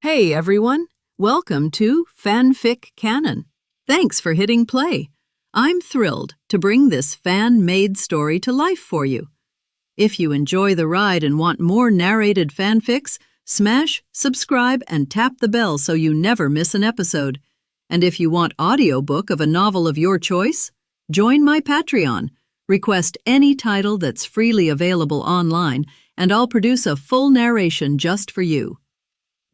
Hey everyone, welcome to Fanfic Canon. Thanks for hitting play. I'm thrilled to bring this fan-made story to life for you. If you enjoy the ride and want more narrated fanfics, smash, subscribe, and tap the bell so you never miss an episode. And if you want audiobook of a novel of your choice, join my Patreon. Request any title that's freely available online, and I'll produce a full narration just for you.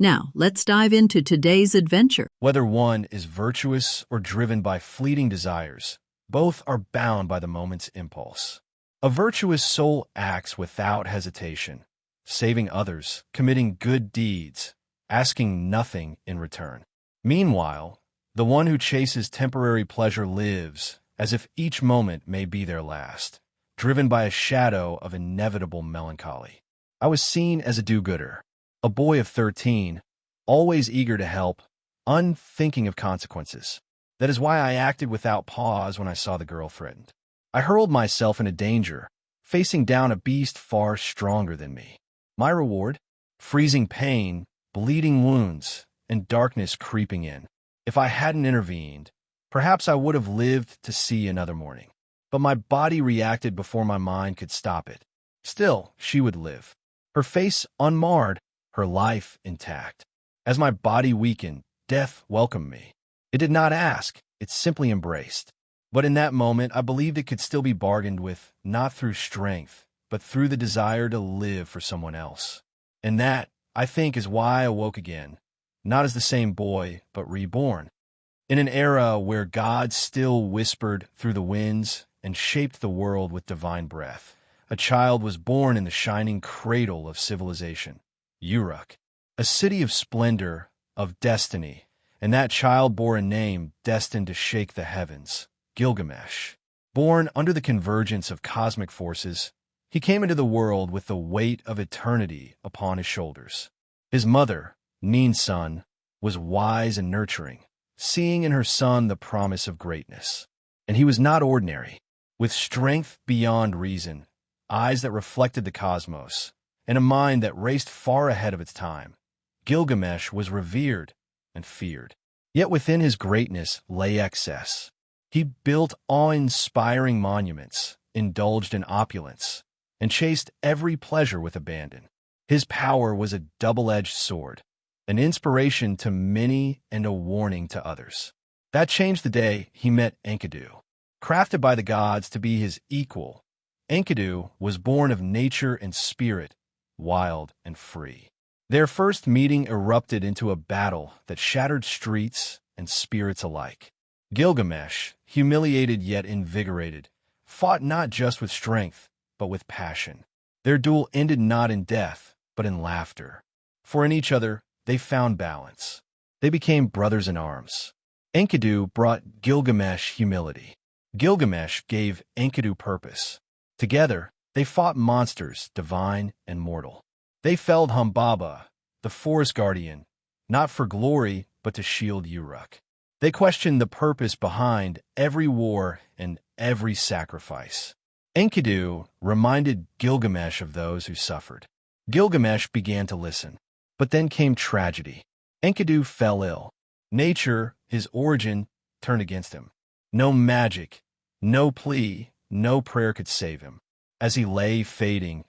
Now, let's dive into today's adventure. Whether one is virtuous or driven by fleeting desires, both are bound by the moment's impulse. A virtuous soul acts without hesitation, saving others, committing good deeds, asking nothing in return. Meanwhile, the one who chases temporary pleasure lives as if each moment may be their last, driven by a shadow of inevitable melancholy. I was seen as a do-gooder, a boy of 13, always eager to help, unthinking of consequences. That is why I acted without pause when I saw the girl threatened. I hurled myself into danger, facing down a beast far stronger than me. My reward? Freezing pain, bleeding wounds, and darkness creeping in. If I hadn't intervened, perhaps I would have lived to see another morning. But my body reacted before my mind could stop it. Still, she would live. Her face unmarred, her life intact. As my body weakened, death welcomed me. It did not ask, it simply embraced. But in that moment, I believed it could still be bargained with, not through strength, but through the desire to live for someone else. And that, I think, is why I awoke again, not as the same boy, but reborn. In an era where God still whispered through the winds and shaped the world with divine breath, a child was born in the shining cradle of civilization. Uruk, a city of splendor, of destiny, and that child bore a name destined to shake the heavens, Gilgamesh. Born under the convergence of cosmic forces, he came into the world with the weight of eternity upon his shoulders. His mother, Ninsun, was wise and nurturing, seeing in her son the promise of greatness. And he was not ordinary, with strength beyond reason, eyes that reflected the cosmos, and a mind that raced far ahead of its time. Gilgamesh was revered and feared. Yet within his greatness lay excess. He built awe-inspiring monuments, indulged in opulence, and chased every pleasure with abandon. His power was a double-edged sword, an inspiration to many and a warning to others. That changed the day he met Enkodu. Crafted by the gods to be his equal, Enkodu was born of nature and spirit, wild and free. Their first meeting erupted into a battle that shattered streets and spirits alike. Gilgamesh, humiliated yet invigorated, fought not just with strength, but with passion. Their duel ended not in death, but in laughter. For in each other, they found balance. They became brothers in arms. Enkodu brought Gilgamesh humility. Gilgamesh gave Enkodu purpose. Together, they fought monsters, divine and mortal. They felled Humbaba, the forest guardian, not for glory, but to shield Uruk. They questioned the purpose behind every war and every sacrifice. Enkodu reminded Gilgamesh of those who suffered. Gilgamesh began to listen. But then came tragedy. Enkodu fell ill. Nature, his origin, turned against him. No magic, no plea, no prayer could save him. As he lay fading,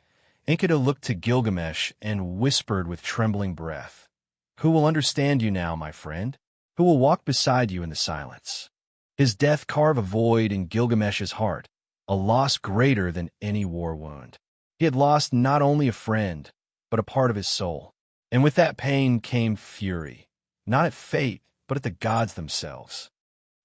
Enkodu looked to Gilgamesh and whispered with trembling breath, "Who will understand you now, my friend? Who will walk beside you in the silence?" His death carved a void in Gilgamesh's heart, a loss greater than any war wound. He had lost not only a friend, but a part of his soul. And with that pain came fury, not at fate, but at the gods themselves.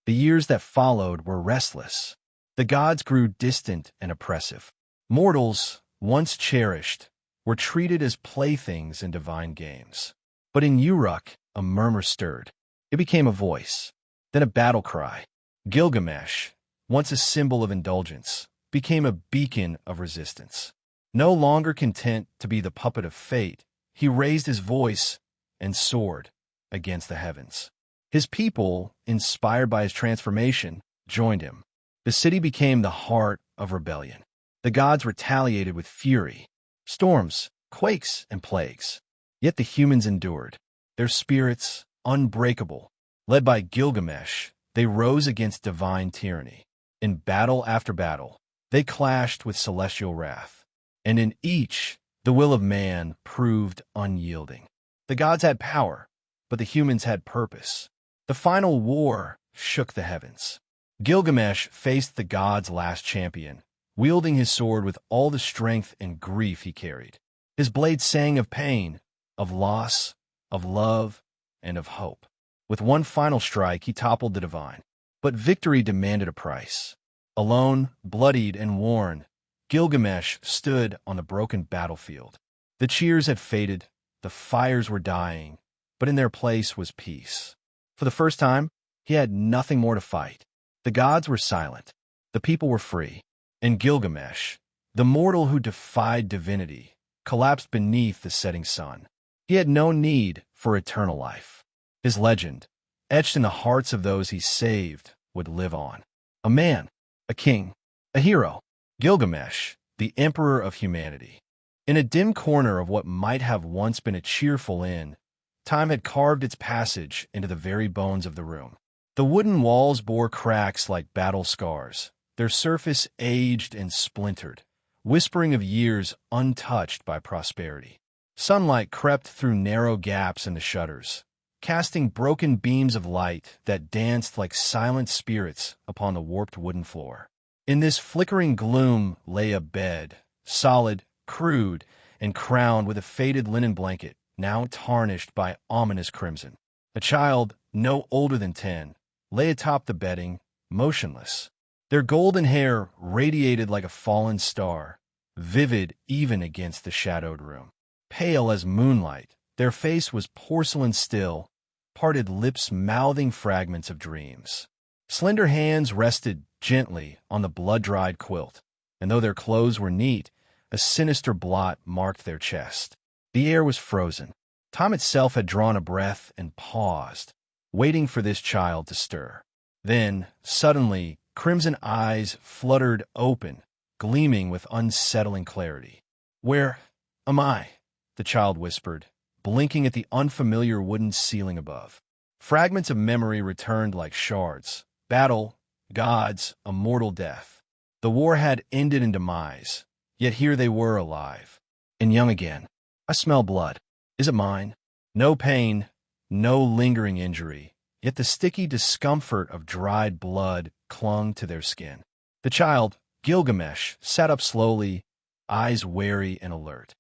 The years that followed were restless. The gods grew distant and oppressive. Mortals, once cherished, were treated as playthings in divine games. But in Uruk, a murmur stirred. It became a voice, then a battle cry. Gilgamesh, once a symbol of indulgence, became a beacon of resistance. No longer content to be the puppet of fate, he raised his voice and soared against the heavens. His people, inspired by his transformation, joined him. The city became the heart of rebellion. The gods retaliated with fury, storms, quakes, and plagues. Yet the humans endured. their spirits unbreakable. Led by Gilgamesh, they rose against divine tyranny. In battle after battle, they clashed with celestial wrath, and in each, the will of man proved unyielding. The gods had power, but the humans had purpose. The final war shook the heavens. Gilgamesh faced the gods' last champion, wielding his sword with all the strength and grief he carried. His blade sang of pain, of loss, of love, and of hope. With one final strike, he toppled the divine. But victory demanded a price. Alone, bloodied, and worn, Gilgamesh stood on the broken battlefield. The cheers had faded, the fires were dying, but in their place was peace. For the first time, he had nothing more to fight. The gods were silent, the people were free, and Gilgamesh, the mortal who defied divinity, collapsed beneath the setting sun. He had no need for eternal life. His legend, etched in the hearts of those he saved, would live on. A man, a king, a hero, Gilgamesh, the emperor of humanity. In a dim corner of what might have once been a cheerful inn, time had carved its passage into the very bones of the room. The wooden walls bore cracks like battle scars, their surface aged and splintered, whispering of years untouched by prosperity. Sunlight crept through narrow gaps in the shutters, casting broken beams of light that danced like silent spirits upon the warped wooden floor. In this flickering gloom lay a bed, solid, crude, and crowned with a faded linen blanket, now tarnished by ominous crimson. A child, no older than 10, lay atop the bedding, motionless. Their golden hair radiated like a fallen star, vivid even against the shadowed room. Pale as moonlight, their face was porcelain still, parted lips mouthing fragments of dreams. Slender hands rested gently on the blood-dried quilt, and though their clothes were neat, a sinister blot marked their chest. The air was frozen. Time itself had drawn a breath and paused, waiting for this child to stir. Then, suddenly, crimson eyes fluttered open, gleaming with unsettling clarity. "Where am I?" the child whispered, blinking at the unfamiliar wooden ceiling above. Fragments of memory returned like shards. Battle, gods, a mortal death. The war had ended in demise, yet here they were alive. And young again. I smell blood. Is it mine? No pain, no lingering injury, yet the sticky discomfort of dried blood clung to their skin. The child, Gilgamesh, sat up slowly, eyes wary and alert.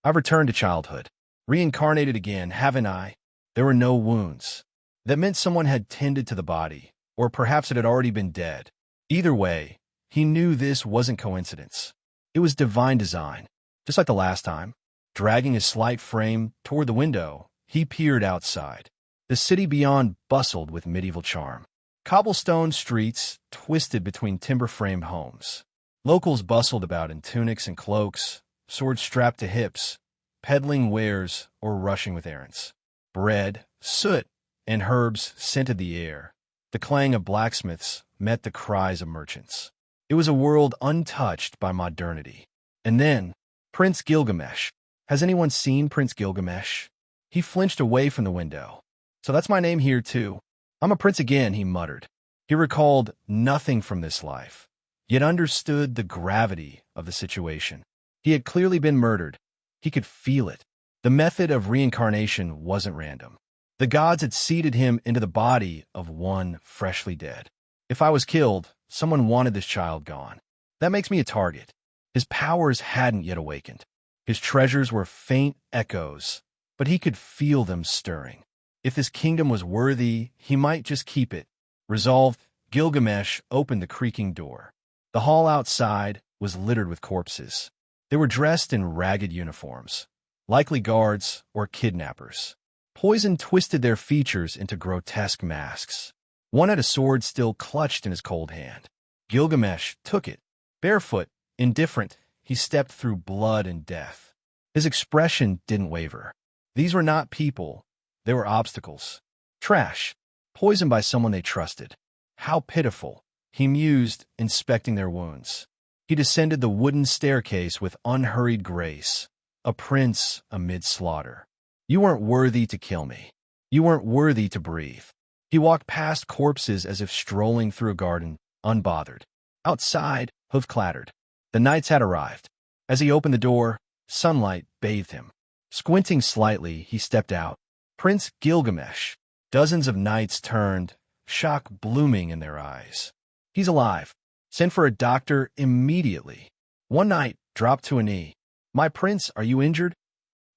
I've returned to childhood. Reincarnated again, haven't I? There were no wounds. That meant someone had tended to the body, or perhaps it had already been dead. Either way, he knew this wasn't coincidence. It was divine design. Just like the last time, dragging his slight frame toward the window, he peered outside. The city beyond bustled with medieval charm. Cobblestone streets twisted between timber-framed homes. Locals bustled about in tunics and cloaks, swords strapped to hips, peddling wares or rushing with errands. Bread, soot, and herbs scented the air. The clang of blacksmiths met the cries of merchants. It was a world untouched by modernity. And then, Prince Gilgamesh. Has anyone seen Prince Gilgamesh? He flinched away from the window. So that's my name here, too. I'm a prince again, he muttered. He recalled nothing from this life, yet understood the gravity of the situation. He had clearly been murdered. He could feel it. The method of reincarnation wasn't random. The gods had seeded him into the body of one freshly dead. If I was killed, someone wanted this child gone. That makes me a target. His powers hadn't yet awakened. His treasures were faint echoes, but he could feel them stirring. If this kingdom was worthy, he might just keep it. Resolved, Gilgamesh opened the creaking door. The hall outside was littered with corpses. They were dressed in ragged uniforms, likely guards or kidnappers. Poison twisted their features into grotesque masks. One had a sword still clutched in his cold hand. Gilgamesh took it. Barefoot, indifferent, he stepped through blood and death. His expression didn't waver. These were not people. They were obstacles. Trash. Poisoned by someone they trusted. How pitiful, he mused, inspecting their wounds. He descended the wooden staircase with unhurried grace, a prince amid slaughter. You weren't worthy to kill me. You weren't worthy to breathe. He walked past corpses as if strolling through a garden, unbothered. Outside, hoof clattered. The knights had arrived. As he opened the door, sunlight bathed him. Squinting slightly, he stepped out. Prince Gilgamesh. Dozens of knights turned, shock blooming in their eyes. He's alive. Send for a doctor immediately. One knight dropped to a knee. My prince, are you injured?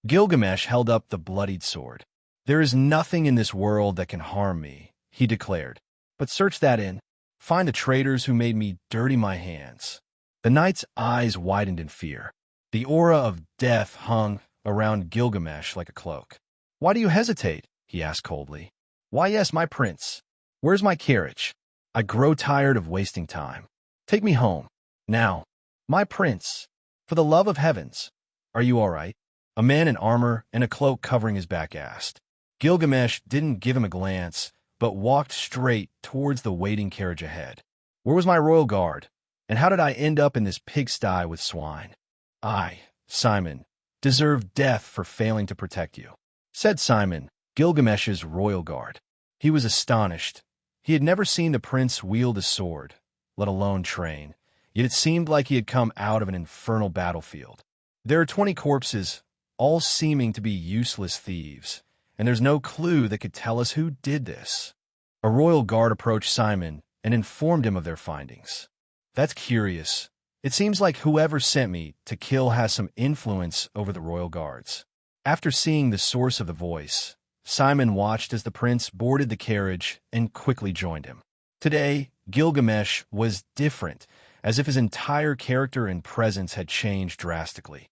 Gilgamesh held up the bloodied sword. There is nothing in this world that can harm me, he declared. But search that in. Find the traitors who made me dirty my hands. The knight's eyes widened in fear. The aura of death hung around Gilgamesh like a cloak. Why do you hesitate? He asked coldly. Why, yes, my prince. Where's my carriage? I grow tired of wasting time. Take me home. Now. My prince. For the love of heavens. Are you all right? A man in armor and a cloak covering his back asked. Gilgamesh didn't give him a glance, but walked straight towards the waiting carriage ahead. Where was my royal guard? And how did I end up in this pigsty with swine? I, Simon, deserve death for failing to protect you, said Simon, Gilgamesh's royal guard. He was astonished. He had never seen the prince wield a sword, let alone train, yet it seemed like he had come out of an infernal battlefield. There are 20 corpses, all seeming to be useless thieves, and there's no clue that could tell us who did this. A royal guard approached Simon and informed him of their findings. That's curious. It seems like whoever sent me to kill has some influence over the royal guards. After seeing the source of the voice, Simon watched as the prince boarded the carriage and quickly joined him. Today, Gilgamesh was different, as if his entire character and presence had changed drastically.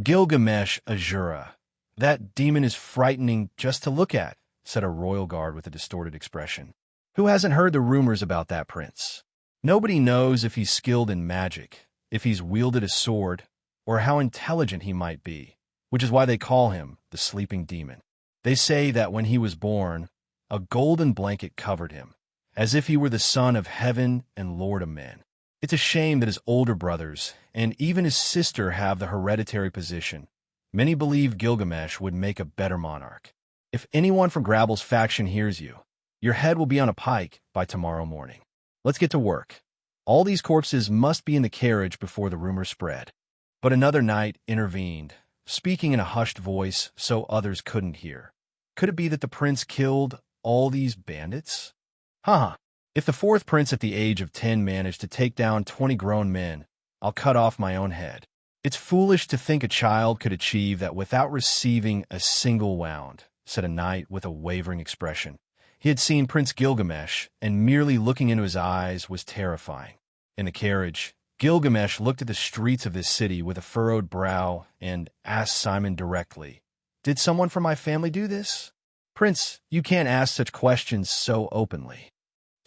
Gilgamesh Asura. That demon is frightening just to look at, said a royal guard with a distorted expression. Who hasn't heard the rumors about that prince? Nobody knows if he's skilled in magic, if he's wielded a sword, or how intelligent he might be, which is why they call him the sleeping demon. They say that when he was born, a golden blanket covered him, as if he were the son of heaven and lord of men. It's a shame that his older brothers and even his sister have the hereditary position. Many believe Gilgamesh would make a better monarch. If anyone from Grabble's faction hears you, your head will be on a pike by tomorrow morning. Let's get to work. All these corpses must be in the carriage before the rumor spread. But another knight intervened, speaking in a hushed voice so others couldn't hear. Could it be that the prince killed all these bandits? If the fourth prince at the age of 10 managed to take down 20 grown men, I'll cut off my own head. It's foolish to think a child could achieve that without receiving a single wound, said a knight with a wavering expression. He had seen Prince Gilgamesh, and merely looking into his eyes was terrifying. In the carriage, Gilgamesh looked at the streets of this city with a furrowed brow and asked Simon directly, Did someone from my family do this? Prince, you can't ask such questions so openly.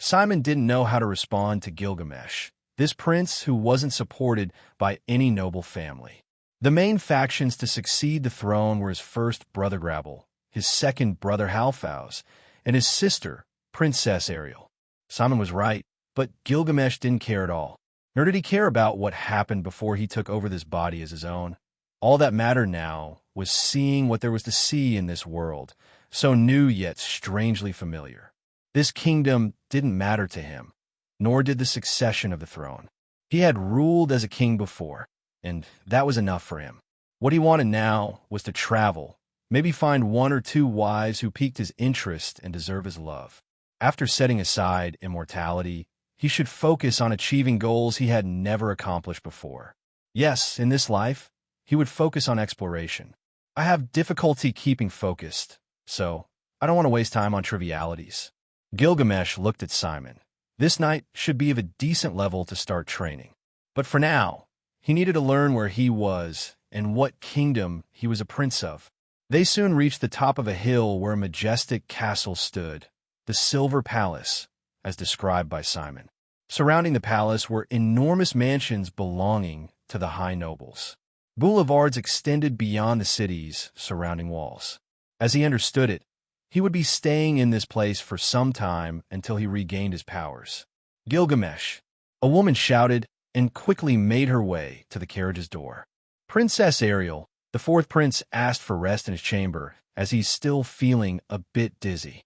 Simon didn't know how to respond to Gilgamesh, this prince who wasn't supported by any noble family. The main factions to succeed the throne were his first brother Grabble, his second brother Halfous, and his sister, Princess Ariel. Simon was right, but Gilgamesh didn't care at all. Nor did he care about what happened before he took over this body as his own. All that mattered now was seeing what there was to see in this world, so new yet strangely familiar. This kingdom didn't matter to him, nor did the succession of the throne. He had ruled as a king before, and that was enough for him. What he wanted now was to travel, maybe find one or two wives who piqued his interest and deserve his love. After setting aside immortality, he should focus on achieving goals he had never accomplished before. Yes, in this life, he would focus on exploration. I have difficulty keeping focused, so I don't want to waste time on trivialities. Gilgamesh looked at Simon. This knight should be of a decent level to start training. But for now, he needed to learn where he was and what kingdom he was a prince of. They soon reached the top of a hill where a majestic castle stood, the Silver Palace, as described by Simon. Surrounding the palace were enormous mansions belonging to the high nobles. Boulevards extended beyond the city's surrounding walls. As he understood it, he would be staying in this place for some time until he regained his powers. Gilgamesh, a woman shouted and quickly made her way to the carriage's door. Princess Ariel, the fourth prince, asked for rest in his chamber as he's still feeling a bit dizzy.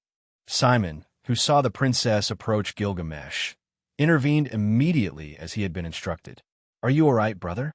Simon, who saw the princess approach Gilgamesh, intervened immediately as he had been instructed. "Are you all right, brother?"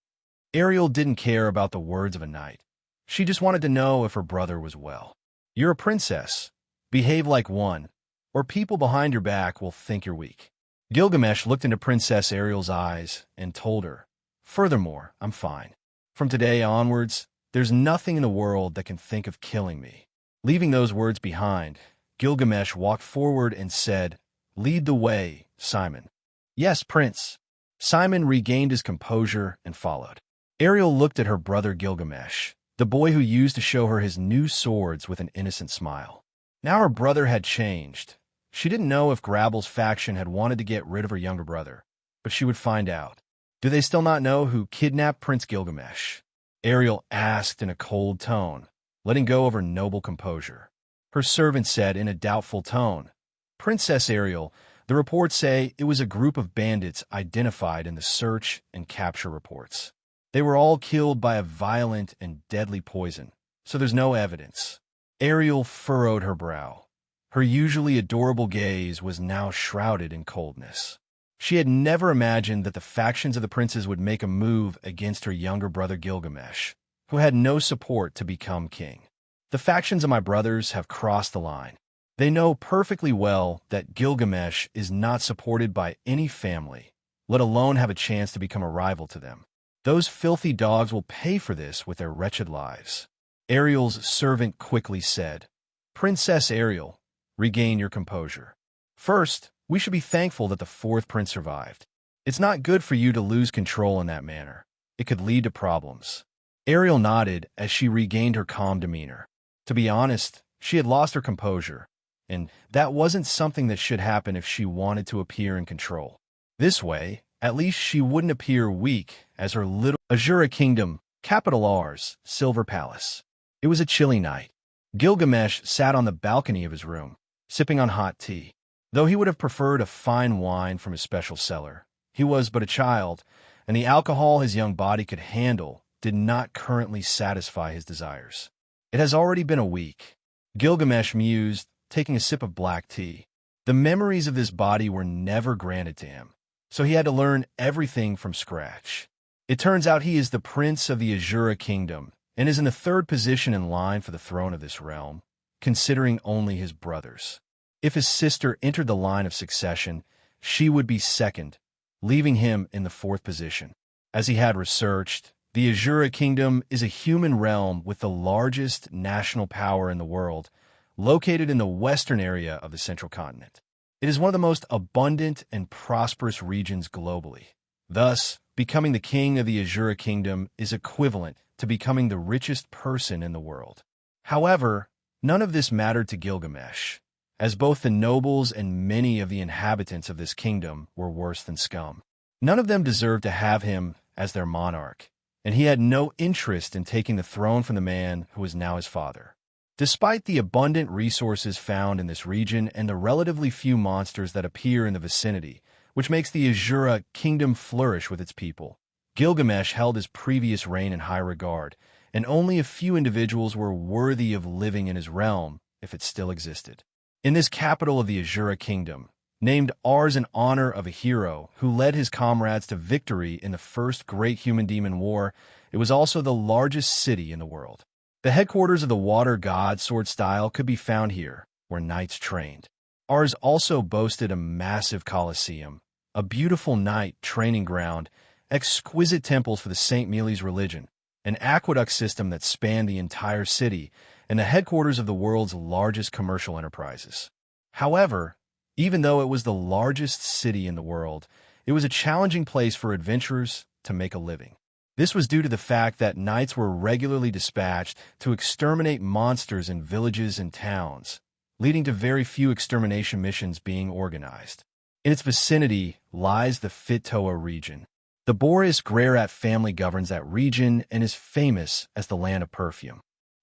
Ariel didn't care about the words of a knight. She just wanted to know if her brother was well. "You're a princess. Behave like one, or people behind your back will think you're weak." Gilgamesh looked into Princess Ariel's eyes and told her, "Furthermore, I'm fine. From today onwards, there's nothing in the world that can think of killing me." Leaving those words behind, Gilgamesh walked forward and said, "Lead the way, Simon." "Yes, Prince." Simon regained his composure and followed. Ariel looked at her brother Gilgamesh, the boy who used to show her his new swords, with an innocent smile. Now her brother had changed. She didn't know if Grabble's faction had wanted to get rid of her younger brother, but she would find out. "Do they still not know who kidnapped Prince Gilgamesh?" Ariel asked in a cold tone, letting go of her noble composure. Her servant said in a doubtful tone, "Princess Ariel, the reports say it was a group of bandits identified in the search and capture reports. They were all killed by a violent and deadly poison, so there's no evidence." Ariel furrowed her brow. Her usually adorable gaze was now shrouded in coldness. She had never imagined that the factions of the princes would make a move against her younger brother Gilgamesh, who had no support to become king. "The factions of my brothers have crossed the line. They know perfectly well that Gilgamesh is not supported by any family, let alone have a chance to become a rival to them. Those filthy dogs will pay for this with their wretched lives." Ariel's servant quickly said, "Princess Ariel, regain your composure. First, we should be thankful that the fourth prince survived. It's not good for you to lose control in that manner. It could lead to problems." Ariel nodded as she regained her calm demeanor. To be honest, she had lost her composure, and that wasn't something that should happen if she wanted to appear in control. This way, at least she wouldn't appear weak as her little Azura kingdom, capital R's, Silver Palace. It was a chilly night. Gilgamesh sat on the balcony of his room, sipping on hot tea. Though he would have preferred a fine wine from his special cellar, he was but a child, and the alcohol his young body could handle did not currently satisfy his desires. "It has already been a week," Gilgamesh mused, taking a sip of black tea. The memories of this body were never granted to him, so he had to learn everything from scratch. It turns out he is the prince of the Azura kingdom, and is in the third position in line for the throne of this realm, considering only his brothers. If his sister entered the line of succession, she would be second, leaving him in the fourth position. As he had researched, the Azura kingdom is a human realm with the largest national power in the world, located in the western area of the central continent. It is one of the most abundant and prosperous regions globally. Thus, becoming the king of the Azura kingdom is equivalent to becoming the richest person in the world. However, none of this mattered to Gilgamesh, as both the nobles and many of the inhabitants of this kingdom were worse than scum. None of them deserved to have him as their monarch, and he had no interest in taking the throne from the man who was now his father. Despite the abundant resources found in this region and the relatively few monsters that appear in the vicinity, which makes the Azura kingdom flourish with its people, Gilgamesh held his previous reign in high regard, and only a few individuals were worthy of living in his realm if it still existed. In this capital of the Azura kingdom, named Ars in honor of a hero who led his comrades to victory in the first Great Human-Demon War, it was also the largest city in the world. The headquarters of the water god sword style could be found here, where knights trained. Ars also boasted a massive coliseum, a beautiful knight training ground, exquisite temples for the St. Mealy's religion, an aqueduct system that spanned the entire city, and the headquarters of the world's largest commercial enterprises. However, even though it was the largest city in the world, it was a challenging place for adventurers to make a living. This was due to the fact that knights were regularly dispatched to exterminate monsters in villages and towns, leading to very few extermination missions being organized. In its vicinity lies the Fitoa region. The Boreas Grerat family governs that region and is famous as the land of perfume.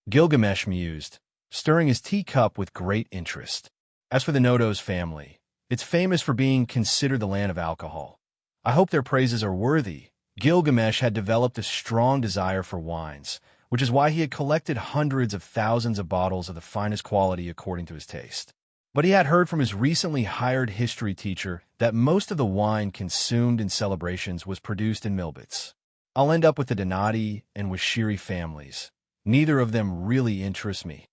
Gilgamesh mused, stirring his teacup with great interest. As for the Nodos family, it's famous for being considered the land of alcohol. I hope their praises are worthy. Gilgamesh had developed a strong desire for wines, which is why he had collected hundreds of thousands of bottles of the finest quality according to his taste. But he had heard from his recently hired history teacher that most of the wine consumed in celebrations was produced in Milbits. I'll end up with the Donati and Washiri families. Neither of them really interest me.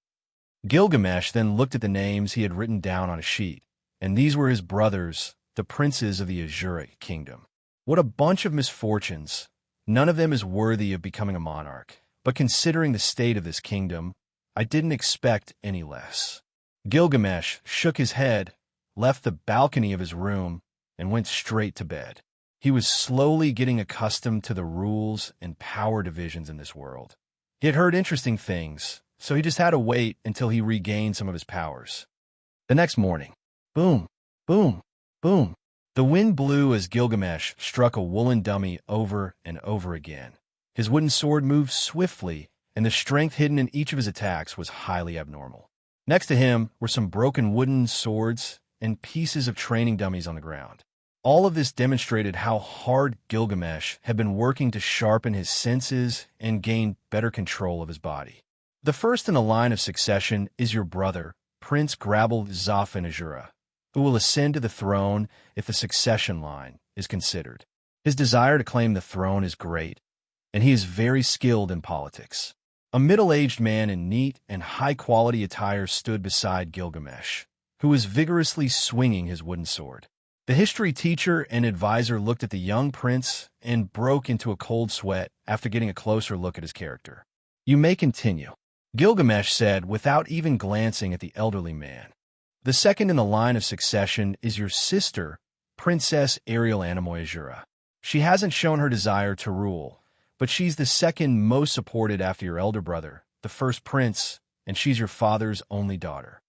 Gilgamesh then looked at the names he had written down on a sheet, and these were his brothers, the princes of the Azura kingdom. What a bunch of misfortunes. None of them is worthy of becoming a monarch, but considering the state of this kingdom, I didn't expect any less. Gilgamesh shook his head, left the balcony of his room, and went straight to bed. He was slowly getting accustomed to the rules and power divisions in this world. He had heard interesting things, so he just had to wait until he regained some of his powers. The next morning, boom, boom, boom. The wind blew as Gilgamesh struck a woolen dummy over and over again. His wooden sword moved swiftly, and the strength hidden in each of his attacks was highly abnormal. Next to him were some broken wooden swords and pieces of training dummies on the ground. All of this demonstrated how hard Gilgamesh had been working to sharpen his senses and gain better control of his body. The first in the line of succession is your brother, Prince Zafin Azura, who will ascend to the throne if the succession line is considered. His desire to claim the throne is great, and he is very skilled in politics. A middle-aged man in neat and high-quality attire stood beside Gilgamesh, who was vigorously swinging his wooden sword. The history teacher and advisor looked at the young prince and broke into a cold sweat after getting a closer look at his character. "You may continue," Gilgamesh said without even glancing at the elderly man. "The second in the line of succession is your sister, Princess Ariel Anamoy Azura. She hasn't shown her desire to rule, but she's the second most supported after your elder brother, the first prince, and she's your father's only daughter.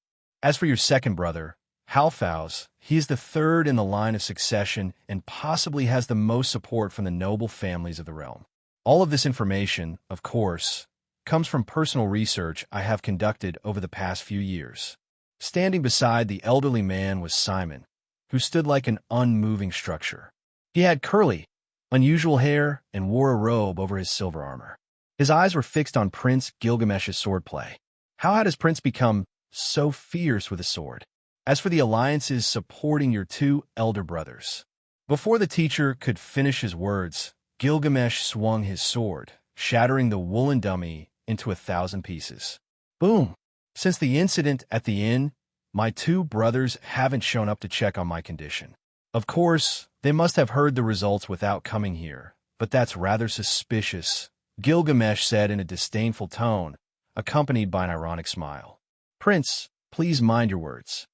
As for your second brother, Halfaus, he is the third in the line of succession and possibly has the most support from the noble families of the realm. All of this information, of course, comes from personal research I have conducted over the past few years." Standing beside the elderly man was Simon, who stood like an unmoving structure. He had curly, unusual hair and wore a robe over his silver armor. His eyes were fixed on Prince Gilgamesh's swordplay. How had his prince become so fierce with a sword? As for the alliances supporting your two elder brothers. Before the teacher could finish his words, Gilgamesh swung his sword, shattering the woolen dummy into 1,000 pieces. Boom! Since the incident at the inn, my two brothers haven't shown up to check on my condition. Of course, they must have heard the results without coming here, but that's rather suspicious, Gilgamesh said in a disdainful tone, accompanied by an ironic smile. "Prince, please mind your words,"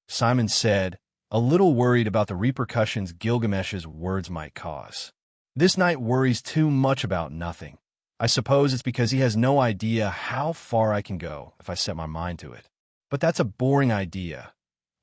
Simon said, a little worried about the repercussions Gilgamesh's words might cause. "This knight worries too much about nothing. I suppose it's because he has no idea how far I can go if I set my mind to it. But that's a boring idea.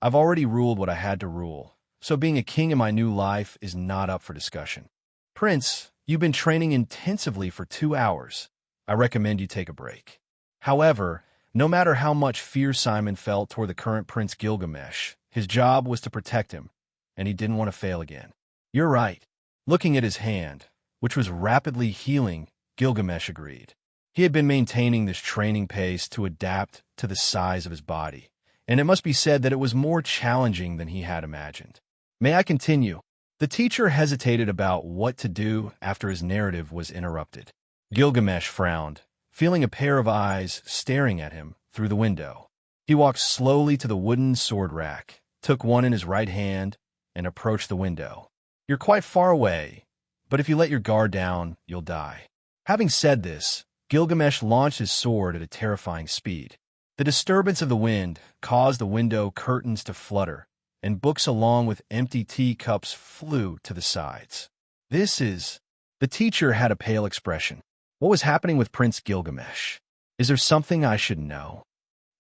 I've already ruled what I had to rule, so being a king in my new life is not up for discussion. Prince, you've been training intensively for 2 hours. I recommend you take a break." However, no matter how much fear Simon felt toward the current Prince Gilgamesh, his job was to protect him, and he didn't want to fail again. "You're right." Looking at his hand, which was rapidly healing, Gilgamesh agreed. He had been maintaining this training pace to adapt to the size of his body, and it must be said that it was more challenging than he had imagined. "May I continue?" The teacher hesitated about what to do after his narrative was interrupted. Gilgamesh frowned, feeling a pair of eyes staring at him through the window. He walked slowly to the wooden sword rack, took one in his right hand, and approached the window. "You're quite far away, but if you let your guard down, you'll die." Having said this, Gilgamesh launched his sword at a terrifying speed. The disturbance of the wind caused the window curtains to flutter, and books along with empty teacups flew to the sides. The teacher had a pale expression. What was happening with Prince Gilgamesh? "Is there something I should know?"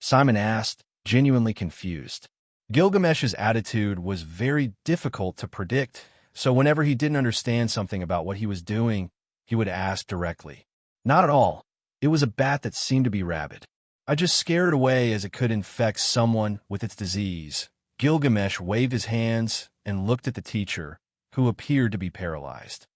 Simon asked, genuinely confused. Gilgamesh's attitude was very difficult to predict, so whenever he didn't understand something about what he was doing, he would ask directly. "Not at all. It was a bat that seemed to be rabid. I just scared it away as it could infect someone with its disease." Gilgamesh waved his hands and looked at the teacher, who appeared to be paralyzed.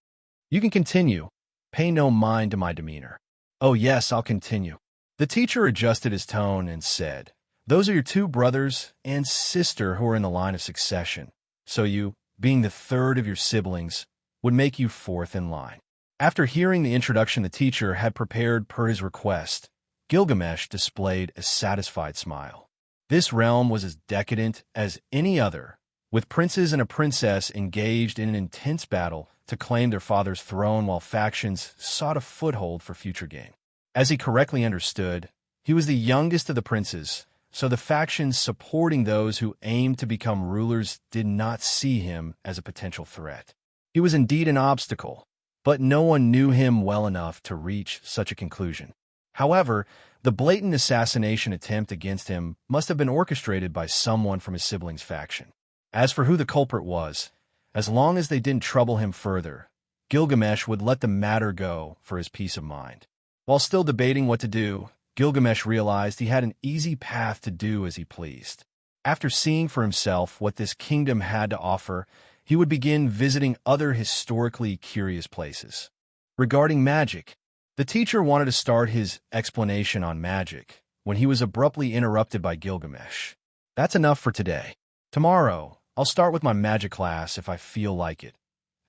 "You can continue. Pay no mind to my demeanor." Oh yes, I'll continue. The teacher adjusted his tone and said, "Those are your two brothers and sister who are in the line of succession. So you, being the third of your siblings, would make you fourth in line." After hearing the introduction the teacher had prepared per his request, Gilgamesh displayed a satisfied smile. This realm was as decadent as any other, with princes and a princess engaged in an intense battle to claim their father's throne while factions sought a foothold for future gain. As he correctly understood, he was the youngest of the princes, so the factions supporting those who aimed to become rulers did not see him as a potential threat. He was indeed an obstacle, but no one knew him well enough to reach such a conclusion. However, the blatant assassination attempt against him must have been orchestrated by someone from his siblings' faction. As for who the culprit was, as long as they didn't trouble him further, Gilgamesh would let the matter go for his peace of mind. While still debating what to do, Gilgamesh realized he had an easy path to do as he pleased. After seeing for himself what this kingdom had to offer, he would begin visiting other historically curious places. Regarding magic, the teacher wanted to start his explanation on magic when he was abruptly interrupted by Gilgamesh. "That's enough for today. Tomorrow, I'll start with my magic class if I feel like it."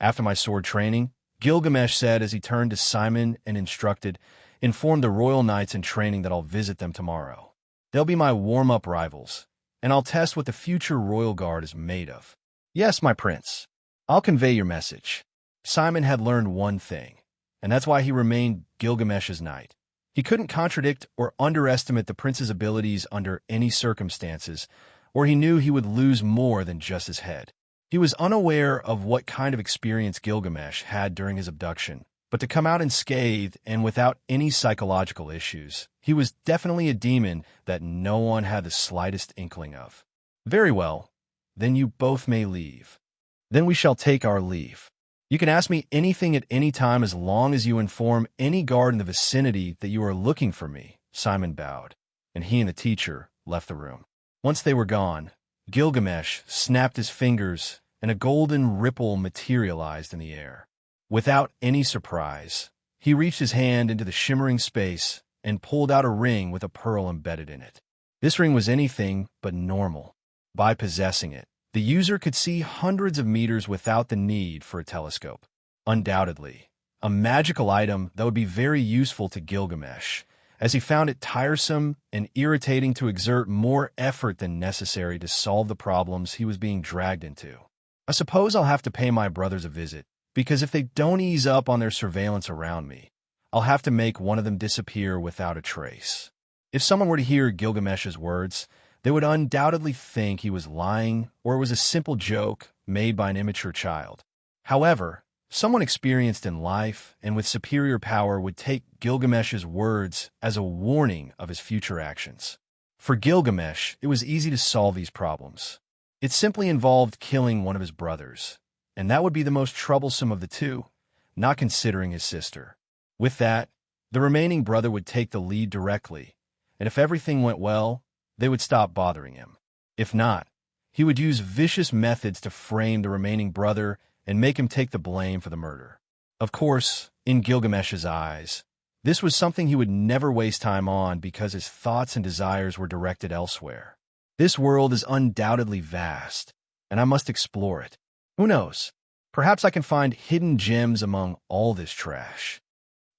After my sword training, Gilgamesh said as he turned to Simon and instructed, "Inform the royal knights in training that I'll visit them tomorrow. They'll be my warm-up rivals, and I'll test what the future royal guard is made of." "Yes, my prince. I'll convey your message." Simon had learned one thing, and that's why he remained Gilgamesh's knight. He couldn't contradict or underestimate the prince's abilities under any circumstances, or he knew he would lose more than just his head. He was unaware of what kind of experience Gilgamesh had during his abduction, but to come out unscathed and without any psychological issues, he was definitely a demon that no one had the slightest inkling of. "Very well, then you both may leave. Then we shall take our leave. You can ask me anything at any time as long as you inform any guard in the vicinity that you are looking for me." Simon bowed, and he and the teacher left the room. Once they were gone, Gilgamesh snapped his fingers and a golden ripple materialized in the air. Without any surprise, he reached his hand into the shimmering space and pulled out a ring with a pearl embedded in it. This ring was anything but normal. By possessing it, the user could see hundreds of meters without the need for a telescope. Undoubtedly, a magical item that would be very useful to Gilgamesh, as he found it tiresome and irritating to exert more effort than necessary to solve the problems he was being dragged into. "I suppose I'll have to pay my brothers a visit, because if they don't ease up on their surveillance around me, I'll have to make one of them disappear without a trace." If someone were to hear Gilgamesh's words, they would undoubtedly think he was lying or it was a simple joke made by an immature child. However, someone experienced in life and with superior power would take Gilgamesh's words as a warning of his future actions. For Gilgamesh, it was easy to solve these problems. It simply involved killing one of his brothers, and that would be the most troublesome of the two, not considering his sister. With that, the remaining brother would take the lead directly, and if everything went well, they would stop bothering him. If not, he would use vicious methods to frame the remaining brother and make him take the blame for the murder. Of course, in Gilgamesh's eyes, this was something he would never waste time on because his thoughts and desires were directed elsewhere. This world is undoubtedly vast, and I must explore it. Who knows? Perhaps I can find hidden gems among all this trash.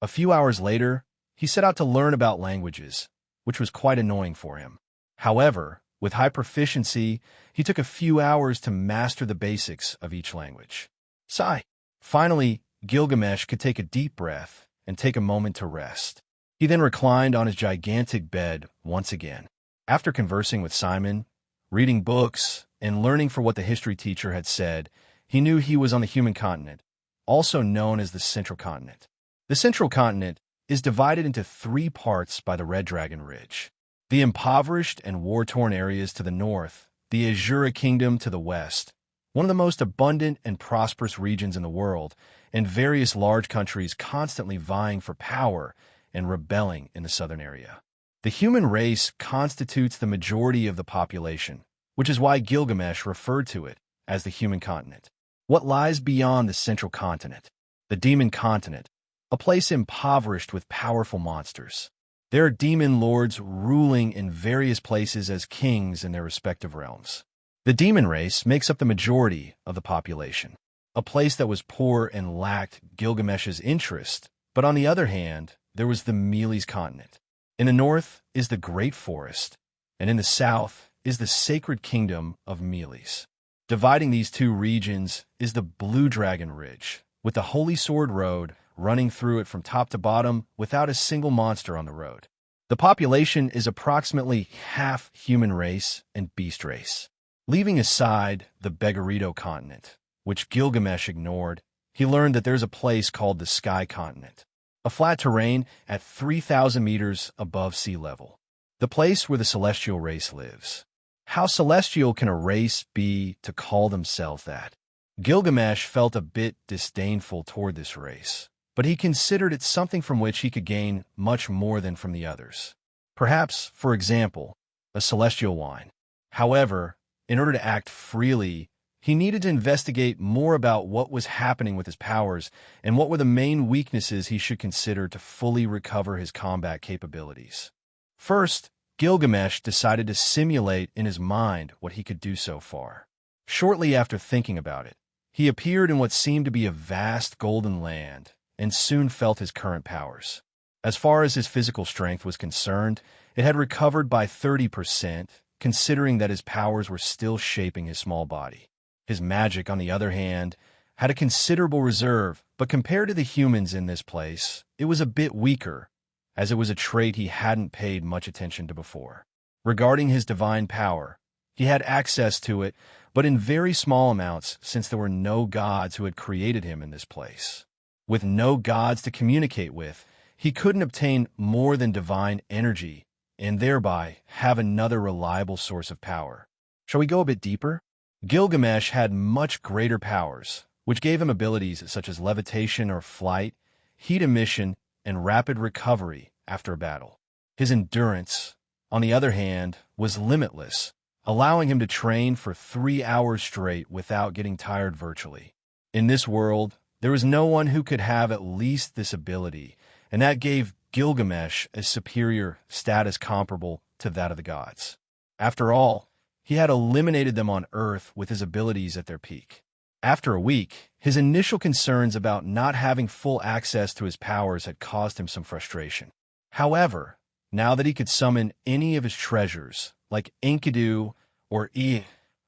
A few hours later, he set out to learn about languages, which was quite annoying for him. However, with high proficiency, he took a few hours to master the basics of each language. Sigh. Finally, Gilgamesh could take a deep breath and take a moment to rest. He then reclined on his gigantic bed once again. After conversing with Simon, reading books, and learning for what the history teacher had said, he knew he was on the human continent, also known as the Central Continent. The Central Continent is divided into 3 parts by the Red Dragon Ridge. The impoverished and war-torn areas to the north, the Azura Kingdom to the west, one of the most abundant and prosperous regions in the world, and various large countries constantly vying for power and rebelling in the southern area. The human race constitutes the majority of the population, which is why Gilgamesh referred to it as the human continent. What lies beyond the Central Continent? The Demon Continent, a place impoverished with powerful monsters. There are demon lords ruling in various places as kings in their respective realms. The demon race makes up the majority of the population, a place that was poor and lacked Gilgamesh's interest, but on the other hand, there was the Mealy's continent. In the north is the Great Forest, and in the south is the sacred kingdom of Mealy's. Dividing these two regions is the Blue Dragon Ridge, with the Holy Sword Road running through it from top to bottom without a single monster on the road. The population is approximately half human race and beast race. Leaving aside the Beggarito continent, which Gilgamesh ignored, he learned that there's a place called the Sky Continent, a flat terrain at 3,000 meters above sea level, the place where the celestial race lives. How celestial can a race be to call themselves that? Gilgamesh felt a bit disdainful toward this race, but he considered it something from which he could gain much more than from the others. Perhaps, for example, a celestial wine. However, in order to act freely, he needed to investigate more about what was happening with his powers and what were the main weaknesses he should consider to fully recover his combat capabilities. First, Gilgamesh decided to simulate in his mind what he could do so far. Shortly after thinking about it, he appeared in what seemed to be a vast golden land and soon felt his current powers. As far as his physical strength was concerned, it had recovered by 30%, considering that his powers were still shaping his small body. His magic, on the other hand, had a considerable reserve, but compared to the humans in this place, it was a bit weaker, as it was a trait he hadn't paid much attention to before. Regarding his divine power, he had access to it, but in very small amounts since there were no gods who had created him in this place. With no gods to communicate with, he couldn't obtain more than divine energy, and thereby have another reliable source of power. Shall we go a bit deeper? Gilgamesh had much greater powers, which gave him abilities such as levitation or flight, heat emission, and rapid recovery after a battle. His endurance, on the other hand, was limitless, allowing him to train for 3 hours straight without getting tired virtually. In this world, there was no one who could have at least this ability, and that gave Gilgamesh a superior status comparable to that of the gods. After all, he had eliminated them on Earth with his abilities at their peak. After a week, his initial concerns about not having full access to his powers had caused him some frustration. However, now that he could summon any of his treasures, like Enkodu or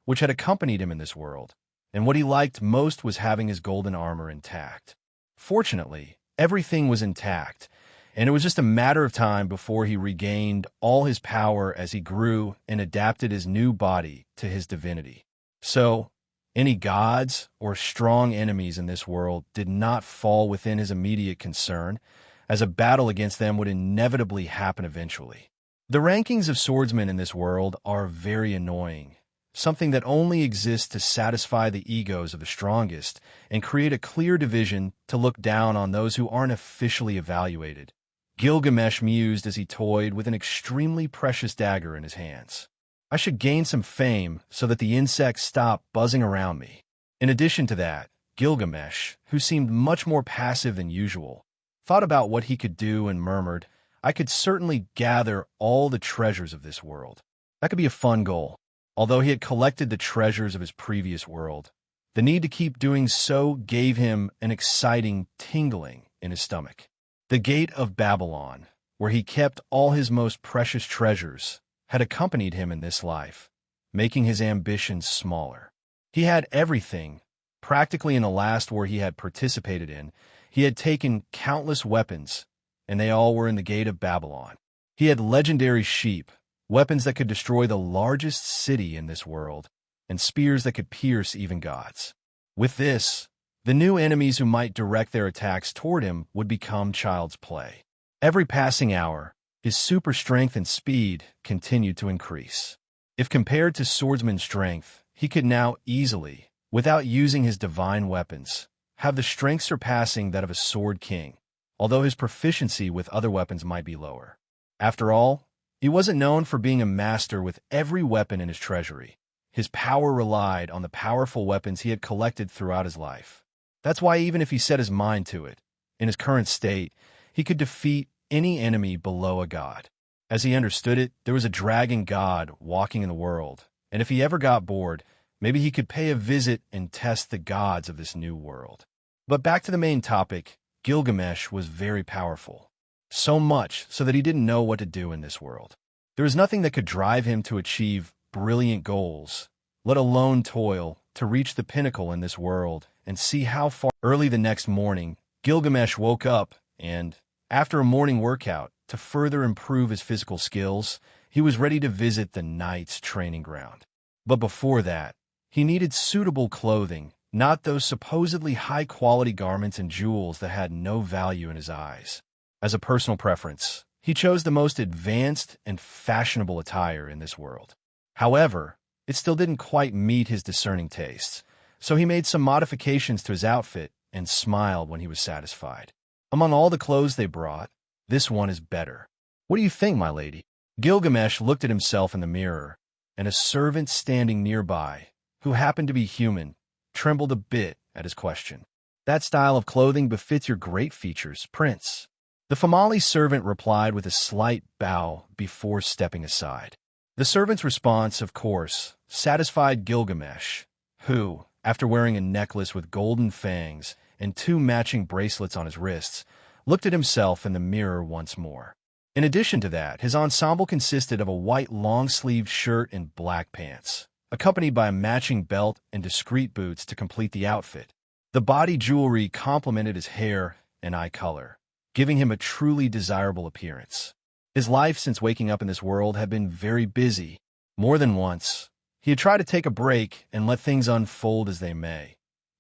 which had accompanied him in this world, and what he liked most was having his golden armor intact. Fortunately, everything was intact, and it was just a matter of time before he regained all his power as he grew and adapted his new body to his divinity. So, any gods or strong enemies in this world did not fall within his immediate concern, as a battle against them would inevitably happen eventually. The rankings of swordsmen in this world are very annoying, something that only exists to satisfy the egos of the strongest and create a clear division to look down on those who aren't officially evaluated. Gilgamesh mused as he toyed with an extremely precious dagger in his hands. I should gain some fame so that the insects stop buzzing around me. In addition to that, Gilgamesh, who seemed much more passive than usual, thought about what he could do and murmured, I could certainly gather all the treasures of this world. That could be a fun goal. Although he had collected the treasures of his previous world, the need to keep doing so gave him an exciting tingling in his stomach. The Gate of Babylon, where he kept all his most precious treasures, had accompanied him in this life, making his ambitions smaller. He had everything. Practically in the last war he had participated in, he had taken countless weapons, and they all were in the Gate of Babylon. He had legendary sheep, weapons that could destroy the largest city in this world, and spears that could pierce even gods. With this, the new enemies who might direct their attacks toward him would become child's play. Every passing hour, his super strength and speed continued to increase. If compared to swordsman's strength, he could now easily, without using his divine weapons, have the strength surpassing that of a sword king, although his proficiency with other weapons might be lower. After all, he wasn't known for being a master with every weapon in his treasury. His power relied on the powerful weapons he had collected throughout his life. That's why even if he set his mind to it, In his current state, he could defeat any enemy below a god. As he understood it, there was a dragon god walking in the world, and if he ever got bored, maybe he could pay a visit and test the gods of this new world. But back to the main topic, Gilgamesh was very powerful. So much so that he didn't know what to do in this world. There was nothing that could drive him to achieve brilliant goals, let alone toil to reach the pinnacle in this world and see how far. Early the next morning, Gilgamesh woke up and, after a morning workout, to further improve his physical skills, he was ready to visit the Knights' training ground. But before that, he needed suitable clothing, not those supposedly high-quality garments and jewels that had no value in his eyes. As a personal preference, he chose the most advanced and fashionable attire in this world. However, it still didn't quite meet his discerning tastes, so he made some modifications to his outfit and smiled when he was satisfied. Among all the clothes they brought, this one is better. What do you think, my lady? Gilgamesh looked at himself in the mirror, and a servant standing nearby, who happened to be human, trembled a bit at his question. That style of clothing befits your great features, Prince. The Famali servant replied with a slight bow before stepping aside. The servant's response, of course, satisfied Gilgamesh, who, after wearing a necklace with golden fangs and 2 matching bracelets on his wrists, looked at himself in the mirror once more. In addition to that, his ensemble consisted of a white long-sleeved shirt and black pants, accompanied by a matching belt and discreet boots to complete the outfit. The body jewelry complemented his hair and eye color, giving him a truly desirable appearance. His life since waking up in this world had been very busy. More than once, he had tried to take a break and let things unfold as they may,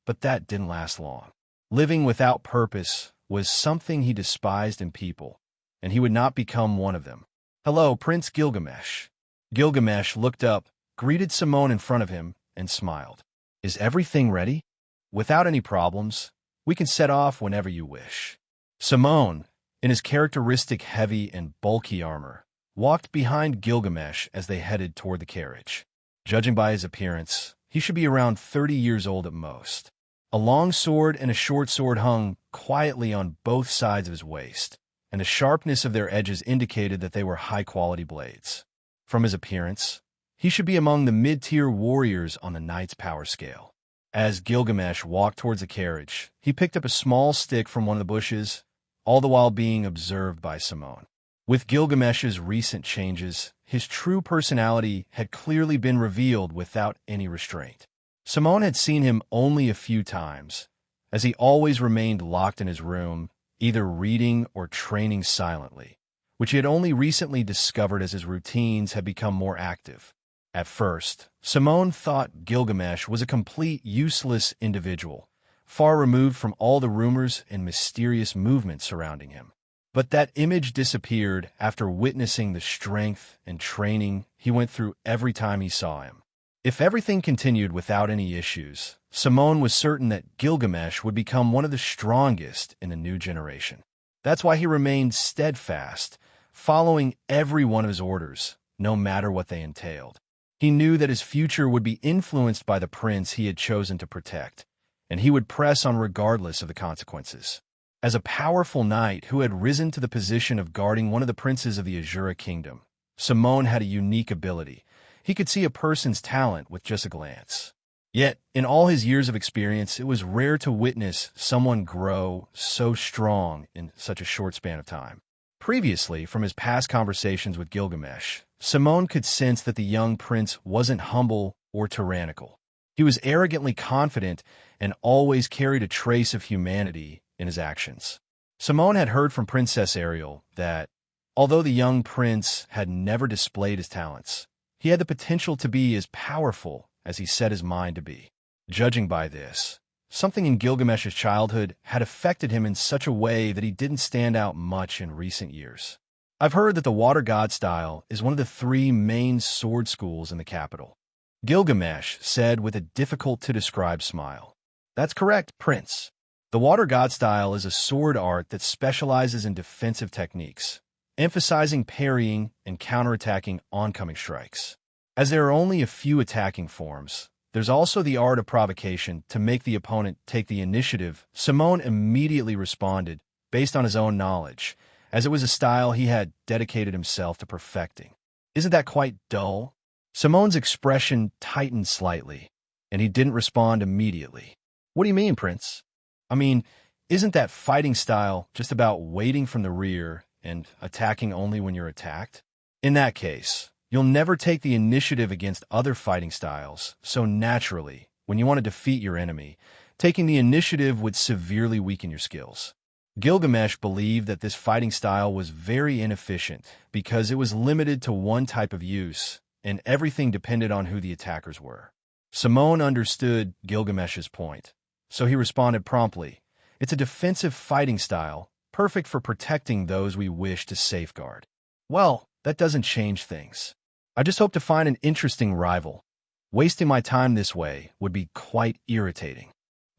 but that didn't last long. Living without purpose was something he despised in people, and he would not become one of them. "Hello, Prince Gilgamesh." Gilgamesh looked up, greeted Simone in front of him, and smiled. "Is everything ready? Without any problems, we can set off whenever you wish." Simone, in his characteristic heavy and bulky armor, walked behind Gilgamesh as they headed toward the carriage. Judging by his appearance, he should be around 30 years old at most. A long sword and a short sword hung quietly on both sides of his waist, and the sharpness of their edges indicated that they were high-quality blades. From his appearance, he should be among the mid-tier warriors on the knight's power scale. As Gilgamesh walked towards the carriage, he picked up a small stick from one of the bushes, all the while being observed by Simone. With Gilgamesh's recent changes, his true personality had clearly been revealed without any restraint. Simone had seen him only a few times, as he always remained locked in his room, either reading or training silently, which he had only recently discovered as his routines had become more active. At first, Simone thought Gilgamesh was a complete useless individual, far removed from all the rumors and mysterious movements surrounding him. But that image disappeared after witnessing the strength and training he went through every time he saw him. If everything continued without any issues, Simone was certain that Gilgamesh would become one of the strongest in the new generation. That's why he remained steadfast, following every one of his orders, no matter what they entailed. He knew that his future would be influenced by the prince he had chosen to protect, and he would press on regardless of the consequences. As a powerful knight who had risen to the position of guarding one of the princes of the Azura kingdom, Simone had a unique ability. He could see a person's talent with just a glance. Yet, in all his years of experience, it was rare to witness someone grow so strong in such a short span of time. Previously, from his past conversations with Gilgamesh, Simone could sense that the young prince wasn't humble or tyrannical. He was arrogantly confident and always carried a trace of humanity in his actions. Simone had heard from Princess Ariel that, although the young prince had never displayed his talents, he had the potential to be as powerful as he set his mind to be. Judging by this, something in Gilgamesh's childhood had affected him in such a way that he didn't stand out much in recent years. I've heard that the Water God style is one of the 3 main sword schools in the capital. Gilgamesh said with a difficult-to-describe smile. That's correct, Prince. The Water God style is a sword art that specializes in defensive techniques, emphasizing parrying and counterattacking oncoming strikes. As there are only a few attacking forms, there's also the art of provocation to make the opponent take the initiative. Simone immediately responded, based on his own knowledge, as it was a style he had dedicated himself to perfecting. Isn't that quite dull? Simone's expression tightened slightly, and he didn't respond immediately. What do you mean, Prince? I mean, isn't that fighting style just about waiting from the rear and attacking only when you're attacked? In that case, you'll never take the initiative against other fighting styles, so naturally, when you want to defeat your enemy, taking the initiative would severely weaken your skills. Gilgamesh believed that this fighting style was very inefficient because it was limited to one type of use, and everything depended on who the attackers were. Simone understood Gilgamesh's point, so he responded promptly, "It's a defensive fighting style, perfect for protecting those we wish to safeguard." Well, that doesn't change things. I just hope to find an interesting rival. Wasting my time this way would be quite irritating,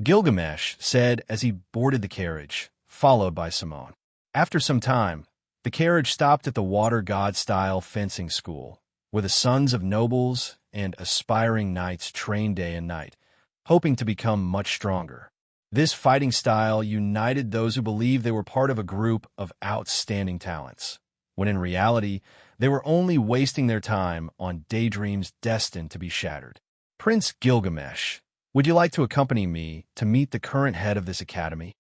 Gilgamesh said as he boarded the carriage, followed by Simone. After some time, the carriage stopped at the water god-style fencing school, where the sons of nobles and aspiring knights trained day and night, hoping to become much stronger. This fighting style united those who believed they were part of a group of outstanding talents, when in reality, they were only wasting their time on daydreams destined to be shattered. Prince Gilgamesh, would you like to accompany me to meet the current head of this academy?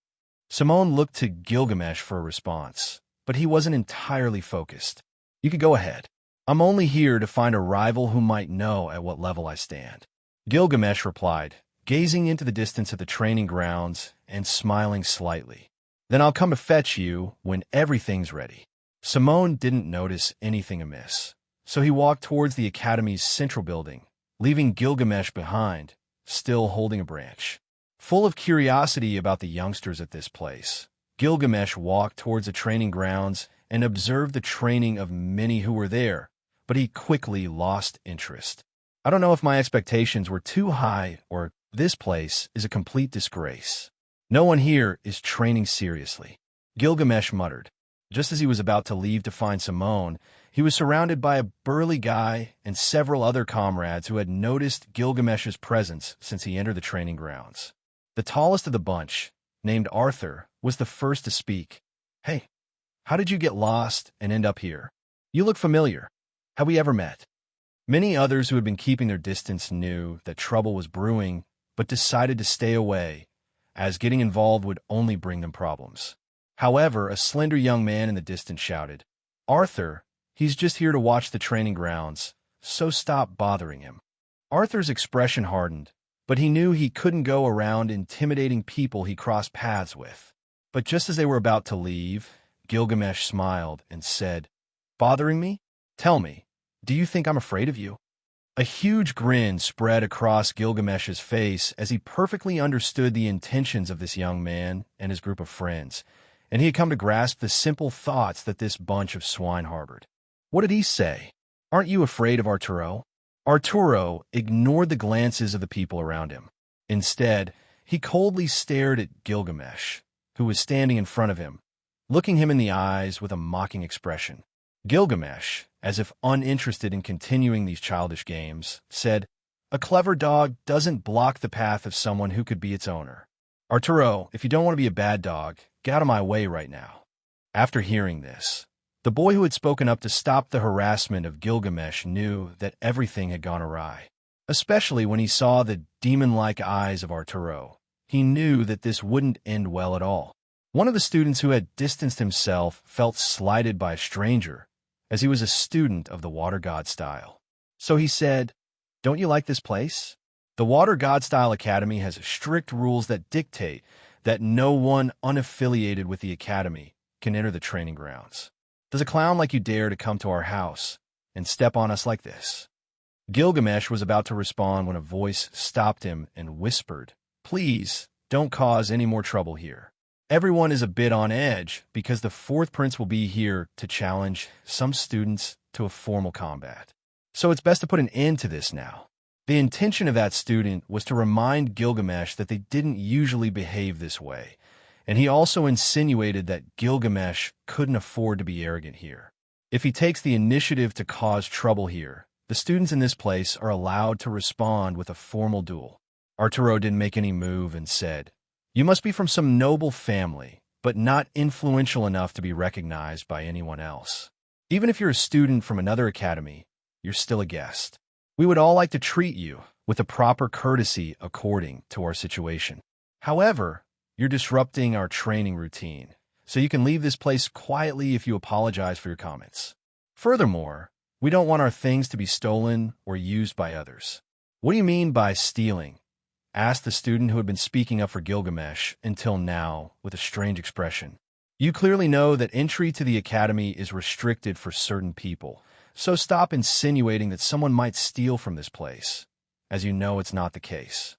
Simone looked to Gilgamesh for a response, but he wasn't entirely focused. You could go ahead. I'm only here to find a rival who might know at what level I stand. Gilgamesh replied, gazing into the distance at the training grounds and smiling slightly. Then I'll come to fetch you when everything's ready. Simone didn't notice anything amiss, so he walked towards the academy's central building, leaving Gilgamesh behind, still holding a branch. Full of curiosity about the youngsters at this place, Gilgamesh walked towards the training grounds and observed the training of many who were there, but he quickly lost interest. I don't know if my expectations were too high or this place is a complete disgrace. No one here is training seriously, Gilgamesh muttered. Just as he was about to leave to find Simone, he was surrounded by a burly guy and several other comrades who had noticed Gilgamesh's presence since he entered the training grounds. The tallest of the bunch, named Arthur, was the first to speak. Hey, how did you get lost and end up here? You look familiar. Have we ever met? Many others who had been keeping their distance knew that trouble was brewing, but decided to stay away, as getting involved would only bring them problems. However, a slender young man in the distance shouted, Arthur, he's just here to watch the training grounds, so stop bothering him. Arthur's expression hardened, but he knew he couldn't go around intimidating people he crossed paths with. But just as they were about to leave, Gilgamesh smiled and said, Bothering me? Tell me, do you think I'm afraid of you? A huge grin spread across Gilgamesh's face as he perfectly understood the intentions of this young man and his group of friends, and he had come to grasp the simple thoughts that this bunch of swine harbored. What did he say? Aren't you afraid of Arturo? Arturo ignored the glances of the people around him. Instead, he coldly stared at Gilgamesh, who was standing in front of him, looking him in the eyes with a mocking expression. Gilgamesh, as if uninterested in continuing these childish games, said, A clever dog doesn't block the path of someone who could be its owner. Arturo, if you don't want to be a bad dog, get out of my way right now. After hearing this, the boy who had spoken up to stop the harassment of Gilgamesh knew that everything had gone awry. Especially when he saw the demon-like eyes of Arturo, he knew that this wouldn't end well at all. One of the students who had distanced himself felt slighted by a stranger, as he was a student of the Water God style. So he said, Don't you like this place? The Water God style academy has strict rules that dictate that no one unaffiliated with the academy can enter the training grounds. Does a clown like you dare to come to our house and step on us like this? Gilgamesh was about to respond when a voice stopped him and whispered, Please, don't cause any more trouble here. Everyone is a bit on edge because the fourth prince will be here to challenge some students to a formal combat. So it's best to put an end to this now. The intention of that student was to remind Gilgamesh that they didn't usually behave this way, and he also insinuated that Gilgamesh couldn't afford to be arrogant here. If he takes the initiative to cause trouble here, the students in this place are allowed to respond with a formal duel. Arturo didn't make any move and said, You must be from some noble family, but not influential enough to be recognized by anyone else. Even if you're a student from another academy, you're still a guest. We would all like to treat you with the proper courtesy according to our situation. However, you're disrupting our training routine, so you can leave this place quietly if you apologize for your comments. Furthermore, we don't want our things to be stolen or used by others. What do you mean by stealing? Asked the student who had been speaking up for Gilgamesh until now with a strange expression. You clearly know that entry to the academy is restricted for certain people, so stop insinuating that someone might steal from this place, as you know it's not the case.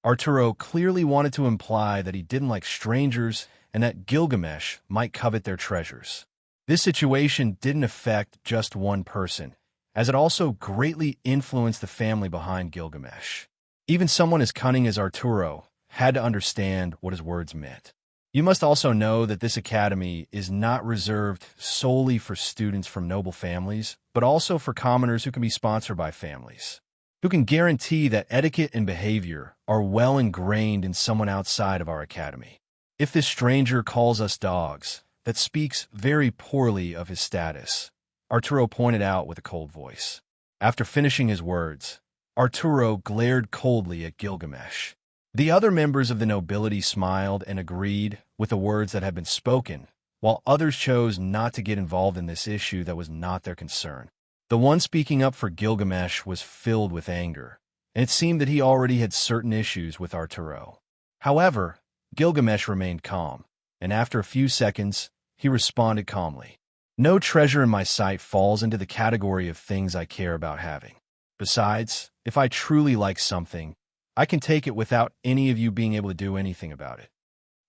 Arturo clearly wanted to imply that he didn't like strangers and that Gilgamesh might covet their treasures. This situation didn't affect just one person, as it also greatly influenced the family behind Gilgamesh. Even someone as cunning as Arturo had to understand what his words meant. You must also know that this academy is not reserved solely for students from noble families, but also for commoners who can be sponsored by families, who can guarantee that etiquette and behavior are well ingrained in someone outside of our academy. If this stranger calls us dogs, that speaks very poorly of his status, Arturo pointed out with a cold voice. After finishing his words, Arturo glared coldly at Gilgamesh. The other members of the nobility smiled and agreed with the words that had been spoken, while others chose not to get involved in this issue that was not their concern. The one speaking up for Gilgamesh was filled with anger, and it seemed that he already had certain issues with Arturo. However, Gilgamesh remained calm, and after a few seconds, he responded calmly. No treasure in my sight falls into the category of things I care about having. Besides, if I truly like something, I can take it without any of you being able to do anything about it.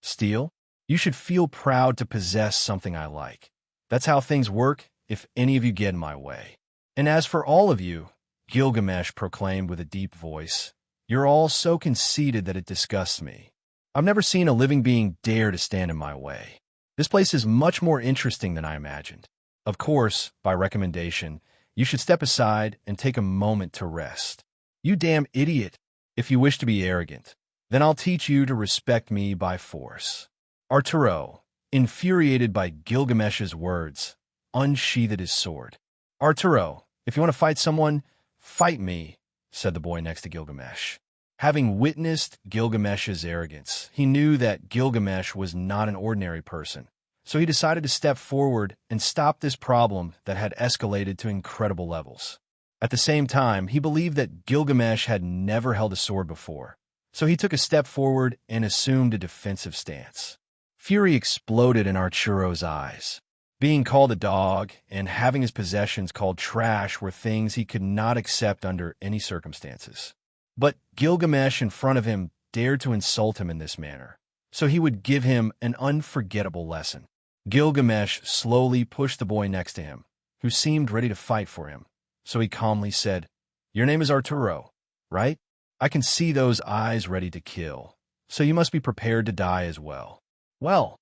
Steal? You should feel proud to possess something I like. That's how things work if any of you get in my way. And as for all of you, Gilgamesh proclaimed with a deep voice, you're all so conceited that it disgusts me. I've never seen a living being dare to stand in my way. This place is much more interesting than I imagined. Of course, by recommendation, you should step aside and take a moment to rest. You damn idiot! If you wish to be arrogant, then I'll teach you to respect me by force. Arturo, infuriated by Gilgamesh's words, unsheathed his sword. Arturo, if you want to fight someone, fight me, said the boy next to Gilgamesh. Having witnessed Gilgamesh's arrogance, he knew that Gilgamesh was not an ordinary person, so he decided to step forward and stop this problem that had escalated to incredible levels. At the same time, he believed that Gilgamesh had never held a sword before, so he took a step forward and assumed a defensive stance. Fury exploded in Arturo's eyes. Being called a dog and having his possessions called trash were things he could not accept under any circumstances. But Gilgamesh in front of him dared to insult him in this manner, so he would give him an unforgettable lesson. Gilgamesh slowly pushed the boy next to him, who seemed ready to fight for him. So he calmly said, your name is Arturo, right? I can see those eyes ready to kill, so you must be prepared to die as well. Well,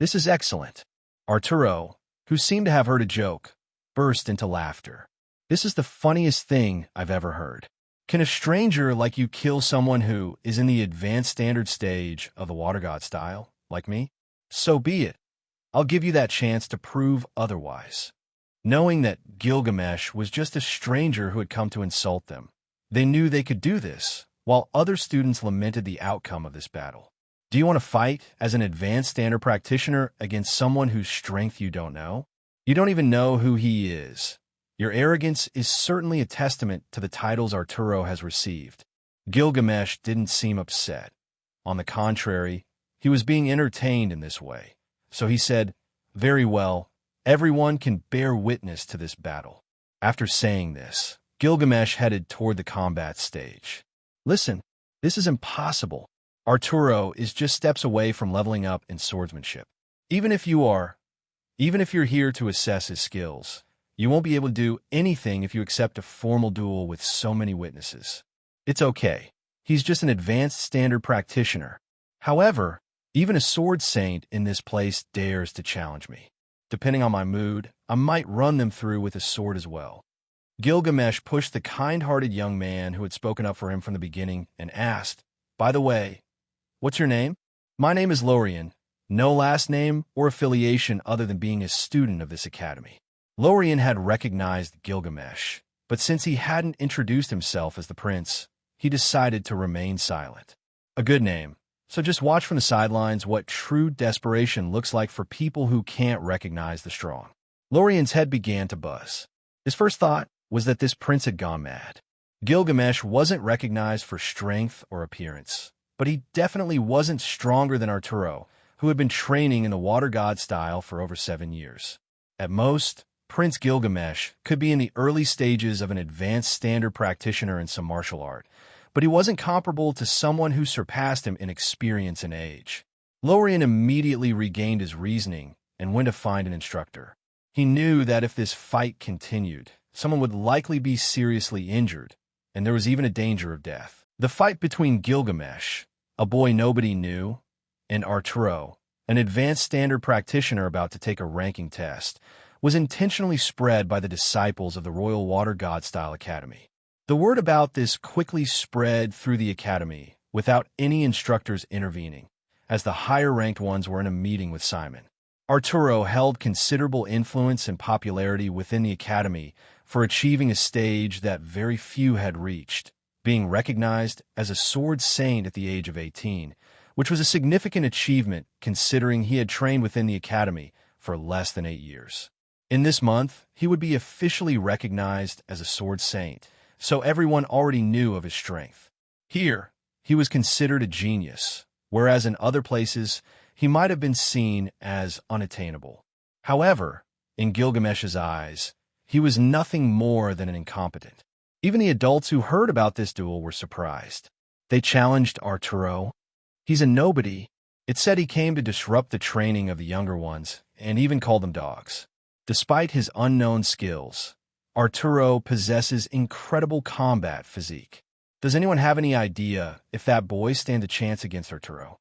this is excellent. Arturo, who seemed to have heard a joke, burst into laughter. This is the funniest thing I've ever heard. Can a stranger like you kill someone who is in the advanced standard stage of the water god style, like me? So be it. I'll give you that chance to prove otherwise. Knowing that Gilgamesh was just a stranger who had come to insult them, they knew they could do this, while other students lamented the outcome of this battle. Do you want to fight as an advanced standard practitioner against someone whose strength you don't know? You don't even know who he is. Your arrogance is certainly a testament to the titles Arturo has received. Gilgamesh didn't seem upset. On the contrary, he was being entertained in this way. So he said, very well, everyone can bear witness to this battle. After saying this, Gilgamesh headed toward the combat stage. Listen, this is impossible. Arturo is just steps away from leveling up in swordsmanship. Even if you're here to assess his skills, you won't be able to do anything if you accept a formal duel with so many witnesses. It's okay. He's just an advanced standard practitioner. However, even a sword saint in this place dares to challenge me. Depending on my mood, I might run them through with a sword as well. Gilgamesh pushed the kind-hearted young man who had spoken up for him from the beginning and asked, by the way, what's your name? My name is Lorien, no last name or affiliation other than being a student of this academy. Lorien had recognized Gilgamesh, but since he hadn't introduced himself as the prince, he decided to remain silent. A good name, so just watch from the sidelines what true desperation looks like for people who can't recognize the strong. Lorien's head began to buzz. His first thought was that this prince had gone mad. Gilgamesh wasn't recognized for strength or appearance, but he definitely wasn't stronger than Arturo, who had been training in the water god style for over 7 years. At most, Prince Gilgamesh could be in the early stages of an advanced standard practitioner in some martial art, but he wasn't comparable to someone who surpassed him in experience and age. Lorien immediately regained his reasoning and went to find an instructor. He knew that if this fight continued, someone would likely be seriously injured, and there was even a danger of death. The fight between Gilgamesh, a boy nobody knew, and Arturo, an advanced standard practitioner about to take a ranking test, was intentionally spread by the disciples of the Royal Water God Style Academy. The word about this quickly spread through the academy without any instructors intervening, as the higher-ranked ones were in a meeting with Simon. Arturo held considerable influence and popularity within the academy for achieving a stage that very few had reached, being recognized as a sword saint at the age of 18, which was a significant achievement considering he had trained within the academy for less than 8 years. In this month, he would be officially recognized as a sword saint, so everyone already knew of his strength. Here, he was considered a genius, whereas in other places, he might have been seen as unattainable. However, in Gilgamesh's eyes, he was nothing more than an incompetent. Even the adults who heard about this duel were surprised. They challenged Arturo. He's a nobody. It said he came to disrupt the training of the younger ones, and even called them dogs. Despite his unknown skills, Arturo possesses incredible combat physique. Does anyone have any idea if that boy stand a chance against Arturo?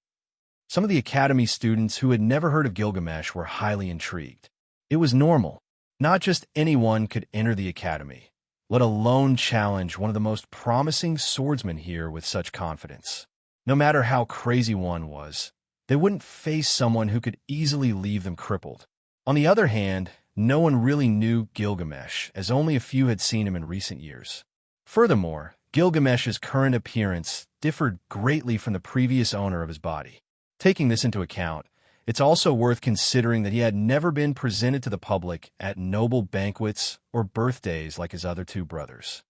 Some of the academy students who had never heard of Gilgamesh were highly intrigued. It was normal. Not just anyone could enter the academy, let alone challenge one of the most promising swordsmen here with such confidence. No matter how crazy one was, they wouldn't face someone who could easily leave them crippled. On the other hand, no one really knew Gilgamesh, as only a few had seen him in recent years. Furthermore, Gilgamesh's current appearance differed greatly from the previous owner of his body. Taking this into account, it's also worth considering that he had never been presented to the public at noble banquets or birthdays like his other two brothers.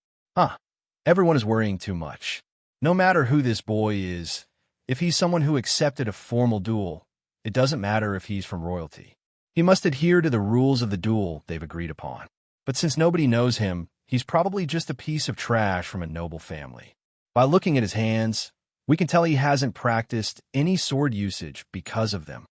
Everyone is worrying too much. No matter who this boy is, if he's someone who accepted a formal duel, it doesn't matter if he's from royalty. He must adhere to the rules of the duel they've agreed upon. But since nobody knows him, he's probably just a piece of trash from a noble family. By looking at his hands, we can tell he hasn't practiced any sword usage because of them.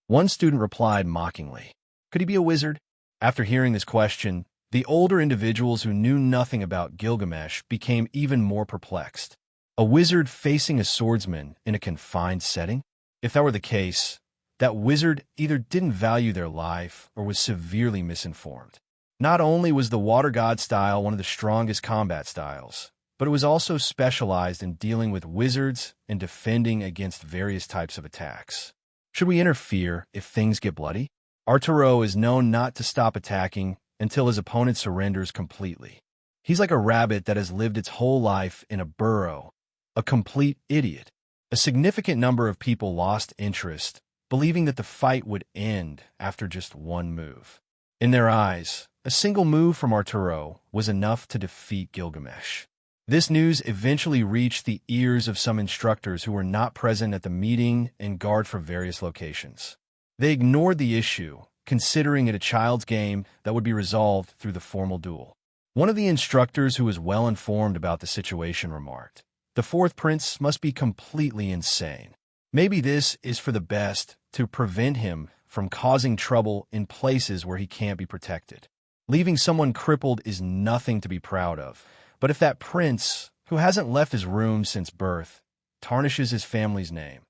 One student replied mockingly, "Could he be a wizard?" After hearing this question, the older individuals who knew nothing about Gilgamesh became even more perplexed. A wizard facing a swordsman in a confined setting? If that were the case, that wizard either didn't value their life or was severely misinformed. Not only was the water god style one of the strongest combat styles, but it was also specialized in dealing with wizards and defending against various types of attacks. Should we interfere if things get bloody? Arturo is known not to stop attacking until his opponent surrenders completely. He's like a rabbit that has lived its whole life in a burrow, a complete idiot. A significant number of people lost interest, believing that the fight would end after just one move. In their eyes, a single move from Arturo was enough to defeat Gilgamesh. This news eventually reached the ears of some instructors who were not present at the meeting and guard for various locations. They ignored the issue, considering it a child's game that would be resolved through the formal duel. One of the instructors who was well informed about the situation remarked, "The fourth prince must be completely insane. Maybe this is for the best to prevent him from causing trouble in places where he can't be protected. Leaving someone crippled is nothing to be proud of, but if that prince, who hasn't left his room since birth, tarnishes his family's name,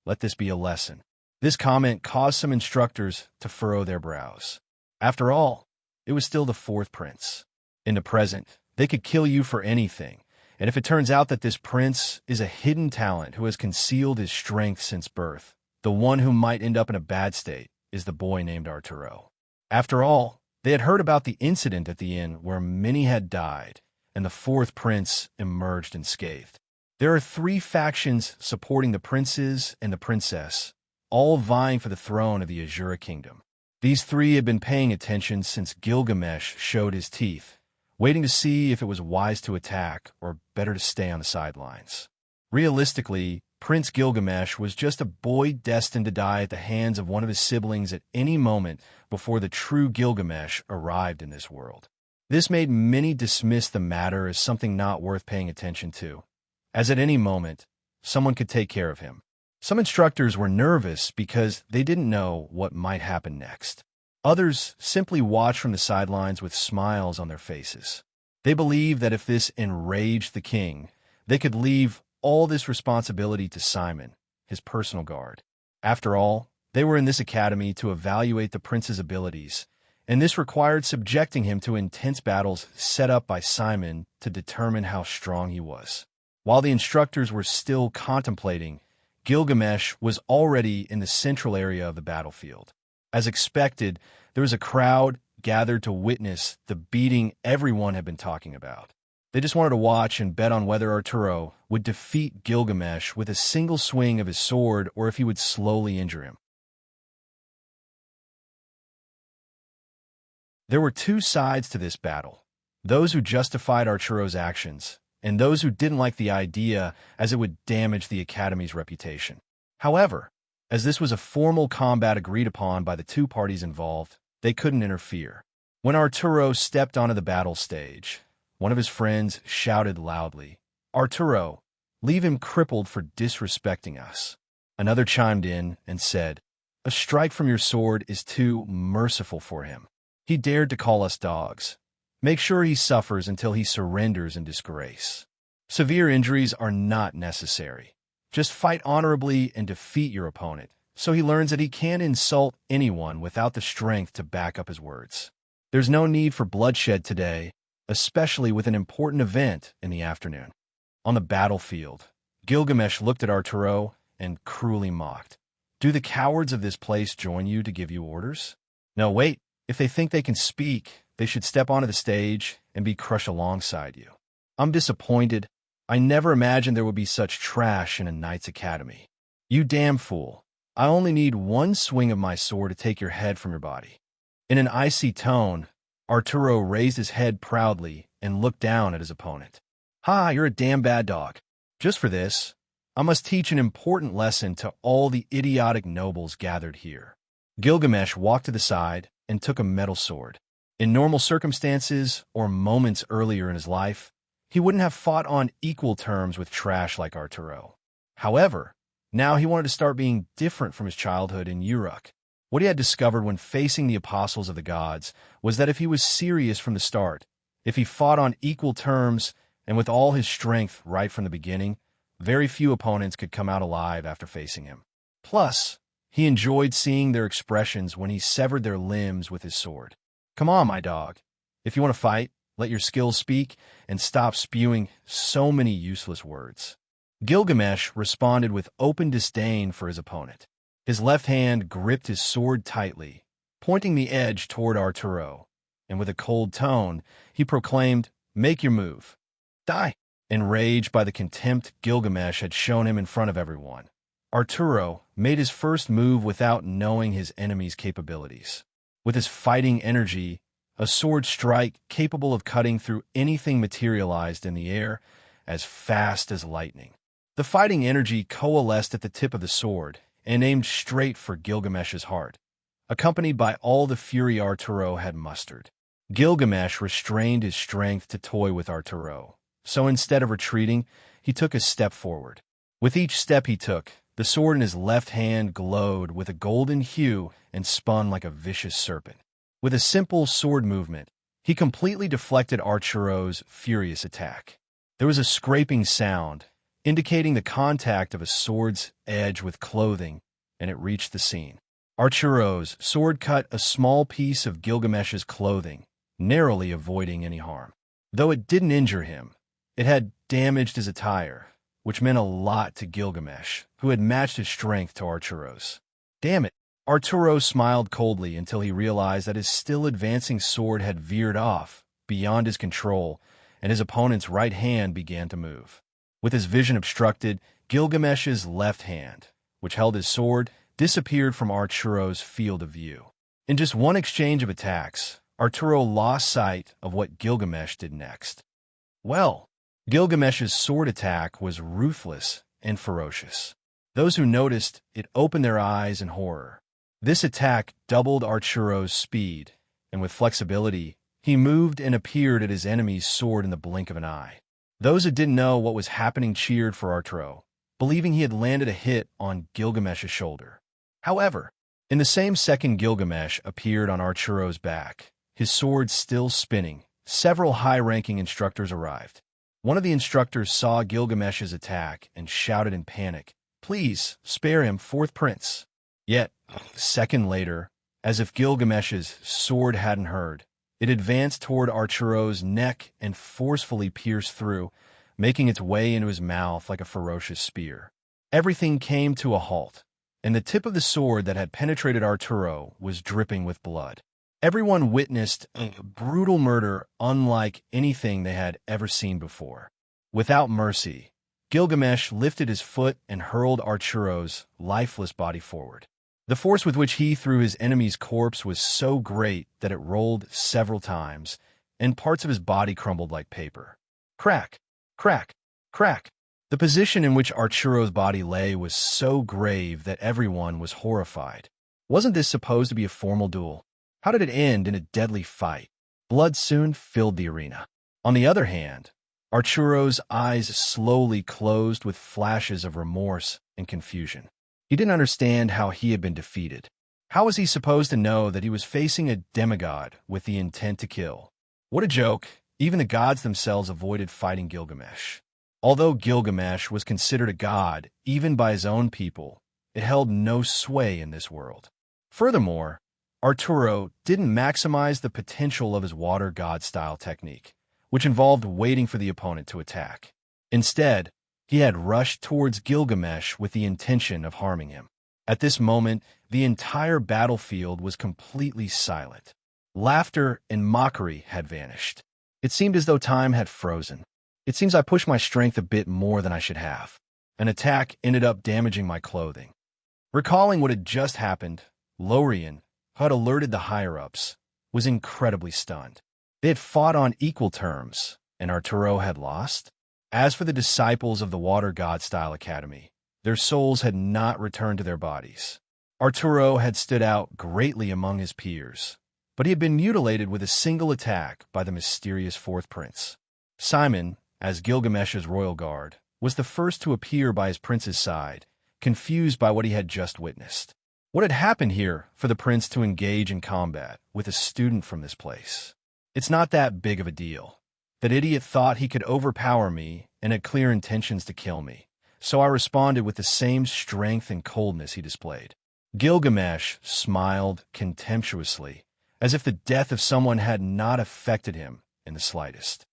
let this be a lesson." This comment caused some instructors to furrow their brows. After all, it was still the fourth prince. In the present, they could kill you for anything, and if it turns out that this prince is a hidden talent who has concealed his strength since birth, The one who might end up in a bad state is the boy named Arturo. After all, they had heard about the incident at the inn where many had died, and the fourth prince emerged unscathed. There are three factions supporting the princes and the princess, all vying for the throne of the Azura kingdom. These three had been paying attention since Gilgamesh showed his teeth, waiting to see if it was wise to attack or better to stay on the sidelines. Realistically, Prince Gilgamesh was just a boy destined to die at the hands of one of his siblings at any moment before the true Gilgamesh arrived in this world. This made many dismiss the matter as something not worth paying attention to, as at any moment, someone could take care of him. Some instructors were nervous because they didn't know what might happen next. Others simply watched from the sidelines with smiles on their faces. They believed that if this enraged the king, they could leave all this responsibility to Simon, his personal guard. After all, they were in this academy to evaluate the prince's abilities, and this required subjecting him to intense battles set up by Simon to determine how strong he was. While the instructors were still contemplating, Gilgamesh was already in the central area of the battlefield. As expected, there was a crowd gathered to witness the beating everyone had been talking about. They just wanted to watch and bet on whether Arturo would defeat Gilgamesh with a single swing of his sword or if he would slowly injure him. There were two sides to this battle, those who justified Arturo's actions, and those who didn't like the idea as it would damage the Academy's reputation. However, as this was a formal combat agreed upon by the two parties involved, they couldn't interfere. When Arturo stepped onto the battle stage, one of his friends shouted loudly, "Arturo, leave him crippled for disrespecting us." Another chimed in and said, "A strike from your sword is too merciful for him. He dared to call us dogs. Make sure he suffers until he surrenders in disgrace. Severe injuries are not necessary. Just fight honorably and defeat your opponent, so he learns that he can't insult anyone without the strength to back up his words. There's no need for bloodshed today, especially with an important event in the afternoon." On the battlefield, Gilgamesh looked at Arturo and cruelly mocked. "Do the cowards of this place join you to give you orders? No, wait. If they think they can speak, they should step onto the stage and be crushed alongside you. I'm disappointed. I never imagined there would be such trash in a Knight's Academy. You damn fool. I only need one swing of my sword to take your head from your body." In an icy tone, Arturo raised his head proudly and looked down at his opponent. "Ha, you're a damn bad dog. Just for this, I must teach an important lesson to all the idiotic nobles gathered here." Gilgamesh walked to the side and took a metal sword. In normal circumstances or moments earlier in his life, he wouldn't have fought on equal terms with trash like Arturo. However, now he wanted to start being different from his childhood in Uruk. What he had discovered when facing the apostles of the gods was that if he was serious from the start, if he fought on equal terms and with all his strength right from the beginning, very few opponents could come out alive after facing him. Plus, he enjoyed seeing their expressions when he severed their limbs with his sword. "Come on, my dog. If you want to fight, let your skills speak and stop spewing so many useless words." Gilgamesh responded with open disdain for his opponent. His left hand gripped his sword tightly, pointing the edge toward Arturo, and with a cold tone, he proclaimed, "Make your move. Die." Enraged by the contempt Gilgamesh had shown him in front of everyone, Arturo made his first move without knowing his enemy's capabilities. With his fighting energy, a sword strike capable of cutting through anything materialized in the air as fast as lightning. The fighting energy coalesced at the tip of the sword and aimed straight for Gilgamesh's heart, accompanied by all the fury Arturo had mustered. Gilgamesh restrained his strength to toy with Arturo, so instead of retreating, he took a step forward. With each step he took, the sword in his left hand glowed with a golden hue and spun like a vicious serpent. With a simple sword movement, he completely deflected Arturo's furious attack. There was a scraping sound, indicating the contact of a sword's edge with clothing, and it reached the scene. Arturo's sword cut a small piece of Gilgamesh's clothing, narrowly avoiding any harm. Though it didn't injure him, it had damaged his attire, which meant a lot to Gilgamesh, who had matched his strength to Arturo's. Damn it! Arturo smiled coldly until he realized that his still advancing sword had veered off, beyond his control, and his opponent's right hand began to move. With his vision obstructed, Gilgamesh's left hand, which held his sword, disappeared from Arturo's field of view. In just one exchange of attacks, Arturo lost sight of what Gilgamesh did next. Well, Gilgamesh's sword attack was ruthless and ferocious. Those who noticed it opened their eyes in horror. This attack doubled Arturo's speed, and with flexibility, he moved and appeared at his enemy's sword in the blink of an eye. Those who didn't know what was happening cheered for Arturo, believing he had landed a hit on Gilgamesh's shoulder. However, in the same second Gilgamesh appeared on Arturo's back, his sword still spinning, several high-ranking instructors arrived. One of the instructors saw Gilgamesh's attack and shouted in panic, "Please, spare him, fourth prince." Yet, a second later, as if Gilgamesh's sword hadn't heard, it advanced toward Arturo's neck and forcefully pierced through, making its way into his mouth like a ferocious spear. Everything came to a halt, and the tip of the sword that had penetrated Arturo was dripping with blood. Everyone witnessed a brutal murder unlike anything they had ever seen before. Without mercy, Gilgamesh lifted his foot and hurled Arturo's lifeless body forward. The force with which he threw his enemy's corpse was so great that it rolled several times, and parts of his body crumbled like paper. Crack, crack, crack. The position in which Arturo's body lay was so grave that everyone was horrified. Wasn't this supposed to be a formal duel? How did it end in a deadly fight? Blood soon filled the arena. On the other hand, Arturo's eyes slowly closed with flashes of remorse and confusion. He didn't understand how he had been defeated. How was he supposed to know that he was facing a demigod with the intent to kill? What a joke! Even the gods themselves avoided fighting Gilgamesh. Although Gilgamesh was considered a god, even by his own people, it held no sway in this world. Furthermore, Arturo didn't maximize the potential of his water god-style technique, which involved waiting for the opponent to attack. Instead, he had rushed towards Gilgamesh with the intention of harming him. At this moment, the entire battlefield was completely silent. Laughter and mockery had vanished. It seemed as though time had frozen. It seems I pushed my strength a bit more than I should have. An attack ended up damaging my clothing. Recalling what had just happened, Lorien, who had alerted the higher-ups, was incredibly stunned. They had fought on equal terms, and Arturo had lost. As for the disciples of the Water God-style Academy, their souls had not returned to their bodies. Arturo had stood out greatly among his peers, but he had been mutilated with a single attack by the mysterious fourth prince. Simon, as Gilgamesh's royal guard, was the first to appear by his prince's side, confused by what he had just witnessed. What had happened here for the prince to engage in combat with a student from this place? It's not that big of a deal. That idiot thought he could overpower me and had clear intentions to kill me, so I responded with the same strength and coldness he displayed. Gilgamesh smiled contemptuously, as if the death of someone had not affected him in the slightest.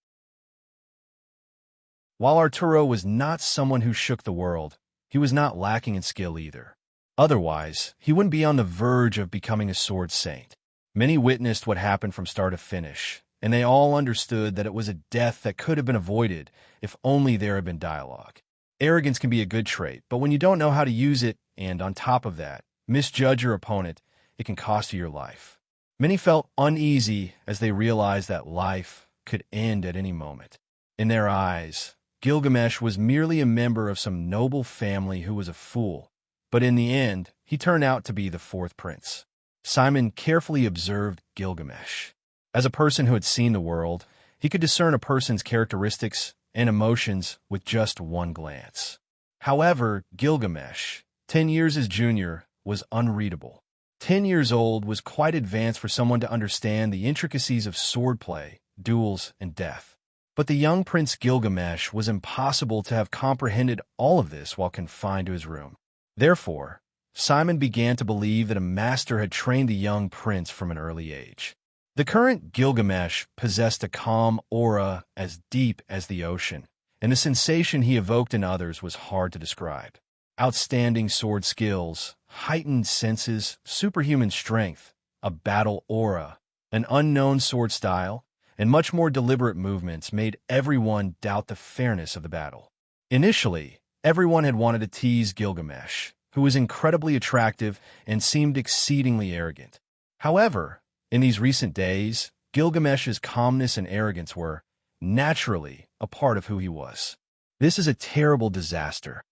While Arturo was not someone who shook the world, he was not lacking in skill either. Otherwise, he wouldn't be on the verge of becoming a sword saint. Many witnessed what happened from start to finish, and they all understood that it was a death that could have been avoided if only there had been dialogue. Arrogance can be a good trait, but when you don't know how to use it, and on top of that, misjudge your opponent, it can cost you your life. Many felt uneasy as they realized that life could end at any moment. In their eyes, Gilgamesh was merely a member of some noble family who was a fool, but in the end, he turned out to be the fourth prince. Simon carefully observed Gilgamesh. As a person who had seen the world, he could discern a person's characteristics and emotions with just one glance. However, Gilgamesh, 10 years his junior, was unreadable. 10 years old was quite advanced for someone to understand the intricacies of swordplay, duels, and death. But the young Prince Gilgamesh was impossible to have comprehended all of this while confined to his room. Therefore, Simon began to believe that a master had trained the young prince from an early age. The current Gilgamesh possessed a calm aura as deep as the ocean, and the sensation he evoked in others was hard to describe. Outstanding sword skills, heightened senses, superhuman strength, a battle aura, an unknown sword style, and much more deliberate movements made everyone doubt the fairness of the battle. Initially, everyone had wanted to tease Gilgamesh, who was incredibly attractive and seemed exceedingly arrogant. However, in these recent days, Gilgamesh's calmness and arrogance were, naturally, a part of who he was. This is a terrible disaster.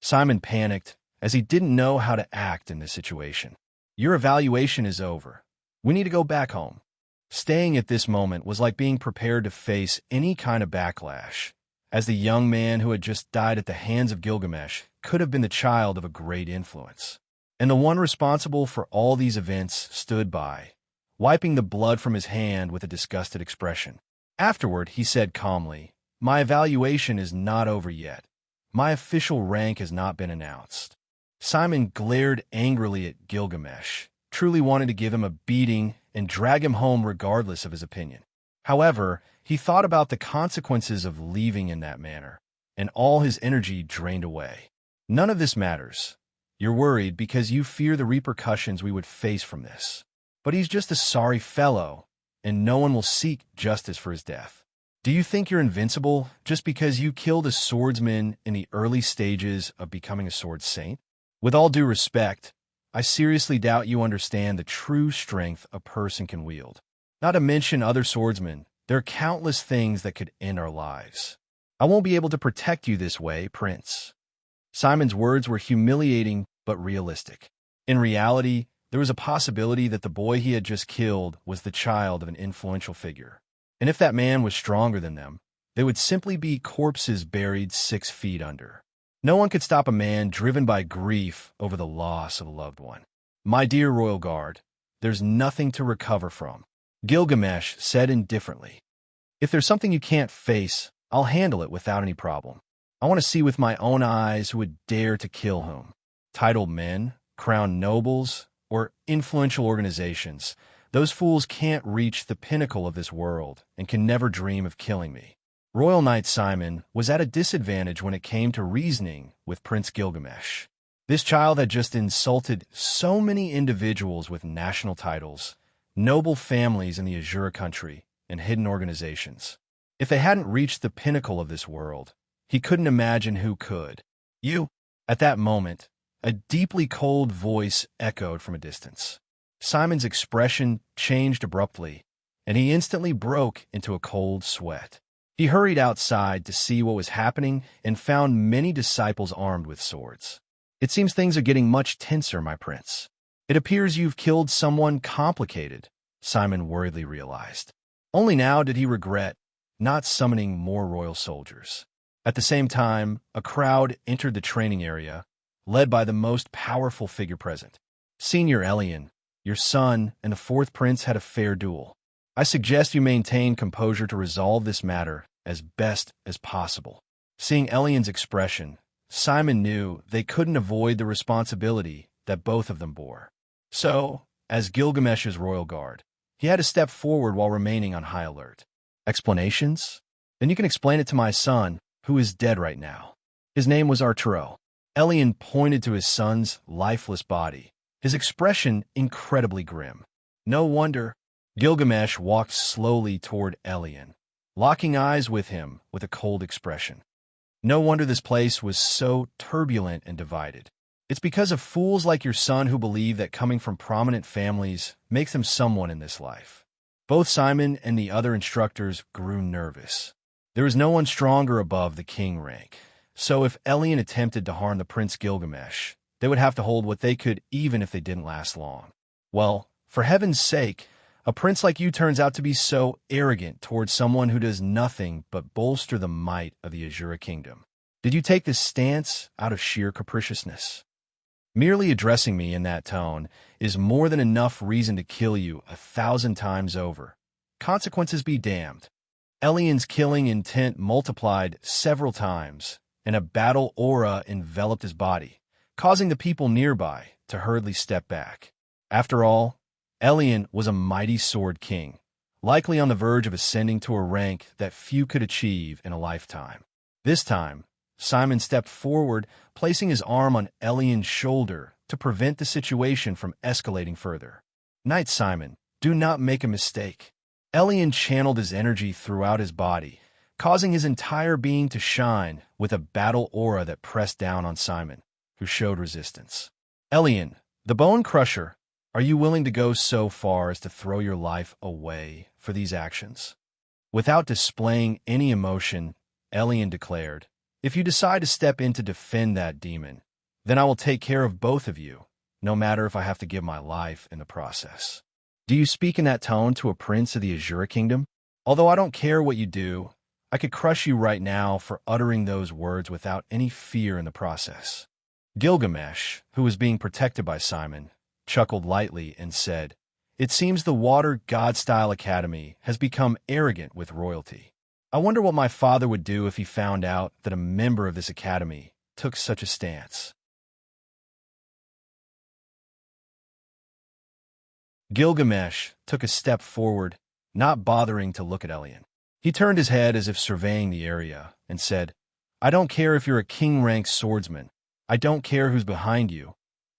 Simon panicked, as he didn't know how to act in this situation. Your evaluation is over. We need to go back home. Staying at this moment was like being prepared to face any kind of backlash, as the young man who had just died at the hands of Gilgamesh could have been the child of a great influence. And the one responsible for all these events stood by, wiping the blood from his hand with a disgusted expression. Afterward, he said calmly, "My evaluation is not over yet. My official rank has not been announced." Simon glared angrily at Gilgamesh, truly wanting to give him a beating and drag him home regardless of his opinion. However, he thought about the consequences of leaving in that manner, and all his energy drained away. None of this matters. You're worried because you fear the repercussions we would face from this. But he's just a sorry fellow, and no one will seek justice for his death. Do you think you're invincible just because you killed a swordsman in the early stages of becoming a sword saint? With all due respect, I seriously doubt you understand the true strength a person can wield. Not to mention other swordsmen, there are countless things that could end our lives. I won't be able to protect you this way, Prince. Simon's words were humiliating but realistic. In reality, there was a possibility that the boy he had just killed was the child of an influential figure. And if that man was stronger than them, they would simply be corpses buried 6 feet under. No one could stop a man driven by grief over the loss of a loved one. My dear royal guard, there's nothing to recover from. Gilgamesh said indifferently. If there's something you can't face, I'll handle it without any problem. I want to see with my own eyes who would dare to kill whom. Titled men, crowned nobles, or influential organizations, those fools can't reach the pinnacle of this world and can never dream of killing me. Royal Knight Simon was at a disadvantage when it came to reasoning with Prince Gilgamesh. This child had just insulted so many individuals with national titles, noble families in the Azura country, and hidden organizations. If they hadn't reached the pinnacle of this world, he couldn't imagine who could. You! At that moment, a deeply cold voice echoed from a distance. Simon's expression changed abruptly, and he instantly broke into a cold sweat. He hurried outside to see what was happening and found many disciples armed with swords. It seems things are getting much tenser, my prince. It appears you've killed someone complicated, Simon worriedly realized. Only now did he regret not summoning more royal soldiers. At the same time, a crowd entered the training area, led by the most powerful figure present. Senior Elian, your son and the 4th prince had a fair duel. I suggest you maintain composure to resolve this matter as best as possible. Seeing Elian's expression, Simon knew they couldn't avoid the responsibility that both of them bore. So, as Gilgamesh's royal guard, he had to step forward while remaining on high alert. Explanations? Then you can explain it to my son, who is dead right now. His name was Arturo. Elian pointed to his son's lifeless body, his expression incredibly grim. No wonder. Gilgamesh walked slowly toward Elian, locking eyes with him with a cold expression. No wonder this place was so turbulent and divided. It's because of fools like your son who believe that coming from prominent families makes them someone in this life. Both Simon and the other instructors grew nervous. There was no one stronger above the king rank. So if Elian attempted to harm the Prince Gilgamesh, they would have to hold what they could even if they didn't last long. Well, for heaven's sake, a prince like you turns out to be so arrogant towards someone who does nothing but bolster the might of the Azura kingdom. Did you take this stance out of sheer capriciousness? Merely addressing me in that tone is more than enough reason to kill you 1,000 times over. Consequences be damned. Elian's killing intent multiplied several times, and a battle aura enveloped his body, causing the people nearby to hurriedly step back. After all, Elian was a mighty sword king, likely on the verge of ascending to a rank that few could achieve in a lifetime. This time, Simon stepped forward, placing his arm on Elian's shoulder to prevent the situation from escalating further. Knight Simon, do not make a mistake. Elian channeled his energy throughout his body, causing his entire being to shine with a battle aura that pressed down on Simon, who showed resistance. Elian, the Bone Crusher, are you willing to go so far as to throw your life away for these actions? Without displaying any emotion, Elian declared, if you decide to step in to defend that demon, then I will take care of both of you, no matter if I have to give my life in the process. Do you speak in that tone to a prince of the Azura kingdom? Although I don't care what you do, I could crush you right now for uttering those words without any fear in the process. Gilgamesh, who was being protected by Simon, chuckled lightly and said, it seems the Water God-style Academy has become arrogant with royalty. I wonder what my father would do if he found out that a member of this academy took such a stance. Gilgamesh took a step forward, not bothering to look at Elian. He turned his head as if surveying the area and said, I don't care if you're a king-ranked swordsman. I don't care who's behind you,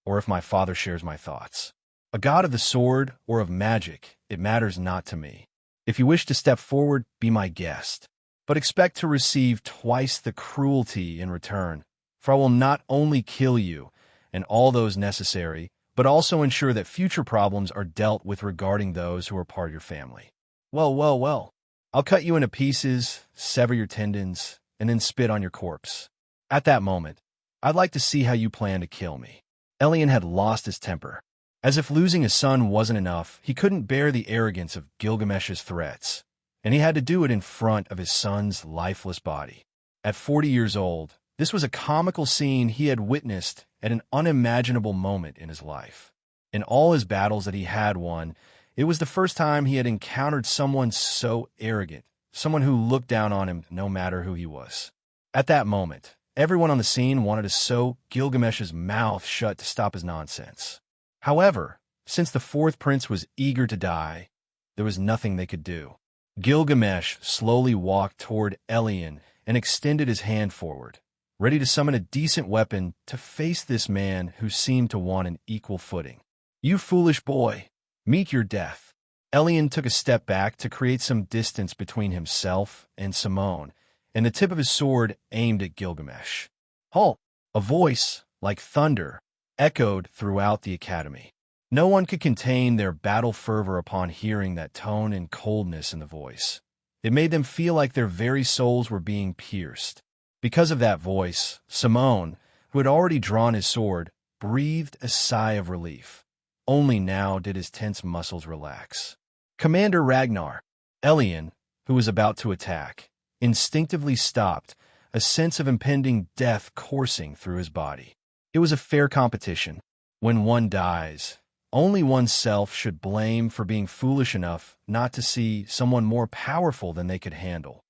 or if my father shares my thoughts. A god of the sword or of magic, it matters not to me. If you wish to step forward, be my guest. But expect to receive twice the cruelty in return, for I will not only kill you and all those necessary, but also ensure that future problems are dealt with regarding those who are part of your family. Well. I'll cut you into pieces, sever your tendons, and then spit on your corpse. At that moment, I'd like to see how you plan to kill me. Elian had lost his temper. As if losing his son wasn't enough, he couldn't bear the arrogance of Gilgamesh's threats, and he had to do it in front of his son's lifeless body. At 40 years old, this was a comical scene he had witnessed at an unimaginable moment in his life. In all his battles that he had won, it was the first time he had encountered someone so arrogant, someone who looked down on him no matter who he was. At that moment, everyone on the scene wanted to sew Gilgamesh's mouth shut to stop his nonsense. However, since the fourth prince was eager to die, there was nothing they could do. Gilgamesh slowly walked toward Elian and extended his hand forward, ready to summon a decent weapon to face this man who seemed to want an equal footing. You foolish boy, meet your death. Elian took a step back to create some distance between himself and Simone, and the tip of his sword aimed at Gilgamesh. Halt! A voice, like thunder, echoed throughout the academy. No one could contain their battle fervor upon hearing that tone and coldness in the voice. It made them feel like their very souls were being pierced. Because of that voice, Simone, who had already drawn his sword, breathed a sigh of relief. Only now did his tense muscles relax. Commander Ragnar, Elian, who was about to attack, instinctively stopped, a sense of impending death coursing through his body. It was a fair competition. When one dies, only oneself should blame for being foolish enough not to see someone more powerful than they could handle.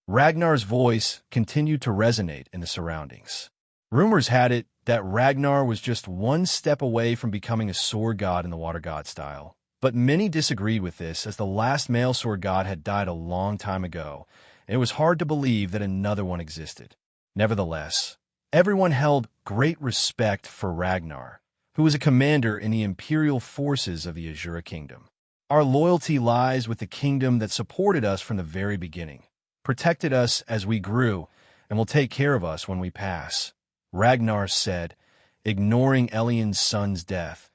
Ragnar's voice continued to resonate in the surroundings. Rumors had it that Ragnar was just one step away from becoming a sword god in the water god style, but many disagreed with this as the last male sword god had died a long time ago, and it was hard to believe that another one existed. Nevertheless, everyone held great respect for Ragnar, who was a commander in the imperial forces of the Azura kingdom. Our loyalty lies with the kingdom that supported us from the very beginning, protected us as we grew, and will take care of us when we pass, Ragnar said, ignoring Elian's son's death,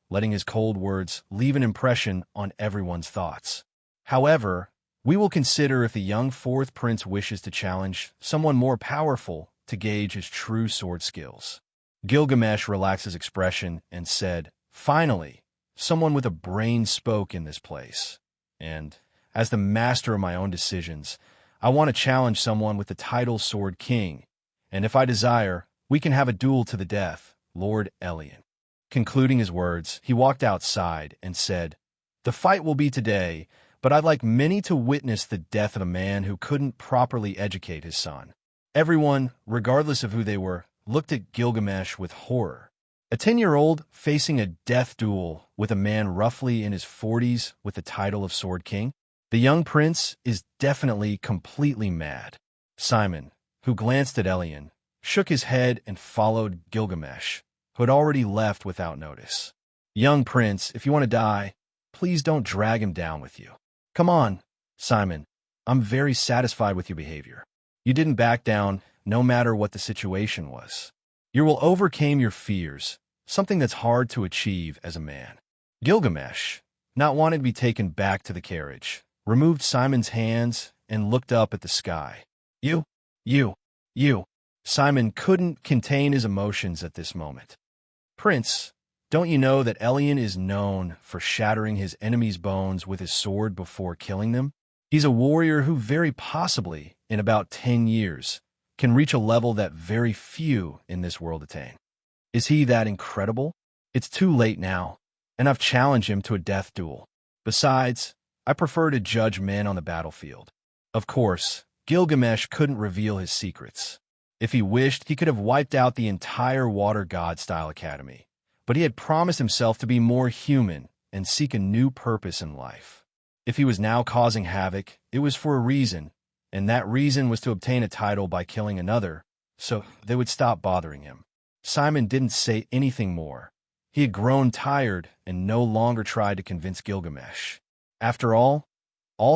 letting his cold words leave an impression on everyone's thoughts. However, we will consider if the young fourth prince wishes to challenge someone more powerful to gauge his true sword skills. Gilgamesh relaxed his expression and said, finally, someone with a brain spoke in this place. And, as the master of my own decisions, I want to challenge someone with the title Sword King, and if I desire, we can have a duel to the death, Lord Elian. Concluding his words, he walked outside and said, the fight will be today, but I'd like many to witness the death of a man who couldn't properly educate his son. Everyone, regardless of who they were, looked at Gilgamesh with horror. A 10-year-old facing a death duel with a man roughly in his 40s with the title of Sword King? The young prince is definitely completely mad. Simon, who glanced at Elian, shook his head and followed Gilgamesh, who had already left without notice. "Young prince, if you want to die, please don't drag him down with you." "Come on, Simon. I'm very satisfied with your behavior. You didn't back down, no matter what the situation was. You will overcame your fears, something that's hard to achieve as a man." Gilgamesh, not wanting to be taken back to the carriage, removed Simon's hands and looked up at the sky. You. Simon couldn't contain his emotions at this moment. "Prince, don't you know that Elian is known for shattering his enemies' bones with his sword before killing them? He's a warrior who very possibly, in about 10 years, can reach a level that very few in this world attain. Is he that incredible? It's too late now, and I've challenged him to a death duel. Besides, I prefer to judge men on the battlefield." Of course, Gilgamesh couldn't reveal his secrets. If he wished, he could have wiped out the entire Water God-style academy, but he had promised himself to be more human and seek a new purpose in life. If he was now causing havoc, it was for a reason, and that reason was to obtain a title by killing another, so they would stop bothering him. Simon didn't say anything more. He had grown tired and no longer tried to convince Gilgamesh. After all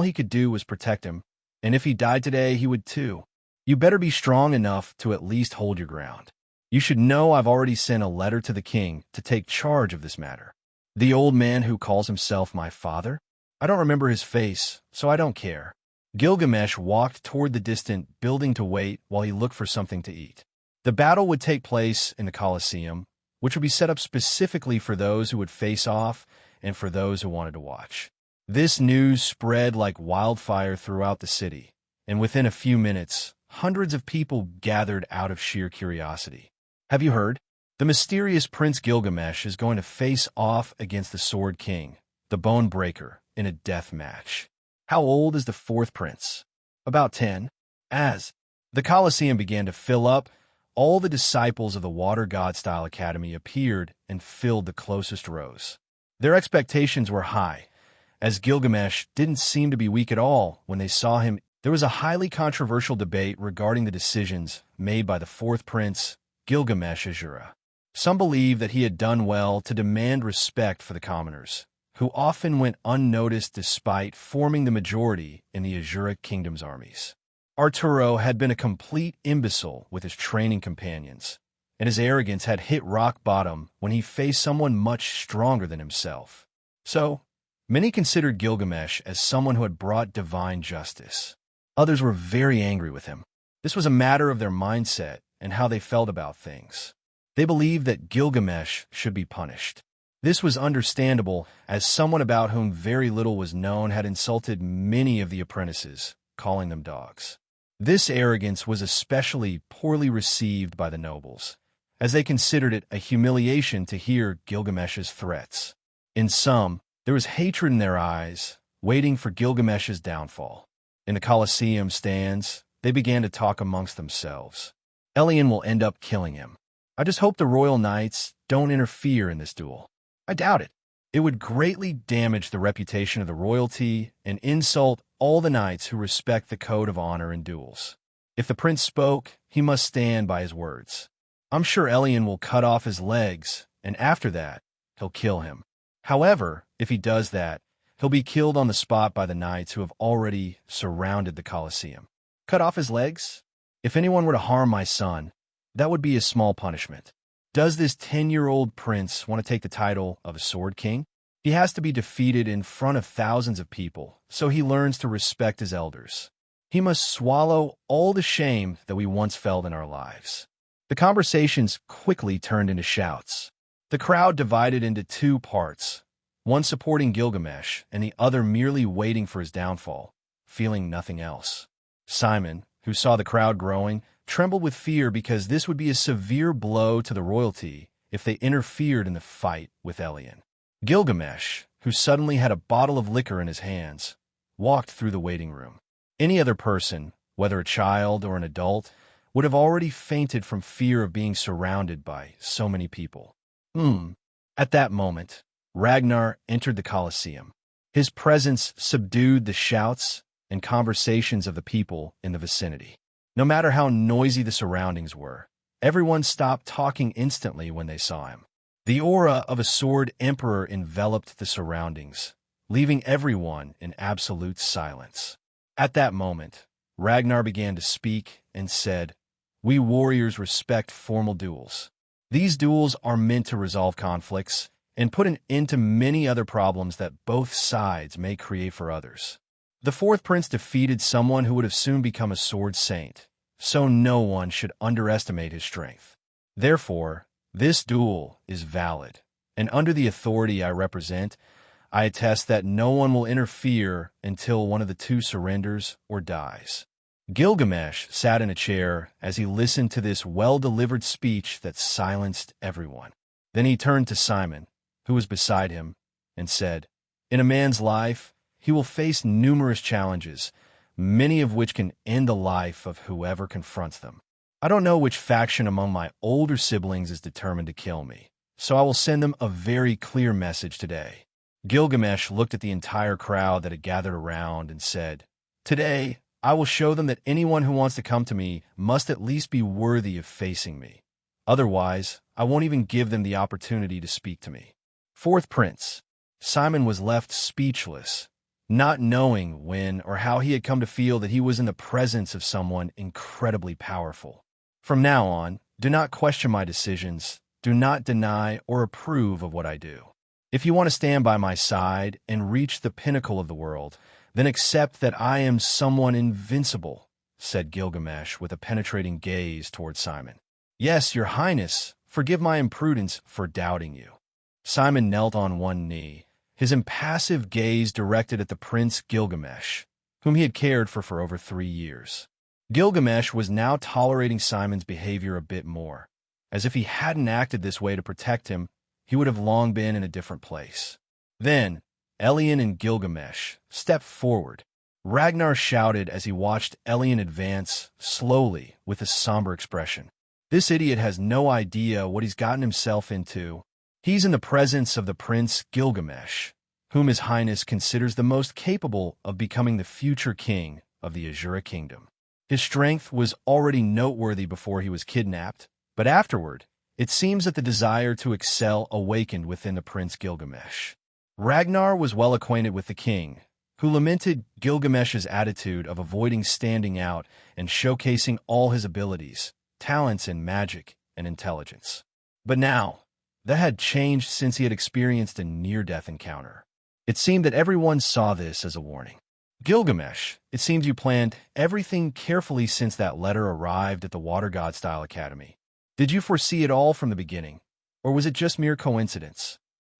he could do was protect him, and if he died today, he would too. "You better be strong enough to at least hold your ground. You should know I've already sent a letter to the king to take charge of this matter." "The old man who calls himself my father? I don't remember his face, so I don't care." Gilgamesh walked toward the distant building to wait while he looked for something to eat. The battle would take place in the Colosseum, which would be set up specifically for those who would face off and for those who wanted to watch. This news spread like wildfire throughout the city, and within a few minutes, hundreds of people gathered out of sheer curiosity. "Have you heard? The mysterious Prince Gilgamesh is going to face off against the Sword King, the Bone Breaker, in a death match." "How old is the fourth prince?" "About 10. As the Colosseum began to fill up, all the disciples of the Water God-style academy appeared and filled the closest rows. Their expectations were high, as Gilgamesh didn't seem to be weak at all when they saw him. There was a highly controversial debate regarding the decisions made by the fourth prince, Gilgamesh Asura. Some believed that he had done well to demand respect for the commoners, who often went unnoticed despite forming the majority in the Azura kingdom's armies. Arturo had been a complete imbecile with his training companions, and his arrogance had hit rock bottom when he faced someone much stronger than himself. So, many considered Gilgamesh as someone who had brought divine justice. Others were very angry with him. This was a matter of their mindset and how they felt about things. They believed that Gilgamesh should be punished. This was understandable, as someone about whom very little was known had insulted many of the apprentices, calling them dogs. This arrogance was especially poorly received by the nobles, as they considered it a humiliation to hear Gilgamesh's threats. In some, there was hatred in their eyes, waiting for Gilgamesh's downfall. In the Colosseum stands, they began to talk amongst themselves. "Elian will end up killing him. I just hope the royal knights don't interfere in this duel." "I doubt it. It would greatly damage the reputation of the royalty and insult all the knights who respect the code of honor in duels. If the prince spoke, he must stand by his words. I'm sure Elian will cut off his legs, and after that, he'll kill him. However, if he does that, he'll be killed on the spot by the knights who have already surrounded the Colosseum." "Cut off his legs? If anyone were to harm my son, that would be a small punishment. Does this 10-year-old prince want to take the title of a Sword King? He has to be defeated in front of thousands of people, so he learns to respect his elders. He must swallow all the shame that we once felt in our lives." The conversations quickly turned into shouts. The crowd divided into two parts, one supporting Gilgamesh and the other merely waiting for his downfall, feeling nothing else. Simon, who saw the crowd growing, trembled with fear because this would be a severe blow to the royalty if they interfered in the fight with Elian. Gilgamesh, who suddenly had a bottle of liquor in his hands, walked through the waiting room. Any other person, whether a child or an adult, would have already fainted from fear of being surrounded by so many people. At that moment, Ragnar entered the Colosseum. His presence subdued the shouts and conversations of the people in the vicinity. No matter how noisy the surroundings were, everyone stopped talking instantly when they saw him. The aura of a sword emperor enveloped the surroundings, leaving everyone in absolute silence. At that moment, Ragnar began to speak and said, "We warriors respect formal duels. These duels are meant to resolve conflicts and put an end to many other problems that both sides may create for others. The fourth prince defeated someone who would have soon become a sword saint, so no one should underestimate his strength. Therefore, this duel is valid, and under the authority I represent, I attest that no one will interfere until one of the two surrenders or dies." Gilgamesh sat in a chair as he listened to this well-delivered speech that silenced everyone. Then he turned to Simon, who was beside him, and said, "In a man's life, he will face numerous challenges, many of which can end the life of whoever confronts them. I don't know which faction among my older siblings is determined to kill me, so I will send them a very clear message today." Gilgamesh looked at the entire crowd that had gathered around and said, "Today, I will show them that anyone who wants to come to me must at least be worthy of facing me. Otherwise, I won't even give them the opportunity to speak to me." Fourth Prince. Simon was left speechless, not knowing when or how he had come to feel that he was in the presence of someone incredibly powerful. "From now on, do not question my decisions, do not deny or approve of what I do. If you want to stand by my side and reach the pinnacle of the world, then accept that I am someone invincible," said Gilgamesh with a penetrating gaze toward Simon. "Yes, your highness, forgive my imprudence for doubting you." Simon knelt on one knee, his impassive gaze directed at the prince Gilgamesh, whom he had cared for over 3 years. Gilgamesh was now tolerating Simon's behavior a bit more. As if he hadn't acted this way to protect him, he would have long been in a different place. Then, Elian and Gilgamesh stepped forward. Ragnar shouted as he watched Elian advance slowly with a somber expression. "This idiot has no idea what he's gotten himself into. He's in the presence of the Prince Gilgamesh, whom His Highness considers the most capable of becoming the future king of the Azura kingdom. His strength was already noteworthy before he was kidnapped, but afterward, it seems that the desire to excel awakened within the Prince Gilgamesh." Ragnar was well acquainted with the king, who lamented Gilgamesh's attitude of avoiding standing out and showcasing all his abilities, talents in magic and intelligence. But now, that had changed since he had experienced a near-death encounter. It seemed that everyone saw this as a warning. "Gilgamesh, it seems you planned everything carefully since that letter arrived at the Water God-style Academy. Did you foresee it all from the beginning, or was it just mere coincidence?"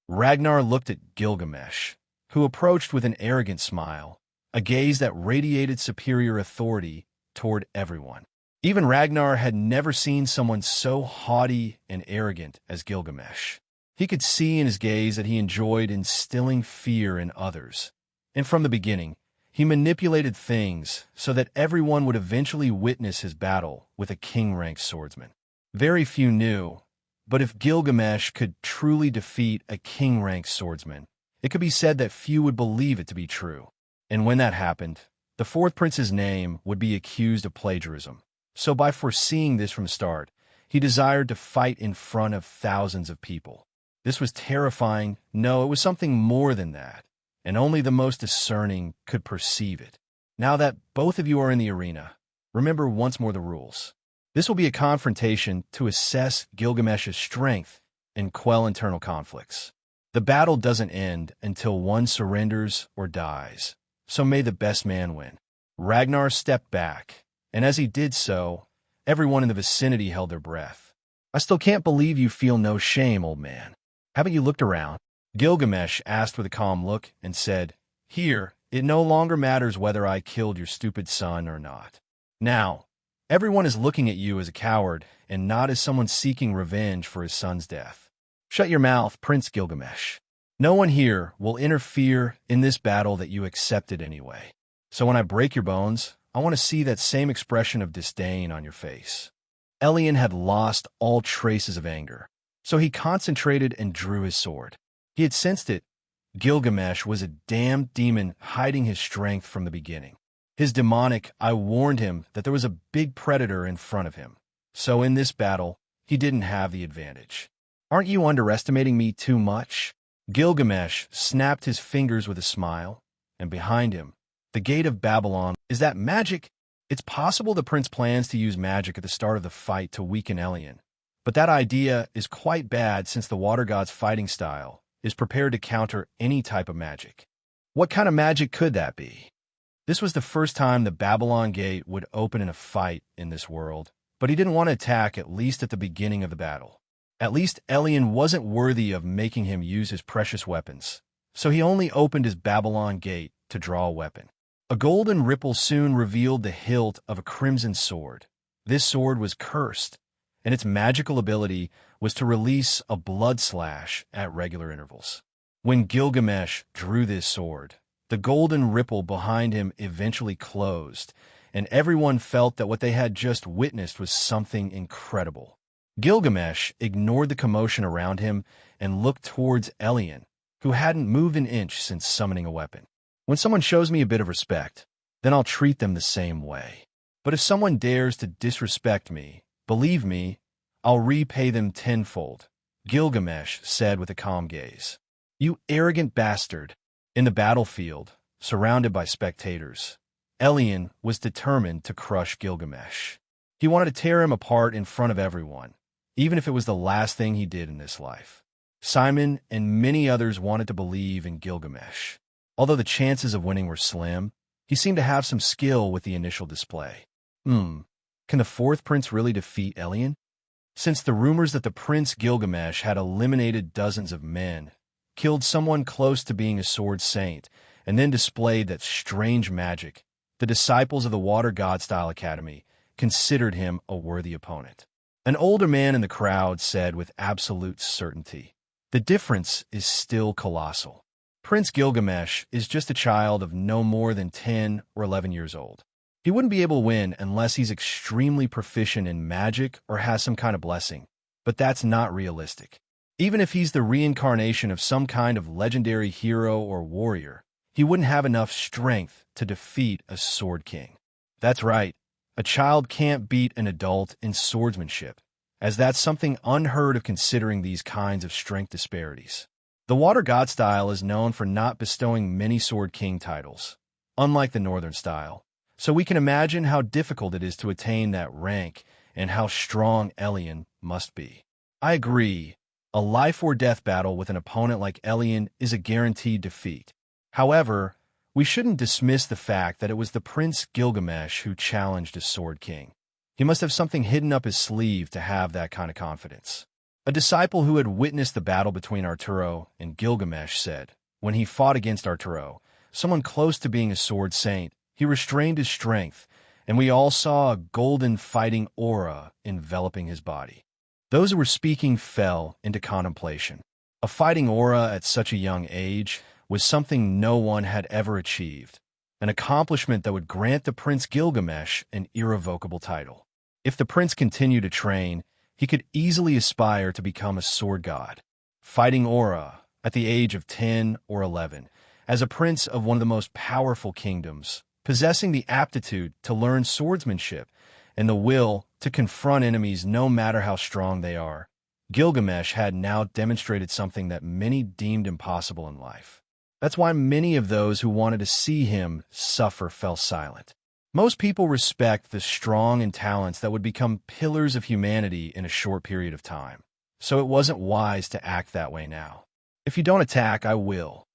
Ragnar looked at Gilgamesh, who approached with an arrogant smile, a gaze that radiated superior authority toward everyone. Even Ragnar had never seen someone so haughty and arrogant as Gilgamesh. He could see in his gaze that he enjoyed instilling fear in others, and from the beginning, he manipulated things so that everyone would eventually witness his battle with a king-ranked swordsman. Very few knew, but if Gilgamesh could truly defeat a king-ranked swordsman, it could be said that few would believe it to be true. And when that happened, the fourth prince's name would be accused of plagiarism. So by foreseeing this from the start, he desired to fight in front of thousands of people. This was terrifying. No, it was something more than that, and only the most discerning could perceive it. Now that both of you are in the arena, remember once more the rules. This will be a confrontation to assess Gilgamesh's strength and quell internal conflicts. The battle doesn't end until one surrenders or dies, so may the best man win. Ragnar stepped back, and as he did so, everyone in the vicinity held their breath. "I still can't believe you feel no shame, old man. Haven't you looked around?" Gilgamesh asked with a calm look and said, "Here, it no longer matters whether I killed your stupid son or not. Now, everyone is looking at you as a coward and not as someone seeking revenge for his son's death. Shut your mouth, Prince Gilgamesh. No one here will interfere in this battle that you accepted anyway. So when I break your bones, I want to see that same expression of disdain on your face." Elian had lost all traces of anger, so he concentrated and drew his sword. He had sensed it. Gilgamesh was a damned demon hiding his strength from the beginning. His demonic, I warned him that there was a big predator in front of him. So in this battle, he didn't have the advantage. Aren't you underestimating me too much? Gilgamesh snapped his fingers with a smile, and behind him, the gate of Babylon. Is that magic? It's possible the prince plans to use magic at the start of the fight to weaken Elian. But that idea is quite bad since the water god's fighting style is prepared to counter any type of magic. What kind of magic could that be? This was the first time the Babylon gate would open in a fight in this world, but he didn't want to attack at least at the beginning of the battle. At least Elian wasn't worthy of making him use his precious weapons, so he only opened his Babylon gate to draw a weapon. A golden ripple soon revealed the hilt of a crimson sword. This sword was cursed, and its magical ability was to release a blood slash at regular intervals. When Gilgamesh drew this sword, the golden ripple behind him eventually closed, and everyone felt that what they had just witnessed was something incredible. Gilgamesh ignored the commotion around him and looked towards Elian, who hadn't moved an inch since summoning a weapon. When someone shows me a bit of respect, then I'll treat them the same way. But if someone dares to disrespect me, believe me, I'll repay them tenfold, Gilgamesh said with a calm gaze. You arrogant bastard. In the battlefield, surrounded by spectators, Elian was determined to crush Gilgamesh. He wanted to tear him apart in front of everyone, even if it was the last thing he did in this life. Simon and many others wanted to believe in Gilgamesh. Although the chances of winning were slim, he seemed to have some skill with the initial display. Can the fourth prince really defeat Elian? Since the rumors that the prince Gilgamesh had eliminated dozens of men, killed someone close to being a sword saint, and then displayed that strange magic, the disciples of the Water God-style Academy considered him a worthy opponent. An older man in the crowd said with absolute certainty, the difference is still colossal. Prince Gilgamesh is just a child of no more than 10 or 11 years old. He wouldn't be able to win unless he's extremely proficient in magic or has some kind of blessing, but that's not realistic. Even if he's the reincarnation of some kind of legendary hero or warrior, he wouldn't have enough strength to defeat a sword king. That's right, a child can't beat an adult in swordsmanship, as that's something unheard of considering these kinds of strength disparities. The Water God style is known for not bestowing many Sword King titles, unlike the Northern style, so we can imagine how difficult it is to attain that rank and how strong Elian must be. I agree, a life-or-death battle with an opponent like Elian is a guaranteed defeat. However, we shouldn't dismiss the fact that it was the Prince Gilgamesh who challenged a Sword King. He must have something hidden up his sleeve to have that kind of confidence. A disciple who had witnessed the battle between Arturo and Gilgamesh said, when he fought against Arturo, someone close to being a sword saint, he restrained his strength, and we all saw a golden fighting aura enveloping his body. Those who were speaking fell into contemplation. A fighting aura at such a young age was something no one had ever achieved, an accomplishment that would grant the Prince Gilgamesh an irrevocable title. If the prince continued to train, he could easily aspire to become a sword god. Fighting aura, at the age of 10 or 11, as a prince of one of the most powerful kingdoms, possessing the aptitude to learn swordsmanship and the will to confront enemies no matter how strong they are, Gilgamesh had now demonstrated something that many deemed impossible in life. That's why many of those who wanted to see him suffer fell silent. Most people respect the strong and talents that would become pillars of humanity in a short period of time, so it wasn't wise to act that way now. If you don't attack, I will.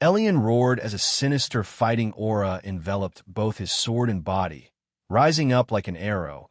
Elian roared as a sinister fighting aura enveloped both his sword and body, rising up like an arrow,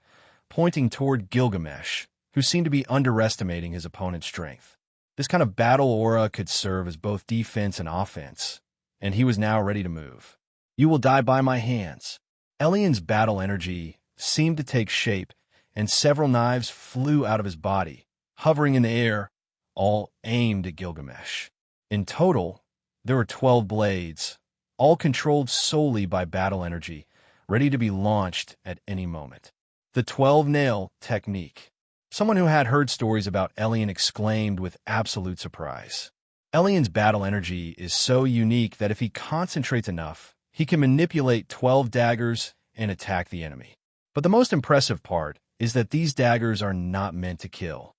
pointing toward Gilgamesh, who seemed to be underestimating his opponent's strength. This kind of battle aura could serve as both defense and offense, and he was now ready to move. You will die by my hands. Elian's battle energy seemed to take shape, and several knives flew out of his body, hovering in the air, all aimed at Gilgamesh. In total, there were 12 blades, all controlled solely by battle energy, ready to be launched at any moment. The 12-nail technique. Someone who had heard stories about Elian exclaimed with absolute surprise. Elian's battle energy is so unique that if he concentrates enough, he can manipulate 12 daggers and attack the enemy. But the most impressive part is that these daggers are not meant to kill.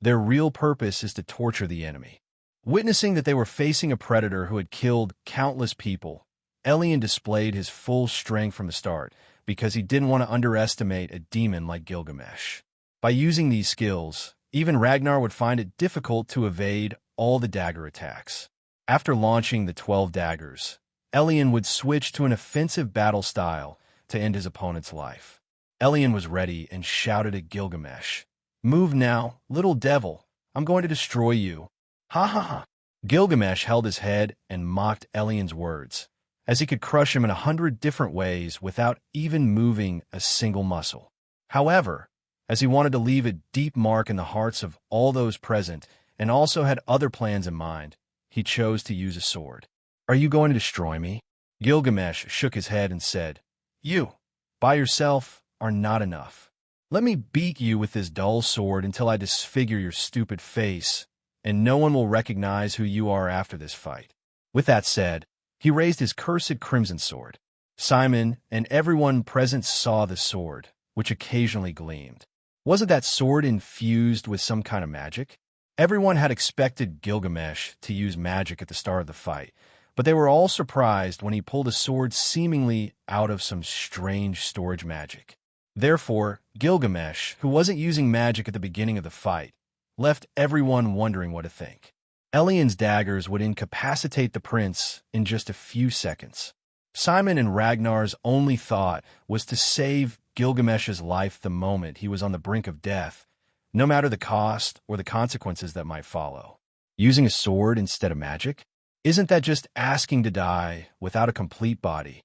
Their real purpose is to torture the enemy. Witnessing that they were facing a predator who had killed countless people, Elian displayed his full strength from the start because he didn't want to underestimate a demon like Gilgamesh. By using these skills, even Ragnar would find it difficult to evade all the dagger attacks. After launching the 12 daggers, Elian would switch to an offensive battle style to end his opponent's life. Elian was ready and shouted at Gilgamesh, "Move now, little devil, I'm going to destroy you." Ha ha ha. Gilgamesh held his head and mocked Elian's words, as he could crush him in 100 different ways without even moving a single muscle. However, as he wanted to leave a deep mark in the hearts of all those present and also had other plans in mind, he chose to use a sword. "Are you going to destroy me?" Gilgamesh shook his head and said, "You, by yourself, are not enough. Let me beat you with this dull sword until I disfigure your stupid face, and no one will recognize who you are after this fight." With that said, he raised his cursed crimson sword. Simon and everyone present saw the sword, which occasionally gleamed. Wasn't that sword infused with some kind of magic? Everyone had expected Gilgamesh to use magic at the start of the fight, but they were all surprised when he pulled a sword seemingly out of some strange storage magic. Therefore, Gilgamesh, who wasn't using magic at the beginning of the fight, left everyone wondering what to think. Elian's daggers would incapacitate the prince in just a few seconds. Simon and Ragnar's only thought was to save Gilgamesh's life the moment he was on the brink of death, no matter the cost or the consequences that might follow. Using a sword instead of magic? Isn't that just asking to die without a complete body?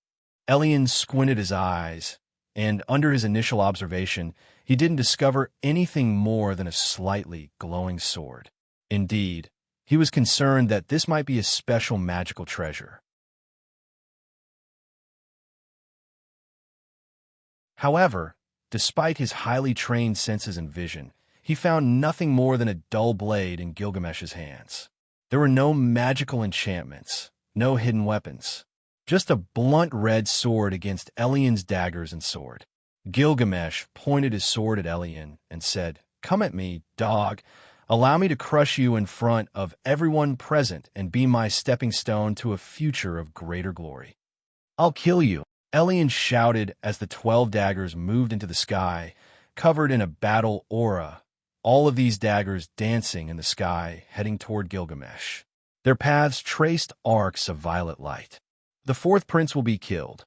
Elian squinted his eyes, and under his initial observation, he didn't discover anything more than a slightly glowing sword. Indeed, he was concerned that this might be a special magical treasure. However, despite his highly trained senses and vision, he found nothing more than a dull blade in Gilgamesh's hands. There were no magical enchantments, no hidden weapons, just a blunt red sword against Elian's daggers and sword. Gilgamesh pointed his sword at Elian and said, "Come at me, dog. Allow me to crush you in front of everyone present and be my stepping stone to a future of greater glory." "I'll kill you," Elian shouted as the 12 daggers moved into the sky, covered in a battle aura, all of these daggers dancing in the sky, heading toward Gilgamesh. Their paths traced arcs of violet light. The fourth prince will be killed.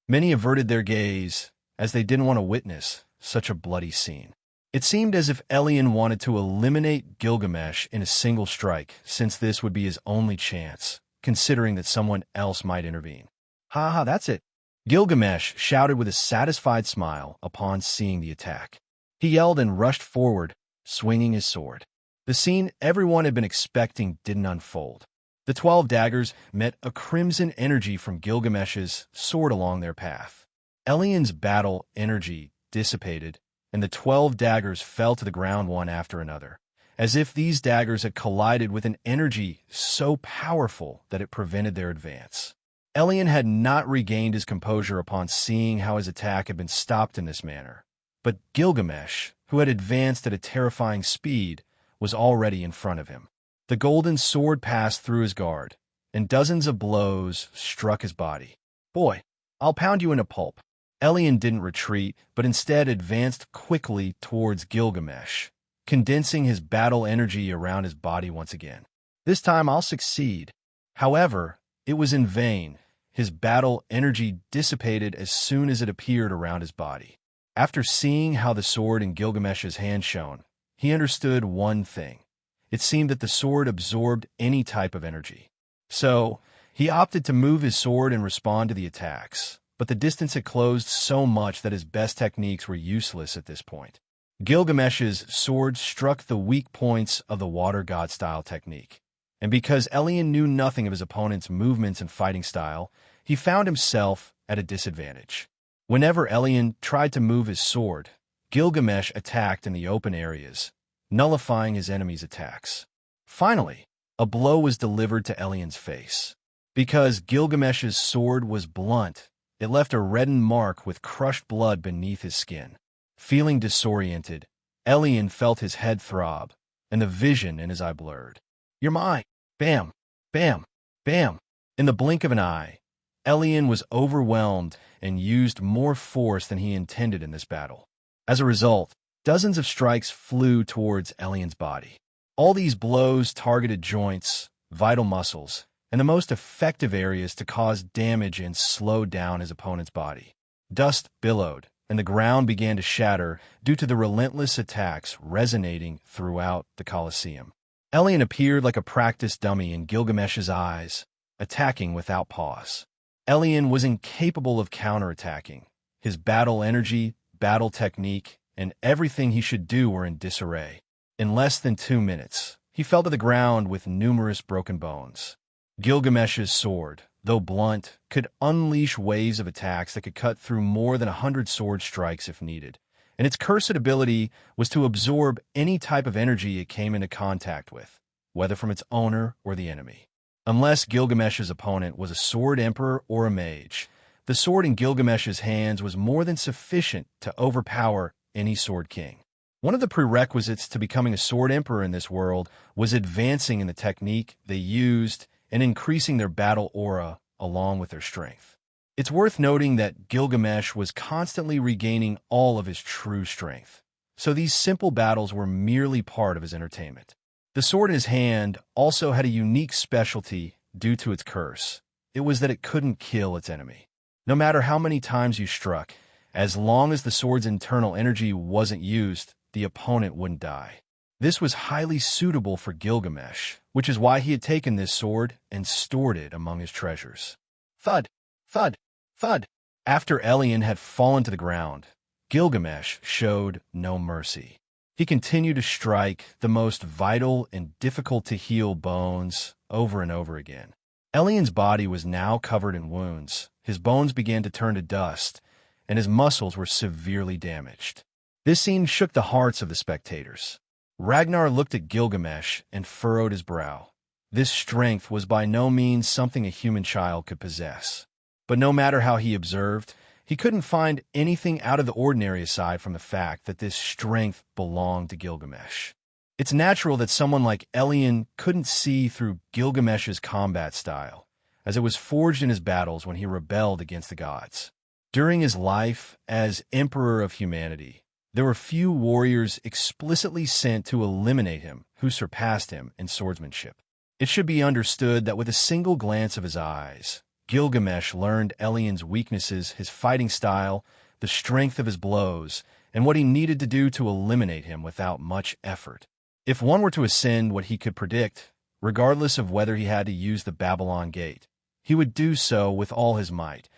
Many averted their gaze, as they didn't want to witness such a bloody scene. It seemed as if Elian wanted to eliminate Gilgamesh in a single strike, since this would be his only chance, considering that someone else might intervene. "Ha ha, that's it," Gilgamesh shouted with a satisfied smile upon seeing the attack. He yelled and rushed forward, swinging his sword. The scene everyone had been expecting didn't unfold. The 12 daggers met a crimson energy from Gilgamesh's sword along their path. Elian's battle energy dissipated, and the 12 daggers fell to the ground one after another, as if these daggers had collided with an energy so powerful that it prevented their advance. Elian had not regained his composure upon seeing how his attack had been stopped in this manner, but Gilgamesh, who had advanced at a terrifying speed, was already in front of him. The golden sword passed through his guard, and dozens of blows struck his body. "Boy, I'll pound you into pulp." Elian didn't retreat, but instead advanced quickly towards Gilgamesh, condensing his battle energy around his body once again. "This time I'll succeed." However, it was in vain. His battle energy dissipated as soon as it appeared around his body. After seeing how the sword in Gilgamesh's hand shone, he understood one thing. It seemed that the sword absorbed any type of energy. So, he opted to move his sword and respond to the attacks, but the distance had closed so much that his best techniques were useless at this point. Gilgamesh's sword struck the weak points of the water god style technique, and because Elian knew nothing of his opponent's movements and fighting style, he found himself at a disadvantage. Whenever Elian tried to move his sword, Gilgamesh attacked in the open areas, nullifying his enemy's attacks. Finally, a blow was delivered to Elian's face. Because Gilgamesh's sword was blunt, it left a reddened mark with crushed blood beneath his skin. Feeling disoriented, Elian felt his head throb, and the vision in his eye blurred. "You're mine!" Bam! Bam! Bam! In the blink of an eye, Elian was overwhelmed and used more force than he intended in this battle. As a result, dozens of strikes flew towards Elian's body. All these blows targeted joints, vital muscles, and the most effective areas to cause damage and slow down his opponent's body. Dust billowed, and the ground began to shatter due to the relentless attacks resonating throughout the Colosseum. Elian appeared like a practice dummy in Gilgamesh's eyes, attacking without pause. Elian was incapable of counterattacking. His battle energy, battle technique, and everything he should do were in disarray. In less than 2 minutes, he fell to the ground with numerous broken bones. Gilgamesh's sword, though blunt, could unleash waves of attacks that could cut through more than 100 sword strikes if needed, and its cursed ability was to absorb any type of energy it came into contact with, whether from its owner or the enemy. Unless Gilgamesh's opponent was a sword emperor or a mage, the sword in Gilgamesh's hands was more than sufficient to overpower any sword king. One of the prerequisites to becoming a sword emperor in this world was advancing in the technique they used and increasing their battle aura along with their strength. It's worth noting that Gilgamesh was constantly regaining all of his true strength, so these simple battles were merely part of his entertainment. The sword in his hand also had a unique specialty due to its curse. It was that it couldn't kill its enemy. No matter how many times you struck, as long as the sword's internal energy wasn't used, the opponent wouldn't die. This was highly suitable for Gilgamesh, which is why he had taken this sword and stored it among his treasures. Thud! Thud! Thud! After Elian had fallen to the ground, Gilgamesh showed no mercy. He continued to strike the most vital and difficult-to-heal bones over and over again. Elian's body was now covered in wounds, his bones began to turn to dust, and his muscles were severely damaged. This scene shook the hearts of the spectators. Ragnar looked at Gilgamesh and furrowed his brow. This strength was by no means something a human child could possess. But no matter how he observed, he couldn't find anything out of the ordinary aside from the fact that this strength belonged to Gilgamesh. It's natural that someone like Elian couldn't see through Gilgamesh's combat style, as it was forged in his battles when he rebelled against the gods. During his life as Emperor of Humanity, there were few warriors explicitly sent to eliminate him who surpassed him in swordsmanship. It should be understood that with a single glance of his eyes, Gilgamesh learned Elian's weaknesses, his fighting style, the strength of his blows, and what he needed to do to eliminate him without much effort. If one were to ascend what he could predict, regardless of whether he had to use the Babylon Gate, he would do so with all his might,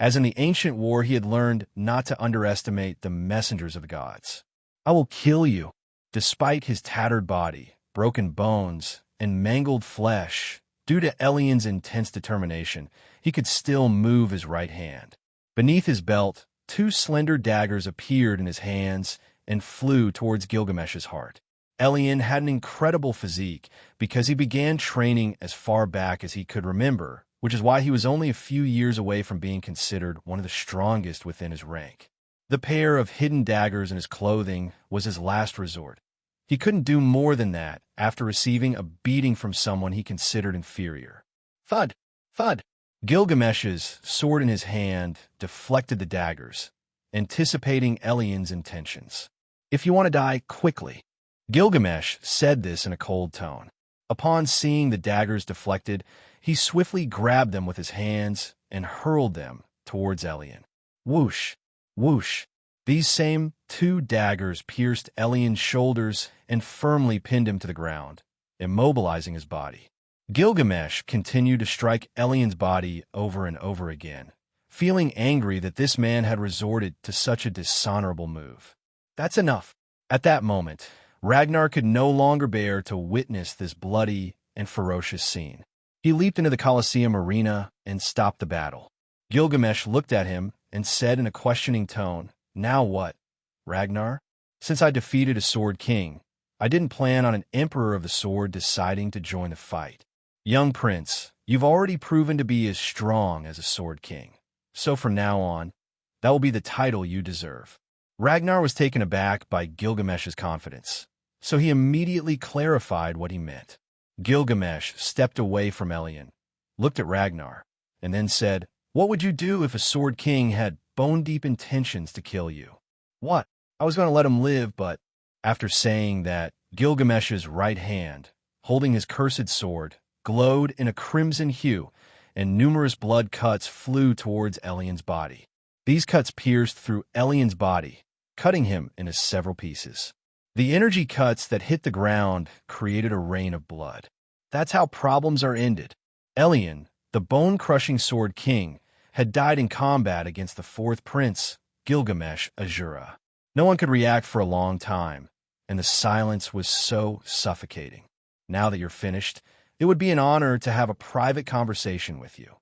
as in the ancient war he had learned not to underestimate the messengers of the gods. "I will kill you." Despite his tattered body, broken bones, and mangled flesh, due to Elian's intense determination, he could still move his right hand. Beneath his belt, 2 slender daggers appeared in his hands and flew towards Gilgamesh's heart. Elian had an incredible physique because he began training as far back as he could remember, which is why he was only a few years away from being considered one of the strongest within his rank. The pair of hidden daggers in his clothing was his last resort. He couldn't do more than that after receiving a beating from someone he considered inferior. Thud! Thud! Gilgamesh's sword in his hand deflected the daggers, anticipating Elian's intentions. "If you want to die, quickly." Gilgamesh said this in a cold tone. Upon seeing the daggers deflected, he swiftly grabbed them with his hands and hurled them towards Elian. Whoosh! Whoosh! These same 2 daggers pierced Elian's shoulders and firmly pinned him to the ground, immobilizing his body. Gilgamesh continued to strike Elian's body over and over again, feeling angry that this man had resorted to such a dishonorable move. That's enough. At that moment, Ragnar could no longer bear to witness this bloody and ferocious scene. He leaped into the Colosseum arena and stopped the battle. Gilgamesh looked at him and said in a questioning tone, "Now what, Ragnar? Since I defeated a sword king, I didn't plan on an emperor of the sword deciding to join the fight. Young prince, you've already proven to be as strong as a sword king. So from now on, that will be the title you deserve. Ragnar was taken aback by Gilgamesh's confidence, so he immediately clarified what he meant. Gilgamesh stepped away from Elian, looked at Ragnar, and then said, "What would you do if a sword king had bone-deep intentions to kill you?" "What? I was going to let him live, but—" After saying that, Gilgamesh's right hand, holding his cursed sword, glowed in a crimson hue, and numerous blood cuts flew towards Elian's body. These cuts pierced through Elian's body, cutting him into several pieces. The energy cuts that hit the ground created a rain of blood. That's how problems are ended. Elian, the bone-crushing sword king, had died in combat against the fourth prince, Gilgamesh Asura. No one could react for a long time, and the silence was so suffocating. Now that you're finished, it would be an honor to have a private conversation with you.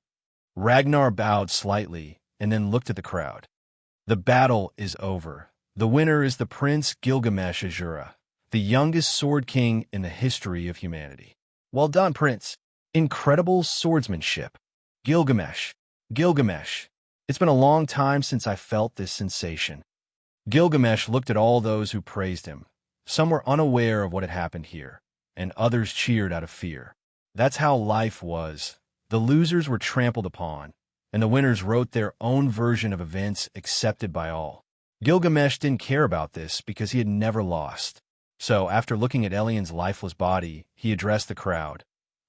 Ragnar bowed slightly and then looked at the crowd. The battle is over. The winner is the Prince Gilgamesh Asura, the youngest sword king in the history of humanity. Well done, Prince. Incredible swordsmanship. Gilgamesh. Gilgamesh. It's been a long time since I felt this sensation. Gilgamesh looked at all those who praised him. Some were unaware of what had happened here, and others cheered out of fear. That's how life was. The losers were trampled upon, and the winners wrote their own version of events accepted by all. Gilgamesh didn't care about this because he had never lost. So, after looking at Elian's lifeless body, he addressed the crowd.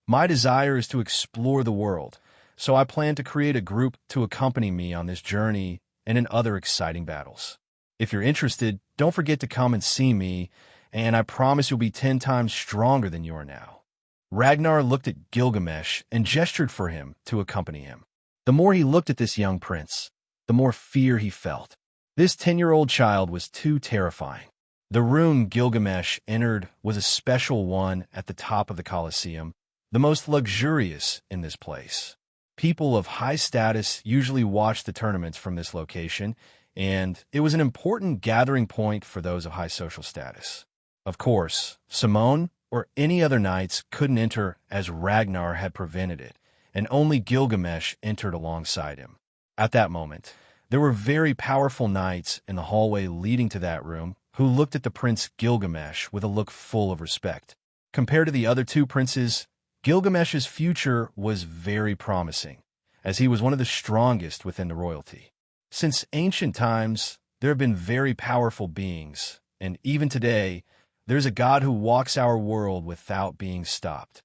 "My desire is to explore the world, so I plan to create a group to accompany me on this journey and in other exciting battles. If you're interested, don't forget to come and see me, and I promise you'll be 10 times stronger than you are now." Ragnar looked at Gilgamesh and gestured for him to accompany him. The more he looked at this young prince, the more fear he felt. This 10-year-old child was too terrifying. The room Gilgamesh entered was a special one at the top of the Colosseum, the most luxurious in this place. People of high status usually watched the tournaments from this location, and it was an important gathering point for those of high social status. Of course, Simone or any other knights couldn't enter as Ragnar had prevented it, and only Gilgamesh entered alongside him. At that moment, there were very powerful knights in the hallway leading to that room who looked at the Prince Gilgamesh with a look full of respect. Compared to the other two princes, Gilgamesh's future was very promising, as he was one of the strongest within the royalty. Since ancient times, there have been very powerful beings, and even today, there's a God who walks our world without being stopped.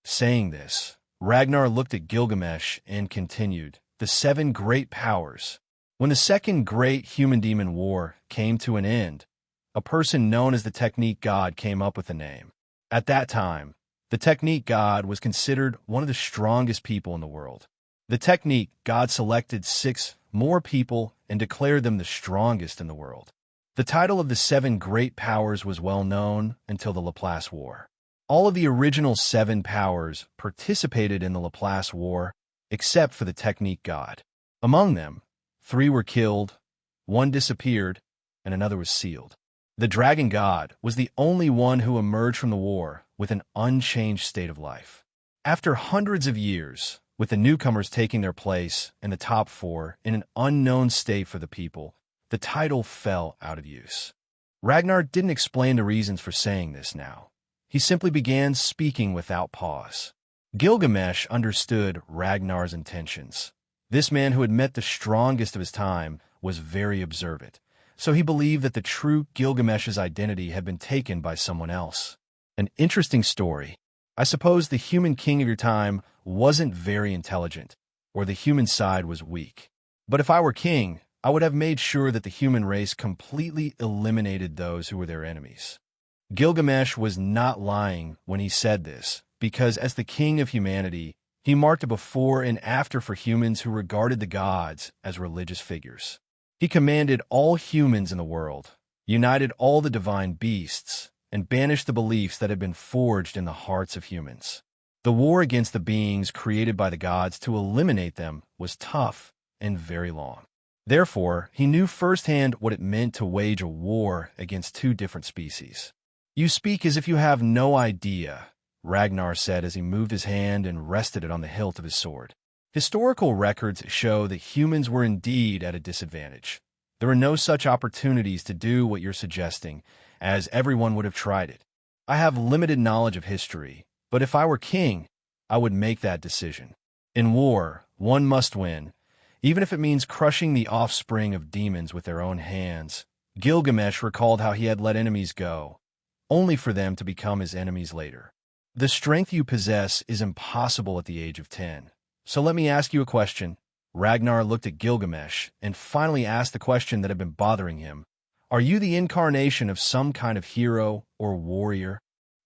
Saying this, Ragnar looked at Gilgamesh and continued, "The 7 great powers. When the second great human-demon war came to an end, a person known as the Technique God came up with a name. At that time, the Technique God was considered one of the strongest people in the world. The Technique God selected 6 more people and declared them the strongest in the world. The title of the 7 great powers was well known until the Laplace War. All of the original 7 powers participated in the Laplace War, except for the Technique God. Among them, 3 were killed, 1 disappeared, and another was sealed. The Dragon God was the only one who emerged from the war with an unchanged state of life. After hundreds of years, with the newcomers taking their place in the top 4 in an unknown state for the people, the title fell out of use. Ragnar didn't explain the reasons for saying this now. He simply began speaking without pause. Gilgamesh understood Ragnar's intentions. This man who had met the strongest of his time was very observant, so he believed that the true Gilgamesh's identity had been taken by someone else. An interesting story. I suppose the human king of your time wasn't very intelligent, or the human side was weak. But if I were king, I would have made sure that the human race completely eliminated those who were their enemies. Gilgamesh was not lying when he said this, because as the king of humanity, he marked a before and after for humans who regarded the gods as religious figures. He commanded all humans in the world, united all the divine beasts, and banished the beliefs that had been forged in the hearts of humans. The war against the beings created by the gods to eliminate them was tough and very long. Therefore, he knew firsthand what it meant to wage a war against 2 different species. You speak as if you have no idea. Ragnar said as he moved his hand and rested it on the hilt of his sword. Historical records show that humans were indeed at a disadvantage. There were no such opportunities to do what you're suggesting, as everyone would have tried it. I have limited knowledge of history, but if I were king, I would make that decision. In war, one must win, even if it means crushing the offspring of demons with their own hands. Gilgamesh recalled how he had let enemies go, only for them to become his enemies later. The strength you possess is impossible at the age of 10. So let me ask you a question. Ragnar looked at Gilgamesh and finally asked the question that had been bothering him. Are you the incarnation of some kind of hero or warrior?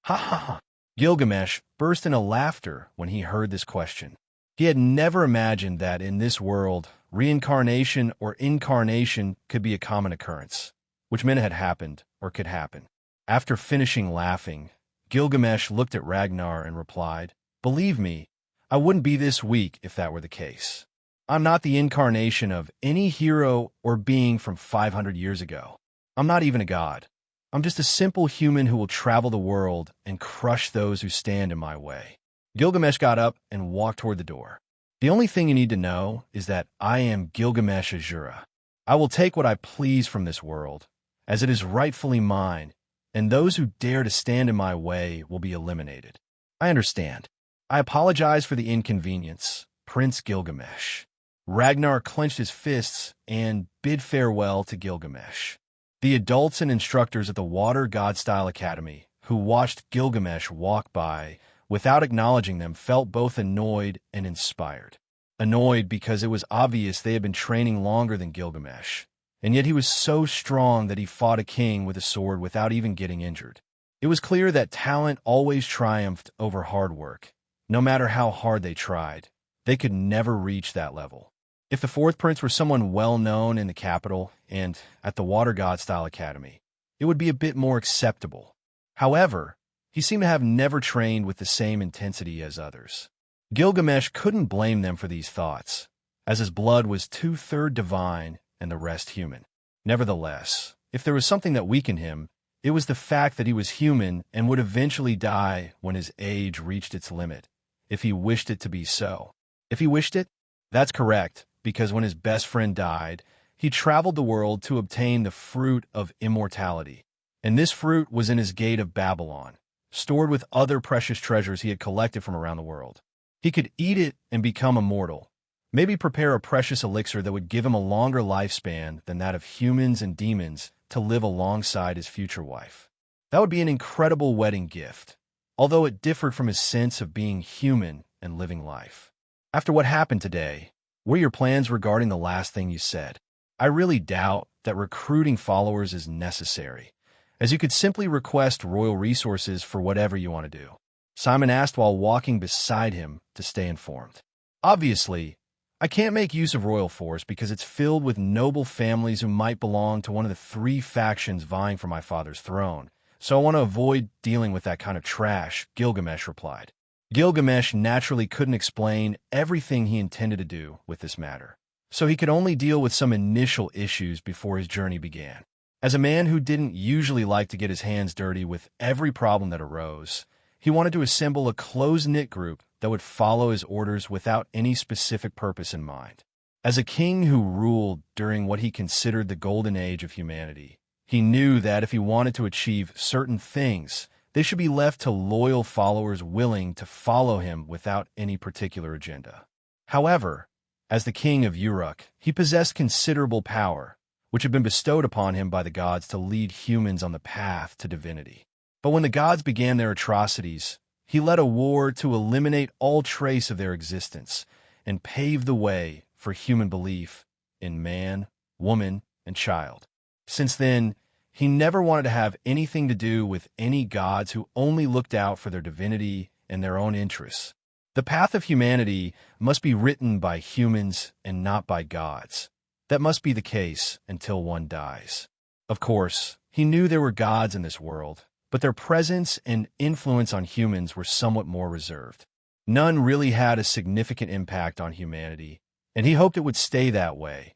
Ha ha ha. Gilgamesh burst into laughter when he heard this question. He had never imagined that in this world, reincarnation or incarnation could be a common occurrence, which meant it had happened or could happen. After finishing laughing, Gilgamesh looked at Ragnar and replied, "Believe me, I wouldn't be this weak if that were the case. I'm not the incarnation of any hero or being from 500 years ago. I'm not even a god. I'm just a simple human who will travel the world and crush those who stand in my way." Gilgamesh got up and walked toward the door. "The only thing you need to know is that I am Gilgamesh Asura. I will take what I please from this world, as it is rightfully mine, and those who dare to stand in my way will be eliminated. I understand. I apologize for the inconvenience, Prince Gilgamesh." Ragnar clenched his fists and bid farewell to Gilgamesh. The adults and instructors at the Water God-style Academy, who watched Gilgamesh walk by without acknowledging them, felt both annoyed and inspired. Annoyed because it was obvious they had been training longer than Gilgamesh, and yet he was so strong that he fought a king with a sword without even getting injured. It was clear that talent always triumphed over hard work. No matter how hard they tried, they could never reach that level. If the fourth prince were someone well-known in the capital and at the Water God-style Academy, it would be a bit more acceptable. However, he seemed to have never trained with the same intensity as others. Gilgamesh couldn't blame them for these thoughts, as his blood was 2/3 divine and the rest human. Nevertheless, if there was something that weakened him, it was the fact that he was human and would eventually die when his age reached its limit, if he wished it to be so. If he wished it? That's correct, because when his best friend died, he traveled the world to obtain the fruit of immortality. And this fruit was in his gate of Babylon, stored with other precious treasures he had collected from around the world. He could eat it and become immortal, maybe prepare a precious elixir that would give him a longer lifespan than that of humans and demons to live alongside his future wife. That would be an incredible wedding gift, although it differed from his sense of being human and living life. After what happened today, what are your plans regarding the last thing you said? I really doubt that recruiting followers is necessary, as you could simply request royal resources for whatever you want to do. Simon asked while walking beside him to stay informed. Obviously, I can't make use of royal force because it's filled with noble families who might belong to one of the 3 factions vying for my father's throne, so I want to avoid dealing with that kind of trash, Gilgamesh replied. Gilgamesh naturally couldn't explain everything he intended to do with this matter, so he could only deal with some initial issues before his journey began. As a man who didn't usually like to get his hands dirty with every problem that arose, he wanted to assemble a close-knit group that would follow his orders without any specific purpose in mind. As a king who ruled during what he considered the golden age of humanity, he knew that if he wanted to achieve certain things, they should be left to loyal followers willing to follow him without any particular agenda. However, as the King of Uruk, he possessed considerable power, which had been bestowed upon him by the gods to lead humans on the path to divinity. But when the gods began their atrocities, he led a war to eliminate all trace of their existence and pave the way for human belief in man, woman, and child. Since then, he never wanted to have anything to do with any gods who only looked out for their divinity and their own interests. The path of humanity must be written by humans and not by gods. That must be the case until one dies. Of course, he knew there were gods in this world, but their presence and influence on humans were somewhat more reserved. None really had a significant impact on humanity, and he hoped it would stay that way,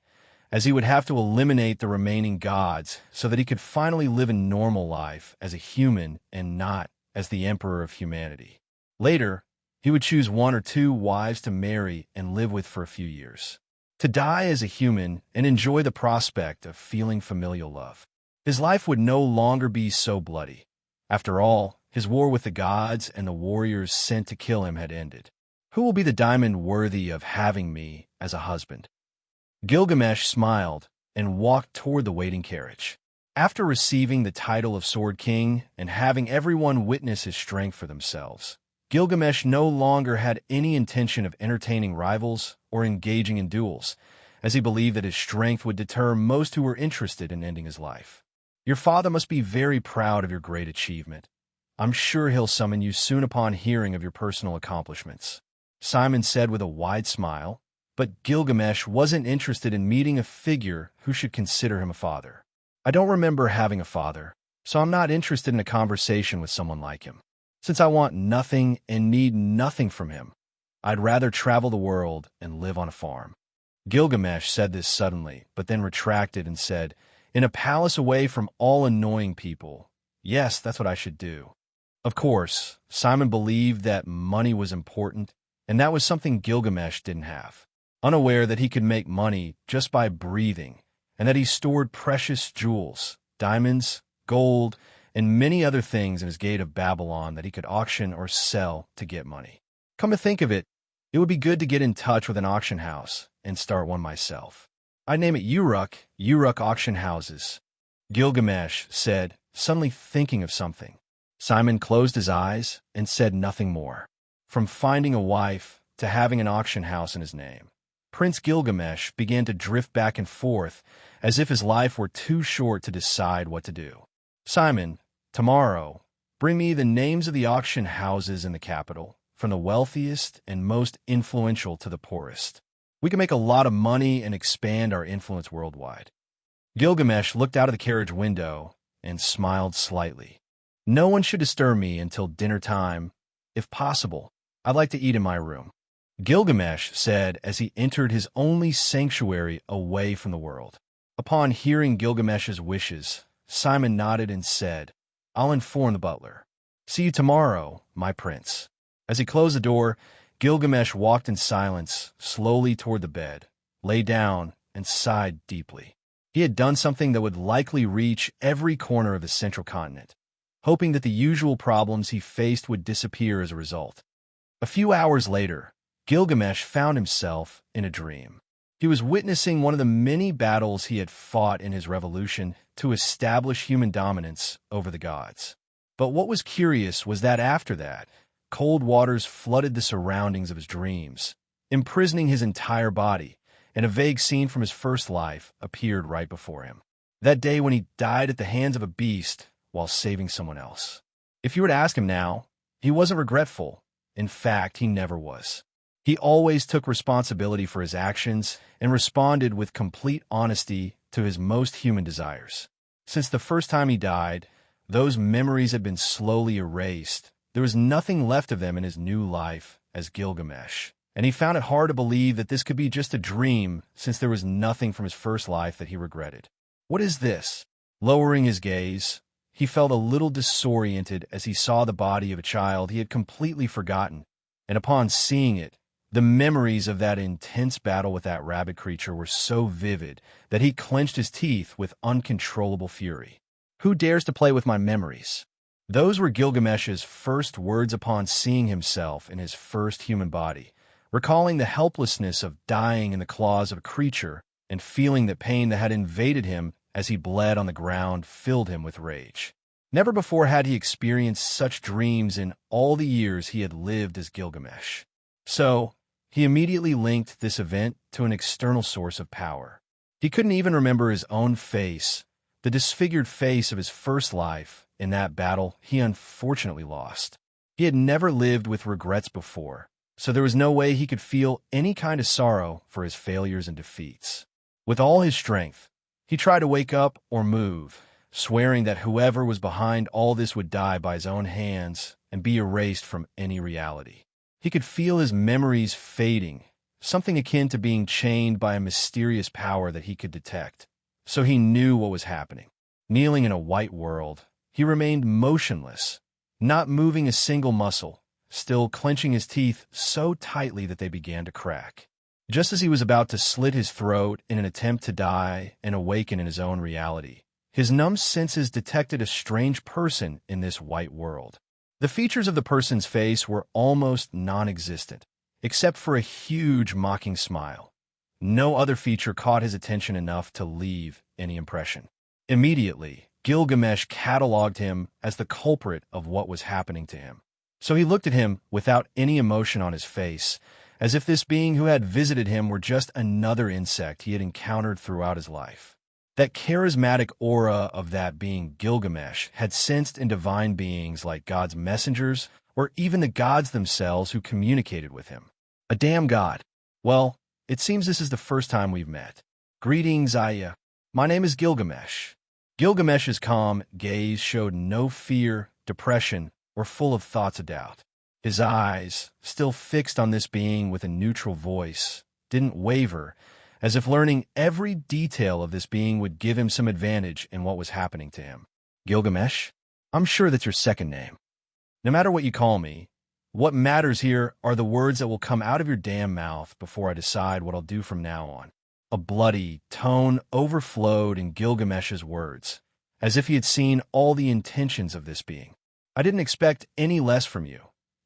as he would have to eliminate the remaining gods so that he could finally live a normal life as a human and not as the emperor of humanity. Later, he would choose one or two wives to marry and live with for a few years. To die as a human and enjoy the prospect of feeling familial love. His life would no longer be so bloody. After all, his war with the gods and the warriors sent to kill him had ended. Who will be the diamond worthy of having me as a husband? Gilgamesh smiled and walked toward the waiting carriage. After receiving the title of Sword King and having everyone witness his strength for themselves, Gilgamesh no longer had any intention of entertaining rivals or engaging in duels, as he believed that his strength would deter most who were interested in ending his life. Your father must be very proud of your great achievement. I'm sure he'll summon you soon upon hearing of your personal accomplishments, Simon said with a wide smile, but Gilgamesh wasn't interested in meeting a figure who should consider him a father. I don't remember having a father, so I'm not interested in a conversation with someone like him. Since I want nothing and need nothing from him, I'd rather travel the world and live on a farm. Gilgamesh said this suddenly, but then retracted and said, in a palace away from all annoying people. Yes, that's what I should do. Of course, Simon believed that money was important, and that was something Gilgamesh didn't have. Unaware that he could make money just by breathing, and that he stored precious jewels, diamonds, gold, and many other things in his gate of Babylon that he could auction or sell to get money. Come to think of it, it would be good to get in touch with an auction house and start one myself. I'd name it Uruk Auction Houses, Gilgamesh said, suddenly thinking of something. Simon closed his eyes and said nothing more. From finding a wife to having an auction house in his name, Prince Gilgamesh began to drift back and forth as if his life were too short to decide what to do. Simon, tomorrow, bring me the names of the auction houses in the capital, from the wealthiest and most influential to the poorest. We can make a lot of money and expand our influence worldwide. Gilgamesh looked out of the carriage window and smiled slightly. No one should disturb me until dinner time. If possible, I'd like to eat in my room, Gilgamesh said as he entered his only sanctuary away from the world. Upon hearing Gilgamesh's wishes, Simon nodded and said, I'll inform the butler. See you tomorrow, my prince. As he closed the door, Gilgamesh walked in silence slowly toward the bed, lay down, and sighed deeply. He had done something that would likely reach every corner of the central continent, hoping that the usual problems he faced would disappear as a result. A few hours later, Gilgamesh found himself in a dream. He was witnessing one of the many battles he had fought in his revolution to establish human dominance over the gods. But what was curious was that after that, cold waters flooded the surroundings of his dreams, imprisoning his entire body, and a vague scene from his first life appeared right before him. That day when he died at the hands of a beast while saving someone else. If you were to ask him now, he wasn't regretful. In fact, he never was. He always took responsibility for his actions and responded with complete honesty to his most human desires. Since the first time he died, those memories had been slowly erased. There was nothing left of them in his new life as Gilgamesh, and he found it hard to believe that this could be just a dream since there was nothing from his first life that he regretted. What is this? Lowering his gaze, he felt a little disoriented as he saw the body of a child he had completely forgotten, and upon seeing it, the memories of that intense battle with that rabbit creature were so vivid that he clenched his teeth with uncontrollable fury. Who dares to play with my memories? Those were Gilgamesh's first words upon seeing himself in his first human body, recalling the helplessness of dying in the claws of a creature and feeling the pain that had invaded him as he bled on the ground filled him with rage. Never before had he experienced such dreams in all the years he had lived as Gilgamesh. So, he immediately linked this event to an external source of power. He couldn't even remember his own face, the disfigured face of his first life in that battle he unfortunately lost. He had never lived with regrets before, so there was no way he could feel any kind of sorrow for his failures and defeats. With all his strength, he tried to wake up or move, swearing that whoever was behind all this would die by his own hands and be erased from any reality. He could feel his memories fading, something akin to being chained by a mysterious power that he could detect. So he knew what was happening. Kneeling in a white world, he remained motionless, not moving a single muscle, still clenching his teeth so tightly that they began to crack. Just as he was about to slit his throat in an attempt to die and awaken in his own reality, his numb senses detected a strange person in this white world. The features of the person's face were almost non-existent, except for a huge mocking smile. No other feature caught his attention enough to leave any impression. Immediately, Gilgamesh cataloged him as the culprit of what was happening to him. So he looked at him without any emotion on his face, as if this being who had visited him were just another insect he had encountered throughout his life. That charismatic aura of that being Gilgamesh had sensed in divine beings like God's messengers or even the gods themselves who communicated with him. A damn god. Well, it seems this is the first time we've met. Greetings, my name is Gilgamesh. Gilgamesh's calm gaze showed no fear, depression, or full of thoughts of doubt. His eyes, still fixed on this being with a neutral voice, didn't waver, as if learning every detail of this being would give him some advantage in what was happening to him. Gilgamesh, I'm sure that's your second name. No matter what you call me, what matters here are the words that will come out of your damn mouth before I decide what I'll do from now on. A bloody tone overflowed in Gilgamesh's words, as if he had seen all the intentions of this being. I didn't expect any less from you.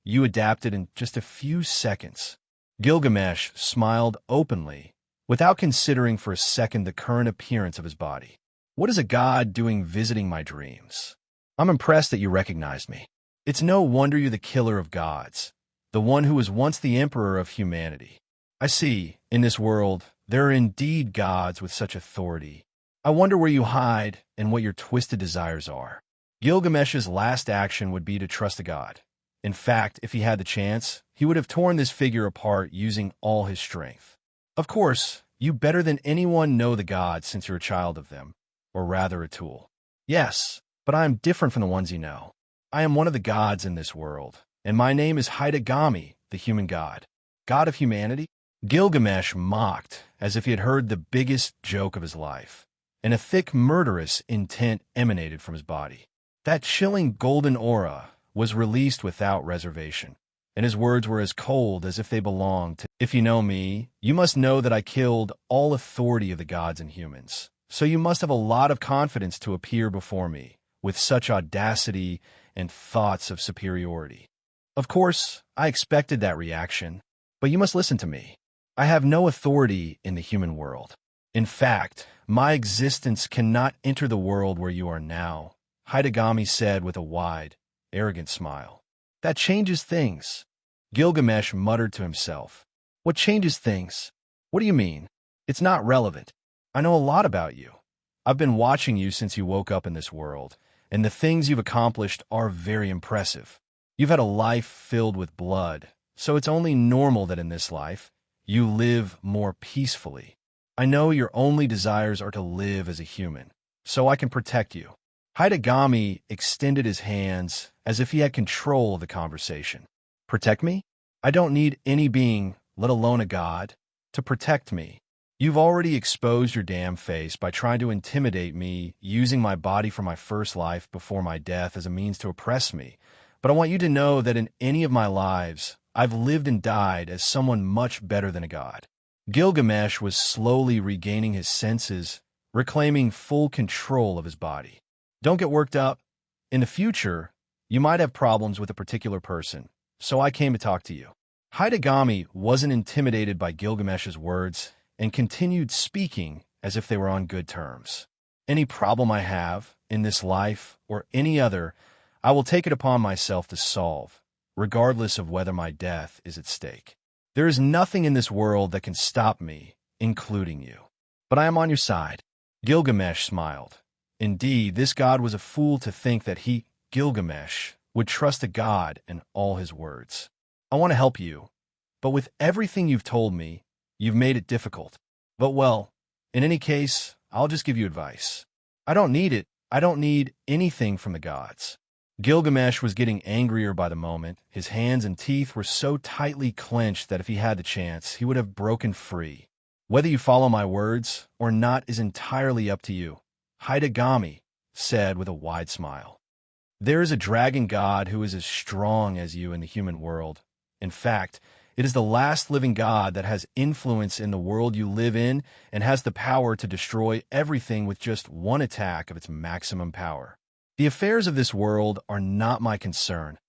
You adapted in just a few seconds. Gilgamesh smiled openly, without considering for a second the current appearance of his body. What is a god doing visiting my dreams? I'm impressed that you recognized me. It's no wonder you're the killer of gods, the one who was once the emperor of humanity. I see, in this world, there are indeed gods with such authority. I wonder where you hide and what your twisted desires are. Gilgamesh's last action would be to trust a god. In fact, if he had the chance, he would have torn this figure apart using all his strength. Of course, you better than anyone know the gods since you're a child of them, or rather a tool. Yes, but I am different from the ones you know. I am one of the gods in this world, and my name is Hidegami, the human god. God of humanity? Gilgamesh mocked as if he had heard the biggest joke of his life, and a thick murderous intent emanated from his body. That chilling golden aura was released without reservation, and his words were as cold as if they belonged to, if you know me, you must know that I killed all authority of the gods and humans, so you must have a lot of confidence to appear before me with such audacity and thoughts of superiority. Of course, I expected that reaction, but you must listen to me. I have no authority in the human world. In fact, my existence cannot enter the world where you are now, Hidegami said with a wide, arrogant smile. That changes things. Gilgamesh muttered to himself. What changes things? What do you mean? It's not relevant. I know a lot about you. I've been watching you since you woke up in this world, and the things you've accomplished are very impressive. You've had a life filled with blood, so it's only normal that in this life, you live more peacefully. I know your only desires are to live as a human, so I can protect you. Hidegami extended his hands as if he had control of the conversation. Protect me? I don't need any being, let alone a god, to protect me. You've already exposed your damn face by trying to intimidate me, using my body for my first life before my death as a means to oppress me. But I want you to know that in any of my lives, I've lived and died as someone much better than a god. Gilgamesh was slowly regaining his senses, reclaiming full control of his body. Don't get worked up. In the future, you might have problems with a particular person, so I came to talk to you. Hidegami wasn't intimidated by Gilgamesh's words and continued speaking as if they were on good terms. Any problem I have, in this life or any other, I will take it upon myself to solve, regardless of whether my death is at stake. There is nothing in this world that can stop me, including you. But I am on your side. Gilgamesh smiled. Indeed, this god was a fool to think that he, Gilgamesh, would trust a god in all his words. I want to help you, but with everything you've told me, you've made it difficult. But well, in any case, I'll just give you advice. I don't need it. I don't need anything from the gods. Gilgamesh was getting angrier by the moment. His hands and teeth were so tightly clenched that if he had the chance, he would have broken free. Whether you follow my words or not is entirely up to you, Hidegami said with a wide smile. There is a dragon god who is as strong as you in the human world. In fact, it is the last living god that has influence in the world you live in and has the power to destroy everything with just one attack of its maximum power. The affairs of this world are not my concern.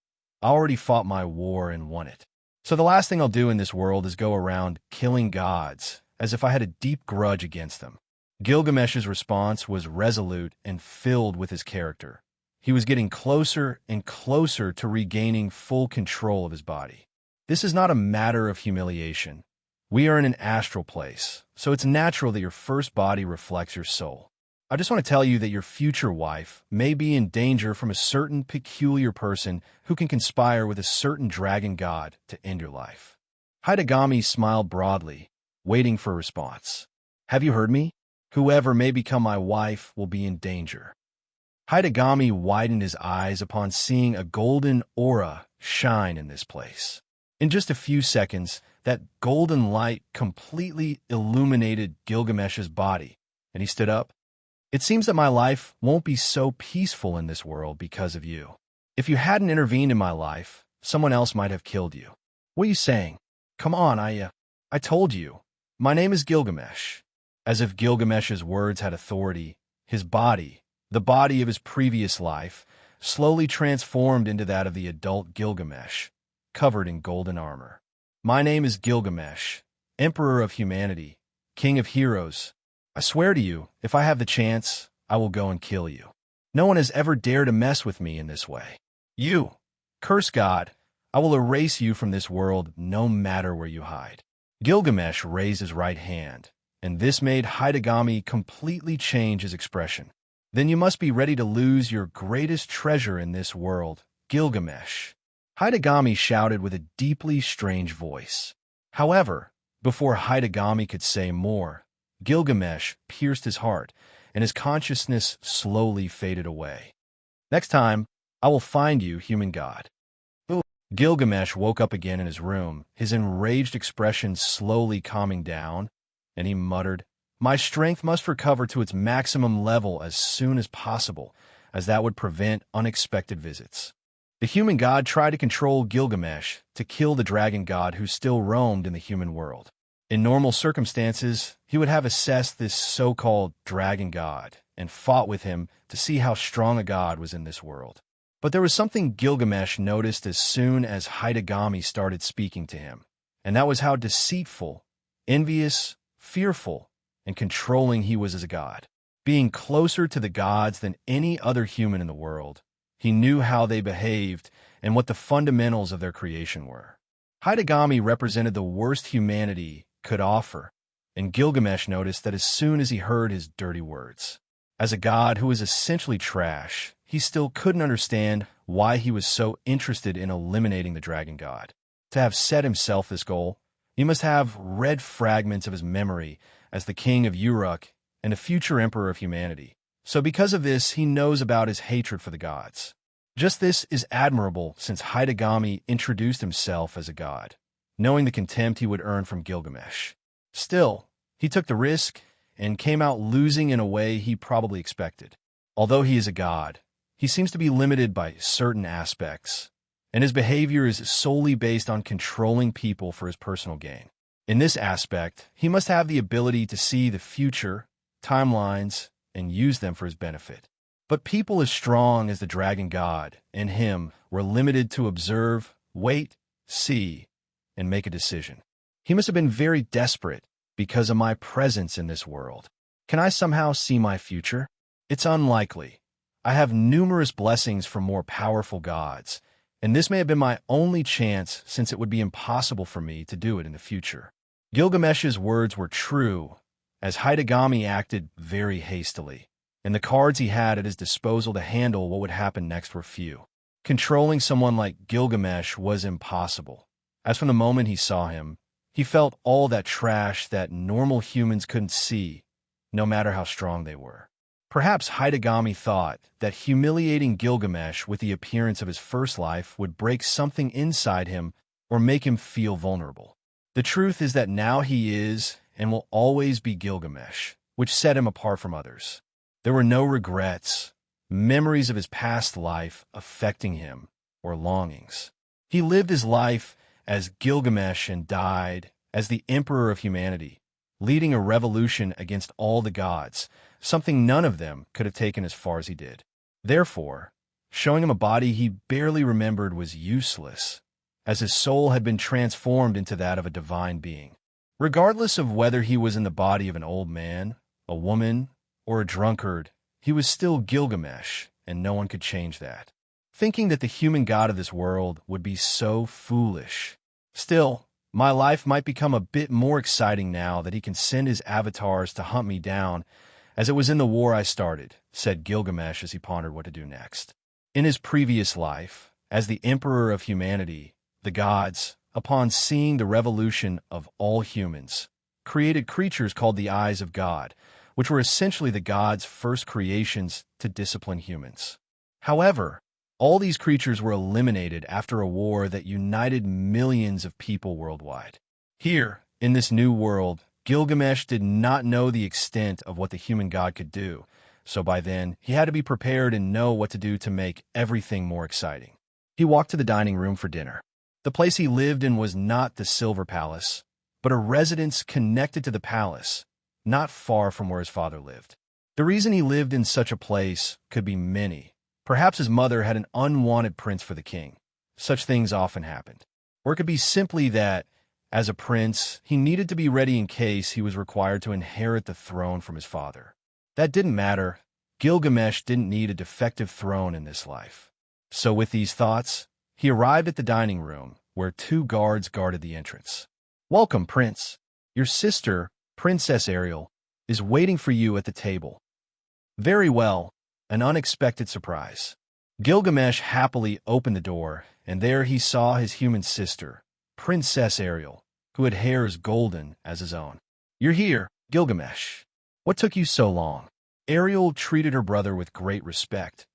I already fought my war and won it. So the last thing I'll do in this world is go around killing gods, as if I had a deep grudge against them. Gilgamesh's response was resolute and filled with his character. He was getting closer and closer to regaining full control of his body. This is not a matter of humiliation. We are in an astral place, so it's natural that your first body reflects your soul. I just want to tell you that your future wife may be in danger from a certain peculiar person who can conspire with a certain dragon god to end your life. Hidegami smiled broadly, waiting for a response. Have you heard me? Whoever may become my wife will be in danger. Hidegami widened his eyes upon seeing a golden aura shine in this place. In just a few seconds, that golden light completely illuminated Gilgamesh's body, and he stood up. It seems that my life won't be so peaceful in this world because of you. If you hadn't intervened in my life, someone else might have killed you. What are you saying? Come on, I told you. My name is Gilgamesh. As if Gilgamesh's words had authority, his body, the body of his previous life, slowly transformed into that of the adult Gilgamesh, covered in golden armor. My name is Gilgamesh, Emperor of Humanity, King of Heroes. I swear to you, if I have the chance, I will go and kill you. No one has ever dared to mess with me in this way. You, curse god, I will erase you from this world no matter where you hide. Gilgamesh raised his right hand, and this made Hidegami completely change his expression. Then you must be ready to lose your greatest treasure in this world, Gilgamesh. Hidegami shouted with a deeply strange voice. However, before Hidegami could say more, Gilgamesh pierced his heart, and his consciousness slowly faded away. Next time, I will find you, human god. Ooh. Gilgamesh woke up again in his room, his enraged expression slowly calming down, and he muttered, My strength must recover to its maximum level as soon as possible, as that would prevent unexpected visits. The human god tried to control Gilgamesh to kill the dragon god who still roamed in the human world. In normal circumstances, he would have assessed this so-called dragon god and fought with him to see how strong a god was in this world. But there was something Gilgamesh noticed as soon as Hidegami started speaking to him, and that was how deceitful, envious, fearful, and controlling he was as a god. Being closer to the gods than any other human in the world, he knew how they behaved and what the fundamentals of their creation were. Hidegami represented the worst humanity could offer, and Gilgamesh noticed that as soon as he heard his dirty words. As a god who was essentially trash, he still couldn't understand why he was so interested in eliminating the dragon god. To have set himself this goal, he must have read fragments of his memory as the King of Uruk and a future emperor of humanity. So because of this, he knows about his hatred for the gods. Just this is admirable since Hidegami introduced himself as a god, knowing the contempt he would earn from Gilgamesh. Still, he took the risk and came out losing in a way he probably expected. Although he is a god, he seems to be limited by certain aspects, and his behavior is solely based on controlling people for his personal gain. In this aspect, he must have the ability to see the future, timelines, and use them for his benefit. But people as strong as the dragon god and him were limited to observe, wait, see, and make a decision. He must have been very desperate because of my presence in this world. Can I somehow see my future? It's unlikely. I have numerous blessings from more powerful gods, and this may have been my only chance since it would be impossible for me to do it in the future. Gilgamesh's words were true, as Hidegami acted very hastily, and the cards he had at his disposal to handle what would happen next were few. Controlling someone like Gilgamesh was impossible, as from the moment he saw him, he felt all that trash that normal humans couldn't see, no matter how strong they were. Perhaps Hidegami thought that humiliating Gilgamesh with the appearance of his first life would break something inside him or make him feel vulnerable. The truth is that now he is and will always be Gilgamesh, which set him apart from others. There were no regrets, memories of his past life affecting him, or longings. He lived his life as Gilgamesh and died as the emperor of humanity, leading a revolution against all the gods, something none of them could have taken as far as he did. Therefore, showing him a body he barely remembered was useless, as his soul had been transformed into that of a divine being. Regardless of whether he was in the body of an old man, a woman, or a drunkard, he was still Gilgamesh, and no one could change that. Thinking that the human god of this world would be so foolish. Still, my life might become a bit more exciting now that he can send his avatars to hunt me down, as it was in the war I started, said Gilgamesh as he pondered what to do next. In his previous life, as the emperor of humanity, the gods, upon seeing the revolution of all humans, created creatures called the Eyes of God, which were essentially the gods' first creations to discipline humans. However, all these creatures were eliminated after a war that united millions of people worldwide. Here, in this new world, Gilgamesh did not know the extent of what the human god could do, so by then, he had to be prepared and know what to do to make everything more exciting. He walked to the dining room for dinner. The place he lived in was not the Silver Palace, but a residence connected to the palace, not far from where his father lived. The reason he lived in such a place could be many. Perhaps his mother had an unwanted prince for the king. Such things often happened. Or it could be simply that, as a prince, he needed to be ready in case he was required to inherit the throne from his father. That didn't matter. Gilgamesh didn't need a defective throne in this life. So with these thoughts, he arrived at the dining room, where 2 guards guarded the entrance. "Welcome, Prince. Your sister, Princess Ariel, is waiting for you at the table." Very well, an unexpected surprise. Gilgamesh happily opened the door, and there he saw his human sister, Princess Ariel, who had hair as golden as his own. "You're here, Gilgamesh. What took you so long?" Ariel treated her brother with great respect.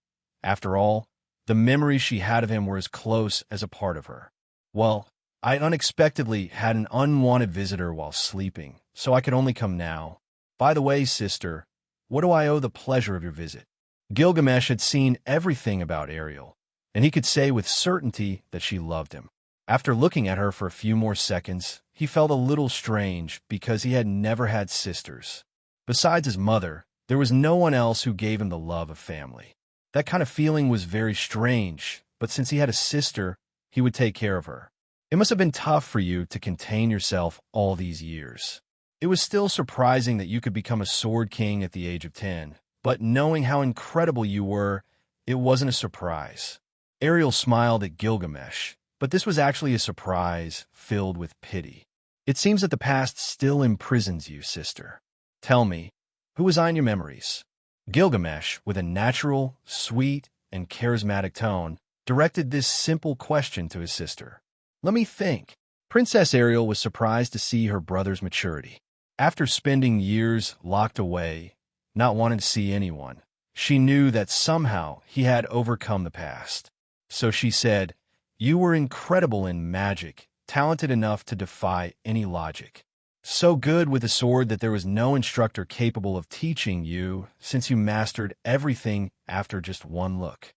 After all, the memories she had of him were as close as a part of her. "Well, I unexpectedly had an unwanted visitor while sleeping, so I could only come now. By the way, sister, what do I owe the pleasure of your visit?" Gilgamesh had seen everything about Ariel, and he could say with certainty that she loved him. After looking at her for a few more seconds, he felt a little strange because he had never had sisters. Besides his mother, there was no one else who gave him the love of family. That kind of feeling was very strange, but since he had a sister, he would take care of her. "It must have been tough for you to contain yourself all these years. It was still surprising that you could become a sword king at the age of 10, but knowing how incredible you were, it wasn't a surprise." Ariel smiled at Gilgamesh, but this was actually a surprise filled with pity. "It seems that the past still imprisons you, sister. Tell me, who was I in your memories?" Gilgamesh, with a natural, sweet, and charismatic tone, directed this simple question to his sister. "Let me think." Princess Ariel was surprised to see her brother's maturity. After spending years locked away, not wanting to see anyone, she knew that somehow he had overcome the past. So she said, "You were incredible in magic, talented enough to defy any logic. So good with a sword that there was no instructor capable of teaching you, since you mastered everything after just one look."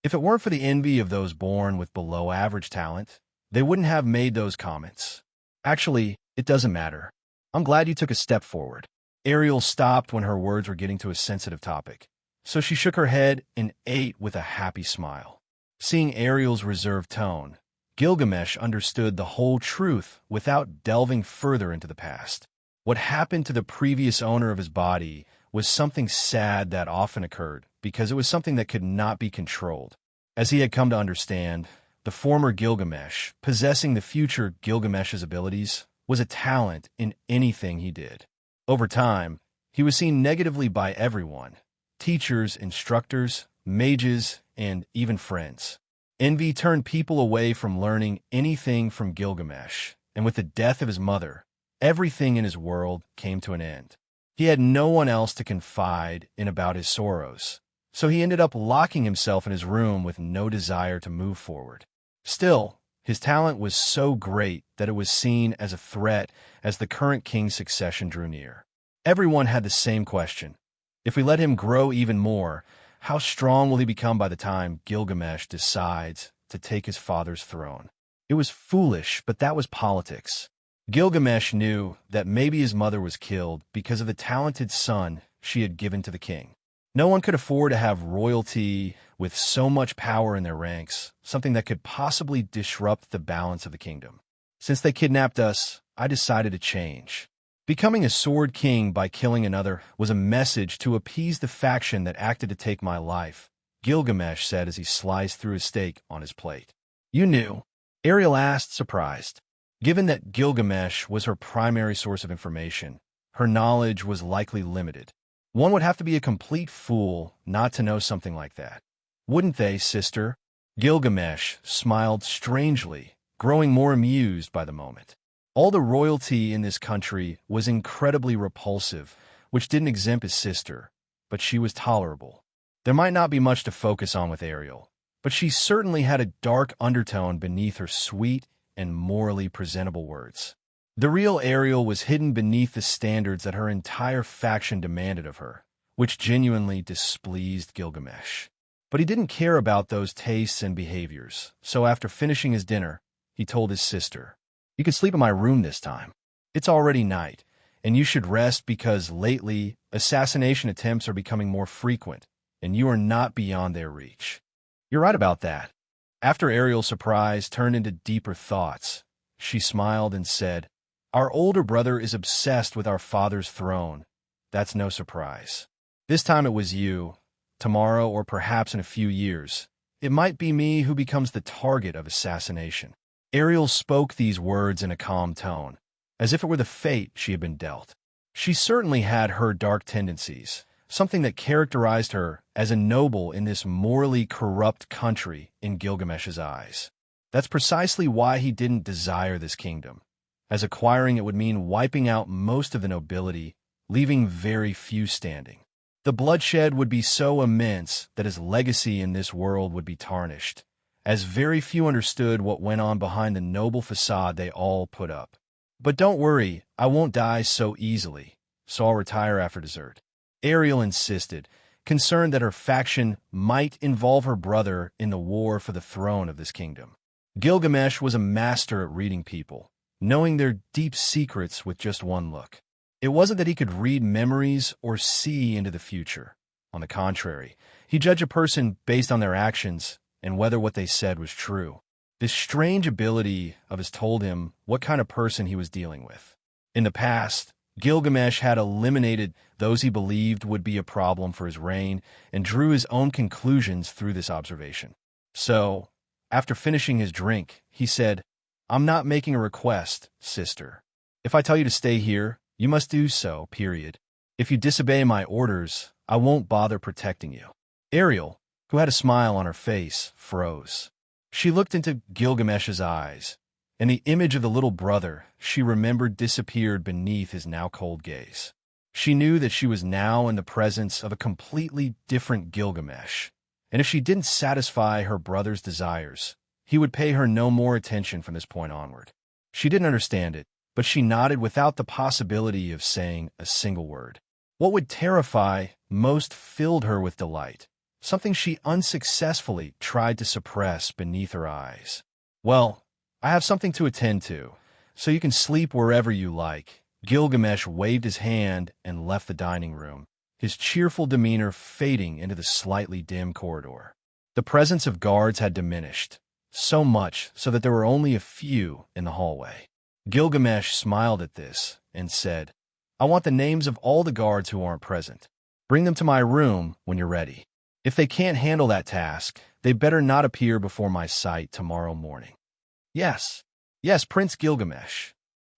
If it weren't for the envy of those born with below-average talent, they wouldn't have made those comments. "Actually, it doesn't matter. I'm glad you took a step forward." Ariel stopped when her words were getting to a sensitive topic, so she shook her head and ate with a happy smile. Seeing Ariel's reserved tone, Gilgamesh understood the whole truth without delving further into the past. What happened to the previous owner of his body was something sad that often occurred because it was something that could not be controlled. As he had come to understand, the former Gilgamesh, possessing the future Gilgamesh's abilities, was a talent in anything he did. Over time, he was seen negatively by everyone: teachers, instructors, mages, and even friends. Envy turned people away from learning anything from Gilgamesh, and with the death of his mother, everything in his world came to an end. He had no one else to confide in about his sorrows, so he ended up locking himself in his room with no desire to move forward. Still, his talent was so great that it was seen as a threat as the current king's succession drew near. Everyone had the same question: If we let him grow even more, how strong will he become by the time Gilgamesh decides to take his father's throne? It was foolish, but that was politics. Gilgamesh knew that maybe his mother was killed because of the talented son she had given to the king. No one could afford to have royalty with so much power in their ranks, something that could possibly disrupt the balance of the kingdom. Since they kidnapped us, I decided to change. Becoming a sword king by killing another was a message to appease the faction that acted to take my life, Gilgamesh said as he sliced through his steak on his plate. You knew? Ariel asked, surprised. Given that Gilgamesh was her primary source of information, her knowledge was likely limited. One would have to be a complete fool not to know something like that. Wouldn't they, sister? Gilgamesh smiled strangely, growing more amused by the moment. All the royalty in this country was incredibly repulsive, which didn't exempt his sister, but she was tolerable. There might not be much to focus on with Ariel, but she certainly had a dark undertone beneath her sweet and morally presentable words. The real Ariel was hidden beneath the standards that her entire faction demanded of her, which genuinely displeased Gilgamesh. But he didn't care about those tastes and behaviors, so after finishing his dinner, he told his sister, "You can sleep in my room this time. It's already night, and you should rest because lately assassination attempts are becoming more frequent, and you are not beyond their reach." You're right about that. After Ariel's surprise turned into deeper thoughts, she smiled and said, "Our older brother is obsessed with our father's throne. That's no surprise. This time it was you. Tomorrow, or perhaps in a few years, it might be me who becomes the target of assassination." Ariel spoke these words in a calm tone, as if it were the fate she had been dealt. She certainly had her dark tendencies, something that characterized her as a noble in this morally corrupt country in Gilgamesh's eyes. That's precisely why he didn't desire this kingdom, as acquiring it would mean wiping out most of the nobility, leaving very few standing. The bloodshed would be so immense that his legacy in this world would be tarnished, as very few understood what went on behind the noble facade they all put up. But don't worry, I won't die so easily, so I'll retire after dessert. Ariel insisted, concerned that her faction might involve her brother in the war for the throne of this kingdom. Gilgamesh was a master at reading people, knowing their deep secrets with just one look. It wasn't that he could read memories or see into the future. On the contrary, he judged a person based on their actions and whether what they said was true. This strange ability of his told him what kind of person he was dealing with. In the past, Gilgamesh had eliminated those he believed would be a problem for his reign and drew his own conclusions through this observation. So, after finishing his drink, he said, "I'm not making a request, sister. If I tell you to stay here, you must do so, period. If you disobey my orders, I won't bother protecting you." Ariel, who had a smile on her face, froze. She looked into Gilgamesh's eyes, and the image of the little brother she remembered disappeared beneath his now cold gaze. She knew that she was now in the presence of a completely different Gilgamesh, and if she didn't satisfy her brother's desires, he would pay her no more attention from this point onward. She didn't understand it, but she nodded without the possibility of saying a single word. What would terrify most filled her with delight, something she unsuccessfully tried to suppress beneath her eyes. "Well, I have something to attend to, so you can sleep wherever you like." Gilgamesh waved his hand and left the dining room, his cheerful demeanor fading into the slightly dim corridor. The presence of guards had diminished, so much so that there were only a few in the hallway. Gilgamesh smiled at this and said, "I want the names of all the guards who aren't present. Bring them to my room when you're ready. If they can't handle that task, they better not appear before my sight tomorrow morning." "Yes, yes, Prince Gilgamesh."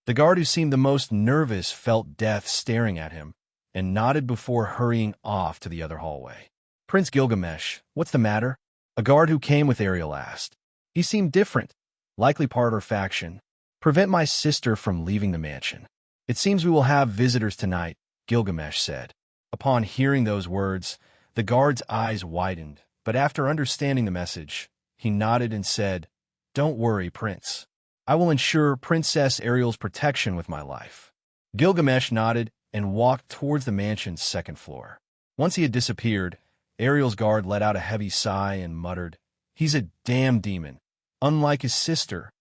The guard who seemed the most nervous felt death staring at him and nodded before hurrying off to the other hallway. "Prince Gilgamesh, what's the matter?" A guard who came with Ariel asked. He seemed different, likely part of her faction. "Prevent my sister from leaving the mansion. It seems we will have visitors tonight," Gilgamesh said. Upon hearing those words, the guard's eyes widened, but after understanding the message, he nodded and said, "Don't worry, Prince. I will ensure Princess Ariel's protection with my life." Gilgamesh nodded and walked towards the mansion's second floor. Once he had disappeared, Ariel's guard let out a heavy sigh and muttered, "He's a damn demon, unlike his sister."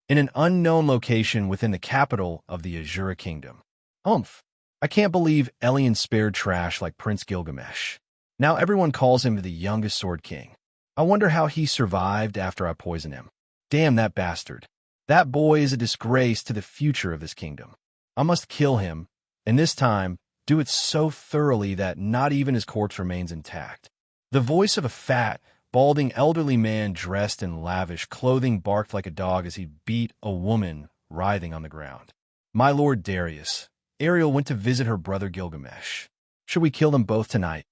In an unknown location within the capital of the Azura kingdom. Humph! I can't believe Elian spared trash like Prince Gilgamesh. Now everyone calls him the youngest Sword King. I wonder how he survived after I poisoned him. Damn that bastard. That boy is a disgrace to the future of this kingdom. I must kill him, and this time, do it so thoroughly that not even his corpse remains intact. The voice of a fat, balding elderly man dressed in lavish clothing barked like a dog as he beat a woman writhing on the ground. "My lord Darius, Ariel went to visit her brother Gilgamesh. Should we kill them both tonight?"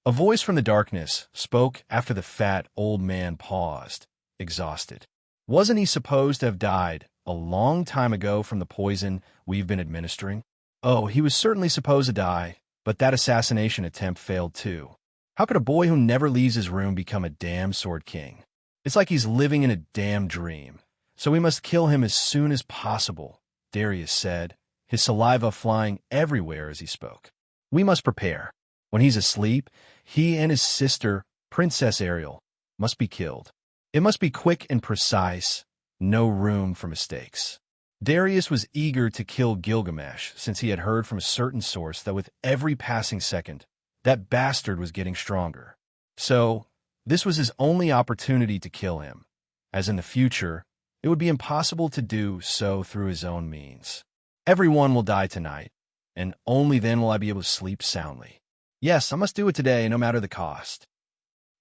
A voice from the darkness spoke after the fat old man paused, exhausted. Wasn't he supposed to have died a long time ago from the poison we've been administering? Oh, he was certainly supposed to die, but that assassination attempt failed too. How could a boy who never leaves his room become a damn Sword King? It's like he's living in a damn dream. So we must kill him as soon as possible, Darius said, his saliva flying everywhere as he spoke. We must prepare. When he's asleep, he and his sister, Princess Ariel, must be killed. It must be quick and precise, no room for mistakes. Darius was eager to kill Gilgamesh since he had heard from a certain source that with every passing second, that bastard was getting stronger. So, this was his only opportunity to kill him, as in the future, it would be impossible to do so through his own means. Everyone will die tonight, and only then will I be able to sleep soundly. Yes, I must do it today, no matter the cost.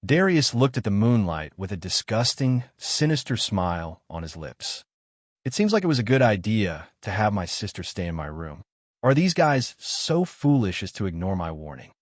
Darius looked at the moonlight with a disgusting, sinister smile on his lips. It seems like it was a good idea to have my sister stay in my room. Are these guys so foolish as to ignore my warning?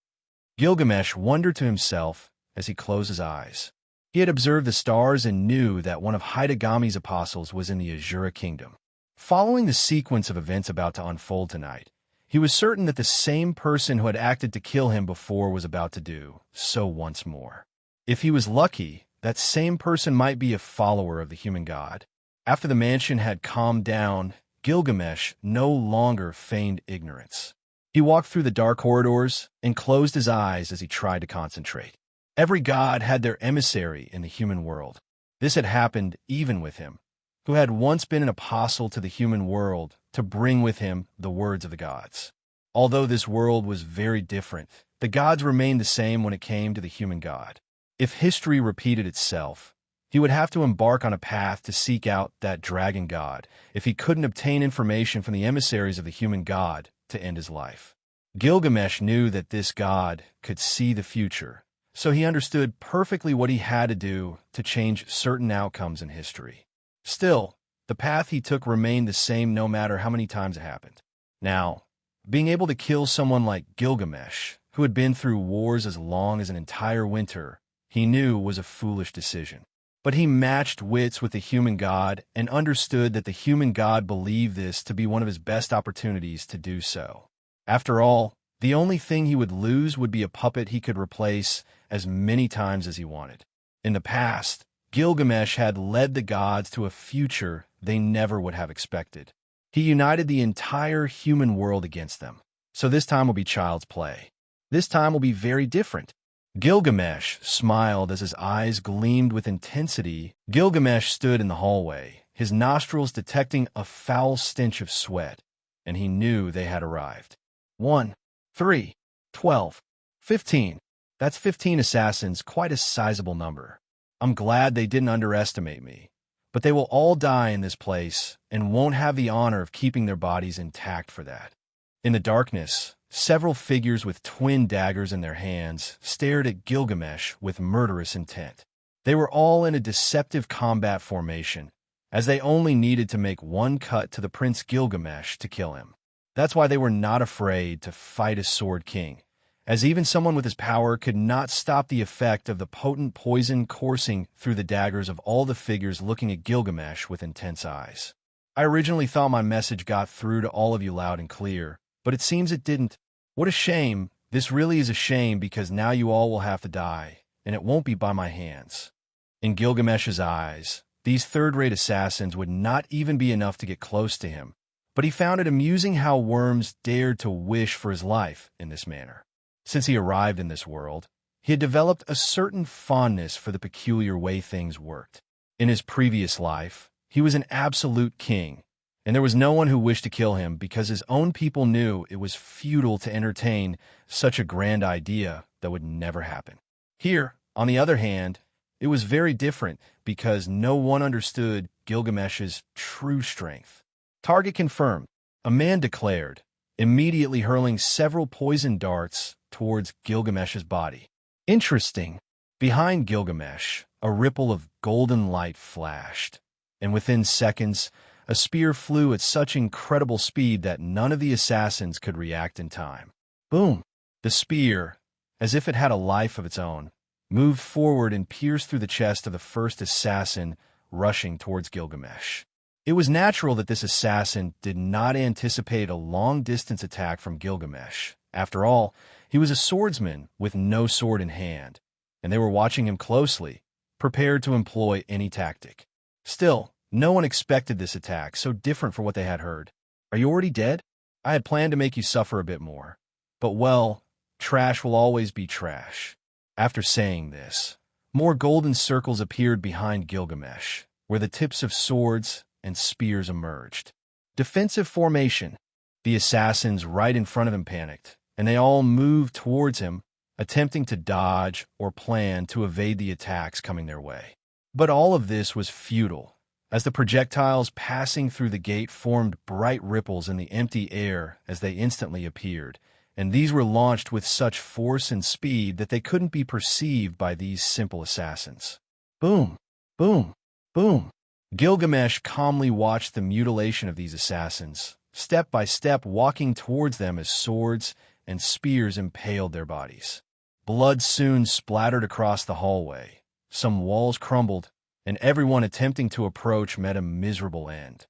Gilgamesh wondered to himself as he closed his eyes. He had observed the stars and knew that one of Hidegami's apostles was in the Azura kingdom. Following the sequence of events about to unfold tonight, he was certain that the same person who had acted to kill him before was about to do so once more. If he was lucky, that same person might be a follower of the human god. After the mansion had calmed down, Gilgamesh no longer feigned ignorance. He walked through the dark corridors and closed his eyes as he tried to concentrate. Every god had their emissary in the human world. This had happened even with him, who had once been an apostle to the human world to bring with him the words of the gods. Although this world was very different, the gods remained the same when it came to the human god. If history repeated itself, he would have to embark on a path to seek out that dragon god if he couldn't obtain information from the emissaries of the human god to end his life. Gilgamesh knew that this god could see the future, so he understood perfectly what he had to do to change certain outcomes in history. Still, the path he took remained the same no matter how many times it happened. Now, being able to kill someone like Gilgamesh, who had been through wars as long as an entire winter, he knew was a foolish decision. But he matched wits with the human god and understood that the human god believed this to be one of his best opportunities to do so. After all, the only thing he would lose would be a puppet he could replace as many times as he wanted. In the past, Gilgamesh had led the gods to a future they never would have expected. He united the entire human world against them. So this time will be child's play. This time will be very different. Gilgamesh smiled as his eyes gleamed with intensity. Gilgamesh stood in the hallway, his nostrils detecting a foul stench of sweat, and he knew they had arrived. 1, 3, 12, 15. That's 15 assassins, quite a sizable number. I'm glad they didn't underestimate me, but they will all die in this place and won't have the honor of keeping their bodies intact for that. In the darkness, several figures with twin daggers in their hands stared at Gilgamesh with murderous intent. They were all in a deceptive combat formation, as they only needed to make one cut to the Prince Gilgamesh to kill him. That's why they were not afraid to fight a Sword King, as even someone with his power could not stop the effect of the potent poison coursing through the daggers of all the figures looking at Gilgamesh with intense eyes. I originally thought my message got through to all of you loud and clear, but it seems it didn't. What a shame. This really is a shame because now you all will have to die, and it won't be by my hands. In Gilgamesh's eyes, these third-rate assassins would not even be enough to get close to him, but he found it amusing how worms dared to wish for his life in this manner. Since he arrived in this world, he had developed a certain fondness for the peculiar way things worked. In his previous life, he was an absolute king, and there was no one who wished to kill him because his own people knew it was futile to entertain such a grand idea that would never happen. Here, on the other hand, it was very different because no one understood Gilgamesh's true strength. Target confirmed, a man declared, immediately hurling several poisoned darts towards Gilgamesh's body. Interesting. Behind Gilgamesh, a ripple of golden light flashed, and within seconds, a spear flew at such incredible speed that none of the assassins could react in time. Boom! The spear, as if it had a life of its own, moved forward and pierced through the chest of the first assassin rushing towards Gilgamesh. It was natural that this assassin did not anticipate a long-distance attack from Gilgamesh. After all, he was a swordsman with no sword in hand, and they were watching him closely, prepared to employ any tactic. Still, no one expected this attack, so different from what they had heard. Are you already dead? I had planned to make you suffer a bit more. But well, trash will always be trash. After saying this, more golden circles appeared behind Gilgamesh, where the tips of swords and spears emerged. Defensive formation. The assassins right in front of him panicked, and they all moved towards him, attempting to dodge or plan to evade the attacks coming their way. But all of this was futile, as the projectiles passing through the gate formed bright ripples in the empty air as they instantly appeared, and these were launched with such force and speed that they couldn't be perceived by these simple assassins. Boom! Boom! Boom! Gilgamesh calmly watched the mutilation of these assassins, step by step walking towards them as swords and spears impaled their bodies. Blood soon splattered across the hallway. Some walls crumbled, and everyone attempting to approach met a miserable end.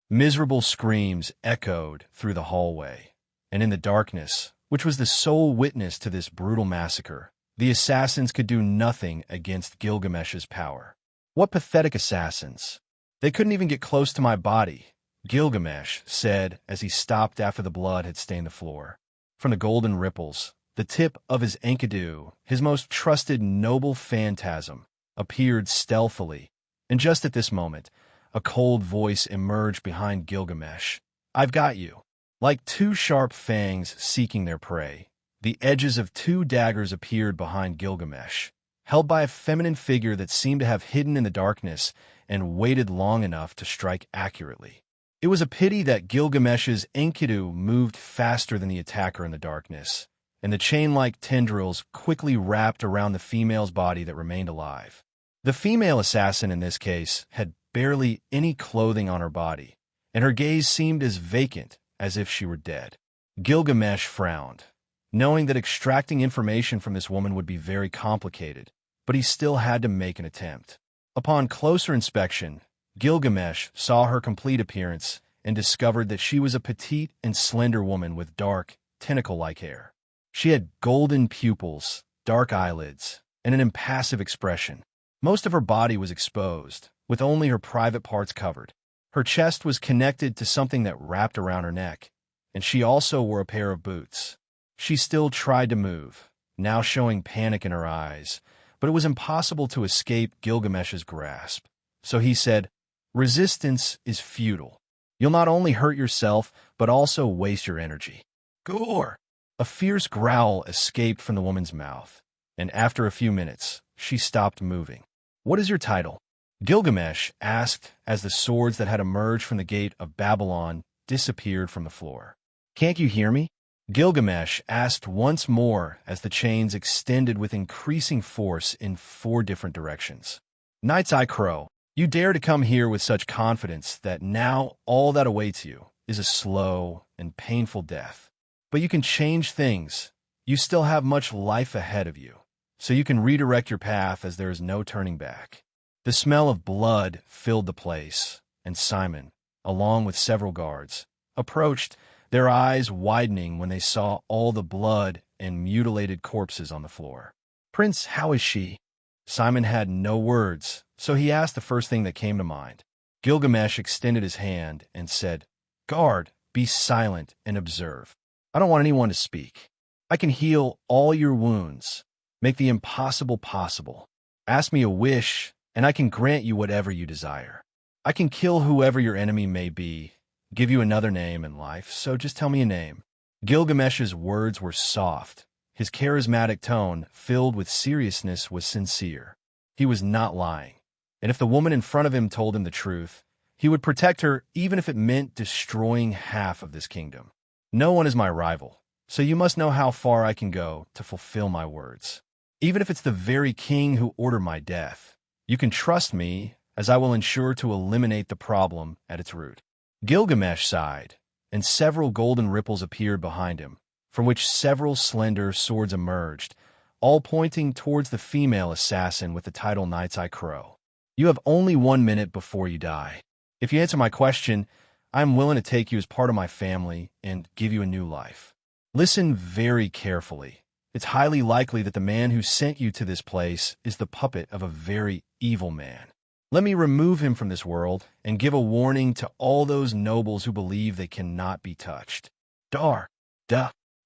Miserable screams echoed through the hallway, and in the darkness, which was the sole witness to this brutal massacre, the assassins could do nothing against Gilgamesh's power. What pathetic assassins! They couldn't even get close to my body, Gilgamesh said as he stopped after the blood had stained the floor. From the golden ripples, the tip of his Enkodu, his most trusted noble phantasm, appeared stealthily, and just at this moment, a cold voice emerged behind Gilgamesh. I've got you. Like two sharp fangs seeking their prey, the edges of two daggers appeared behind Gilgamesh, held by a feminine figure that seemed to have hidden in the darkness and waited long enough to strike accurately. It was a pity that Gilgamesh's Enkodu moved faster than the attacker in the darkness, and the chain-like tendrils quickly wrapped around the female's body that remained alive. The female assassin in this case had barely any clothing on her body, and her gaze seemed as vacant as if she were dead. Gilgamesh frowned, knowing that extracting information from this woman would be very complicated, but he still had to make an attempt. Upon closer inspection, Gilgamesh saw her complete appearance and discovered that she was a petite and slender woman with dark, tentacle-like hair. She had golden pupils, dark eyelids, and an impassive expression. Most of her body was exposed, with only her private parts covered. Her chest was connected to something that wrapped around her neck, and she also wore a pair of boots. She still tried to move, now showing panic in her eyes, but it was impossible to escape Gilgamesh's grasp. So he said, "Resistance is futile. You'll not only hurt yourself, but also waste your energy." Gore! A fierce growl escaped from the woman's mouth, and after a few minutes, she stopped moving. "What is your title?" Gilgamesh asked as the swords that had emerged from the gate of Babylon disappeared from the floor. "Can't you hear me?" Gilgamesh asked once more as the chains extended with increasing force in 4 different directions. "Night's Eye Crow, you dare to come here with such confidence that now all that awaits you is a slow and painful death. But you can change things. You still have much life ahead of you, so you can redirect your path as there is no turning back." The smell of blood filled the place, and Simon, along with several guards, approached, their eyes widening when they saw all the blood and mutilated corpses on the floor. "Prince, how is she?" Simon had no words, so he asked the first thing that came to mind. Gilgamesh extended his hand and said, "Guard, be silent and observe. I don't want anyone to speak." I can heal all your wounds, make the impossible possible. Ask me a wish, and I can grant you whatever you desire. I can kill whoever your enemy may be, give you another name in life, so just tell me a name." Gilgamesh's words were soft. His charismatic tone, filled with seriousness, was sincere. He was not lying. And if the woman in front of him told him the truth, he would protect her even if it meant destroying half of this kingdom. "No one is my rival, so you must know how far I can go to fulfill my words. Even if it's the very king who ordered my death, you can trust me, as I will ensure to eliminate the problem at its root." Gilgamesh sighed, and several golden ripples appeared behind him, from which several slender swords emerged, all pointing towards the female assassin with the title Knight's Eye Crow. "You have only 1 minute before you die. If you answer my question, I am willing to take you as part of my family and give you a new life. Listen very carefully. It's highly likely that the man who sent you to this place is the puppet of a very evil man. Let me remove him from this world and give a warning to all those nobles who believe they cannot be touched.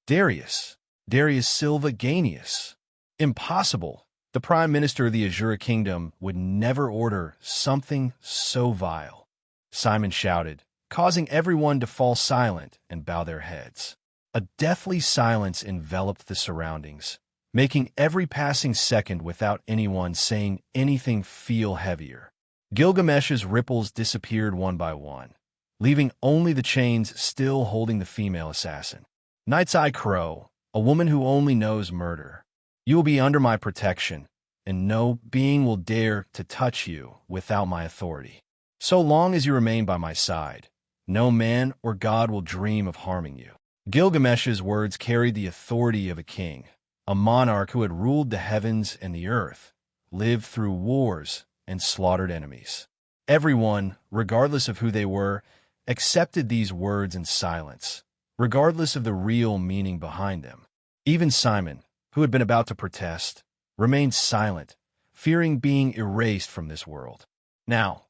Darius Silva Ganius. Impossible. The Prime Minister of the Azura Kingdom would never order something so vile," Simon shouted, causing everyone to fall silent and bow their heads. A deathly silence enveloped the surroundings, making every passing second without anyone saying anything feel heavier. Gilgamesh's ripples disappeared one by one, leaving only the chains still holding the female assassin. "Knight's Eye Crow, a woman who only knows murder. You will be under my protection, and no being will dare to touch you without my authority. So long as you remain by my side, no man or god will dream of harming you." Gilgamesh's words carried the authority of a king, a monarch who had ruled the heavens and the earth, lived through wars, and slaughtered enemies. Everyone, regardless of who they were, accepted these words in silence, regardless of the real meaning behind them. Even Simon, who had been about to protest, remained silent, fearing being erased from this world. "Now,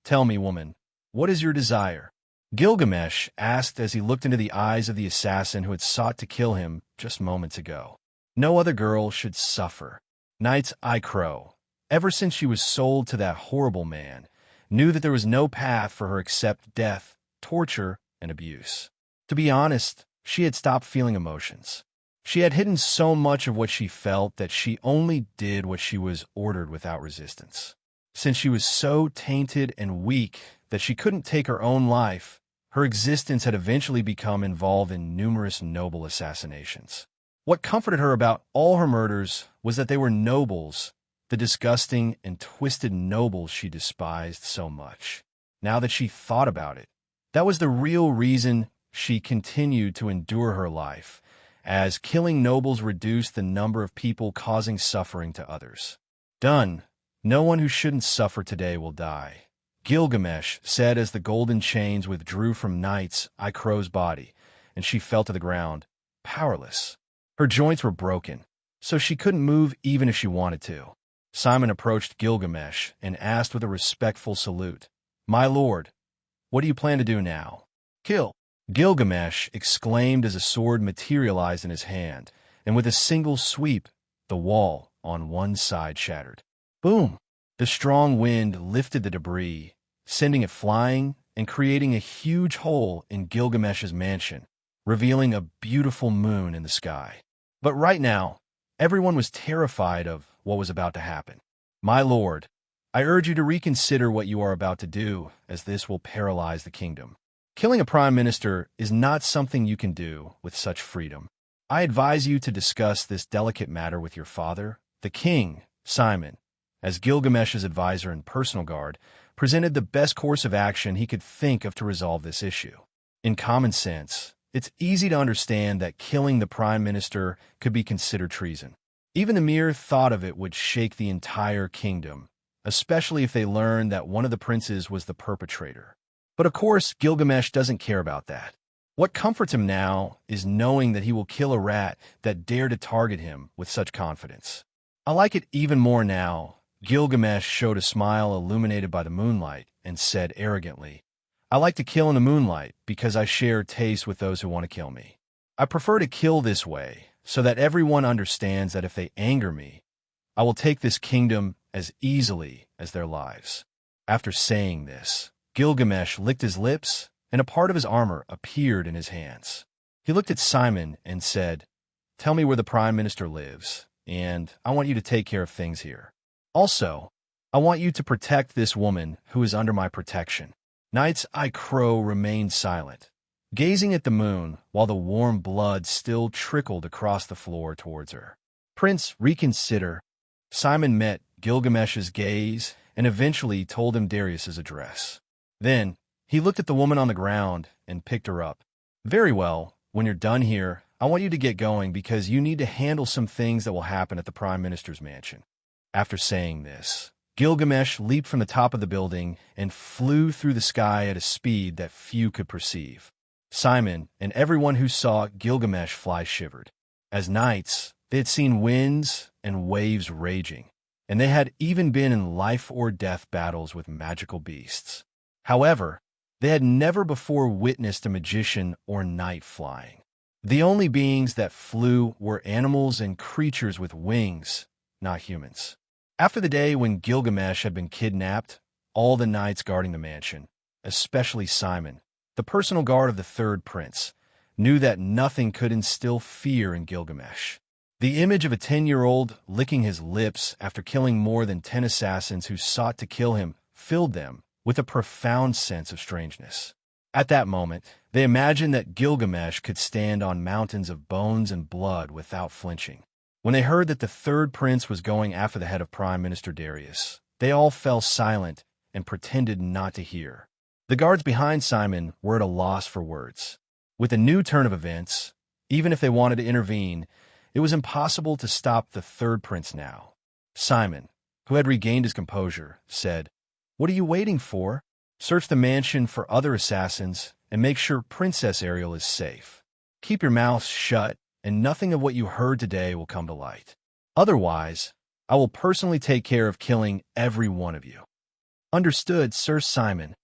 tell me, woman, what is your desire?" Gilgamesh asked as he looked into the eyes of the assassin who had sought to kill him just moments ago. No other girl should suffer. Knight's Eye Crow, ever since she was sold to that horrible man, knew that there was no path for her except death, torture, and abuse. To be honest, she had stopped feeling emotions. She had hidden so much of what she felt that she only did what she was ordered without resistance. Since she was so tainted and weak that she couldn't take her own life, her existence had eventually become involved in numerous noble assassinations. What comforted her about all her murders was that they were nobles, the disgusting and twisted nobles she despised so much. Now that she thought about it, that was the real reason she continued to endure her life, as killing nobles reduced the number of people causing suffering to others. "Done. No one who shouldn't suffer today will die," Gilgamesh said as the golden chains withdrew from Knight's Eye Crow's body, and she fell to the ground, powerless. Her joints were broken, so she couldn't move even if she wanted to. Simon approached Gilgamesh and asked with a respectful salute, "My lord, what do you plan to do now?" "Kill," Gilgamesh exclaimed as a sword materialized in his hand, and with a single sweep, the wall on one side shattered. Boom! The strong wind lifted the debris, sending it flying and creating a huge hole in Gilgamesh's mansion, revealing a beautiful moon in the sky. But right now, everyone was terrified of what was about to happen. "My lord, I urge you to reconsider what you are about to do, as this will paralyze the kingdom. Killing a prime minister is not something you can do with such freedom. I advise you to discuss this delicate matter with your father, the king." Simon, as Gilgamesh's advisor and personal guard, presented the best course of action he could think of to resolve this issue. In common sense, it's easy to understand that killing the prime minister could be considered treason. Even the mere thought of it would shake the entire kingdom, especially if they learned that one of the princes was the perpetrator. But of course, Gilgamesh doesn't care about that. What comforts him now is knowing that he will kill a rat that dared to target him with such confidence. "I like it even more now." Gilgamesh showed a smile illuminated by the moonlight and said arrogantly, "I like to kill in the moonlight because I share taste with those who want to kill me. I prefer to kill this way, so that everyone understands that if they anger me, I will take this kingdom as easily as their lives." After saying this, Gilgamesh licked his lips, and a part of his armor appeared in his hands. He looked at Simon and said, "Tell me where the Prime Minister lives, and I want you to take care of things here. Also, I want you to protect this woman who is under my protection." Knight's Eye Crow remained silent, gazing at the moon while the warm blood still trickled across the floor towards her. "Prince, reconsider." Simon met Gilgamesh's gaze and eventually told him Darius's address. Then, he looked at the woman on the ground and picked her up. "Very well. When you're done here, I want you to get going because you need to handle some things that will happen at the Prime Minister's mansion." After saying this, Gilgamesh leaped from the top of the building and flew through the sky at a speed that few could perceive. Simon and everyone who saw Gilgamesh fly shivered. As knights, they had seen winds and waves raging, and they had even been in life-or-death battles with magical beasts. However, they had never before witnessed a magician or knight flying. The only beings that flew were animals and creatures with wings, not humans. After the day when Gilgamesh had been kidnapped, all the knights guarding the mansion, especially Simon, the personal guard of the third prince, knew that nothing could instill fear in Gilgamesh. The image of a 10-year-old licking his lips after killing more than 10 assassins who sought to kill him filled them with a profound sense of strangeness. At that moment, they imagined that Gilgamesh could stand on mountains of bones and blood without flinching. When they heard that the third prince was going after the head of Prime Minister Darius, they all fell silent and pretended not to hear. The guards behind Simon were at a loss for words. With a new turn of events, even if they wanted to intervene, it was impossible to stop the third prince now. Simon, who had regained his composure, said, "What are you waiting for? Search the mansion for other assassins and make sure Princess Ariel is safe. Keep your mouths shut, and nothing of what you heard today will come to light. Otherwise, I will personally take care of killing every one of you." "Understood, Sir Simon."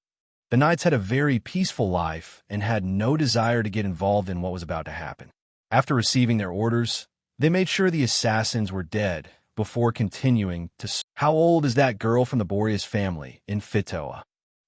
The knights had a very peaceful life and had no desire to get involved in what was about to happen. After receiving their orders, they made sure the assassins were dead before continuing to... "How old is that girl from the Boreas family in Fitoa?"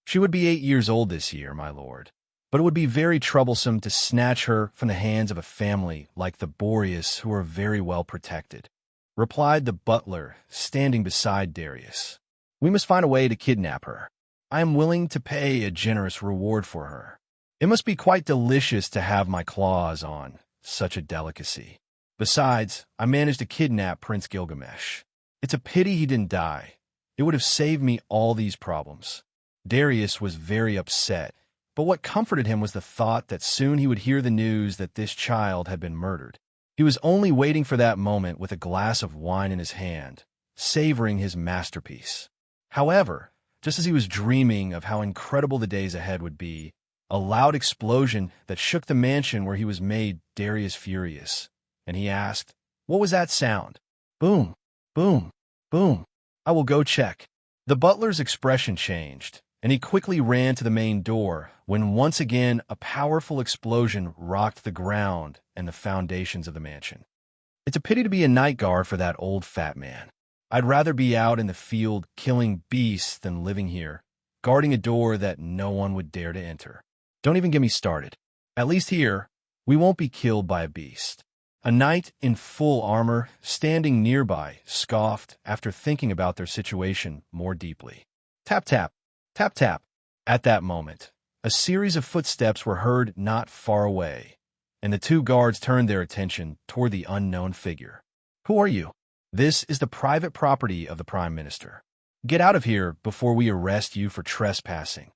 "She would be 8 years old this year, my lord. But it would be very troublesome to snatch her from the hands of a family like the Boreas who are very well protected," replied the butler, standing beside Darius. "We must find a way to kidnap her. I am willing to pay a generous reward for her. It must be quite delicious to have my claws on such a delicacy. Besides, I managed to kidnap Prince Gilgamesh. It's a pity he didn't die. It would have saved me all these problems." Darius was very upset, but what comforted him was the thought that soon he would hear the news that this child had been murdered. He was only waiting for that moment with a glass of wine in his hand, savoring his masterpiece. However, just as he was dreaming of how incredible the days ahead would be, a loud explosion that shook the mansion where he was made Darius furious, and he asked, "What was that sound?" "Boom, boom, boom. I will go check." The butler's expression changed, and he quickly ran to the main door when once again a powerful explosion rocked the ground and the foundations of the mansion. "It's a pity to be a night guard for that old fat man. I'd rather be out in the field killing beasts than living here, guarding a door that no one would dare to enter. Don't even get me started. At least here, we won't be killed by a beast." A knight in full armor, standing nearby, scoffed after thinking about their situation more deeply. Tap, tap, tap, tap. At that moment, a series of footsteps were heard not far away, and the two guards turned their attention toward the unknown figure. "Who are you?" "This is the private property of the Prime Minister. Get out of here before we arrest you for trespassing."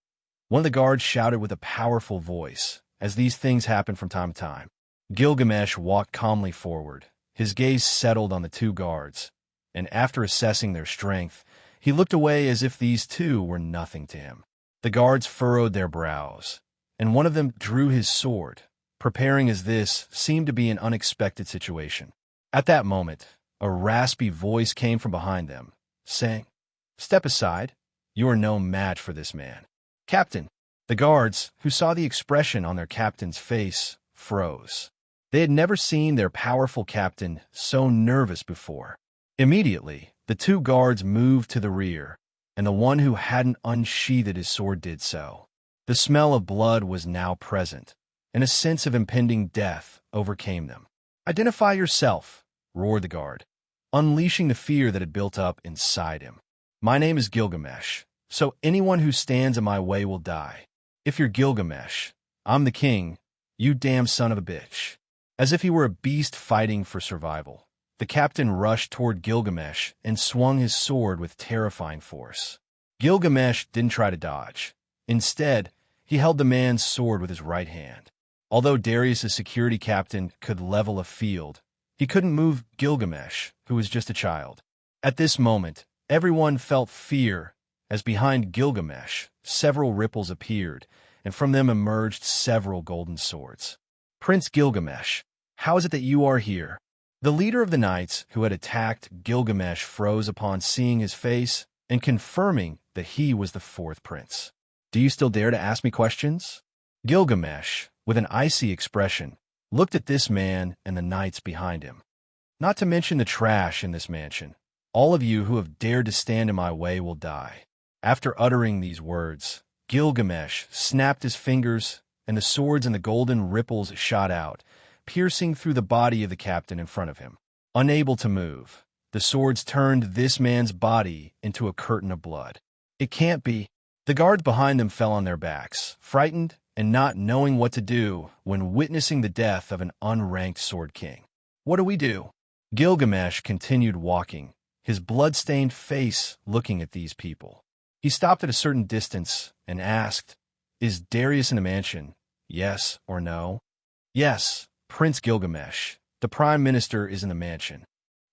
One of the guards shouted with a powerful voice, as these things happen from time to time. Gilgamesh walked calmly forward. His gaze settled on the two guards, and after assessing their strength, he looked away as if these two were nothing to him. The guards furrowed their brows, and one of them drew his sword, preparing as this seemed to be an unexpected situation. At that moment, a raspy voice came from behind them, saying, "Step aside. You are no match for this man." "Captain." The guards, who saw the expression on their captain's face, froze. They had never seen their powerful captain so nervous before. Immediately, the two guards moved to the rear, and the one who hadn't unsheathed his sword did so. The smell of blood was now present, and a sense of impending death overcame them. "Identify yourself," roared the guard, unleashing the fear that had built up inside him. "My name is Gilgamesh, so anyone who stands in my way will die. If you're Gilgamesh, I'm the king, you damn son of a bitch." As if he were a beast fighting for survival, the captain rushed toward Gilgamesh and swung his sword with terrifying force. Gilgamesh didn't try to dodge. Instead, he held the man's sword with his right hand. Although Darius' security captain could level a field, he couldn't move Gilgamesh, who was just a child. At this moment, everyone felt fear, as behind Gilgamesh, several ripples appeared, and from them emerged several golden swords. "Prince Gilgamesh, how is it that you are here?" The leader of the knights who had attacked Gilgamesh froze upon seeing his face and confirming that he was the fourth prince. "Do you still dare to ask me questions?" Gilgamesh, with an icy expression, looked at this man and the knights behind him. "Not to mention the trash in this mansion. All of you who have dared to stand in my way will die." After uttering these words, Gilgamesh snapped his fingers, and the swords and the golden ripples shot out, piercing through the body of the captain in front of him. Unable to move, the swords turned this man's body into a curtain of blood. "It can't be." The guards behind them fell on their backs, frightened and not knowing what to do when witnessing the death of an unranked sword king. "What do we do?" Gilgamesh continued walking, his blood-stained face looking at these people. He stopped at a certain distance and asked, "Is Darius in the mansion? Yes or no?" "Yes, Prince Gilgamesh. The Prime Minister is in the mansion."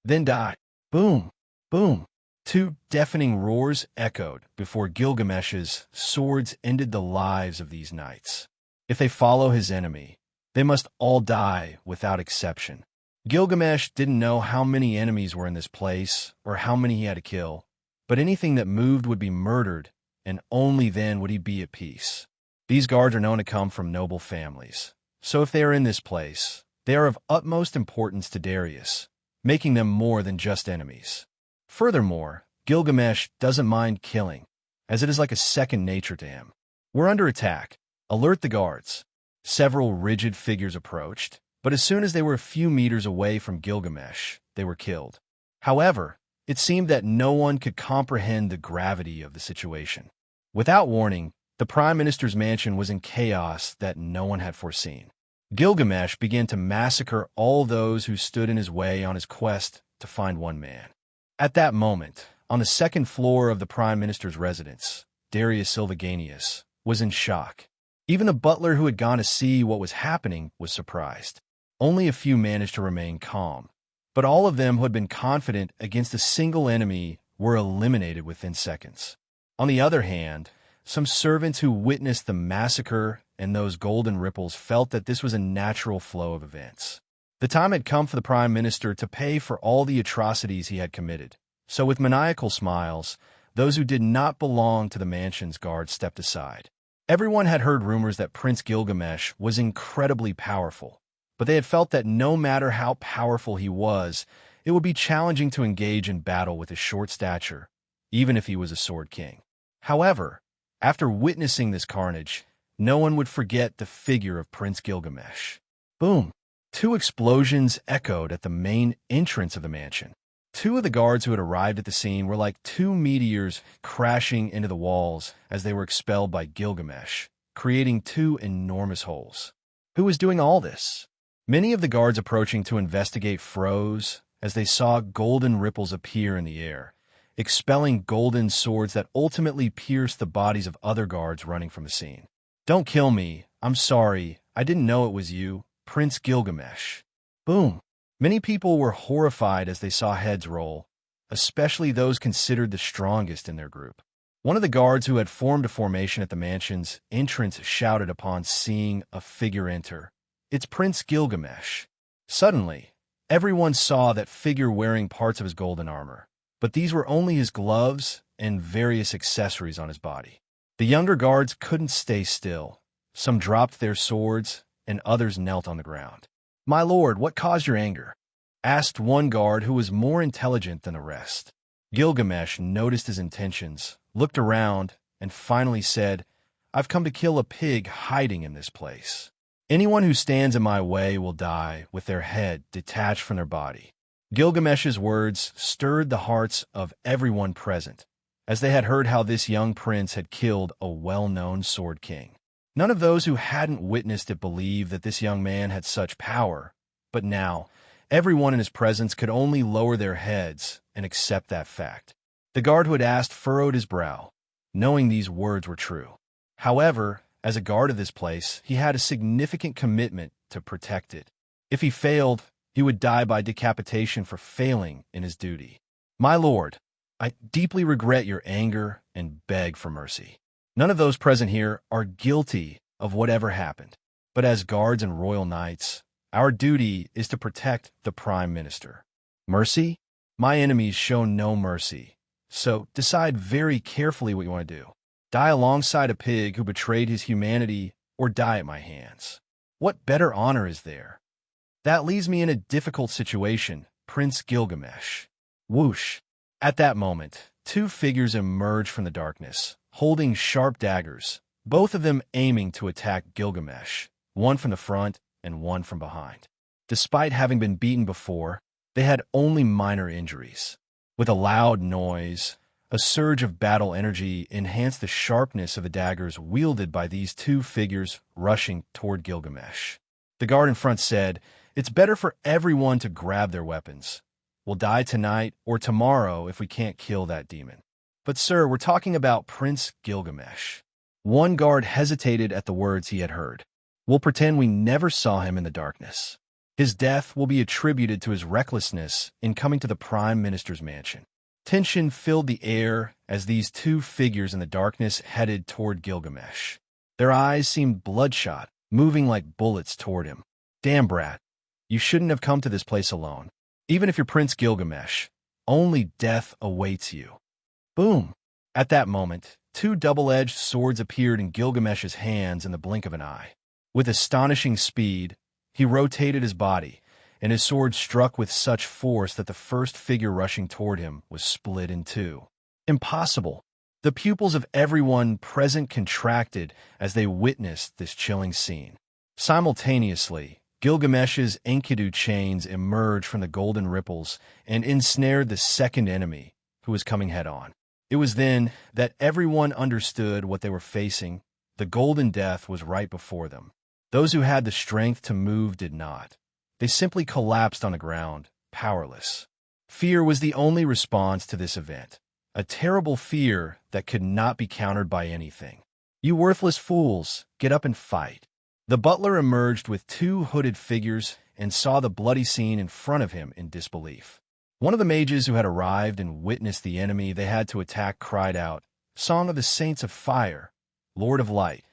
"Then die." Boom! Boom! Two deafening roars echoed before Gilgamesh's swords ended the lives of these knights. If they follow his enemy, they must all die without exception. Gilgamesh didn't know how many enemies were in this place or how many he had to kill, but anything that moved would be murdered, and only then would he be at peace. These guards are known to come from noble families, so if they are in this place, they are of utmost importance to Darius, making them more than just enemies. Furthermore, Gilgamesh doesn't mind killing, as it is like a second nature to him. "We're under attack. Alert the guards." Several rigid figures approached, but as soon as they were a few meters away from Gilgamesh, they were killed. However, it seemed that no one could comprehend the gravity of the situation. Without warning, the Prime Minister's mansion was in chaos that no one had foreseen. Gilgamesh began to massacre all those who stood in his way on his quest to find one man. At that moment, on the second floor of the Prime Minister's residence, Darius Silvaganius was in shock. Even the butler who had gone to see what was happening was surprised. Only a few managed to remain calm, but all of them who had been confident against a single enemy were eliminated within seconds. On the other hand, some servants who witnessed the massacre and those golden ripples felt that this was a natural flow of events. The time had come for the Prime Minister to pay for all the atrocities he had committed. So with maniacal smiles, those who did not belong to the mansion's guards stepped aside. Everyone had heard rumors that Prince Gilgamesh was incredibly powerful, but they had felt that no matter how powerful he was, it would be challenging to engage in battle with his short stature, even if he was a sword king. However, after witnessing this carnage, no one would forget the figure of Prince Gilgamesh. Boom! Two explosions echoed at the main entrance of the mansion. Two of the guards who had arrived at the scene were like two meteors crashing into the walls as they were expelled by Gilgamesh, creating two enormous holes. Who was doing all this? Many of the guards approaching to investigate froze as they saw golden ripples appear in the air, expelling golden swords that ultimately pierced the bodies of other guards running from the scene. "Don't kill me. I'm sorry. I didn't know it was you, Prince Gilgamesh." Boom! Many people were horrified as they saw heads roll, especially those considered the strongest in their group. One of the guards who had formed a formation at the mansion's entrance shouted upon seeing a figure enter, "It's Prince Gilgamesh." Suddenly, everyone saw that figure wearing parts of his golden armor, but these were only his gloves and various accessories on his body. The younger guards couldn't stay still. Some dropped their swords, and others knelt on the ground. "My lord, what caused your anger?" asked one guard who was more intelligent than the rest. Gilgamesh noticed his intentions, looked around, and finally said, "I've come to kill a pig hiding in this place. Anyone who stands in my way will die with their head detached from their body." Gilgamesh's words stirred the hearts of everyone present, as they had heard how this young prince had killed a well-known sword king. None of those who hadn't witnessed it believed that this young man had such power, but now everyone in his presence could only lower their heads and accept that fact. The guard who had asked furrowed his brow, knowing these words were true. However, as a guard of this place, he had a significant commitment to protect it. If he failed, he would die by decapitation for failing in his duty. "My lord, I deeply regret your anger and beg for mercy. None of those present here are guilty of whatever happened, but as guards and royal knights, our duty is to protect the prime minister." "Mercy? My enemies show no mercy, so decide very carefully what you want to do. Die alongside a pig who betrayed his humanity, or die at my hands. What better honor is there?" "That leaves me in a difficult situation, Prince Gilgamesh." Whoosh! At that moment, two figures emerged from the darkness, holding sharp daggers, both of them aiming to attack Gilgamesh, one from the front and one from behind. Despite having been beaten before, they had only minor injuries. With a loud noise, a surge of battle energy enhanced the sharpness of the daggers wielded by these two figures rushing toward Gilgamesh. The guard in front said, "It's better for everyone to grab their weapons. We'll die tonight or tomorrow if we can't kill that demon." "But sir, we're talking about Prince Gilgamesh." One guard hesitated at the words he had heard. "We'll pretend we never saw him in the darkness. His death will be attributed to his recklessness in coming to the Prime Minister's mansion." Tension filled the air as these two figures in the darkness headed toward Gilgamesh. Their eyes seemed bloodshot, moving like bullets toward him. "Damn brat, you shouldn't have come to this place alone. Even if you're Prince Gilgamesh, only death awaits you." Boom! At that moment, two double-edged swords appeared in Gilgamesh's hands in the blink of an eye. With astonishing speed, he rotated his body, and his sword struck with such force that the first figure rushing toward him was split in two. Impossible! The pupils of everyone present contracted as they witnessed this chilling scene. Simultaneously, Gilgamesh's Enkodu chains emerged from the golden ripples and ensnared the second enemy, who was coming head-on. It was then that everyone understood what they were facing. The golden death was right before them. Those who had the strength to move did not. They simply collapsed on the ground, powerless. Fear was the only response to this event, a terrible fear that could not be countered by anything. "You worthless fools, get up and fight." The butler emerged with two hooded figures and saw the bloody scene in front of him in disbelief. One of the mages who had arrived and witnessed the enemy they had to attack cried out, "Song of the Saints of Fire, Lord of Light,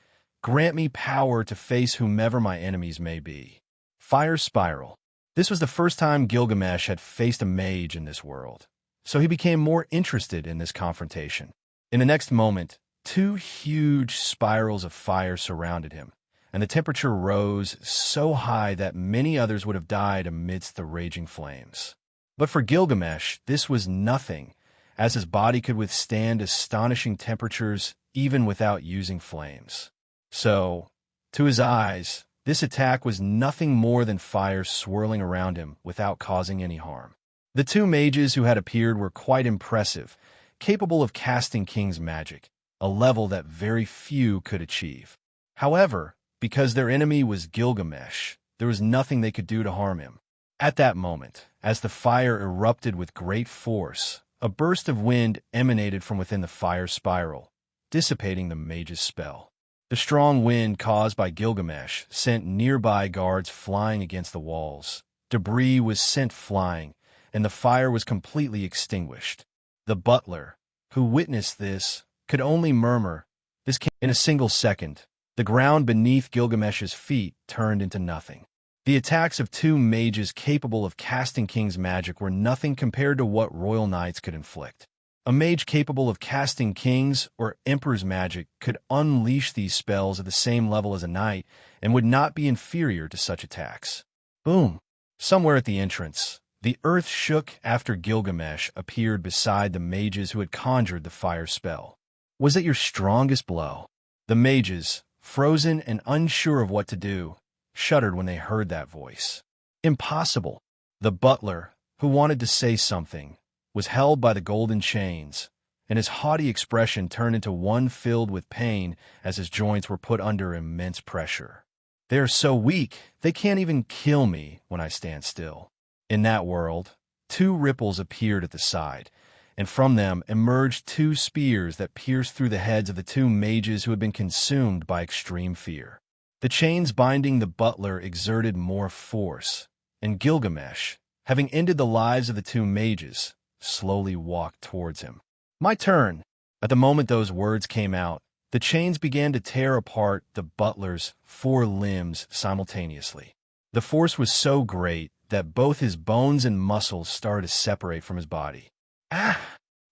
grant me power to face whomever my enemies may be." Fire Spiral. This was the first time Gilgamesh had faced a mage in this world, so he became more interested in this confrontation. In the next moment, two huge spirals of fire surrounded him, and the temperature rose so high that many others would have died amidst the raging flames. But for Gilgamesh, this was nothing, as his body could withstand astonishing temperatures even without using flames. So, to his eyes, this attack was nothing more than fire swirling around him without causing any harm. The two mages who had appeared were quite impressive, capable of casting King's magic, a level that very few could achieve. However, because their enemy was Gilgamesh, there was nothing they could do to harm him. At that moment, as the fire erupted with great force, a burst of wind emanated from within the fire spiral, dissipating the mage's spell. The strong wind caused by Gilgamesh sent nearby guards flying against the walls. Debris was sent flying, and the fire was completely extinguished. The butler, who witnessed this, could only murmur, "This came in a single second." The ground beneath Gilgamesh's feet turned into nothing. The attacks of two mages capable of casting King's magic were nothing compared to what royal knights could inflict. A mage capable of casting King's or Emperor's magic could unleash these spells at the same level as a knight and would not be inferior to such attacks. Boom! Somewhere at the entrance, the earth shook after Gilgamesh appeared beside the mages who had conjured the fire spell. Was it your strongest blow? The mages, frozen and unsure of what to do, shuddered when they heard that voice. Impossible! The butler, who wanted to say something, was held by the golden chains, and his haughty expression turned into one filled with pain as his joints were put under immense pressure. They are so weak, they can't even kill me when I stand still. In that world, two ripples appeared at the side, and from them emerged two spears that pierced through the heads of the two mages who had been consumed by extreme fear. The chains binding the butler exerted more force, and Gilgamesh, having ended the lives of the two mages, slowly walked towards him. My turn! At the moment those words came out, the chains began to tear apart the butler's 4 limbs simultaneously. The force was so great that both his bones and muscles started to separate from his body. Ah!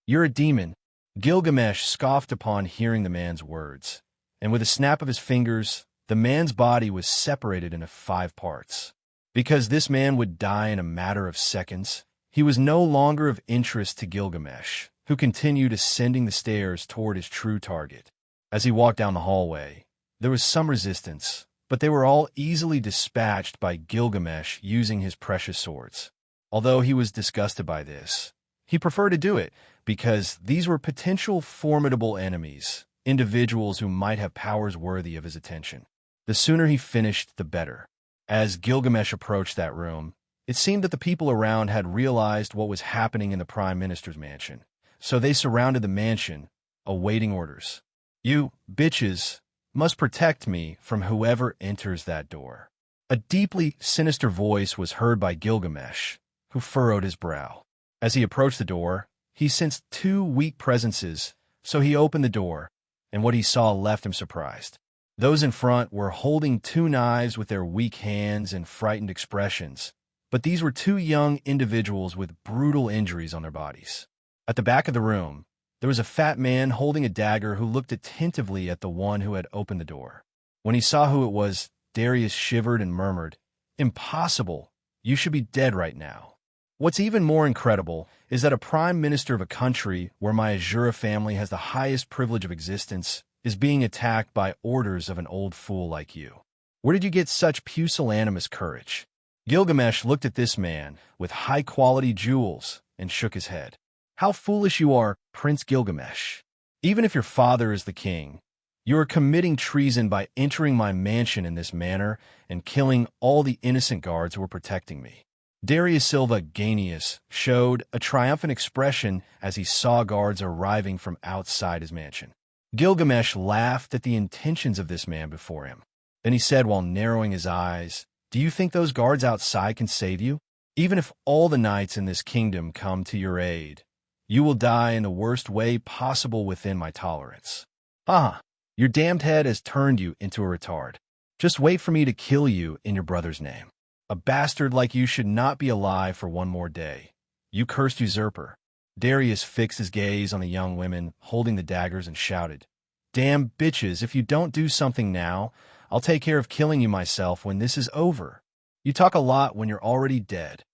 You're a demon! Gilgamesh scoffed upon hearing the man's words, and with a snap of his fingers, the man's body was separated into 5 parts. Because this man would die in a matter of seconds, he was no longer of interest to Gilgamesh, who continued ascending the stairs toward his true target. As he walked down the hallway, there was some resistance, but they were all easily dispatched by Gilgamesh using his precious swords. Although he was disgusted by this, he preferred to do it because these were potential formidable enemies, individuals who might have powers worthy of his attention. The sooner he finished, the better. As Gilgamesh approached that room, it seemed that the people around had realized what was happening in the Prime Minister's mansion, so they surrounded the mansion, awaiting orders. You, bitches, must protect me from whoever enters that door. A deeply sinister voice was heard by Gilgamesh, who furrowed his brow. As he approached the door, he sensed 2 weak presences, so he opened the door, and what he saw left him surprised. Those in front were holding 2 knives with their weak hands and frightened expressions, but these were 2 young individuals with brutal injuries on their bodies. At the back of the room, there was a fat man holding a dagger who looked attentively at the one who had opened the door. When he saw who it was, Darius shivered and murmured, "Impossible! You should be dead right now." What's even more incredible is that a prime minister of a country where my Azura family has the highest privilege of existence is being attacked by orders of an old fool like you. Where did you get such pusillanimous courage? Gilgamesh looked at this man with high-quality jewels and shook his head. How foolish you are, Prince Gilgamesh. Even if your father is the king, you are committing treason by entering my mansion in this manner and killing all the innocent guards who were protecting me. Darius Silva Ganius showed a triumphant expression as he saw guards arriving from outside his mansion. Gilgamesh laughed at the intentions of this man before him. Then he said while narrowing his eyes, "Do you think those guards outside can save you? Even if all the knights in this kingdom come to your aid, you will die in the worst way possible within my tolerance. Ah, your damned head has turned you into a retard. Just wait for me to kill you in your brother's name. A bastard like you should not be alive for one more day. You cursed usurper." Darius fixed his gaze on the young women holding the daggers and shouted, "Damn bitches, if you don't do something now, I'll take care of killing you myself when this is over. You talk a lot when you're already dead."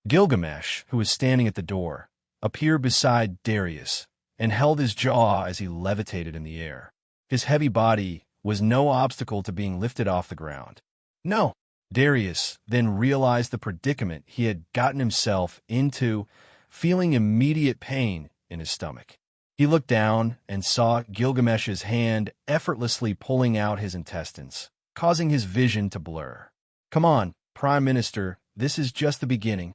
Gilgamesh, who was standing at the door, appeared beside Darius and held his jaw as he levitated in the air. His heavy body was no obstacle to being lifted off the ground. No! Darius then realized the predicament he had gotten himself into, feeling immediate pain in his stomach. He looked down and saw Gilgamesh's hand effortlessly pulling out his intestines, causing his vision to blur. "Come on, Prime Minister, this is just the beginning."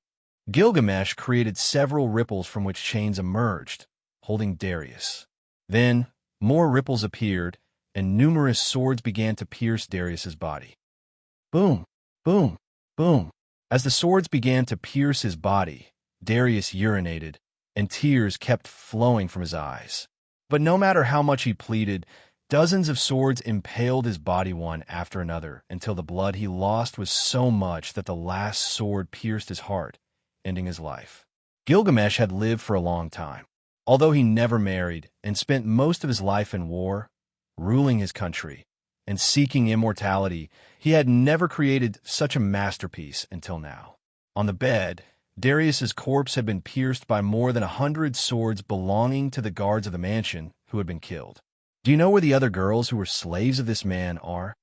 Gilgamesh created several ripples from which chains emerged, holding Darius. Then, more ripples appeared, and numerous swords began to pierce Darius's body. Boom, boom, boom. As the swords began to pierce his body, Darius urinated, and tears kept flowing from his eyes. But no matter how much he pleaded, dozens of swords impaled his body one after another until the blood he lost was so much that the last sword pierced his heart, ending his life. Gilgamesh had lived for a long time. Although he never married and spent most of his life in war, ruling his country, and seeking immortality, he had never created such a masterpiece until now. On the bed, Darius's corpse had been pierced by more than 100 swords belonging to the guards of the mansion who had been killed. Do you know where the other girls who were slaves of this man are?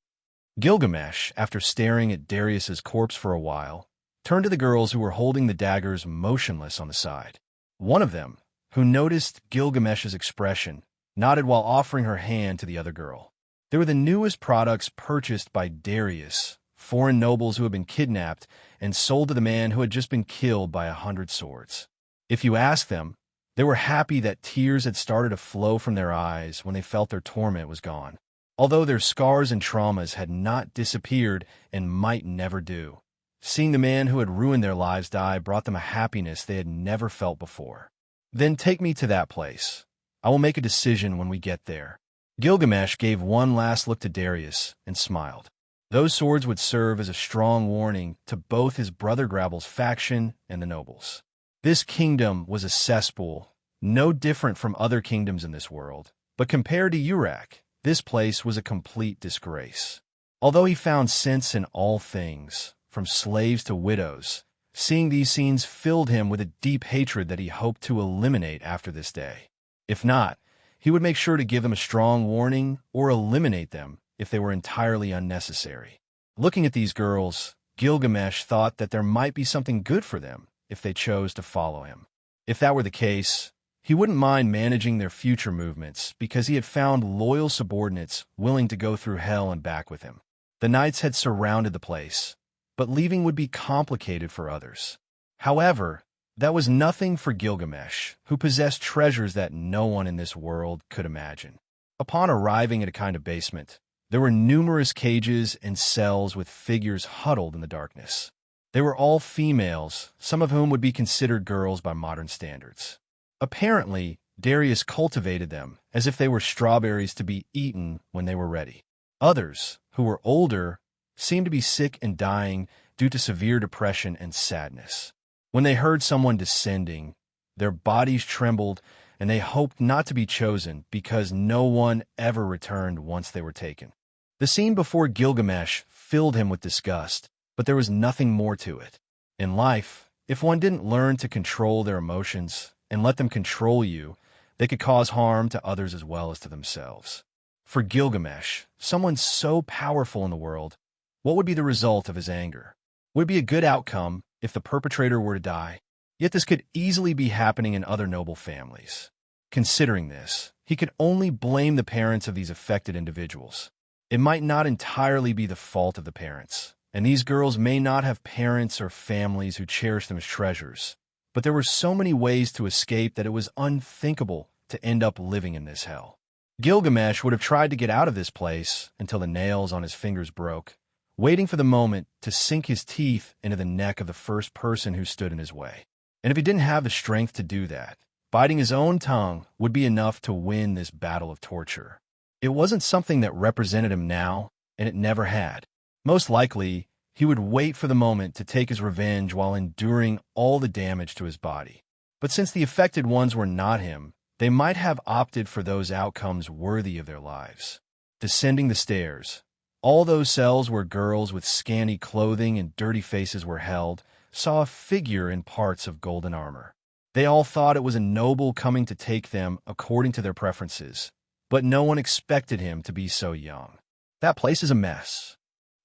Gilgamesh, after staring at Darius's corpse for a while, turned to the girls who were holding the daggers motionless on the side. One of them, who noticed Gilgamesh's expression, nodded while offering her hand to the other girl. They were the newest products purchased by Darius, foreign nobles who had been kidnapped and sold to the man who had just been killed by 100 swords. If you ask them, they were happy that tears had started to flow from their eyes when they felt their torment was gone, although their scars and traumas had not disappeared and might never do. Seeing the man who had ruined their lives die brought them a happiness they had never felt before. Then take me to that place. I will make a decision when we get there. Gilgamesh gave one last look to Darius and smiled. Those swords would serve as a strong warning to both his brother Gravel's faction and the nobles. This kingdom was a cesspool, no different from other kingdoms in this world, but compared to Uruk, this place was a complete disgrace. Although he found sense in all things, from slaves to widows, seeing these scenes filled him with a deep hatred that he hoped to eliminate after this day. If not, he would make sure to give them a strong warning or eliminate them if they were entirely unnecessary. Looking at these girls, Gilgamesh thought that there might be something good for them if they chose to follow him. If that were the case, he wouldn't mind managing their future movements because he had found loyal subordinates willing to go through hell and back with him. The knights had surrounded the place, but leaving would be complicated for others. However, that was nothing for Gilgamesh, who possessed treasures that no one in this world could imagine. Upon arriving at a kind of basement, there were numerous cages and cells with figures huddled in the darkness. They were all females, some of whom would be considered girls by modern standards. Apparently, Darius cultivated them as if they were strawberries to be eaten when they were ready. Others, who were older, seemed to be sick and dying due to severe depression and sadness. When they heard someone descending, their bodies trembled and they hoped not to be chosen because no one ever returned once they were taken. The scene before Gilgamesh filled him with disgust, but there was nothing more to it. In life, if one didn't learn to control their emotions and let them control you, they could cause harm to others as well as to themselves. For Gilgamesh, someone so powerful in the world, what would be the result of his anger? Would it be a good outcome if the perpetrator were to die? Yet this could easily be happening in other noble families. Considering this, he could only blame the parents of these affected individuals. It might not entirely be the fault of the parents, and these girls may not have parents or families who cherished them as treasures, but there were so many ways to escape that it was unthinkable to end up living in this hell. Gilgamesh would have tried to get out of this place until the nails on his fingers broke, waiting for the moment to sink his teeth into the neck of the first person who stood in his way. And if he didn't have the strength to do that, biting his own tongue would be enough to win this battle of torture. It wasn't something that represented him now, and it never had. Most likely, he would wait for the moment to take his revenge while enduring all the damage to his body. But since the affected ones were not him, they might have opted for those outcomes worthy of their lives. Descending the stairs, all those cells where girls with scanty clothing and dirty faces were held saw a figure in parts of golden armor. They all thought it was a noble coming to take them according to their preferences, but no one expected him to be so young. That place is a mess.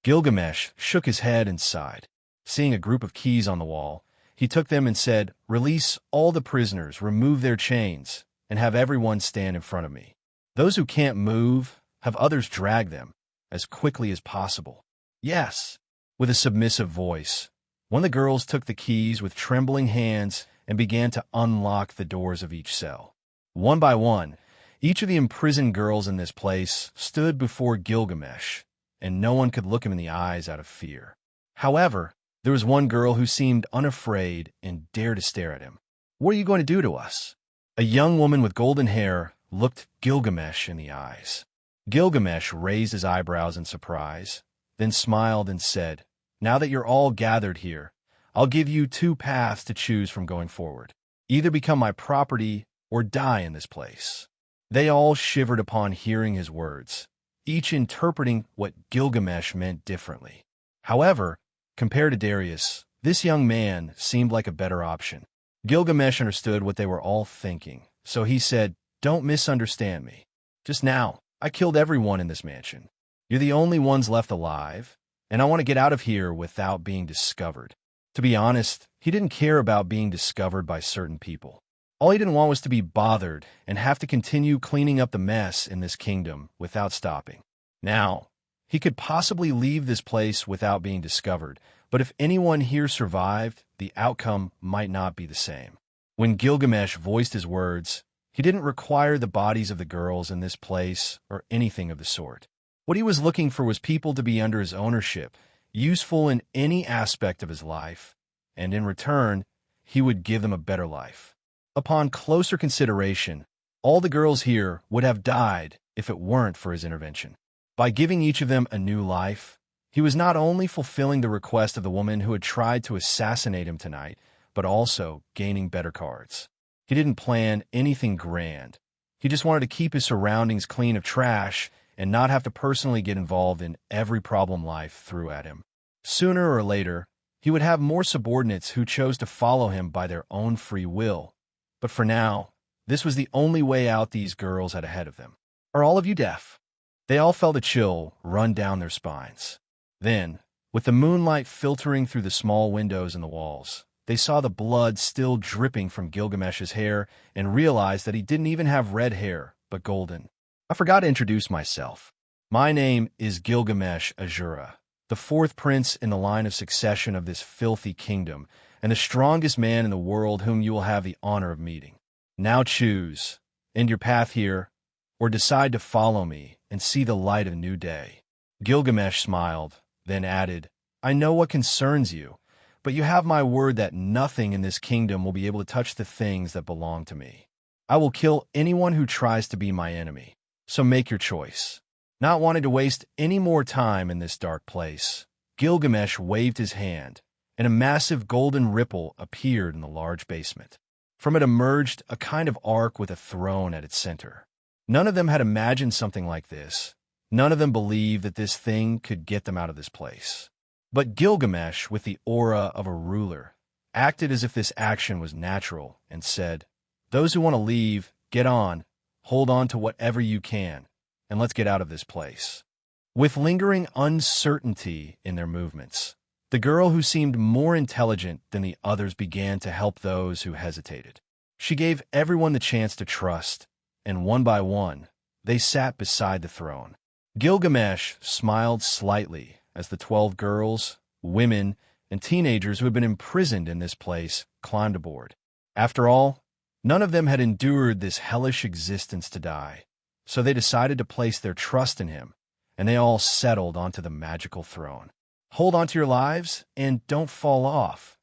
Gilgamesh shook his head and sighed. Seeing a group of keys on the wall, he took them and said, "Release all the prisoners, remove their chains, and have everyone stand in front of me. Those who can't move, have others drag them as quickly as possible." "Yes." With a submissive voice, one of the girls took the keys with trembling hands and began to unlock the doors of each cell. One by one, each of the imprisoned girls in this place stood before Gilgamesh, and no one could look him in the eyes out of fear. However, there was one girl who seemed unafraid and dared to stare at him. "What are you going to do to us?" A young woman with golden hair looked Gilgamesh in the eyes. Gilgamesh raised his eyebrows in surprise, then smiled and said, "Now that you're all gathered here, I'll give you two paths to choose from going forward. Either become my property or die in this place." They all shivered upon hearing his words. each interpreting what Gilgamesh meant differently. However, compared to Darius, this young man seemed like a better option. Gilgamesh understood what they were all thinking, so he said, "Don't misunderstand me. Just now, I killed everyone in this mansion. You're the only ones left alive, and I want to get out of here without being discovered." To be honest, he didn't care about being discovered by certain people. All he didn't want was to be bothered and have to continue cleaning up the mess in this kingdom without stopping. Now, he could possibly leave this place without being discovered, but if anyone here survived, the outcome might not be the same. When Gilgamesh voiced his words, he didn't require the bodies of the girls in this place or anything of the sort. What he was looking for was people to be under his ownership, useful in any aspect of his life, and in return, he would give them a better life. Upon closer consideration, all the girls here would have died if it weren't for his intervention. By giving each of them a new life, he was not only fulfilling the request of the woman who had tried to assassinate him tonight, but also gaining better cards. He didn't plan anything grand. He just wanted to keep his surroundings clean of trash and not have to personally get involved in every problem life threw at him. Sooner or later, he would have more subordinates who chose to follow him by their own free will. But for now, this was the only way out these girls had ahead of them. "Are all of you deaf?" They all felt a chill run down their spines. Then, with the moonlight filtering through the small windows in the walls, they saw the blood still dripping from Gilgamesh's hair and realized that he didn't even have red hair, but golden. "I forgot to introduce myself. My name is Gilgamesh Asura, the fourth prince in the line of succession of this filthy kingdom, and the strongest man in the world whom you will have the honor of meeting. Now choose, end your path here, or decide to follow me and see the light of a new day." Gilgamesh smiled, then added, "I know what concerns you, but you have my word that nothing in this kingdom will be able to touch the things that belong to me. I will kill anyone who tries to be my enemy, so make your choice." Not wanting to waste any more time in this dark place, Gilgamesh waved his hand, and a massive golden ripple appeared in the large basement. From it emerged a kind of ark with a throne at its center. None of them had imagined something like this. None of them believed that this thing could get them out of this place. But Gilgamesh, with the aura of a ruler, acted as if this action was natural and said, "Those who want to leave, get on, hold on to whatever you can, and let's get out of this place." With lingering uncertainty in their movements, the girl who seemed more intelligent than the others began to help those who hesitated. She gave everyone the chance to trust, and one by one, they sat beside the throne. Gilgamesh smiled slightly as the 12 girls, women, and teenagers who had been imprisoned in this place climbed aboard. After all, none of them had endured this hellish existence to die, so they decided to place their trust in him, and they all settled onto the magical throne. "Hold on to your lives, and don't fall off.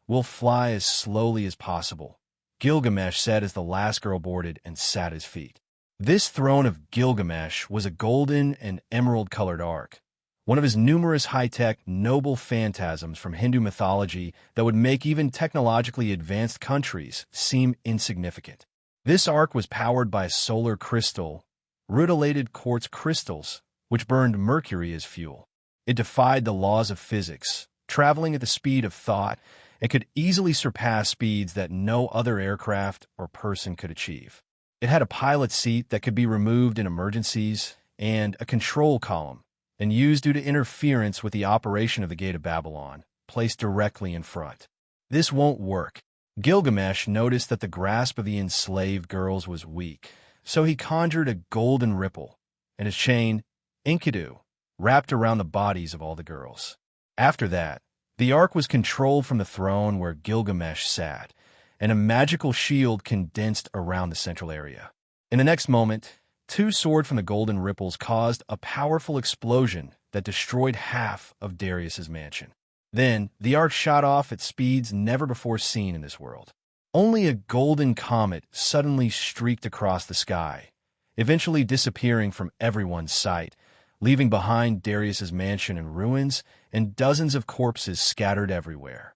We'll fly as slowly as possible," Gilgamesh said as the last girl boarded and sat at his feet. This throne of Gilgamesh was a golden and emerald-colored ark, one of his numerous high-tech, noble phantasms from Hindu mythology that would make even technologically advanced countries seem insignificant. This ark was powered by a solar crystal, rutilated quartz crystals, which burned mercury as fuel. It defied the laws of physics, traveling at the speed of thought, and could easily surpass speeds that no other aircraft or person could achieve. It had a pilot seat that could be removed in emergencies and a control column, and used due to interference with the operation of the Gate of Babylon, placed directly in front. This won't work. Gilgamesh noticed that the grasp of the enslaved girls was weak, so he conjured a golden ripple, and his chain, Enkodu, wrapped around the bodies of all the girls. After that, the ark was controlled from the throne where Gilgamesh sat, and a magical shield condensed around the central area. In the next moment, two swords from the golden ripples caused a powerful explosion that destroyed half of Darius's mansion. Then, the ark shot off at speeds never before seen in this world. Only a golden comet suddenly streaked across the sky, eventually disappearing from everyone's sight, leaving behind Darius's mansion in ruins and dozens of corpses scattered everywhere.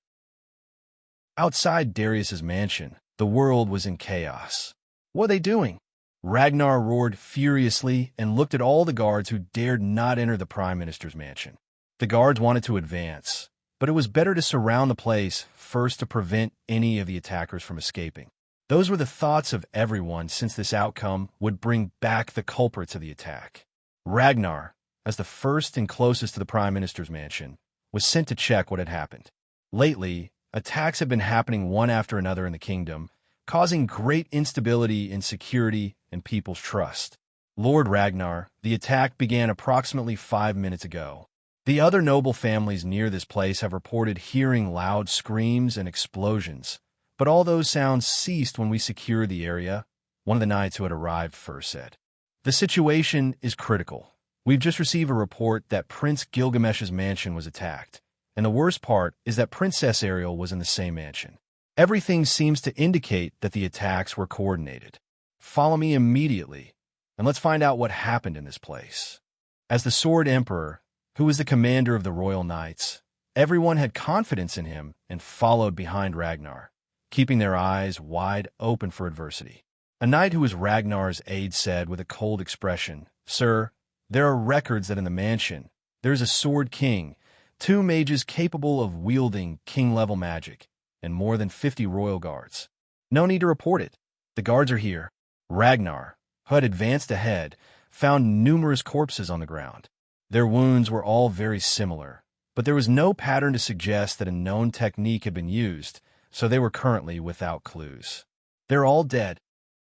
Outside Darius's mansion, the world was in chaos. "What are they doing? Ragnar roared furiously and looked at all the guards who dared not enter the Prime Minister's mansion. The guards wanted to advance, but it was better to surround the place first to prevent any of the attackers from escaping. Those were the thoughts of everyone, since this outcome would bring back the culprits of the attack. Ragnar, as the first and closest to the Prime Minister's mansion, was sent to check what had happened. Lately, attacks had been happening one after another in the kingdom, causing great instability in security and people's trust. Lord Ragnar, the attack began approximately 5 minutes ago. The other noble families near this place have reported hearing loud screams and explosions, but all those sounds ceased when we secured the area, one of the knights who had arrived first said. The situation is critical. We've just received a report that Prince Gilgamesh's mansion was attacked, and the worst part is that Princess Ariel was in the same mansion. Everything seems to indicate that the attacks were coordinated. Follow me immediately, and let's find out what happened in this place. As the Sword Emperor, who was the commander of the Royal Knights, everyone had confidence in him and followed behind Ragnar, keeping their eyes wide open for adversity. A knight who was Ragnar's aide said with a cold expression, "Sir, there are records that in the mansion, there is a Sword King, 2 mages capable of wielding king-level magic, and more than 50 royal guards. No need to report it. The guards are here." Ragnar, who had advanced ahead, found numerous corpses on the ground. Their wounds were all very similar, but there was no pattern to suggest that a known technique had been used, so they were currently without clues. They're all dead.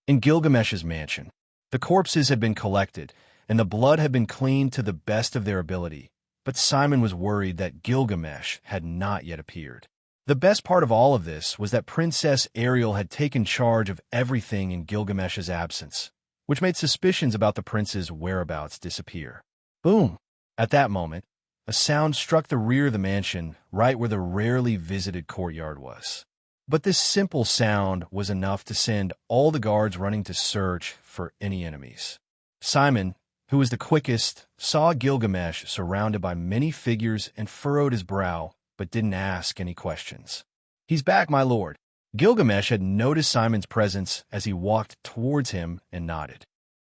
In Gilgamesh's mansion, the corpses had been collected, and the blood had been cleaned to the best of their ability, but Simon was worried that Gilgamesh had not yet appeared. The best part of all of this was that Princess Ariel had taken charge of everything in Gilgamesh's absence, which made suspicions about the prince's whereabouts disappear. Boom! At that moment, a sound struck the rear of the mansion, right where the rarely visited courtyard was. But this simple sound was enough to send all the guards running to search for any enemies. Simon, who was the quickest, saw Gilgamesh surrounded by many figures and furrowed his brow, but didn't ask any questions. "He's back, my lord." Gilgamesh had noticed Simon's presence as he walked towards him and nodded.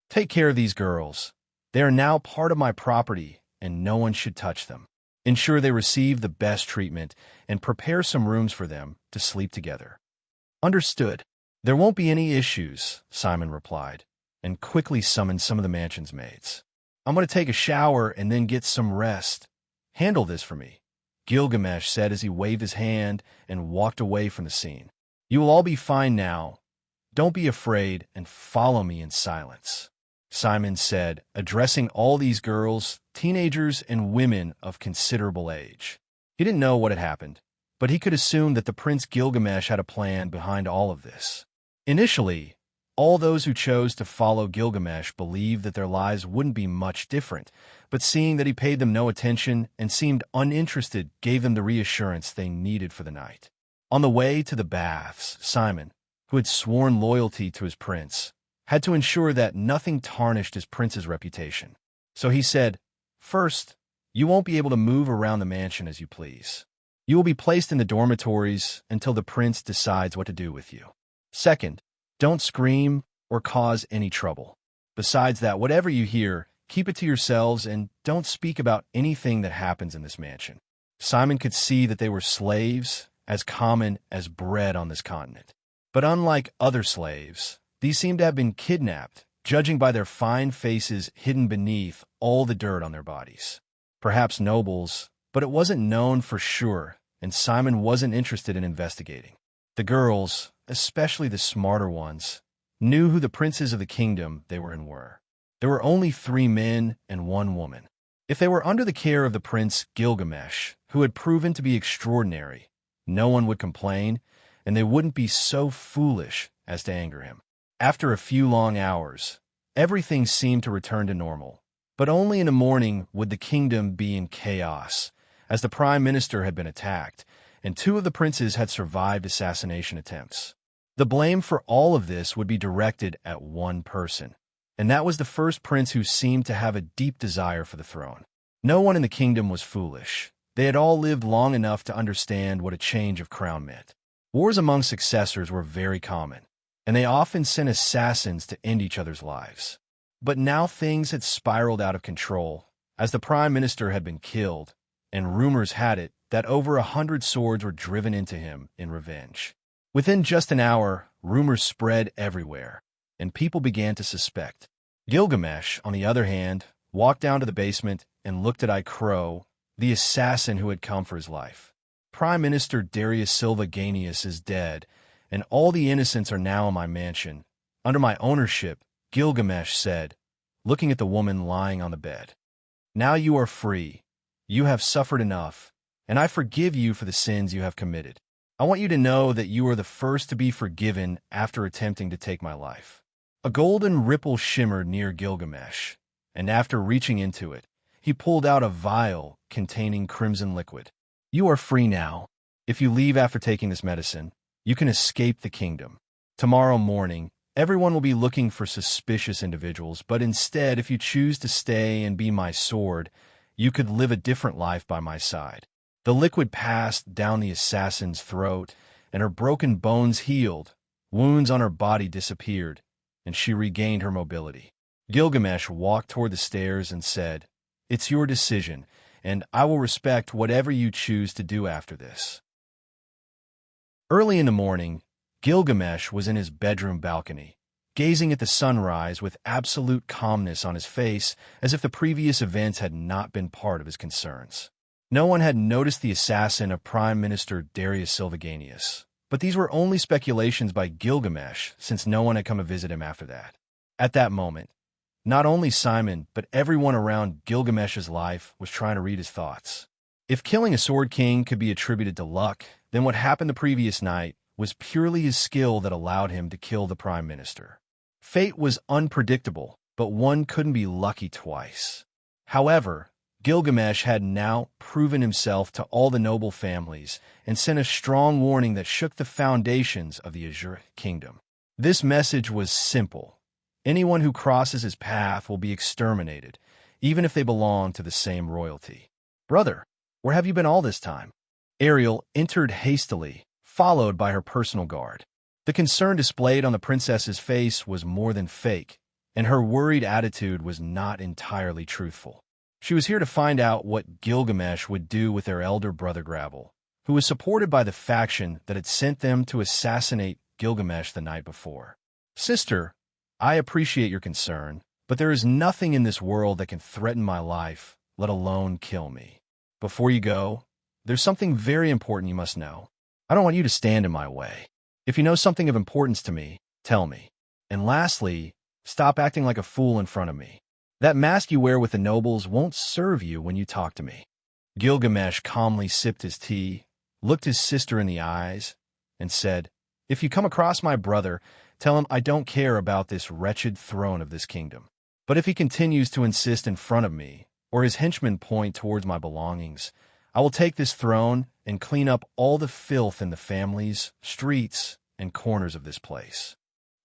"Take care of these girls. They are now part of my property, and no one should touch them. Ensure they receive the best treatment, and prepare some rooms for them to sleep together." "Understood. There won't be any issues," Simon replied, and quickly summoned some of the mansion's maids. "I'm going to take a shower and then get some rest. Handle this for me," Gilgamesh said as he waved his hand and walked away from the scene. "You will all be fine now. Don't be afraid and follow me in silence," Simon said, addressing all these girls, teenagers, and women of considerable age. He didn't know what had happened, but he could assume that the Prince Gilgamesh had a plan behind all of this. Initially, all those who chose to follow Gilgamesh believed that their lives wouldn't be much different, but seeing that he paid them no attention and seemed uninterested gave them the reassurance they needed for the night. On the way to the baths, Simon, who had sworn loyalty to his prince, had to ensure that nothing tarnished his prince's reputation. So he said, "First, you won't be able to move around the mansion as you please. You will be placed in the dormitories until the prince decides what to do with you. Second, don't scream or cause any trouble. Besides that, whatever you hear, keep it to yourselves and don't speak about anything that happens in this mansion." Simon could see that they were slaves, as common as bread on this continent. But unlike other slaves, these seemed to have been kidnapped, judging by their fine faces hidden beneath all the dirt on their bodies. Perhaps nobles, but it wasn't known for sure, and Simon wasn't interested in investigating. The girls, especially the smarter ones, knew who the princes of the kingdom they were in were. There were only 3 men and 1 woman. If they were under the care of the Prince Gilgamesh, who had proven to be extraordinary, no one would complain, and they wouldn't be so foolish as to anger him. After a few long hours, everything seemed to return to normal, but only in the morning would the kingdom be in chaos, as the prime minister had been attacked, and 2 of the princes had survived assassination attempts. The blame for all of this would be directed at one person, and that was the first prince who seemed to have a deep desire for the throne. No one in the kingdom was foolish. They had all lived long enough to understand what a change of crown meant. Wars among successors were very common, and they often sent assassins to end each other's lives. But now things had spiraled out of control, as the prime minister had been killed, and rumors had it that over 100 swords were driven into him in revenge. Within just an hour, rumors spread everywhere, and people began to suspect. Gilgamesh, on the other hand, walked down to the basement and looked at Arturo, the assassin who had come for his life. Prime Minister Darius Silvaganius is dead, and all the innocents are now in my mansion. Under my ownership, Gilgamesh said, looking at the woman lying on the bed. Now you are free. You have suffered enough, and I forgive you for the sins you have committed. I want you to know that you are the first to be forgiven after attempting to take my life. A golden ripple shimmered near Gilgamesh, and after reaching into it, he pulled out a vial containing crimson liquid. You are free now. If you leave after taking this medicine, you can escape the kingdom. Tomorrow morning, everyone will be looking for suspicious individuals, but instead, if you choose to stay and be my sword, you could live a different life by my side. The liquid passed down the assassin's throat, and her broken bones healed, wounds on her body disappeared, and she regained her mobility. Gilgamesh walked toward the stairs and said, "It's your decision, and I will respect whatever you choose to do after this." Early in the morning, Gilgamesh was in his bedroom balcony, gazing at the sunrise with absolute calmness on his face, as if the previous events had not been part of his concerns. No one had noticed the assassin of Prime Minister Darius Silvaganius, but these were only speculations by Gilgamesh, since no one had come to visit him after that. At that moment, not only Simon, but everyone around Gilgamesh's life was trying to read his thoughts. If killing a Sword King could be attributed to luck, then what happened the previous night was purely his skill that allowed him to kill the Prime Minister. Fate was unpredictable, but one couldn't be lucky twice. However, Gilgamesh had now proven himself to all the noble families and sent a strong warning that shook the foundations of the Azura kingdom. This message was simple. Anyone who crosses his path will be exterminated, even if they belong to the same royalty. "Brother, where have you been all this time?" Ariel entered hastily, followed by her personal guard. The concern displayed on the princess's face was more than fake, and her worried attitude was not entirely truthful. She was here to find out what Gilgamesh would do with their elder brother Gravel, who was supported by the faction that had sent them to assassinate Gilgamesh the night before. "Sister, I appreciate your concern, but there is nothing in this world that can threaten my life, let alone kill me. Before you go, there's something very important you must know. I don't want you to stand in my way. If you know something of importance to me, tell me. And lastly, stop acting like a fool in front of me. That mask you wear with the nobles won't serve you when you talk to me." Gilgamesh calmly sipped his tea, looked his sister in the eyes, and said, "If you come across my brother, tell him I don't care about this wretched throne of this kingdom. But if he continues to insist in front of me, or his henchmen point towards my belongings, I will take this throne and clean up all the filth in the families, streets, and corners of this place."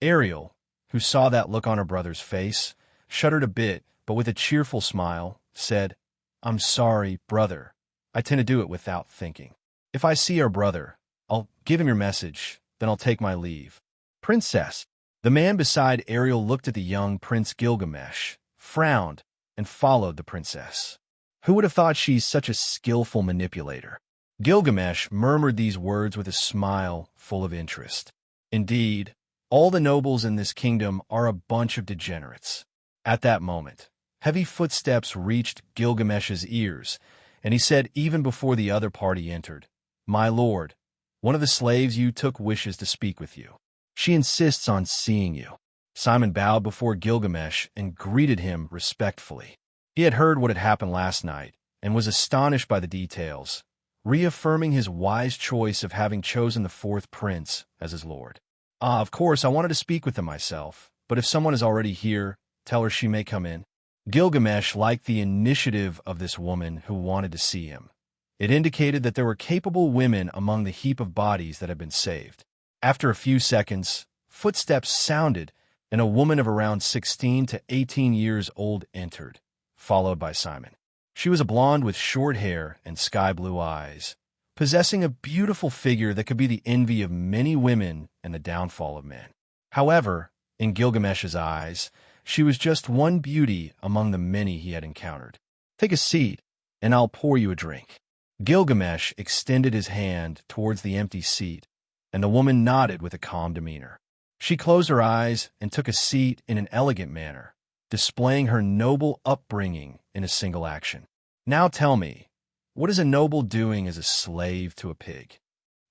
Ariel, who saw that look on her brother's face, shuddered a bit, but with a cheerful smile, said, "I'm sorry, brother. I tend to do it without thinking. If I see our brother, I'll give him your message, then I'll take my leave." "Princess." The man beside Ariel looked at the young Prince Gilgamesh, frowned, and followed the princess. Who would have thought she's such a skillful manipulator? Gilgamesh murmured these words with a smile full of interest. Indeed, all the nobles in this kingdom are a bunch of degenerates. At that moment, heavy footsteps reached Gilgamesh's ears, and he said even before the other party entered, "My lord, one of the slaves you took wishes to speak with you. She insists on seeing you." Simon bowed before Gilgamesh and greeted him respectfully. He had heard what had happened last night and was astonished by the details, reaffirming his wise choice of having chosen the fourth prince as his lord. Of course, I wanted to speak with him myself, but if someone is already here, tell her she may come in." Gilgamesh liked the initiative of this woman who wanted to see him. It indicated that there were capable women among the heap of bodies that had been saved. After a few seconds, footsteps sounded, and a woman of around 16 to 18 years old entered, followed by Simon. She was a blonde with short hair and sky-blue eyes, possessing a beautiful figure that could be the envy of many women and the downfall of men. However, in Gilgamesh's eyes, she was just one beauty among the many he had encountered. "Take a seat, and I'll pour you a drink." Gilgamesh extended his hand towards the empty seat, and the woman nodded with a calm demeanor. She closed her eyes and took a seat in an elegant manner, displaying her noble upbringing in a single action. "Now tell me, what is a noble doing as a slave to a pig?"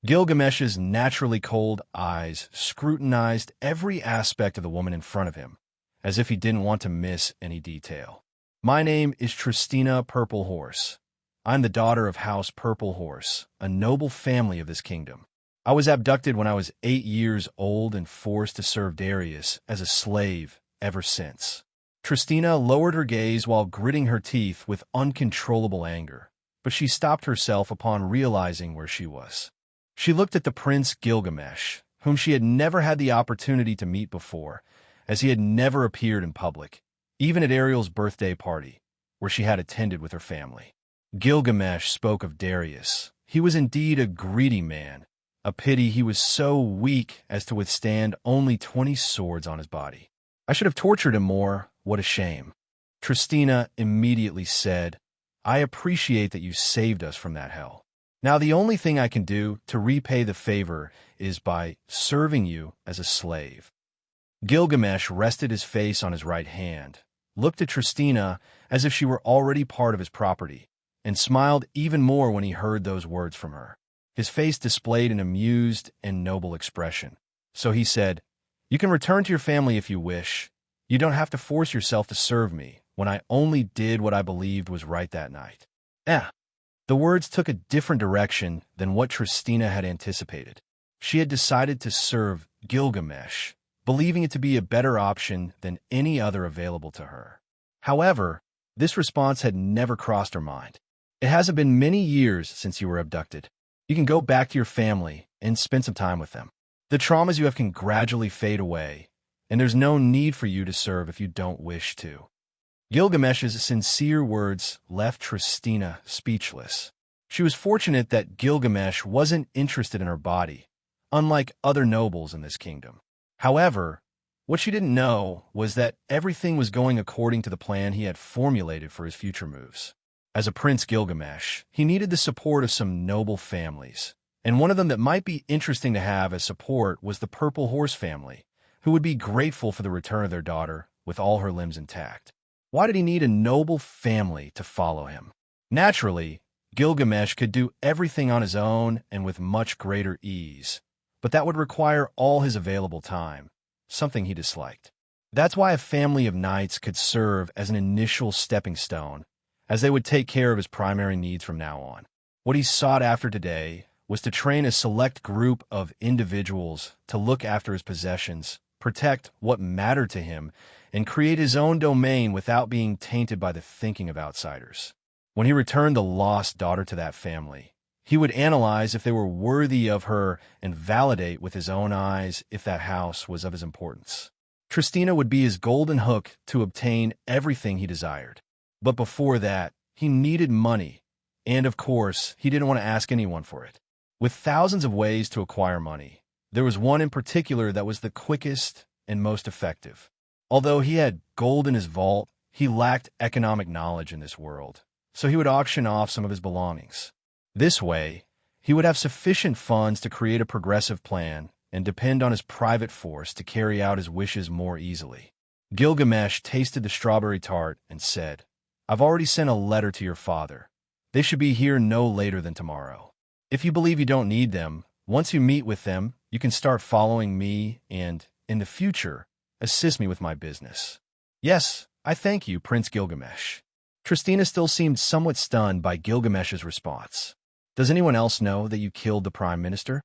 Gilgamesh's naturally cold eyes scrutinized every aspect of the woman in front of him, as if he didn't want to miss any detail. "My name is Tristina Purple Horse. I'm the daughter of House Purple Horse, a noble family of this kingdom. I was abducted when I was 8 years old and forced to serve Darius as a slave ever since." Tristina lowered her gaze while gritting her teeth with uncontrollable anger, but she stopped herself upon realizing where she was. She looked at the Prince Gilgamesh, whom she had never had the opportunity to meet before, as he had never appeared in public, even at Ariel's birthday party, where she had attended with her family. Gilgamesh spoke of Darius. He was indeed a greedy man. A pity he was so weak as to withstand only 20 swords on his body. "I should have tortured him more. What a shame." Tristina immediately said, "I appreciate that you saved us from that hell. Now the only thing I can do to repay the favor is by serving you as a slave." Gilgamesh rested his face on his right hand, looked at Tristina as if she were already part of his property, and smiled even more when he heard those words from her. His face displayed an amused and noble expression. So he said, "You can return to your family if you wish. You don't have to force yourself to serve me when I only did what I believed was right that night." The words took a different direction than what Tristina had anticipated. She had decided to serve Gilgamesh, believing it to be a better option than any other available to her. However, this response had never crossed her mind. "It hasn't been many years since you were abducted. You can go back to your family and spend some time with them. The traumas you have can gradually fade away, and there's no need for you to serve if you don't wish to." Gilgamesh's sincere words left Tristina speechless. She was fortunate that Gilgamesh wasn't interested in her body, unlike other nobles in this kingdom. However, what she didn't know was that everything was going according to the plan he had formulated for his future moves. As a Prince Gilgamesh, he needed the support of some noble families, and one of them that might be interesting to have as support was the Purple Horse family, who would be grateful for the return of their daughter with all her limbs intact. Why did he need a noble family to follow him? Naturally, Gilgamesh could do everything on his own and with much greater ease, but that would require all his available time, something he disliked. That's why a family of knights could serve as an initial stepping stone, as they would take care of his primary needs from now on. What he sought after today was to train a select group of individuals to look after his possessions, protect what mattered to him, and create his own domain without being tainted by the thinking of outsiders. When he returned the lost daughter to that family, he would analyze if they were worthy of her and validate with his own eyes if that house was of his importance. Tristina would be his golden hook to obtain everything he desired. But before that, he needed money, and of course, he didn't want to ask anyone for it. With thousands of ways to acquire money, there was one in particular that was the quickest and most effective. Although he had gold in his vault, he lacked economic knowledge in this world, so he would auction off some of his belongings. This way, he would have sufficient funds to create a progressive plan and depend on his private force to carry out his wishes more easily. Gilgamesh tasted the strawberry tart and said, "I've already sent a letter to your father. They should be here no later than tomorrow. If you believe you don't need them, once you meet with them, you can start following me and, in the future, assist me with my business." "Yes, I thank you, Prince Gilgamesh." Tristina still seemed somewhat stunned by Gilgamesh's response. "Does anyone else know that you killed the Prime Minister?"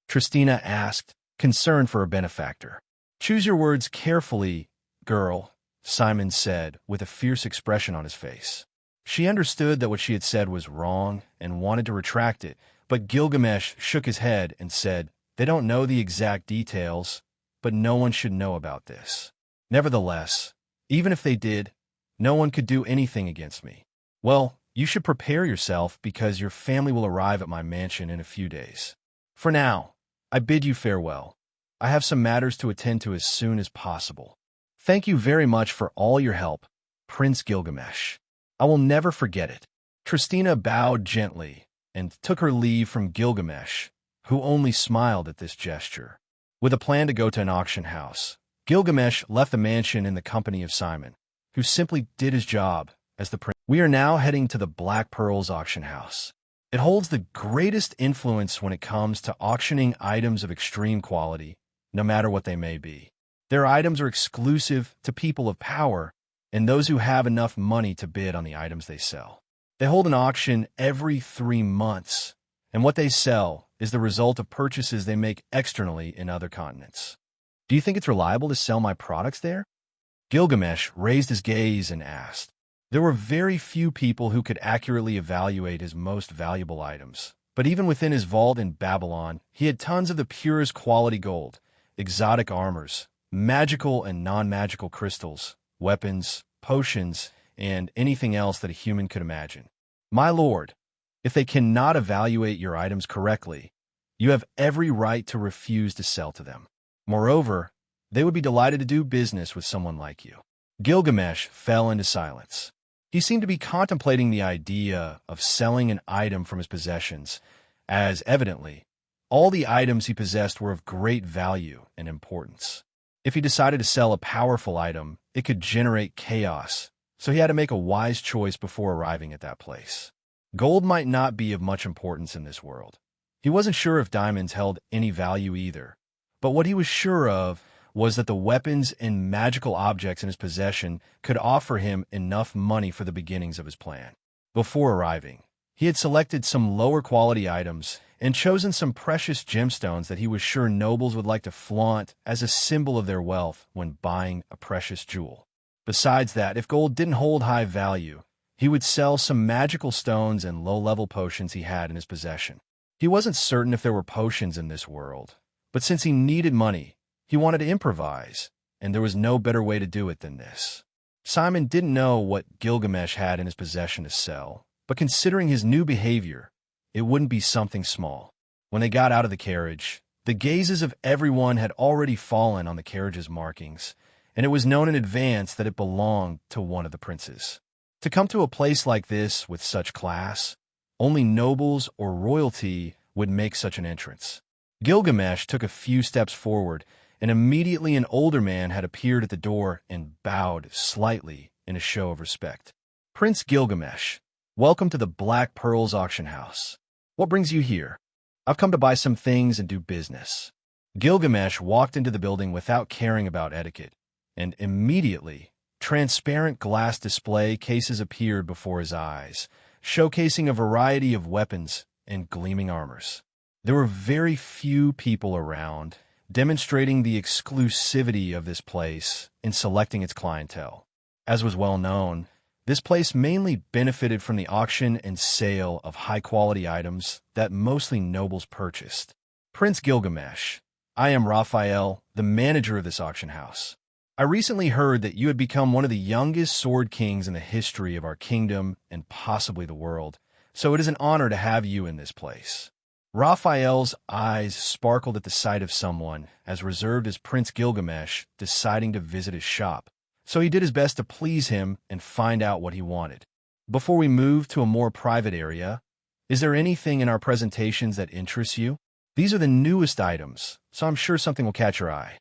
Tristina asked, concerned for her benefactor. "Choose your words carefully, girl," Simon said, with a fierce expression on his face. She understood that what she had said was wrong and wanted to retract it, but Gilgamesh shook his head and said, "They don't know the exact details, but no one should know about this. Nevertheless, even if they did, no one could do anything against me. Well, you should prepare yourself because your family will arrive at my mansion in a few days. For now, I bid you farewell." I have some matters to attend to as soon as possible. Thank you very much for all your help, Prince Gilgamesh. I will never forget it. Tristina bowed gently and took her leave from Gilgamesh, who only smiled at this gesture. With a plan to go to an auction house, Gilgamesh left the mansion in the company of Simon, who simply did his job as the prince. We are now heading to the Black Pearls auction house. It holds the greatest influence when it comes to auctioning items of extreme quality, no matter what they may be. Their items are exclusive to people of power and those who have enough money to bid on the items they sell. They hold an auction every 3 months, and what they sell is the result of purchases they make externally in other continents. Do you think it's reliable to sell my products there? Gilgamesh raised his gaze and asked. There were very few people who could accurately evaluate his most valuable items, but even within his vault in Babylon, he had tons of the purest quality gold, exotic armors, magical and non-magical crystals, weapons, potions, and anything else that a human could imagine. My lord, if they cannot evaluate your items correctly, you have every right to refuse to sell to them. Moreover, they would be delighted to do business with someone like you. Gilgamesh fell into silence. He seemed to be contemplating the idea of selling an item from his possessions, as evidently, all the items he possessed were of great value and importance. If he decided to sell a powerful item, it could generate chaos, so he had to make a wise choice before arriving at that place. Gold might not be of much importance in this world. He wasn't sure if diamonds held any value either, but what he was sure of was that the weapons and magical objects in his possession could offer him enough money for the beginnings of his plan. Before arriving, he had selected some lower quality items and chosen some precious gemstones that he was sure nobles would like to flaunt as a symbol of their wealth when buying a precious jewel. Besides that, if gold didn't hold high value, he would sell some magical stones and low-level potions he had in his possession. He wasn't certain if there were potions in this world, but since he needed money, he wanted to improvise, and there was no better way to do it than this. Simon didn't know what Gilgamesh had in his possession to sell, but considering his new behavior, it wouldn't be something small. When they got out of the carriage, the gazes of everyone had already fallen on the carriage's markings, and it was known in advance that it belonged to one of the princes. To come to a place like this with such class, only nobles or royalty would make such an entrance. Gilgamesh took a few steps forward, and immediately an older man had appeared at the door and bowed slightly in a show of respect. Prince Gilgamesh, welcome to the Black Pearls auction house. What brings you here? I've come to buy some things and do business. Gilgamesh walked into the building without caring about etiquette, and immediately, transparent glass display cases appeared before his eyes, showcasing a variety of weapons and gleaming armors. There were very few people around, demonstrating the exclusivity of this place in selecting its clientele. As was well known, this place mainly benefited from the auction and sale of high-quality items that mostly nobles purchased. Prince Gilgamesh, I am Raphael, the manager of this auction house. I recently heard that you had become one of the youngest sword kings in the history of our kingdom and possibly the world, so it is an honor to have you in this place. Raphael's eyes sparkled at the sight of someone as reserved as Prince Gilgamesh deciding to visit his shop, so he did his best to please him and find out what he wanted. Before we move to a more private area, is there anything in our presentations that interests you? These are the newest items, so I'm sure something will catch your eye.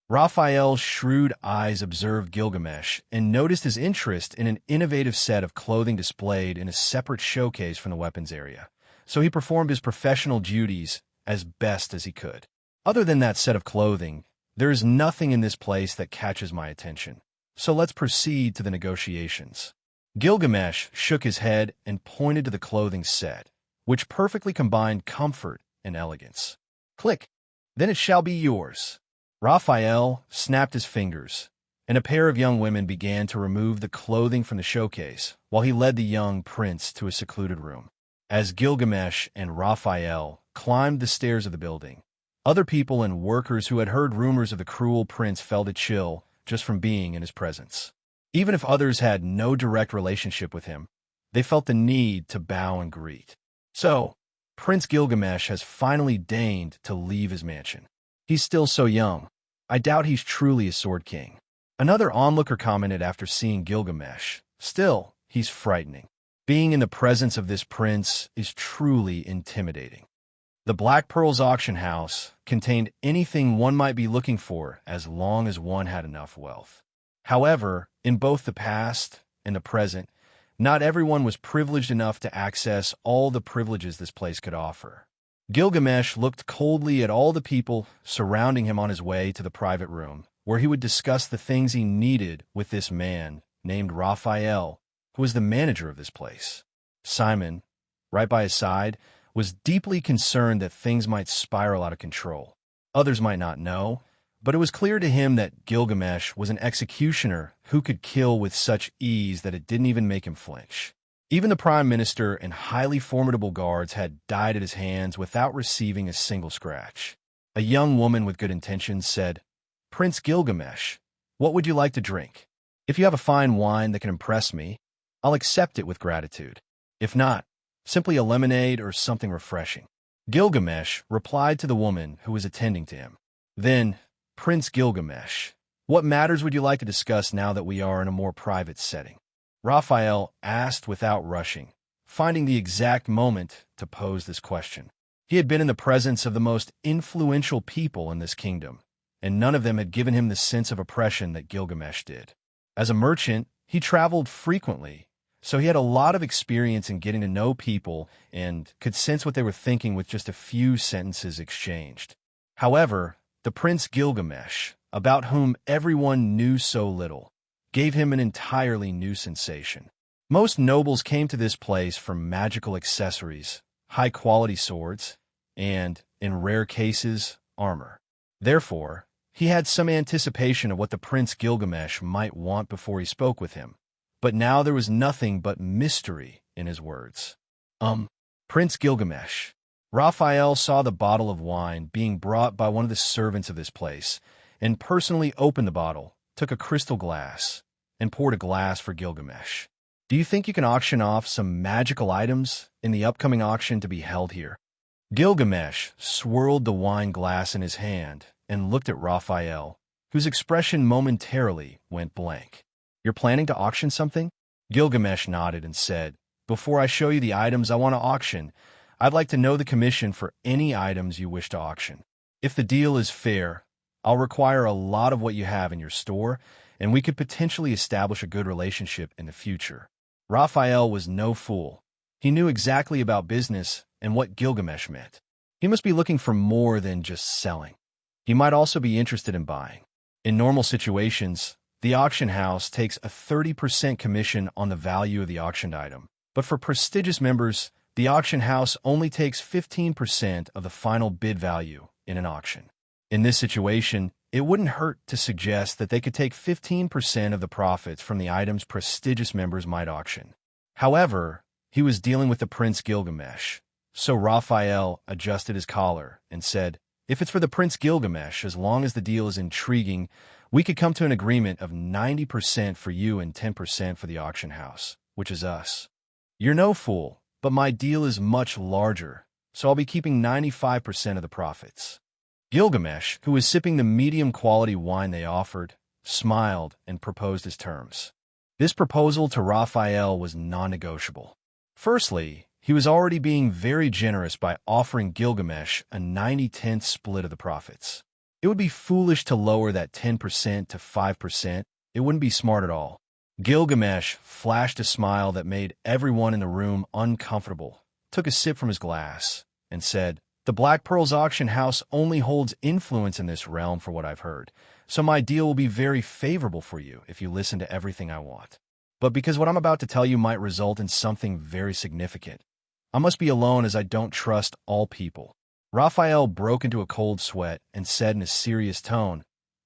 Raphael's shrewd eyes observed Gilgamesh and noticed his interest in an innovative set of clothing displayed in a separate showcase from the weapons area, so he performed his professional duties as best as he could. Other than that set of clothing, there is nothing in this place that catches my attention, so let's proceed to the negotiations. Gilgamesh shook his head and pointed to the clothing set, which perfectly combined comfort and elegance. Click, then it shall be yours. Raphael snapped his fingers, and a pair of young women began to remove the clothing from the showcase while he led the young prince to a secluded room. As Gilgamesh and Raphael climbed the stairs of the building, other people and workers who had heard rumors of the cruel prince felt a chill just from being in his presence. Even if others had no direct relationship with him, they felt the need to bow and greet. So, Prince Gilgamesh has finally deigned to leave his mansion. He's still so young. I doubt he's truly a Sword King. Another onlooker commented after seeing Gilgamesh. Still, he's frightening. Being in the presence of this prince is truly intimidating. The Black Pearl's auction house contained anything one might be looking for as long as one had enough wealth. However, in both the past and the present, not everyone was privileged enough to access all the privileges this place could offer. Gilgamesh looked coldly at all the people surrounding him on his way to the private room, where he would discuss the things he needed with this man named Raphael, who was the manager of this place. Simon, right by his side, was deeply concerned that things might spiral out of control. Others might not know, but it was clear to him that Gilgamesh was an executioner who could kill with such ease that it didn't even make him flinch. Even the prime minister and highly formidable guards had died at his hands without receiving a single scratch. A young woman with good intentions said, "Prince Gilgamesh, what would you like to drink? If you have a fine wine that can impress me, I'll accept it with gratitude. If not, simply a lemonade or something refreshing." Gilgamesh replied to the woman who was attending to him. Then, "Prince Gilgamesh, what matters would you like to discuss now that we are in a more private setting?" Raphael asked without rushing, finding the exact moment to pose this question. He had been in the presence of the most influential people in this kingdom, and none of them had given him the sense of oppression that Gilgamesh did. As a merchant, he traveled frequently, so he had a lot of experience in getting to know people and could sense what they were thinking with just a few sentences exchanged. However, the Prince Gilgamesh, about whom everyone knew so little, gave him an entirely new sensation. Most nobles came to this place for magical accessories, high-quality swords, and, in rare cases, armor. Therefore, he had some anticipation of what the Prince Gilgamesh might want before he spoke with him. But now there was nothing but mystery in his words. Prince Gilgamesh. Raphael saw the bottle of wine being brought by one of the servants of this place, and personally opened the bottle, took a crystal glass, and poured a glass for Gilgamesh. "Do you think you can auction off some magical items in the upcoming auction to be held here?" Gilgamesh swirled the wine glass in his hand and looked at Raphael, whose expression momentarily went blank. "You're planning to auction something?" Gilgamesh nodded and said, "Before I show you the items I want to auction, I'd like to know the commission for any items you wish to auction. If the deal is fair, I'll require a lot of what you have in your store, and we could potentially establish a good relationship in the future." Raphael was no fool. He knew exactly about business and what Gilgamesh meant. He must be looking for more than just selling. He might also be interested in buying. In normal situations, the auction house takes a 30% commission on the value of the auctioned item. But for prestigious members, the auction house only takes 15% of the final bid value in an auction. In this situation, it wouldn't hurt to suggest that they could take 15% of the profits from the items prestigious members might auction. However, he was dealing with the Prince Gilgamesh, so Raphael adjusted his collar and said, "If it's for the Prince Gilgamesh, as long as the deal is intriguing, we could come to an agreement of 90% for you and 10% for the auction house, which is us. You're no fool, but my deal is much larger, so I'll be keeping 95% of the profits." Gilgamesh, who was sipping the medium-quality wine they offered, smiled and proposed his terms. This proposal to Raphael was non-negotiable. Firstly, he was already being very generous by offering Gilgamesh a 90-10 split of the profits. It would be foolish to lower that 10% to 5%. It wouldn't be smart at all. Gilgamesh flashed a smile that made everyone in the room uncomfortable, took a sip from his glass, and said, "The Black Pearl's auction house only holds influence in this realm for what I've heard, so my deal will be very favorable for you if you listen to everything I want. But because what I'm about to tell you might result in something very significant, I must be alone as I don't trust all people." Raphael broke into a cold sweat and said in a serious tone,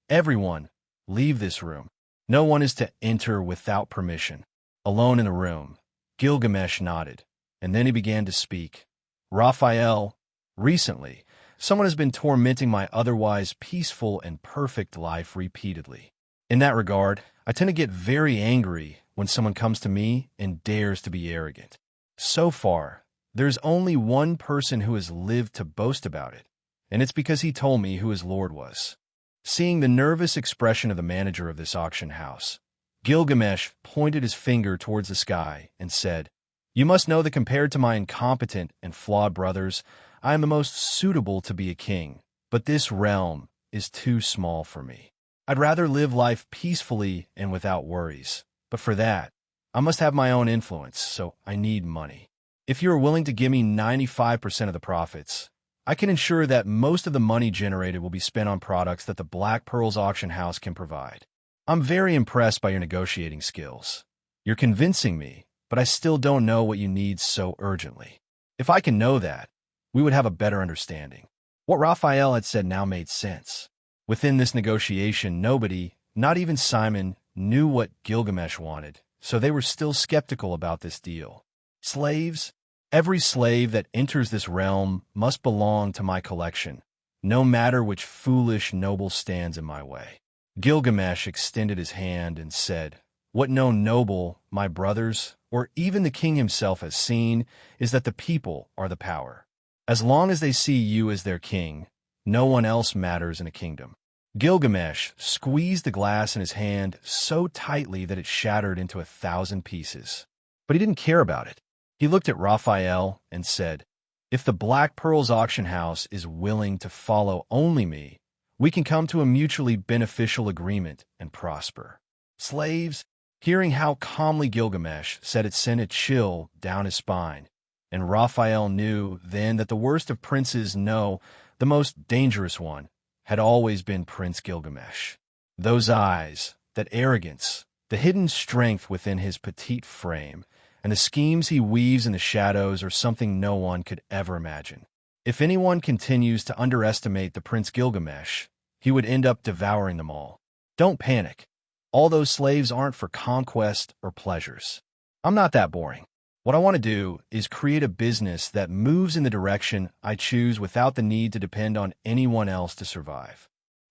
"Everyone, leave this room. No one is to enter without permission." Alone in the room, Gilgamesh nodded, and then he began to speak. "Raphael, recently, someone has been tormenting my otherwise peaceful and perfect life repeatedly. In that regard, I tend to get very angry when someone comes to me and dares to be arrogant. So far, there's only one person who has lived to boast about it, and it's because he told me who his lord was. Seeing the nervous expression of the manager of this auction house, Gilgamesh pointed his finger towards the sky and said, "You must know that compared to my incompetent and flawed brothers, I am the most suitable to be a king, but this realm is too small for me. I'd rather live life peacefully and without worries, but for that, I must have my own influence, so I need money. If you are willing to give me 95% of the profits, I can ensure that most of the money generated will be spent on products that the Black Pearls auction house can provide. I'm very impressed by your negotiating skills. You're convincing me, but I still don't know what you need so urgently. If I can know that, we would have a better understanding." What Raphael had said now made sense. Within this negotiation, nobody, not even Simon, knew what Gilgamesh wanted, so they were still skeptical about this deal. Slaves? Every slave that enters this realm must belong to my collection, no matter which foolish noble stands in my way. Gilgamesh extended his hand and said, "What no noble, my brothers, or even the king himself has seen is that the people are the power. As long as they see you as their king, no one else matters in a kingdom." Gilgamesh squeezed the glass in his hand so tightly that it shattered into 1,000 pieces. But he didn't care about it. He looked at Raphael and said, "If the Black Pearls auction house is willing to follow only me, we can come to a mutually beneficial agreement and prosper." Slaves, hearing how calmly Gilgamesh said it, sent a chill down his spine, and Raphael knew then that the worst of princes, no, the most dangerous one, had always been Prince Gilgamesh. Those eyes, that arrogance, the hidden strength within his petite frame, and the schemes he weaves in the shadows are something no one could ever imagine. If anyone continues to underestimate the Prince Gilgamesh, he would end up devouring them all. Don't panic. All those slaves aren't for conquest or pleasures. I'm not that boring. What I want to do is create a business that moves in the direction I choose without the need to depend on anyone else to survive.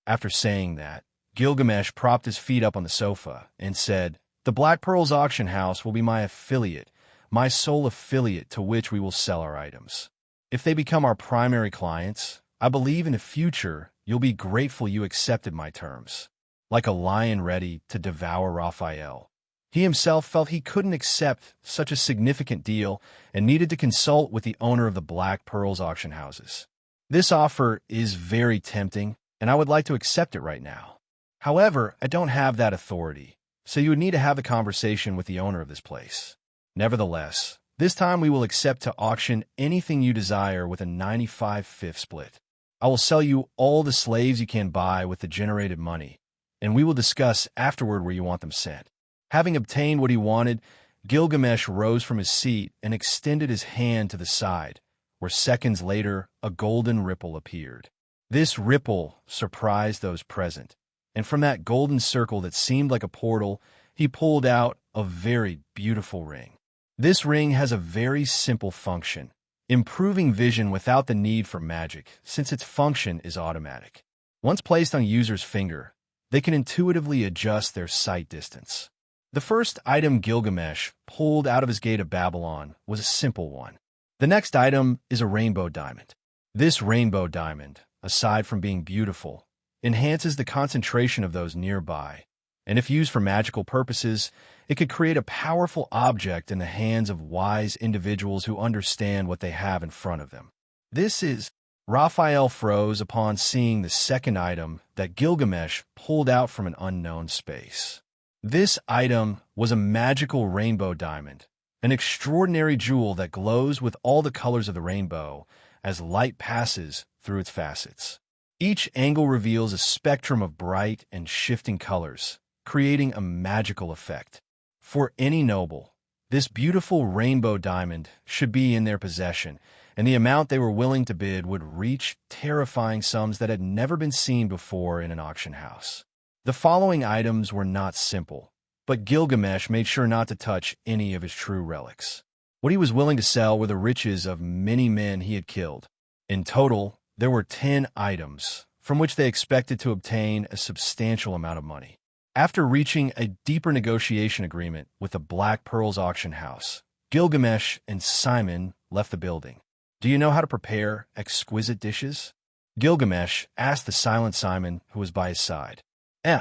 After saying that, Gilgamesh propped his feet up on the sofa and said, "The Black Pearls auction house will be my affiliate, my sole affiliate to which we will sell our items. If they become our primary clients, I believe in the future you'll be grateful you accepted my terms." Like a lion ready to devour Raphael, he himself felt he couldn't accept such a significant deal and needed to consult with the owner of the Black Pearls auction houses. "This offer is very tempting, and I would like to accept it right now. However, I don't have that authority, so you would need to have a conversation with the owner of this place. Nevertheless, this time we will accept to auction anything you desire with a 95/5 split. I will sell you all the slaves you can buy with the generated money, and we will discuss afterward where you want them sent." Having obtained what he wanted, Gilgamesh rose from his seat and extended his hand to the side, where seconds later a golden ripple appeared. This ripple surprised those present, and from that golden circle that seemed like a portal, he pulled out a very beautiful ring. This ring has a very simple function, improving vision without the need for magic, since its function is automatic. Once placed on a user's finger, they can intuitively adjust their sight distance. The first item Gilgamesh pulled out of his gate of Babylon was a simple one. The next item is a rainbow diamond. This rainbow diamond, aside from being beautiful, enhances the concentration of those nearby, and if used for magical purposes, it could create a powerful object in the hands of wise individuals who understand what they have in front of them. This is... Raphael froze upon seeing the second item that Gilgamesh pulled out from an unknown space. This item was a magical rainbow diamond, an extraordinary jewel that glows with all the colors of the rainbow as light passes through its facets. Each angle reveals a spectrum of bright and shifting colors, creating a magical effect. For any noble, this beautiful rainbow diamond should be in their possession, and the amount they were willing to bid would reach terrifying sums that had never been seen before in an auction house. The following items were not simple, but Gilgamesh made sure not to touch any of his true relics. What he was willing to sell were the riches of many men he had killed. In total, there were 10 items, from which they expected to obtain a substantial amount of money. After reaching a deeper negotiation agreement with the Black Pearls auction house, Gilgamesh and Simon left the building. "Do you know how to prepare exquisite dishes?" Gilgamesh asked the silent Simon who was by his side. Eh.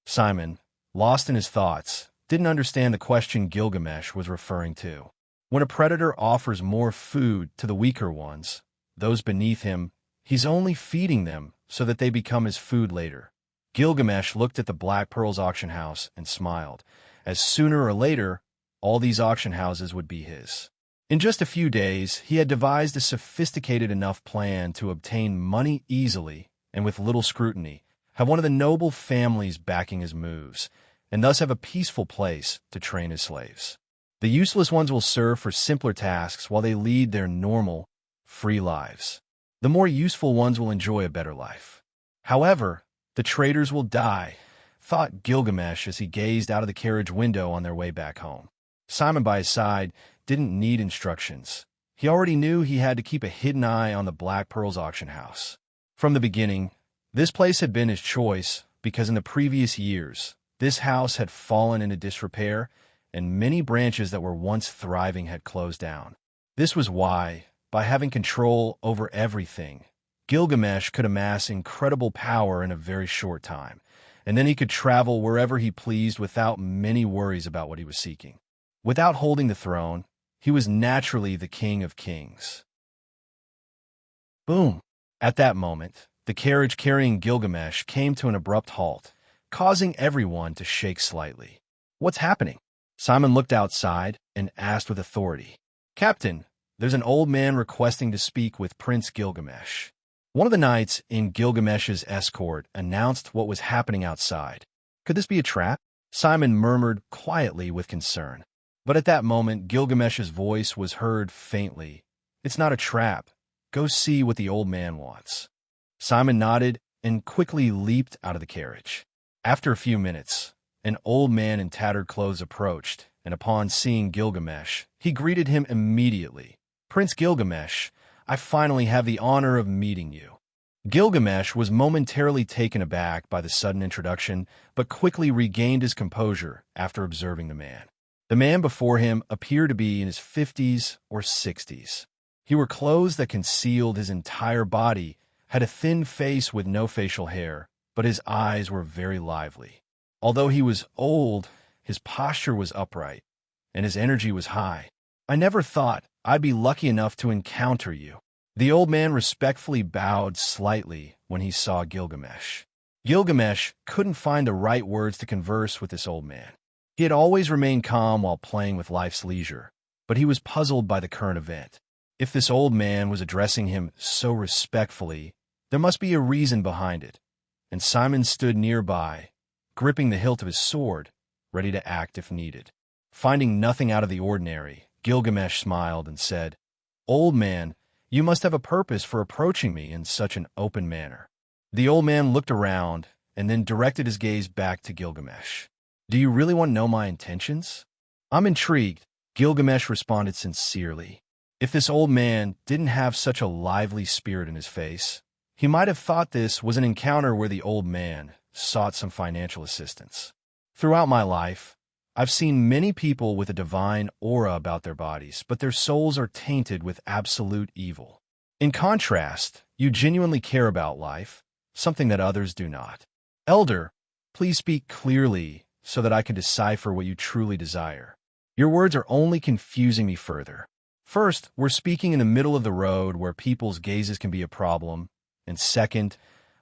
Simon, lost in his thoughts, didn't understand the question Gilgamesh was referring to. When a predator offers more food to the weaker ones, those beneath him, he's only feeding them so that they become his food later. Gilgamesh looked at the Black Pearl's auction house and smiled, as sooner or later, all these auction houses would be his. In just a few days, he had devised a sophisticated enough plan to obtain money easily and with little scrutiny, have one of the noble families backing his moves, and thus have a peaceful place to train his slaves. The useless ones will serve for simpler tasks while they lead their normal, free lives. The more useful ones will enjoy a better life. However, the traitors will die, thought Gilgamesh as he gazed out of the carriage window on their way back home. Simon by his side didn't need instructions. He already knew he had to keep a hidden eye on the Black Pearl's auction house. From the beginning, this place had been his choice because in the previous years, this house had fallen into disrepair and many branches that were once thriving had closed down. This was why, by having control over everything, Gilgamesh could amass incredible power in a very short time, and then he could travel wherever he pleased without many worries about what he was seeking. Without holding the throne, he was naturally the king of kings. Boom! At that moment, the carriage carrying Gilgamesh came to an abrupt halt, causing everyone to shake slightly. What's happening? Simon looked outside and asked with authority. Captain, there's an old man requesting to speak with Prince Gilgamesh. One of the knights in Gilgamesh's escort announced what was happening outside. Could this be a trap? Simon murmured quietly with concern. But at that moment, Gilgamesh's voice was heard faintly. It's not a trap. Go see what the old man wants. Simon nodded and quickly leaped out of the carriage. After a few minutes, an old man in tattered clothes approached, and upon seeing Gilgamesh, he greeted him immediately. Prince Gilgamesh, I finally have the honor of meeting you. Gilgamesh was momentarily taken aback by the sudden introduction, but quickly regained his composure after observing the man. The man before him appeared to be in his 50s or 60s. He wore clothes that concealed his entire body, had a thin face with no facial hair, but his eyes were very lively. Although he was old, his posture was upright, and his energy was high. I never thought I'd be lucky enough to encounter you. The old man respectfully bowed slightly when he saw Gilgamesh. Gilgamesh couldn't find the right words to converse with this old man. He had always remained calm while playing with life's leisure, but he was puzzled by the current event. If this old man was addressing him so respectfully, there must be a reason behind it. And Simon stood nearby, gripping the hilt of his sword, ready to act if needed. Finding nothing out of the ordinary, Gilgamesh smiled and said, Old man, you must have a purpose for approaching me in such an open manner. The old man looked around and then directed his gaze back to Gilgamesh. Do you really want to know my intentions? I'm intrigued, Gilgamesh responded sincerely. If this old man didn't have such a lively spirit in his face, he might have thought this was an encounter where the old man sought some financial assistance. Throughout my life, I've seen many people with a divine aura about their bodies, but their souls are tainted with absolute evil. In contrast, you genuinely care about life, something that others do not. Elder, please speak clearly so that I can decipher what you truly desire. Your words are only confusing me further. First, we're speaking in the middle of the road where people's gazes can be a problem, and second,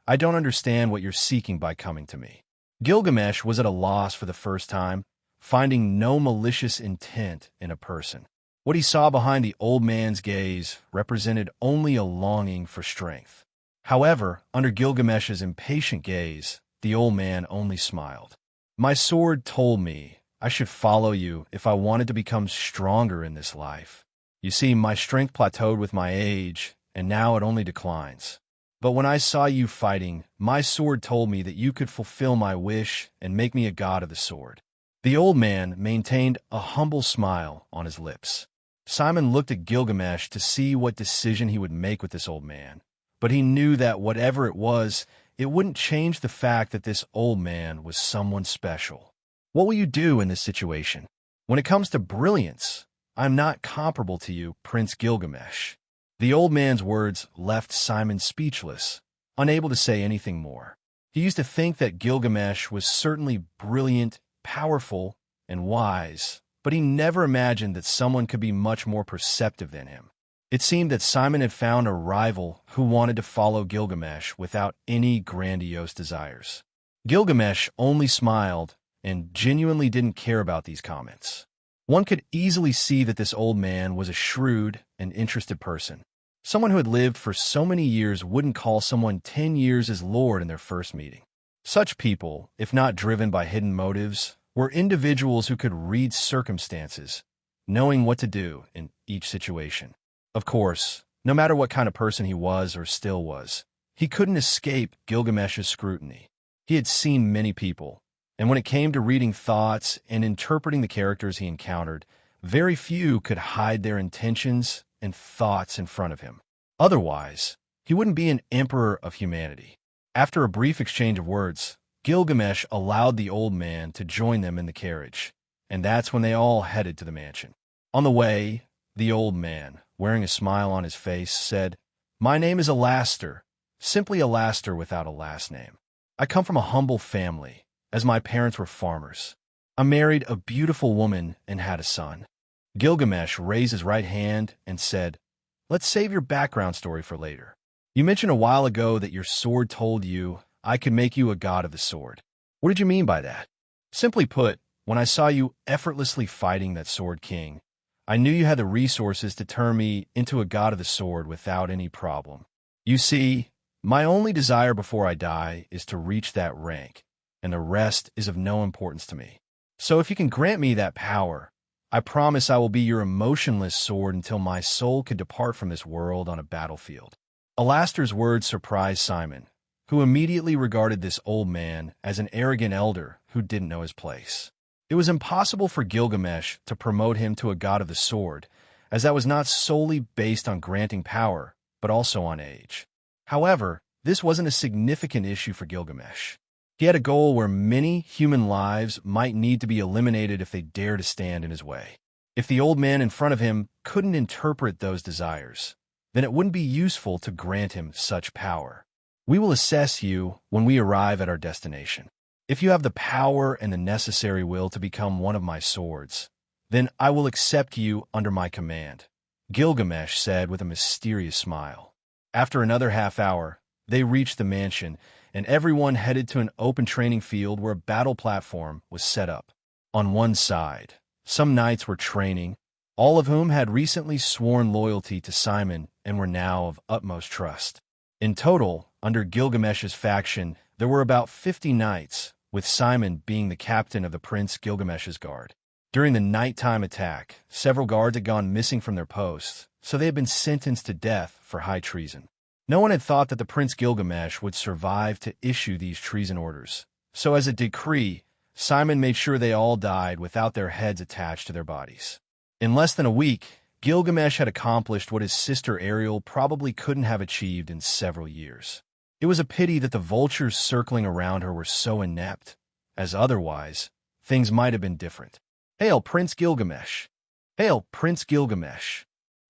I don't understand what you're seeking by coming to me. Gilgamesh was at a loss for the first time, finding no malicious intent in a person. What he saw behind the old man's gaze represented only a longing for strength. However, under Gilgamesh's impatient gaze, the old man only smiled. My sword told me I should follow you if I wanted to become stronger in this life. You see, my strength plateaued with my age, and now it only declines. But when I saw you fighting, my sword told me that you could fulfill my wish and make me a god of the sword. The old man maintained a humble smile on his lips. Simon looked at Gilgamesh to see what decision he would make with this old man, but he knew that whatever it was, it wouldn't change the fact that this old man was someone special. What will you do in this situation? When it comes to brilliance, I'm not comparable to you, Prince Gilgamesh. The old man's words left Simon speechless, unable to say anything more. He used to think that Gilgamesh was certainly brilliant, powerful, and wise, but he never imagined that someone could be much more perceptive than him. It seemed that Simon had found a rival who wanted to follow Gilgamesh without any grandiose desires. Gilgamesh only smiled and genuinely didn't care about these comments. One could easily see that this old man was a shrewd and interested person. Someone who had lived for so many years wouldn't call someone 10 years as Lord in their first meeting. Such people, if not driven by hidden motives, were individuals who could read circumstances, knowing what to do in each situation. Of course, no matter what kind of person he was or still was, he couldn't escape Gilgamesh's scrutiny. He had seen many people, and when it came to reading thoughts and interpreting the characters he encountered, very few could hide their intentions and thoughts in front of him. Otherwise, he wouldn't be an emperor of humanity. After a brief exchange of words, Gilgamesh allowed the old man to join them in the carriage, and that's when they all headed to the mansion. On the way, the old man, wearing a smile on his face, said, "My name is Alaster, simply Alaster without a last name. I come from a humble family, as my parents were farmers. I married a beautiful woman and had a son." Gilgamesh raised his right hand and said, "Let's save your background story for later. You mentioned a while ago that your sword told you I could make you a god of the sword. What did you mean by that?" "Simply put, when I saw you effortlessly fighting that sword king, I knew you had the resources to turn me into a god of the sword without any problem. You see, my only desire before I die is to reach that rank, and the rest is of no importance to me. So if you can grant me that power, I promise I will be your emotionless sword until my soul could depart from this world on a battlefield." Alaster's words surprised Simon, who immediately regarded this old man as an arrogant elder who didn't know his place. It was impossible for Gilgamesh to promote him to a god of the sword, as that was not solely based on granting power, but also on age. However, this wasn't a significant issue for Gilgamesh. He had a goal where many human lives might need to be eliminated if they dare to stand in his way. If the old man in front of him couldn't interpret those desires, then it wouldn't be useful to grant him such power. "We will assess you when we arrive at our destination. If you have the power and the necessary will to become one of my swords, then I will accept you under my command," Gilgamesh said with a mysterious smile. After another half hour, they reached the mansion, and everyone headed to an open training field where a battle platform was set up. On one side, some knights were training, all of whom had recently sworn loyalty to Simon and were now of utmost trust. In total, under Gilgamesh's faction, there were about 50 knights, with Simon being the captain of the Prince Gilgamesh's guard. During the nighttime attack, several guards had gone missing from their posts, so they had been sentenced to death for high treason. No one had thought that the Prince Gilgamesh would survive to issue these treason orders, so as a decree, Simon made sure they all died without their heads attached to their bodies. In less than a week, Gilgamesh had accomplished what his sister Ariel probably couldn't have achieved in several years. It was a pity that the vultures circling around her were so inept, as otherwise, things might have been different. "Hail, Prince Gilgamesh! Hail, Prince Gilgamesh!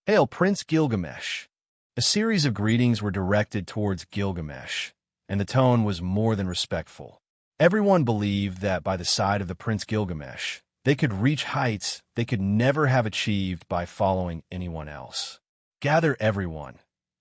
Hail, Prince Gilgamesh!" A series of greetings were directed towards Gilgamesh, and the tone was more than respectful. Everyone believed that by the side of the Prince Gilgamesh, they could reach heights they could never have achieved by following anyone else. "Gather everyone.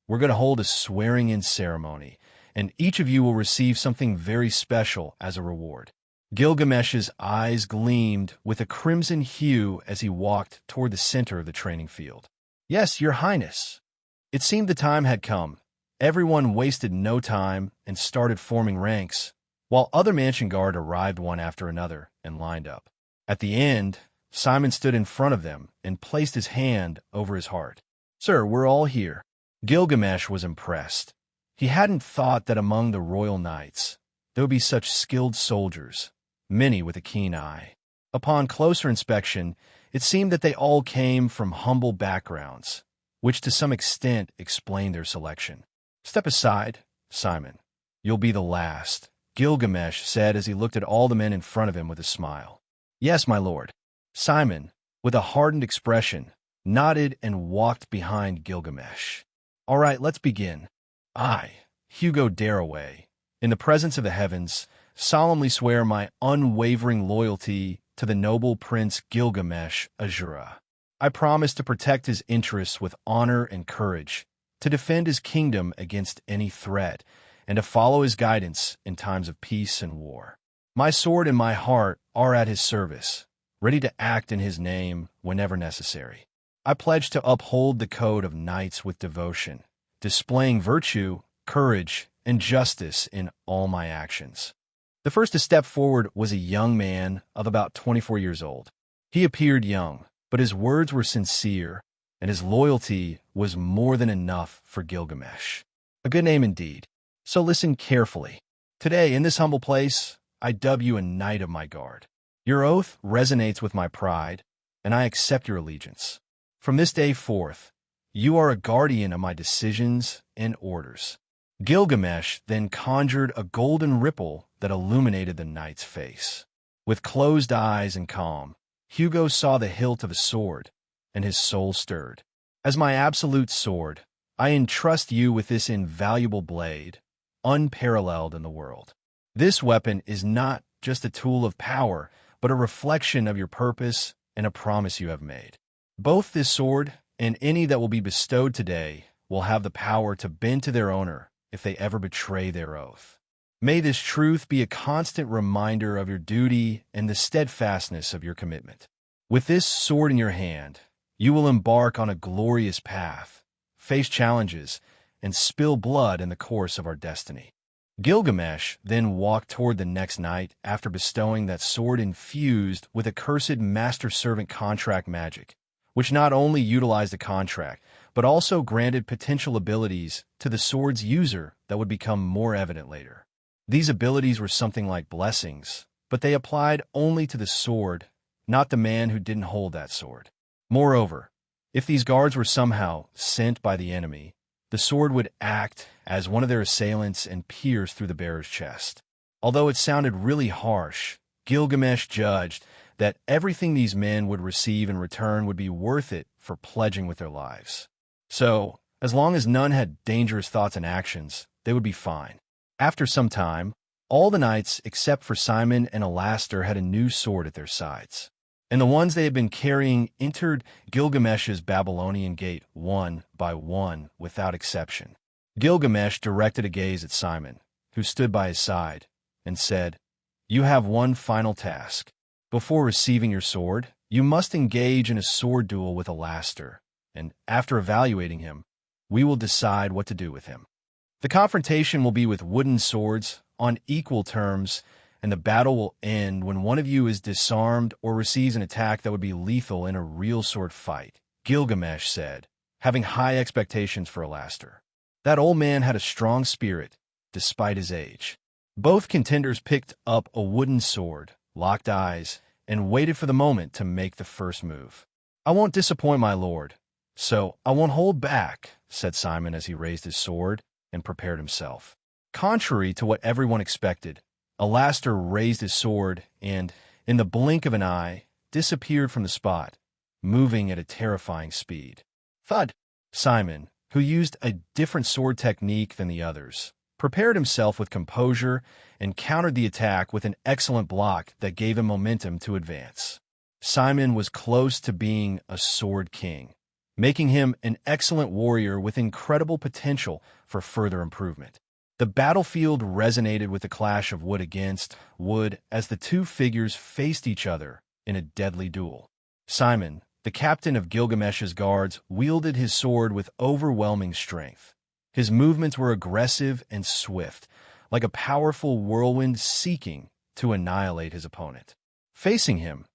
We're going to hold a swearing-in ceremony, and each of you will receive something very special as a reward." Gilgamesh's eyes gleamed with a crimson hue as he walked toward the center of the training field. "Yes, Your Highness." It seemed the time had come. Everyone wasted no time and started forming ranks, while other mansion guard arrived one after another and lined up. At the end, Simon stood in front of them and placed his hand over his heart. "Sir, we're all here." Gilgamesh was impressed. He hadn't thought that among the royal knights there would be such skilled soldiers, many with a keen eye. Upon closer inspection, it seemed that they all came from humble backgrounds, which to some extent explained their selection. "Step aside, Simon. You'll be the last," Gilgamesh said as he looked at all the men in front of him with a smile. "Yes, my lord." Simon, with a hardened expression, nodded and walked behind Gilgamesh. "All right, let's begin." "I," Hugo Daraway, in the presence of the heavens, solemnly swear my unwavering loyalty to the noble prince Gilgamesh Asura. I promise to protect his interests with honor and courage, to defend his kingdom against any threat, and to follow his guidance in times of peace and war. My sword and my heart are at his service, ready to act in his name whenever necessary. I pledge to uphold the code of knights with devotion, displaying virtue, courage, and justice in all my actions. The first to step forward was a young man of about 24 years old. He appeared young, but his words were sincere, and his loyalty was more than enough for Gilgamesh. A good name indeed. So listen carefully. Today, in this humble place, I dub you a knight of my guard. Your oath resonates with my pride, and I accept your allegiance. From this day forth, you are a guardian of my decisions and orders. Gilgamesh then conjured a golden ripple that illuminated the knight's face. With closed eyes and calm, Hugo saw the hilt of a sword, and his soul stirred. As my absolute sword, I entrust you with this invaluable blade, unparalleled in the world. This weapon is not just a tool of power, but a reflection of your purpose and a promise you have made. Both this sword and any that will be bestowed today will have the power to bend to their owner if they ever betray their oath. May this truth be a constant reminder of your duty and the steadfastness of your commitment. With this sword in your hand, you will embark on a glorious path, face challenges, and spill blood in the course of our destiny. Gilgamesh then walked toward the next knight after bestowing that sword infused with accursed master-servant contract magic, which not only utilized the contract, but also granted potential abilities to the sword's user that would become more evident later. These abilities were something like blessings, but they applied only to the sword, not the man who didn't hold that sword. Moreover, if these guards were somehow sent by the enemy, the sword would act as one of their assailants and pierce through the bearer's chest. Although it sounded really harsh, Gilgamesh judged that everything these men would receive in return would be worth it for pledging with their lives. So, as long as none had dangerous thoughts and actions, they would be fine. After some time, all the knights except for Simon and Alaster had a new sword at their sides, and the ones they had been carrying entered Gilgamesh's Babylonian gate one by one without exception. Gilgamesh directed a gaze at Simon, who stood by his side, and said, "You have one final task. Before receiving your sword, you must engage in a sword duel with Alaster, and after evaluating him, we will decide what to do with him. The confrontation will be with wooden swords on equal terms, and the battle will end when one of you is disarmed or receives an attack that would be lethal in a real sword fight," Gilgamesh said, having high expectations for Alaster. That old man had a strong spirit, despite his age. Both contenders picked up a wooden sword, locked eyes, and waited for the moment to make the first move. "I won't disappoint my lord, so I won't hold back," said Simon as he raised his sword and prepared himself. Contrary to what everyone expected, Alaster raised his sword and, in the blink of an eye, disappeared from the spot, moving at a terrifying speed. Thud! Simon, who used a different sword technique than the others, prepared himself with composure and countered the attack with an excellent block that gave him momentum to advance. Simon was close to being a sword king, making him an excellent warrior with incredible potential for further improvement. The battlefield resonated with the clash of wood against wood as the two figures faced each other in a deadly duel. Simon, the captain of Gilgamesh's guards, wielded his sword with overwhelming strength. His movements were aggressive and swift, like a powerful whirlwind seeking to annihilate his opponent. Facing him,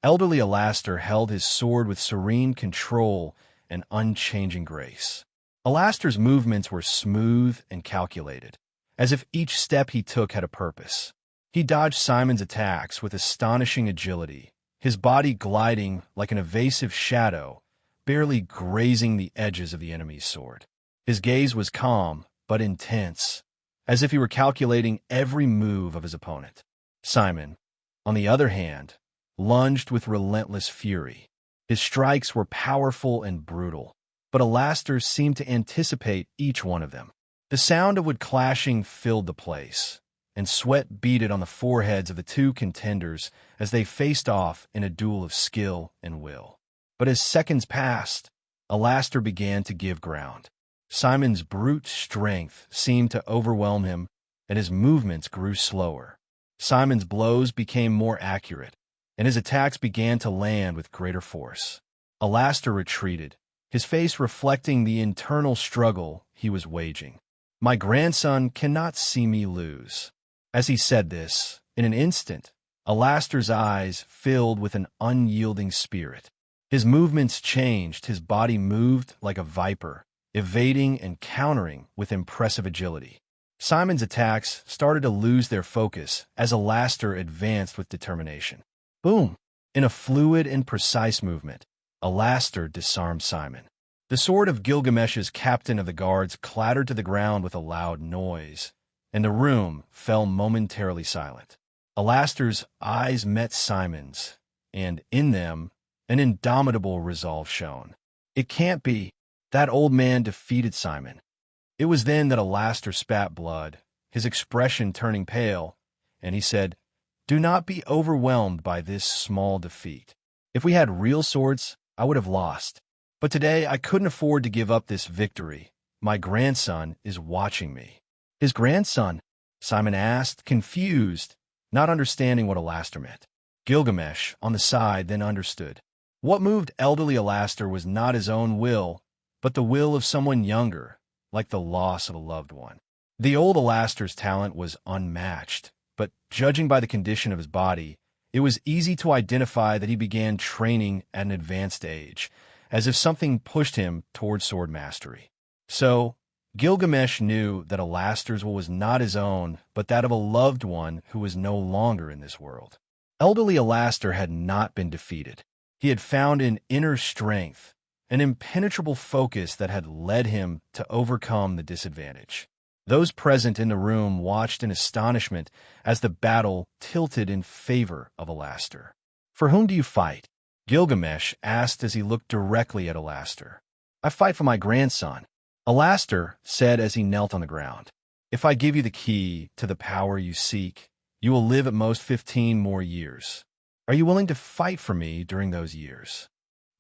elderly Alaster held his sword with serene control and unchanging grace. Alaster's movements were smooth and calculated, as if each step he took had a purpose. He dodged Simon's attacks with astonishing agility, his body gliding like an evasive shadow, barely grazing the edges of the enemy's sword. His gaze was calm but intense, as if he were calculating every move of his opponent. Simon, on the other hand, lunged with relentless fury. His strikes were powerful and brutal, but Alaster seemed to anticipate each one of them. The sound of wood clashing filled the place, and sweat beaded on the foreheads of the two contenders as they faced off in a duel of skill and will. But as seconds passed, Alaster began to give ground. Simon's brute strength seemed to overwhelm him, and his movements grew slower. Simon's blows became more accurate, and his attacks began to land with greater force. Alaster retreated, his face reflecting the internal struggle he was waging. "My grandson cannot see me lose." As he said this, in an instant, Alaster's eyes filled with an unyielding spirit. His movements changed, his body moved like a viper, evading and countering with impressive agility. Simon's attacks started to lose their focus as Alaster advanced with determination. Boom! In a fluid and precise movement, Alaster disarmed Simon. The sword of Gilgamesh's captain of the guards clattered to the ground with a loud noise, and the room fell momentarily silent. Alaster's eyes met Simon's, and in them, an indomitable resolve shone. It can't be. That old man defeated Simon. It was then that Alaster spat blood, his expression turning pale, and he said, "Do not be overwhelmed by this small defeat. If we had real swords, I would have lost. But today I couldn't afford to give up this victory. My grandson is watching me." "His grandson?" Simon asked, confused, not understanding what Alaster meant. Gilgamesh, on the side, then understood. What moved elderly Alaster was not his own will, but the will of someone younger, like the loss of a loved one. The old Alaster's talent was unmatched, but judging by the condition of his body, it was easy to identify that he began training at an advanced age, as if something pushed him toward sword mastery. So, Gilgamesh knew that Alaster's will was not his own, but that of a loved one who was no longer in this world. Elderly Alaster had not been defeated. He had found an inner strength, an impenetrable focus that had led him to overcome the disadvantage. Those present in the room watched in astonishment as the battle tilted in favor of Alaster. "For whom do you fight?" Gilgamesh asked as he looked directly at Alaster. "I fight for my grandson," Alaster said as he knelt on the ground. "If I give you the key to the power you seek, you will live at most 15 more years. Are you willing to fight for me during those years?"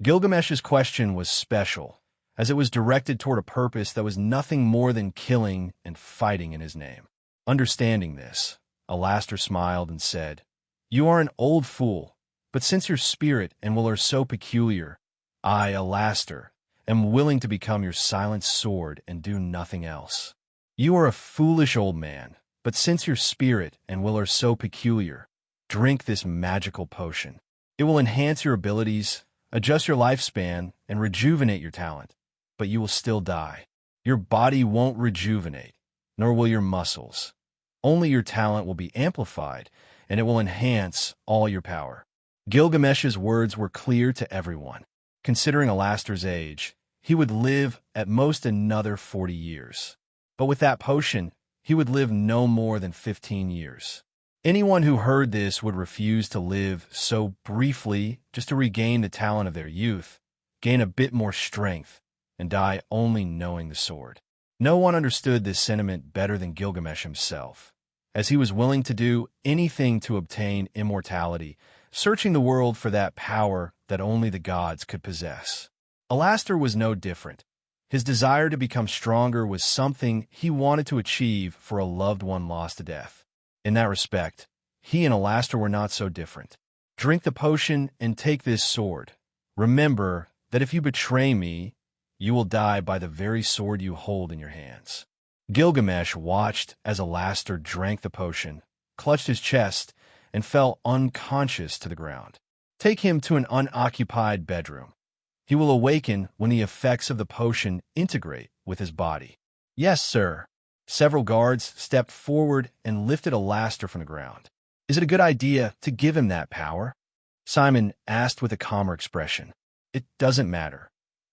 Gilgamesh's question was special, as it was directed toward a purpose that was nothing more than killing and fighting in his name. Understanding this, Alaster smiled and said, "You are an old fool, but since your spirit and will are so peculiar, I, Alaster, am willing to become your silent sword and do nothing else. You are a foolish old man, but since your spirit and will are so peculiar, drink this magical potion. It will enhance your abilities, adjust your lifespan, and rejuvenate your talent, but you will still die. Your body won't rejuvenate, nor will your muscles. Only your talent will be amplified, and it will enhance all your power." Gilgamesh's words were clear to everyone. Considering Alaster's age, he would live at most another 40 years. But with that potion, he would live no more than 15 years. Anyone who heard this would refuse to live so briefly just to regain the talent of their youth, gain a bit more strength, and die only knowing the sword. No one understood this sentiment better than Gilgamesh himself, as he was willing to do anything to obtain immortality, searching the world for that power that only the gods could possess. Alaster was no different. His desire to become stronger was something he wanted to achieve for a loved one lost to death. In that respect, he and Alaster were not so different. "Drink the potion and take this sword. Remember that if you betray me, you will die by the very sword you hold in your hands." Gilgamesh watched as Alaster drank the potion, clutched his chest, and fell unconscious to the ground. "Take him to an unoccupied bedroom. He will awaken when the effects of the potion integrate with his body." "Yes, sir." Several guards stepped forward and lifted Alaster from the ground. "Is it a good idea to give him that power?" Simon asked with a calmer expression. "It doesn't matter.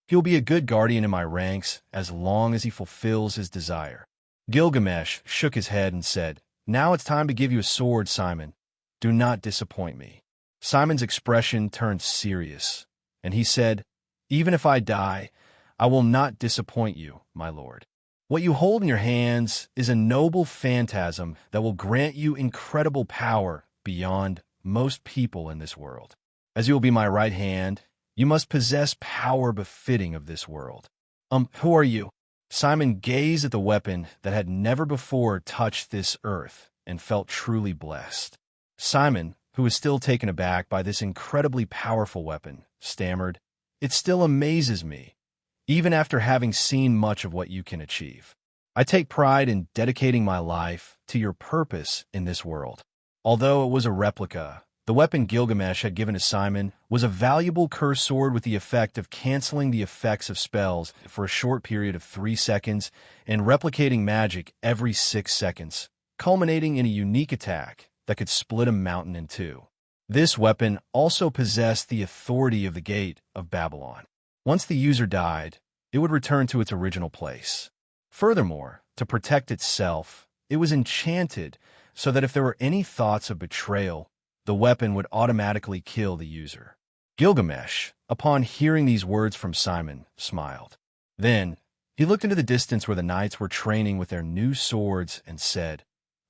He'll be a good guardian in my ranks as long as he fulfills his desire." Gilgamesh shook his head and said, "Now it's time to give you a sword, Simon. Do not disappoint me." Simon's expression turned serious, and he said, "Even if I die, I will not disappoint you, my lord." What you hold in your hands is a noble phantasm that will grant you incredible power beyond most people in this world. As you will be my right hand, you must possess power befitting of this world. Who are you?" Simon gazed at the weapon that had never before touched this earth and felt truly blessed. Simon, who was still taken aback by this incredibly powerful weapon, stammered, "It still amazes me, even after having seen much of what you can achieve. I take pride in dedicating my life to your purpose in this world." Although it was a replica, the weapon Gilgamesh had given to Simon was a valuable curse sword with the effect of canceling the effects of spells for a short period of 3 seconds and replicating magic every 6 seconds, culminating in a unique attack that could split a mountain in two. This weapon also possessed the authority of the Gate of Babylon. Once the user died, it would return to its original place. Furthermore, to protect itself, it was enchanted so that if there were any thoughts of betrayal, the weapon would automatically kill the user. Gilgamesh, upon hearing these words from Simon, smiled. Then, he looked into the distance where the knights were training with their new swords and said,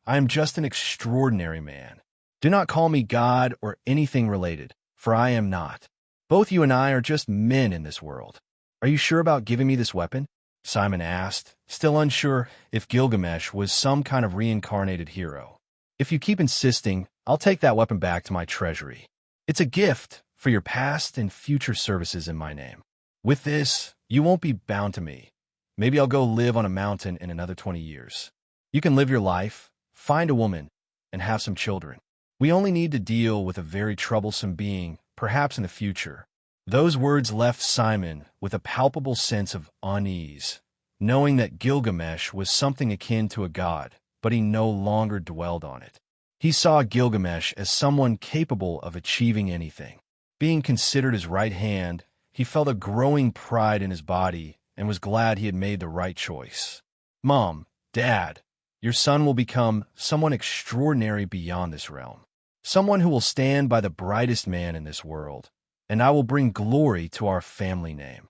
"I am just an extraordinary man. Do not call me God or anything related, for I am not. Both you and I are just men in this world. Are you sure about giving me this weapon?" Simon asked, still unsure if Gilgamesh was some kind of reincarnated hero. "If you keep insisting, I'll take that weapon back to my treasury. It's a gift for your past and future services in my name. With this, you won't be bound to me. Maybe I'll go live on a mountain in another 20 years. You can live your life, find a woman, and have some children. We only need to deal with a very troublesome being, perhaps in the future." Those words left Simon with a palpable sense of unease, knowing that Gilgamesh was something akin to a god, but he no longer dwelled on it. He saw Gilgamesh as someone capable of achieving anything. Being considered his right hand, he felt a growing pride in his body and was glad he had made the right choice. "Mom, Dad, your son will become someone extraordinary beyond this realm. Someone who will stand by the brightest man in this world, and I will bring glory to our family name."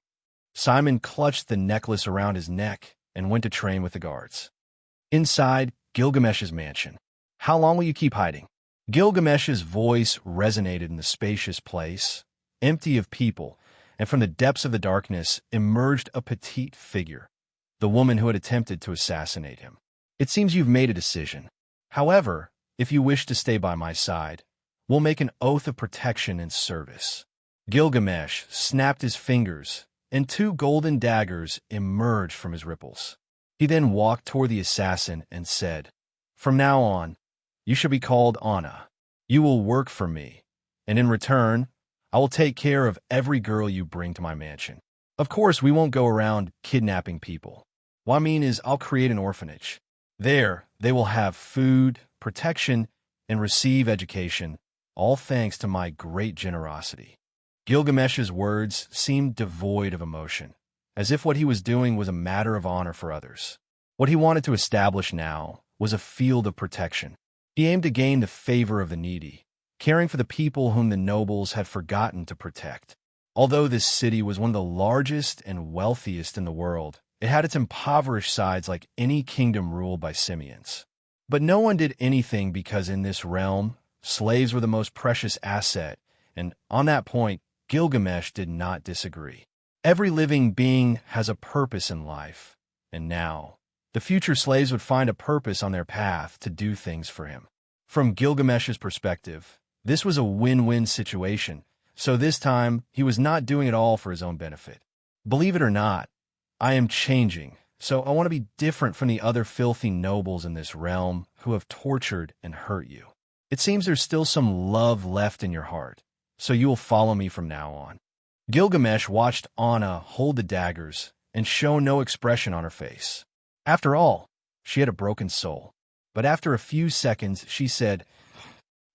Simon clutched the necklace around his neck and went to train with the guards. Inside Gilgamesh's mansion. "How long will you keep hiding?" Gilgamesh's voice resonated in the spacious place, empty of people, and from the depths of the darkness emerged a petite figure, the woman who had attempted to assassinate him. "It seems you've made a decision. However, if you wish to stay by my side, we'll make an oath of protection and service." Gilgamesh snapped his fingers, and 2 golden daggers emerged from his ripples. He then walked toward the assassin and said, "From now on, you shall be called Anna. You will work for me, and in return, I will take care of every girl you bring to my mansion. Of course, we won't go around kidnapping people. What I mean is I'll create an orphanage. There, they will have food, protection, and receive education, all thanks to my great generosity." Gilgamesh's words seemed devoid of emotion, as if what he was doing was a matter of honor for others. What he wanted to establish now was a field of protection. He aimed to gain the favor of the needy, caring for the people whom the nobles had forgotten to protect. Although this city was one of the largest and wealthiest in the world, it had its impoverished sides like any kingdom ruled by simians. But no one did anything because in this realm, slaves were the most precious asset, and on that point, Gilgamesh did not disagree. Every living being has a purpose in life, and now, the future slaves would find a purpose on their path to do things for him. From Gilgamesh's perspective, this was a win-win situation, so this time he was not doing it all for his own benefit. "Believe it or not, I am changing, so I want to be different from the other filthy nobles in this realm who have tortured and hurt you. It seems there's still some love left in your heart, so you will follow me from now on." Gilgamesh watched Anna hold the daggers and show no expression on her face. After all, she had a broken soul. But after a few seconds, she said,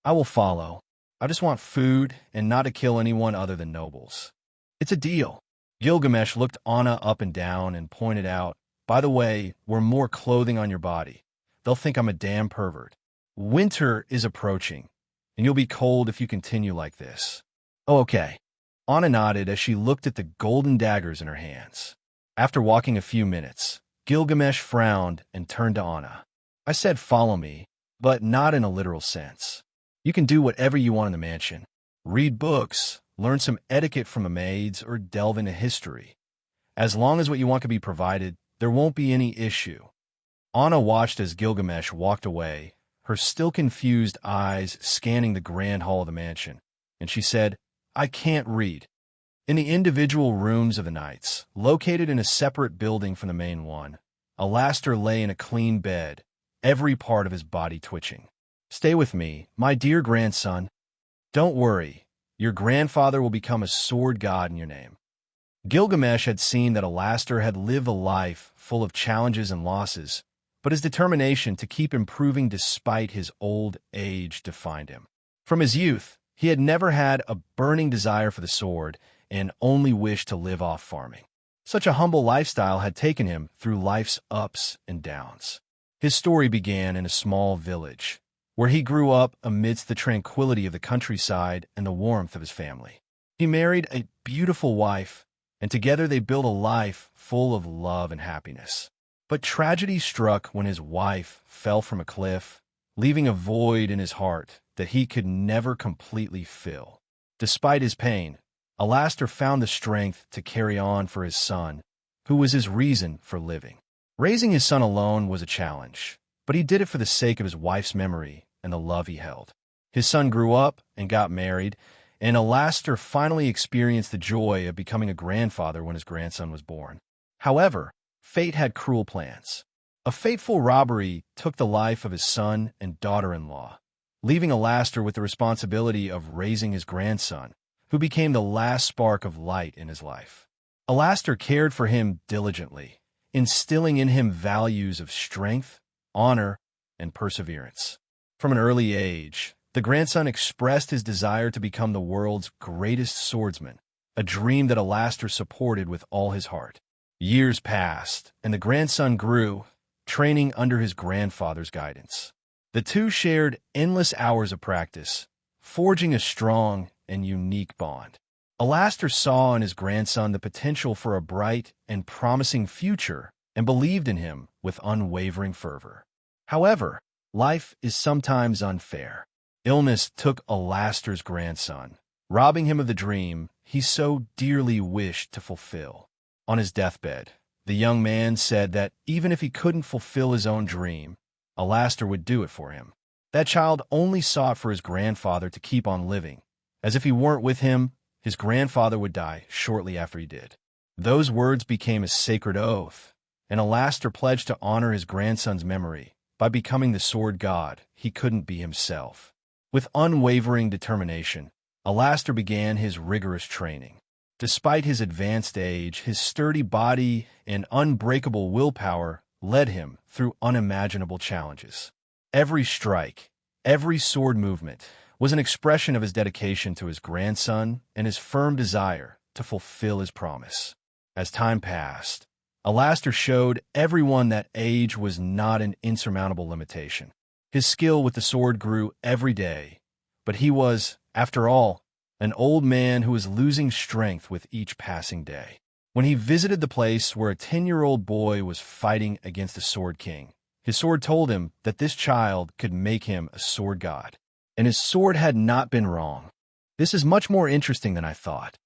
"I will follow. I just want food and not to kill anyone other than nobles. It's a deal." Gilgamesh looked Anna up and down and pointed out, "By the way, wear more clothing on your body. They'll think I'm a damn pervert. Winter is approaching, and you'll be cold if you continue like this." "Oh, okay." Anna nodded as she looked at the golden daggers in her hands. After walking a few minutes, Gilgamesh frowned and turned to Anna. I said follow me, but not in a literal sense. You can do whatever you want in the mansion. Read books, learn some etiquette from the maids, or delve into history. As long as what you want can be provided, there won't be any issue. Anna watched as Gilgamesh walked away, her still confused eyes scanning the grand hall of the mansion, and she said, I can't read. In the individual rooms of the knights, located in a separate building from the main one, Alaster lay in a clean bed, every part of his body twitching. Stay with me, my dear grandson. Don't worry, your grandfather will become a sword god in your name. Gilgamesh had seen that Alaster had lived a life full of challenges and losses, but his determination to keep improving despite his old age defined him. From his youth, he had never had a burning desire for the sword and only wished to live off farming. Such a humble lifestyle had taken him through life's ups and downs. His story began in a small village, where he grew up amidst the tranquility of the countryside and the warmth of his family. He married a beautiful wife, and together they built a life full of love and happiness. But tragedy struck when his wife fell from a cliff, leaving a void in his heart that he could never completely fill. Despite his pain, Alaster found the strength to carry on for his son, who was his reason for living. Raising his son alone was a challenge, but he did it for the sake of his wife's memory and the love he held. His son grew up and got married, and Alaster finally experienced the joy of becoming a grandfather when his grandson was born. However, fate had cruel plans. A fateful robbery took the life of his son and daughter-in-law, leaving Alaster with the responsibility of raising his grandson, who became the last spark of light in his life. Alaster cared for him diligently, instilling in him values of strength, honor, and perseverance. From an early age, the grandson expressed his desire to become the world's greatest swordsman, a dream that Alaster supported with all his heart. Years passed, and the grandson grew, training under his grandfather's guidance. The two shared endless hours of practice, forging a strong and unique bond. Alaster saw in his grandson the potential for a bright and promising future and believed in him with unwavering fervor. However, life is sometimes unfair. Illness took Alaster's grandson, robbing him of the dream he so dearly wished to fulfill. On his deathbed, the young man said that even if he couldn't fulfill his own dream, Alaster would do it for him. That child only sought for his grandfather to keep on living. As if he weren't with him, his grandfather would die shortly after he did. Those words became a sacred oath, and Alaster pledged to honor his grandson's memory by becoming the sword god he couldn't be himself. With unwavering determination, Alaster began his rigorous training. Despite his advanced age, his sturdy body and unbreakable willpower led him through unimaginable challenges. Every strike, every sword movement was an expression of his dedication to his grandson and his firm desire to fulfill his promise. As time passed, Alaster showed everyone that age was not an insurmountable limitation. His skill with the sword grew every day, but he was, after all, an old man who was losing strength with each passing day. When he visited the place where a 10-year-old boy was fighting against the Sword King, his sword told him that this child could make him a sword god. And his sword had not been wrong. This is much more interesting than I thought,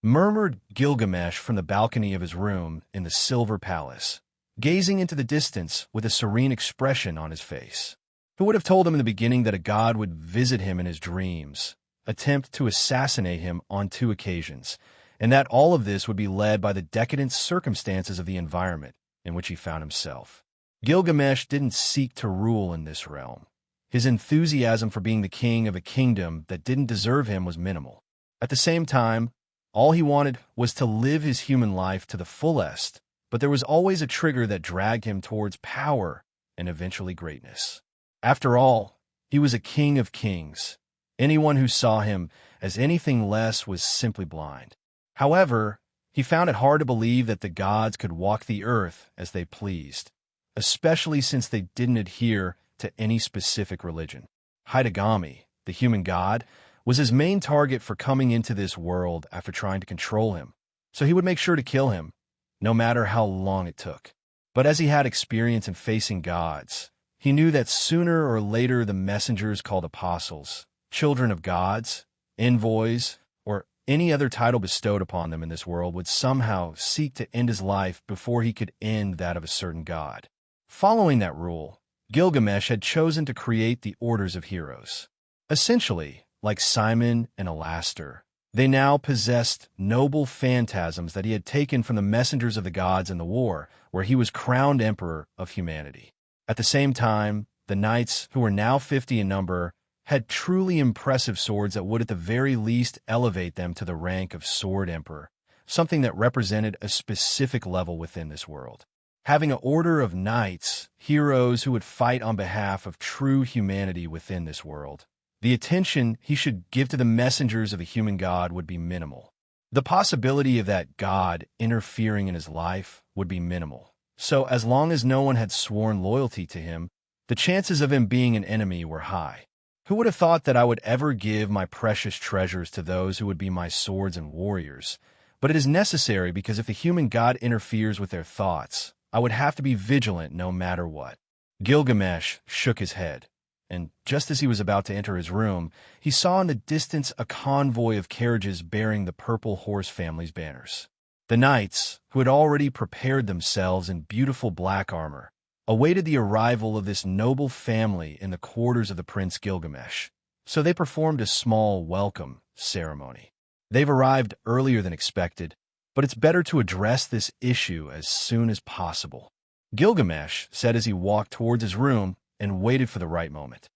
murmured Gilgamesh from the balcony of his room in the Silver Palace, gazing into the distance with a serene expression on his face. Who would have told him in the beginning that a god would visit him in his dreams, attempt to assassinate him on 2 occasions, and that all of this would be led by the decadent circumstances of the environment in which he found himself? Gilgamesh didn't seek to rule in this realm. His enthusiasm for being the king of a kingdom that didn't deserve him was minimal. At the same time, all he wanted was to live his human life to the fullest, but there was always a trigger that dragged him towards power and eventually greatness. After all, he was a king of kings. Anyone who saw him as anything less was simply blind. However, he found it hard to believe that the gods could walk the earth as they pleased, especially since they didn't adhere to any specific religion. Hidegami, the human god, was his main target for coming into this world after trying to control him, so he would make sure to kill him, no matter how long it took. But as he had experience in facing gods, he knew that sooner or later the messengers called apostles, children of gods, envoys, or any other title bestowed upon them in this world would somehow seek to end his life before he could end that of a certain god. Following that rule, Gilgamesh had chosen to create the Orders of Heroes. Essentially, like Simon and Alaster, they now possessed noble phantasms that he had taken from the messengers of the gods in the war, where he was crowned emperor of humanity. At the same time, the knights, who were now 50 in number, had truly impressive swords that would at the very least elevate them to the rank of Sword Emperor, something that represented a specific level within this world. Having an order of knights, heroes who would fight on behalf of true humanity within this world, the attention he should give to the messengers of a human god would be minimal. The possibility of that god interfering in his life would be minimal. So as long as no one had sworn loyalty to him, the chances of him being an enemy were high. Who would have thought that I would ever give my precious treasures to those who would be my swords and warriors? But it is necessary because if the human god interferes with their thoughts, I would have to be vigilant no matter what. Gilgamesh shook his head, and just as he was about to enter his room, he saw in the distance a convoy of carriages bearing the Purple Horse family's banners. The knights, who had already prepared themselves in beautiful black armor, awaited the arrival of this noble family in the quarters of the Prince Gilgamesh, so they performed a small welcome ceremony. They've arrived earlier than expected, but it's better to address this issue as soon as possible, Gilgamesh said as he walked towards his room and waited for the right moment.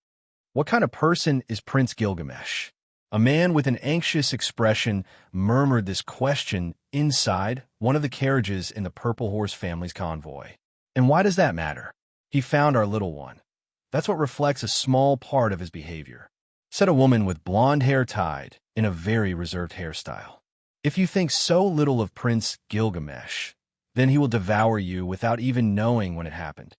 What kind of person is Prince Gilgamesh? A man with an anxious expression murmured this question inside one of the carriages in the Purple Horse family's convoy. And why does that matter? He found our little one. That's what reflects a small part of his behavior, said a woman with blonde hair tied in a very reserved hairstyle. If you think so little of Prince Gilgamesh, then he will devour you without even knowing when it happened.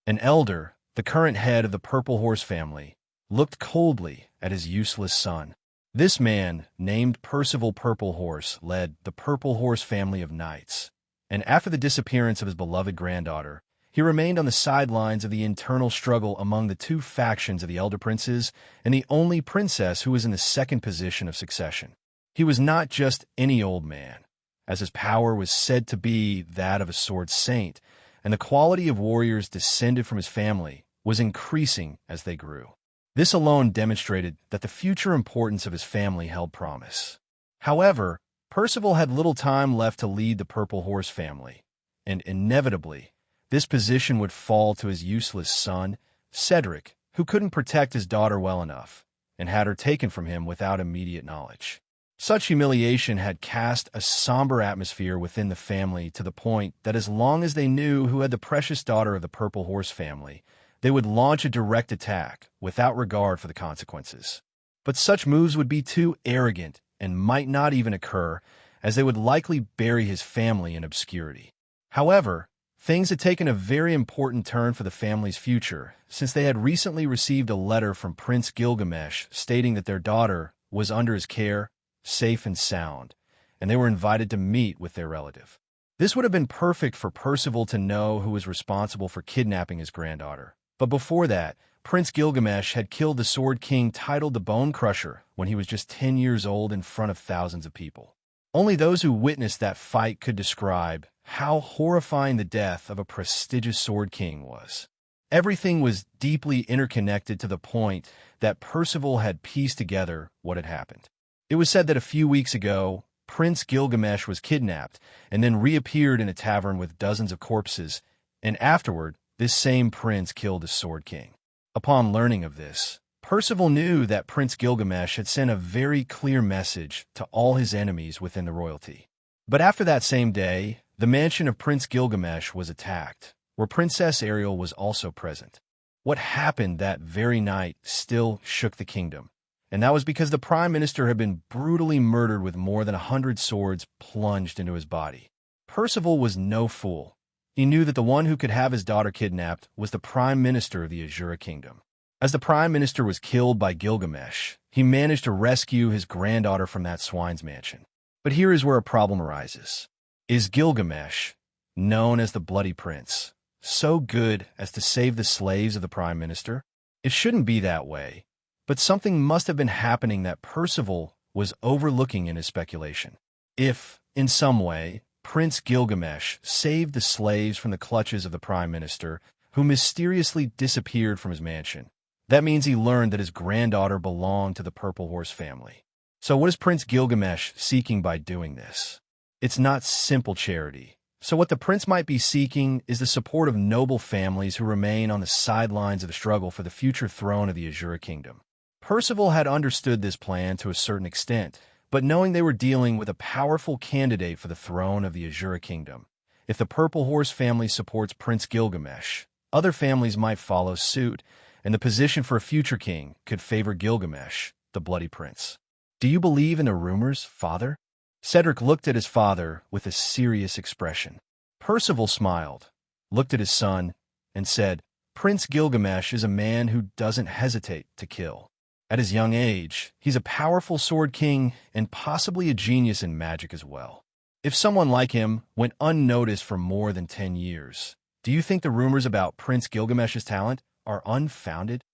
An elder, the current head of the Purple Horse family, looked coldly at his useless son. This man, named Percival Purple Horse, led the Purple Horse family of knights, and after the disappearance of his beloved granddaughter, he remained on the sidelines of the internal struggle among the two factions of the elder princes and the only princess who was in the second position of succession. He was not just any old man, as his power was said to be that of a sword saint, and the quality of warriors descended from his family was increasing as they grew. This alone demonstrated that the future importance of his family held promise. However, Percival had little time left to lead the Purple Horse family, and inevitably, this position would fall to his useless son, Cedric, who couldn't protect his daughter well enough, and had her taken from him without immediate knowledge. Such humiliation had cast a somber atmosphere within the family to the point that as long as they knew who had the precious daughter of the Purple Horse family, they would launch a direct attack without regard for the consequences. But such moves would be too arrogant and might not even occur, as they would likely bury his family in obscurity. However, things had taken a very important turn for the family's future, since they had recently received a letter from Prince Gilgamesh stating that their daughter was under his care, safe and sound, and they were invited to meet with their relative. This would have been perfect for Percival to know who was responsible for kidnapping his granddaughter. But before that, Prince Gilgamesh had killed the Sword King titled the Bone Crusher when he was just 10 years old in front of thousands of people. Only those who witnessed that fight could describe how horrifying the death of a prestigious Sword King was. Everything was deeply interconnected to the point that Percival had pieced together what had happened. It was said that a few weeks ago, Prince Gilgamesh was kidnapped and then reappeared in a tavern with dozens of corpses, and afterward, this same prince killed the Sword King. Upon learning of this, Percival knew that Prince Gilgamesh had sent a very clear message to all his enemies within the royalty. But after that same day, the mansion of Prince Gilgamesh was attacked, where Princess Ariel was also present. What happened that very night still shook the kingdom, and that was because the Prime Minister had been brutally murdered with more than 100 swords plunged into his body. Percival was no fool. He knew that the one who could have his daughter kidnapped was the Prime Minister of the Azura Kingdom. As the Prime Minister was killed by Gilgamesh, he managed to rescue his granddaughter from that swine's mansion. But here is where a problem arises. Is Gilgamesh, known as the Bloody Prince, so good as to save the slaves of the Prime Minister? It shouldn't be that way, but something must have been happening that Percival was overlooking in his speculation. If, in some way, Prince Gilgamesh saved the slaves from the clutches of the Prime Minister, who mysteriously disappeared from his mansion, that means he learned that his granddaughter belonged to the Purple Horse family. So what is Prince Gilgamesh seeking by doing this? It's not simple charity. So what the prince might be seeking is the support of noble families who remain on the sidelines of the struggle for the future throne of the Azura kingdom. Percival had understood this plan to a certain extent, but knowing they were dealing with a powerful candidate for the throne of the Azura kingdom, if the Purple Horse family supports Prince Gilgamesh, other families might follow suit, and the position for a future king could favor Gilgamesh, the Bloody Prince. Do you believe in the rumors, father? Cedric looked at his father with a serious expression. Percival smiled, looked at his son, and said, Prince Gilgamesh is a man who doesn't hesitate to kill. At his young age, he's a powerful sword king and possibly a genius in magic as well. If someone like him went unnoticed for more than 10 years, do you think the rumors about Prince Gilgamesh's talent are unfounded?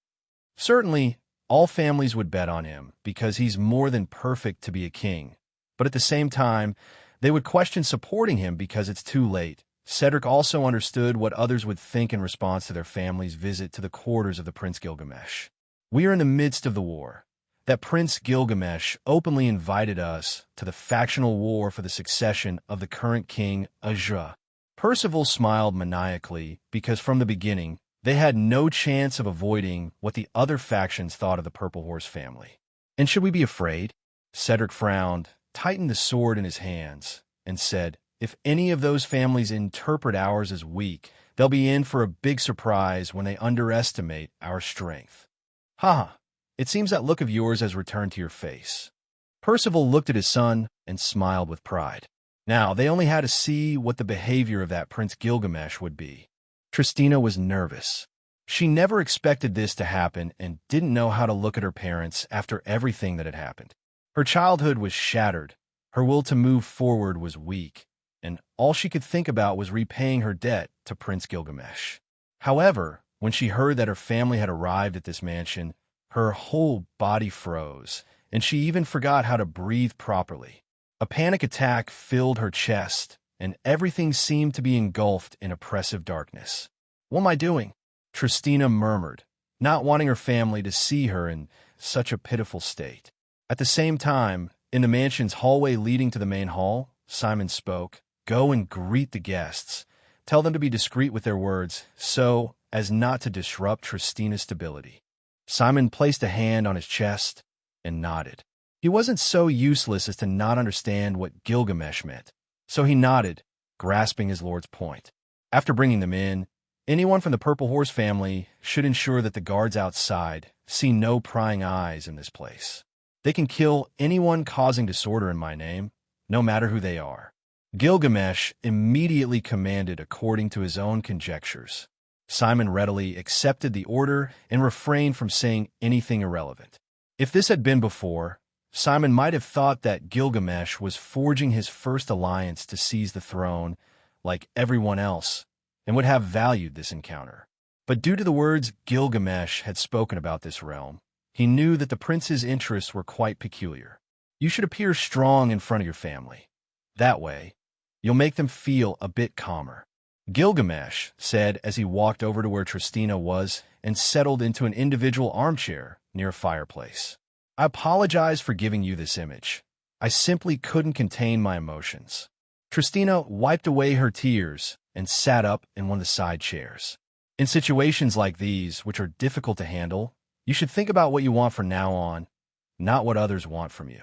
Certainly, all families would bet on him because he's more than perfect to be a king. But at the same time, they would question supporting him because it's too late. Cedric also understood what others would think in response to their family's visit to the quarters of the Prince Gilgamesh. We are in the midst of the war. That Prince Gilgamesh openly invited us to the factional war for the succession of the current king, Azura. Percival smiled maniacally because from the beginning, they had no chance of avoiding what the other factions thought of the Purple Horse family. And should we be afraid? Cedric frowned, tightened the sword in his hands, and said, if any of those families interpret ours as weak, they'll be in for a big surprise when they underestimate our strength. Haha, it seems that look of yours has returned to your face. Percival looked at his son and smiled with pride. Now, they only had to see what the behavior of that Prince Gilgamesh would be. Tristina was nervous. She never expected this to happen and didn't know how to look at her parents after everything that had happened. Her childhood was shattered, her will to move forward was weak, and all she could think about was repaying her debt to Prince Gilgamesh. However, when she heard that her family had arrived at this mansion, her whole body froze, and she even forgot how to breathe properly. A panic attack filled her chest, and everything seemed to be engulfed in oppressive darkness. What am I doing? Tristina murmured, not wanting her family to see her in such a pitiful state. At the same time, in the mansion's hallway leading to the main hall, Simon spoke, Go and greet the guests. Tell them to be discreet with their words, so as not to disrupt Tristina's stability. Simon placed a hand on his chest and nodded. He wasn't so useless as to not understand what Gilgamesh meant, so he nodded, grasping his lord's point. After bringing them in, anyone from the Purple Horse family should ensure that the guards outside see no prying eyes in this place. They can kill anyone causing disorder in my name, no matter who they are. Gilgamesh immediately commanded according to his own conjectures. Simon readily accepted the order and refrained from saying anything irrelevant. If this had been before, Simon might have thought that Gilgamesh was forging his first alliance to seize the throne like everyone else and would have valued this encounter. But due to the words Gilgamesh had spoken about this realm, he knew that the prince's interests were quite peculiar. You should appear strong in front of your family. That way, you'll make them feel a bit calmer. Gilgamesh said as he walked over to where Tristina was and settled into an individual armchair near a fireplace. I apologize for giving you this image. I simply couldn't contain my emotions. Tristina wiped away her tears and sat up in one of the side chairs. In situations like these, which are difficult to handle, you should think about what you want from now on, not what others want from you.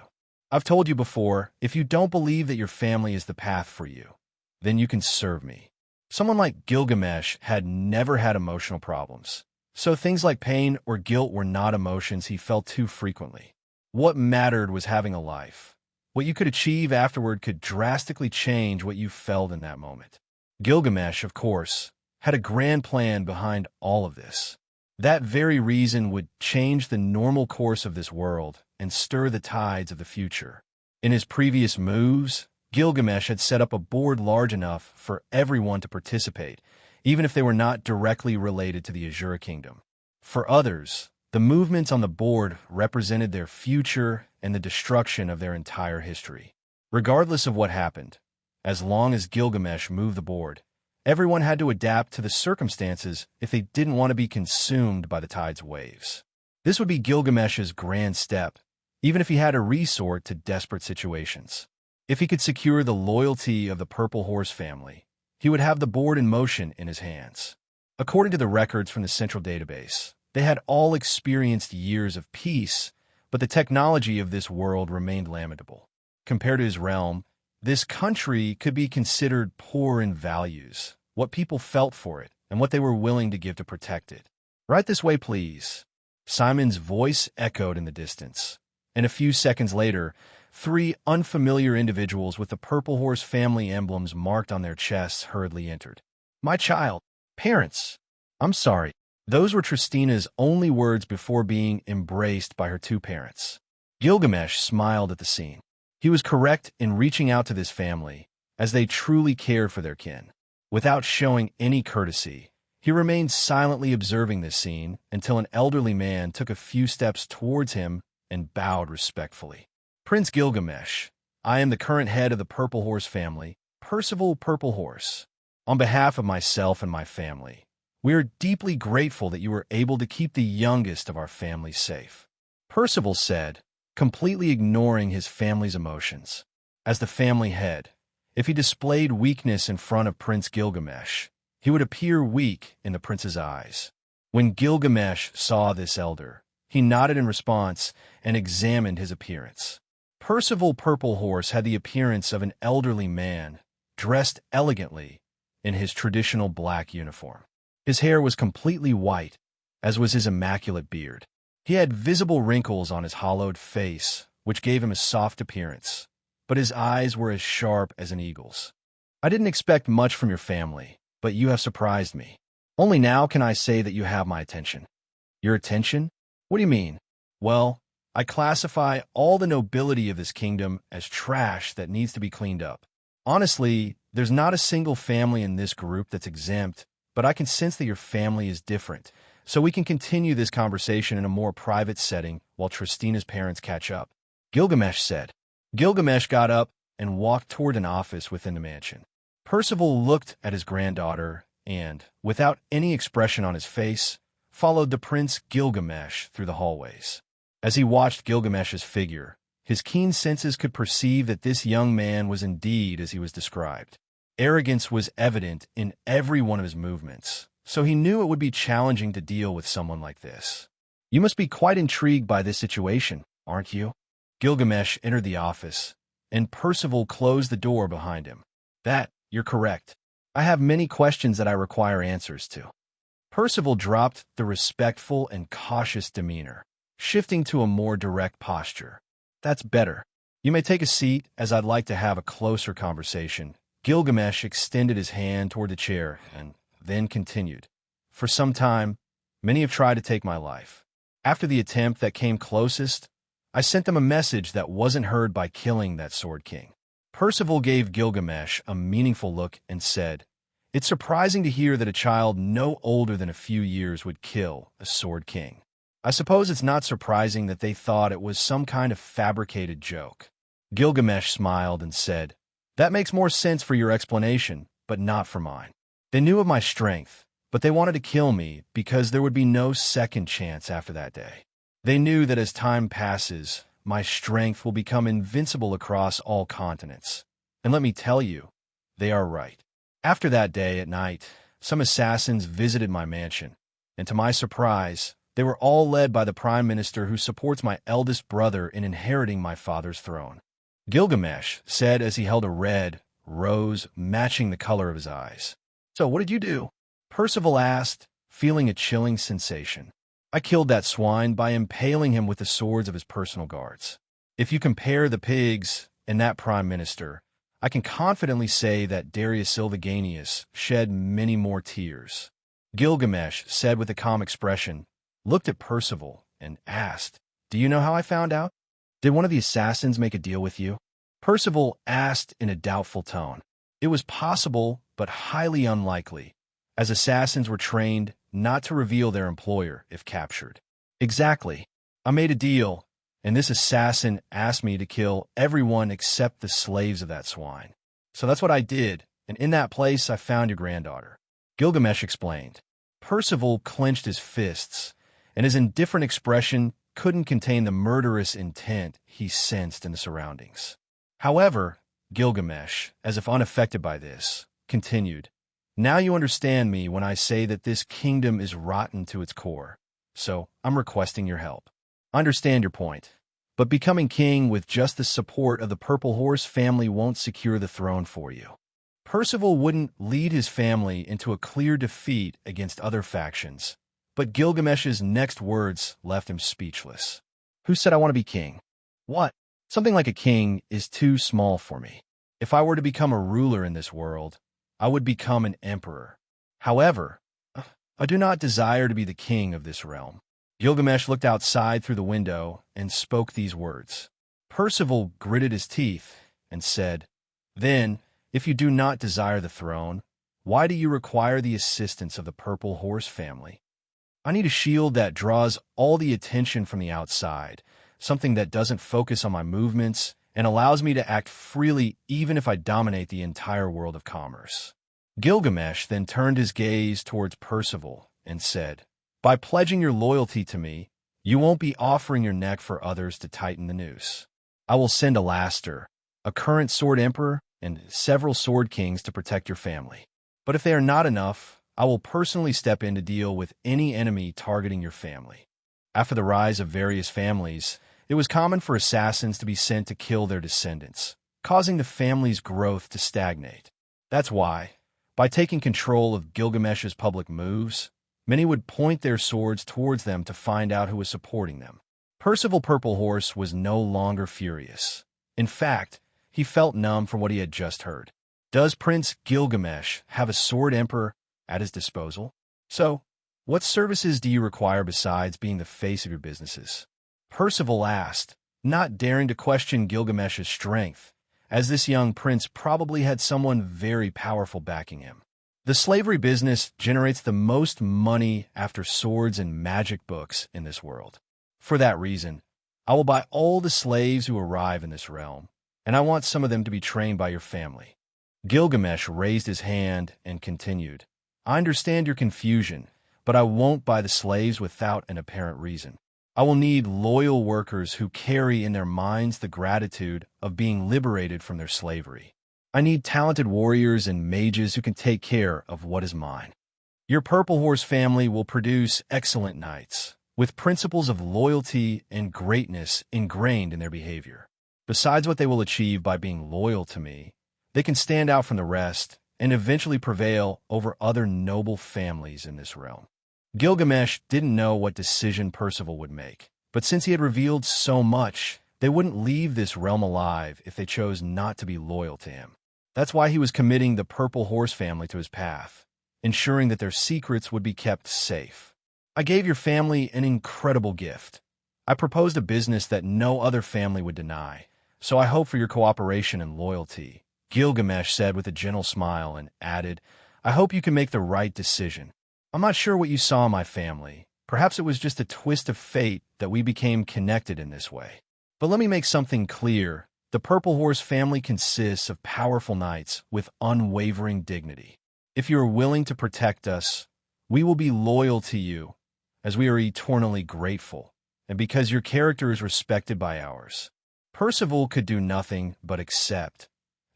I've told you before, if you don't believe that your family is the path for you, then you can serve me. Someone like Gilgamesh had never had emotional problems, so things like pain or guilt were not emotions he felt too frequently. What mattered was having a life. What you could achieve afterward could drastically change what you felt in that moment. Gilgamesh, of course, had a grand plan behind all of this. That very reason would change the normal course of this world and stir the tides of the future. In his previous moves, Gilgamesh had set up a board large enough for everyone to participate, even if they were not directly related to the Azura kingdom. For others, the movements on the board represented their future and the destruction of their entire history. Regardless of what happened, as long as Gilgamesh moved the board, everyone had to adapt to the circumstances if they didn't want to be consumed by the tide's waves. This would be Gilgamesh's grand step, even if he had to resort to desperate situations. If he could secure the loyalty of the Purple Horse family, he would have the board in motion in his hands. According to the records from the central database, they had all experienced years of peace, but the technology of this world remained lamentable. Compared to his realm, this country could be considered poor in values, what people felt for it, and what they were willing to give to protect it. "Right this way, please." Simon's voice echoed in the distance, and a few seconds later, 3 unfamiliar individuals with the Purple Horse family emblems marked on their chests hurriedly entered. "My child, parents, I'm sorry." Those were Tristina's only words before being embraced by her 2 parents. Gilgamesh smiled at the scene. He was correct in reaching out to this family, as they truly cared for their kin. Without showing any courtesy, he remained silently observing this scene until an elderly man took a few steps towards him and bowed respectfully. "Prince Gilgamesh, I am the current head of the Purple Horse family, Percival Purple Horse. On behalf of myself and my family, we are deeply grateful that you were able to keep the youngest of our family safe," Percival said, completely ignoring his family's emotions. As the family head, if he displayed weakness in front of Prince Gilgamesh, he would appear weak in the prince's eyes. When Gilgamesh saw this elder, he nodded in response and examined his appearance. Percival Purple Horse had the appearance of an elderly man, dressed elegantly in his traditional black uniform. His hair was completely white, as was his immaculate beard. He had visible wrinkles on his hollowed face, which gave him a soft appearance, but his eyes were as sharp as an eagle's. "I didn't expect much from your family, but you have surprised me. Only now can I say that you have my attention." "Your attention? What do you mean?" "Well, I classify all the nobility of this kingdom as trash that needs to be cleaned up. Honestly, there's not a single family in this group that's exempt, but I can sense that your family is different, so we can continue this conversation in a more private setting while Tristina's parents catch up," Gilgamesh said. Gilgamesh got up and walked toward an office within the mansion. Percival looked at his granddaughter and, without any expression on his face, followed the Prince Gilgamesh through the hallways. As he watched Gilgamesh's figure, his keen senses could perceive that this young man was indeed as he was described. Arrogance was evident in every one of his movements, so he knew it would be challenging to deal with someone like this. "You must be quite intrigued by this situation, aren't you?" Gilgamesh entered the office, and Percival closed the door behind him. "You're correct. I have many questions that I require answers to." Percival dropped the respectful and cautious demeanor, shifting to a more direct posture. "That's better. You may take a seat, as I'd like to have a closer conversation." Gilgamesh extended his hand toward the chair and then continued. "For some time, many have tried to take my life. After the attempt that came closest, I sent them a message that wasn't heard by killing that Sword King." Percival gave Gilgamesh a meaningful look and said, "It's surprising to hear that a child no older than a few years would kill a Sword King. I suppose it's not surprising that they thought it was some kind of fabricated joke." Gilgamesh smiled and said, "That makes more sense for your explanation, but not for mine. They knew of my strength, but they wanted to kill me because there would be no second chance after that day. They knew that as time passes, my strength will become invincible across all continents. And let me tell you, they are right. After that day at night, some assassins visited my mansion, and to my surprise, they were all led by the prime minister who supports my eldest brother in inheriting my father's throne," Gilgamesh said as he held a red rose matching the color of his eyes. "So what did you do?" Percival asked, feeling a chilling sensation. "I killed that swine by impaling him with the swords of his personal guards. If you compare the pigs and that prime minister, I can confidently say that Darius Silvaganius shed many more tears," Gilgamesh said with a calm expression, looked at Percival, and asked, "Do you know how I found out? Did one of the assassins make a deal with you?" Percival asked in a doubtful tone. "It was possible, but highly unlikely. as assassins were trained not to reveal their employer if captured. Exactly. I made a deal, and this assassin asked me to kill everyone except the slaves of that swine. So that's what I did, and in that place I found your granddaughter. Gilgamesh explained. Percival clenched his fists, and his indifferent expression couldn't contain the murderous intent he sensed in the surroundings. However, Gilgamesh, as if unaffected by this, continued, Now you understand me when I say that this kingdom is rotten to its core, so I'm requesting your help. I understand your point, but becoming king with just the support of the Purple Horse family won't secure the throne for you. Percival wouldn't lead his family into a clear defeat against other factions, but Gilgamesh's next words left him speechless. Who said I want to be king? What? Something like a king is too small for me. If I were to become a ruler in this world, I would become an emperor. However, I do not desire to be the king of this realm. Gilgamesh looked outside through the window and spoke these words. Percival gritted his teeth and said, Then, if you do not desire the throne, why do you require the assistance of the Purple Horse family? I need a shield that draws all the attention from the outside, something that doesn't focus on my movements and allows me to act freely even if I dominate the entire world of commerce. Gilgamesh then turned his gaze towards Percival and said, By pledging your loyalty to me, you won't be offering your neck for others to tighten the noose. I will send Alaster, a current sword emperor, and several sword kings to protect your family. But if they are not enough, I will personally step in to deal with any enemy targeting your family. After the rise of various families, it was common for assassins to be sent to kill their descendants, causing the family's growth to stagnate. That's why, by taking control of Gilgamesh's public moves, many would point their swords towards them to find out who was supporting them. Percival Purple Horse was no longer furious. In fact, he felt numb from what he had just heard. Does Prince Gilgamesh have a sword emperor at his disposal? So, what services do you require besides being the face of your businesses? Percival asked, not daring to question Gilgamesh's strength, as this young prince probably had someone very powerful backing him. The slavery business generates the most money after swords and magic books in this world. For that reason, I will buy all the slaves who arrive in this realm, and I want some of them to be trained by your family. Gilgamesh raised his hand and continued, I understand your confusion, but I won't buy the slaves without an apparent reason. I will need loyal workers who carry in their minds the gratitude of being liberated from their slavery. I need talented warriors and mages who can take care of what is mine. Your Purple Horse family will produce excellent knights, with principles of loyalty and greatness ingrained in their behavior. Besides what they will achieve by being loyal to me, they can stand out from the rest and eventually prevail over other noble families in this realm. Gilgamesh didn't know what decision Percival would make, but since he had revealed so much, they wouldn't leave this realm alive if they chose not to be loyal to him. That's why he was committing the Purple Horse family to his path, ensuring that their secrets would be kept safe. I gave your family an incredible gift. I proposed a business that no other family would deny, so I hope for your cooperation and loyalty, Gilgamesh said with a gentle smile and added, I hope you can make the right decision. I'm not sure what you saw in my family. Perhaps it was just a twist of fate that we became connected in this way. But let me make something clear. The Purple Horse family consists of powerful knights with unwavering dignity. If you are willing to protect us, we will be loyal to you, as we are eternally grateful, and because your character is respected by ours. Percival could do nothing but accept,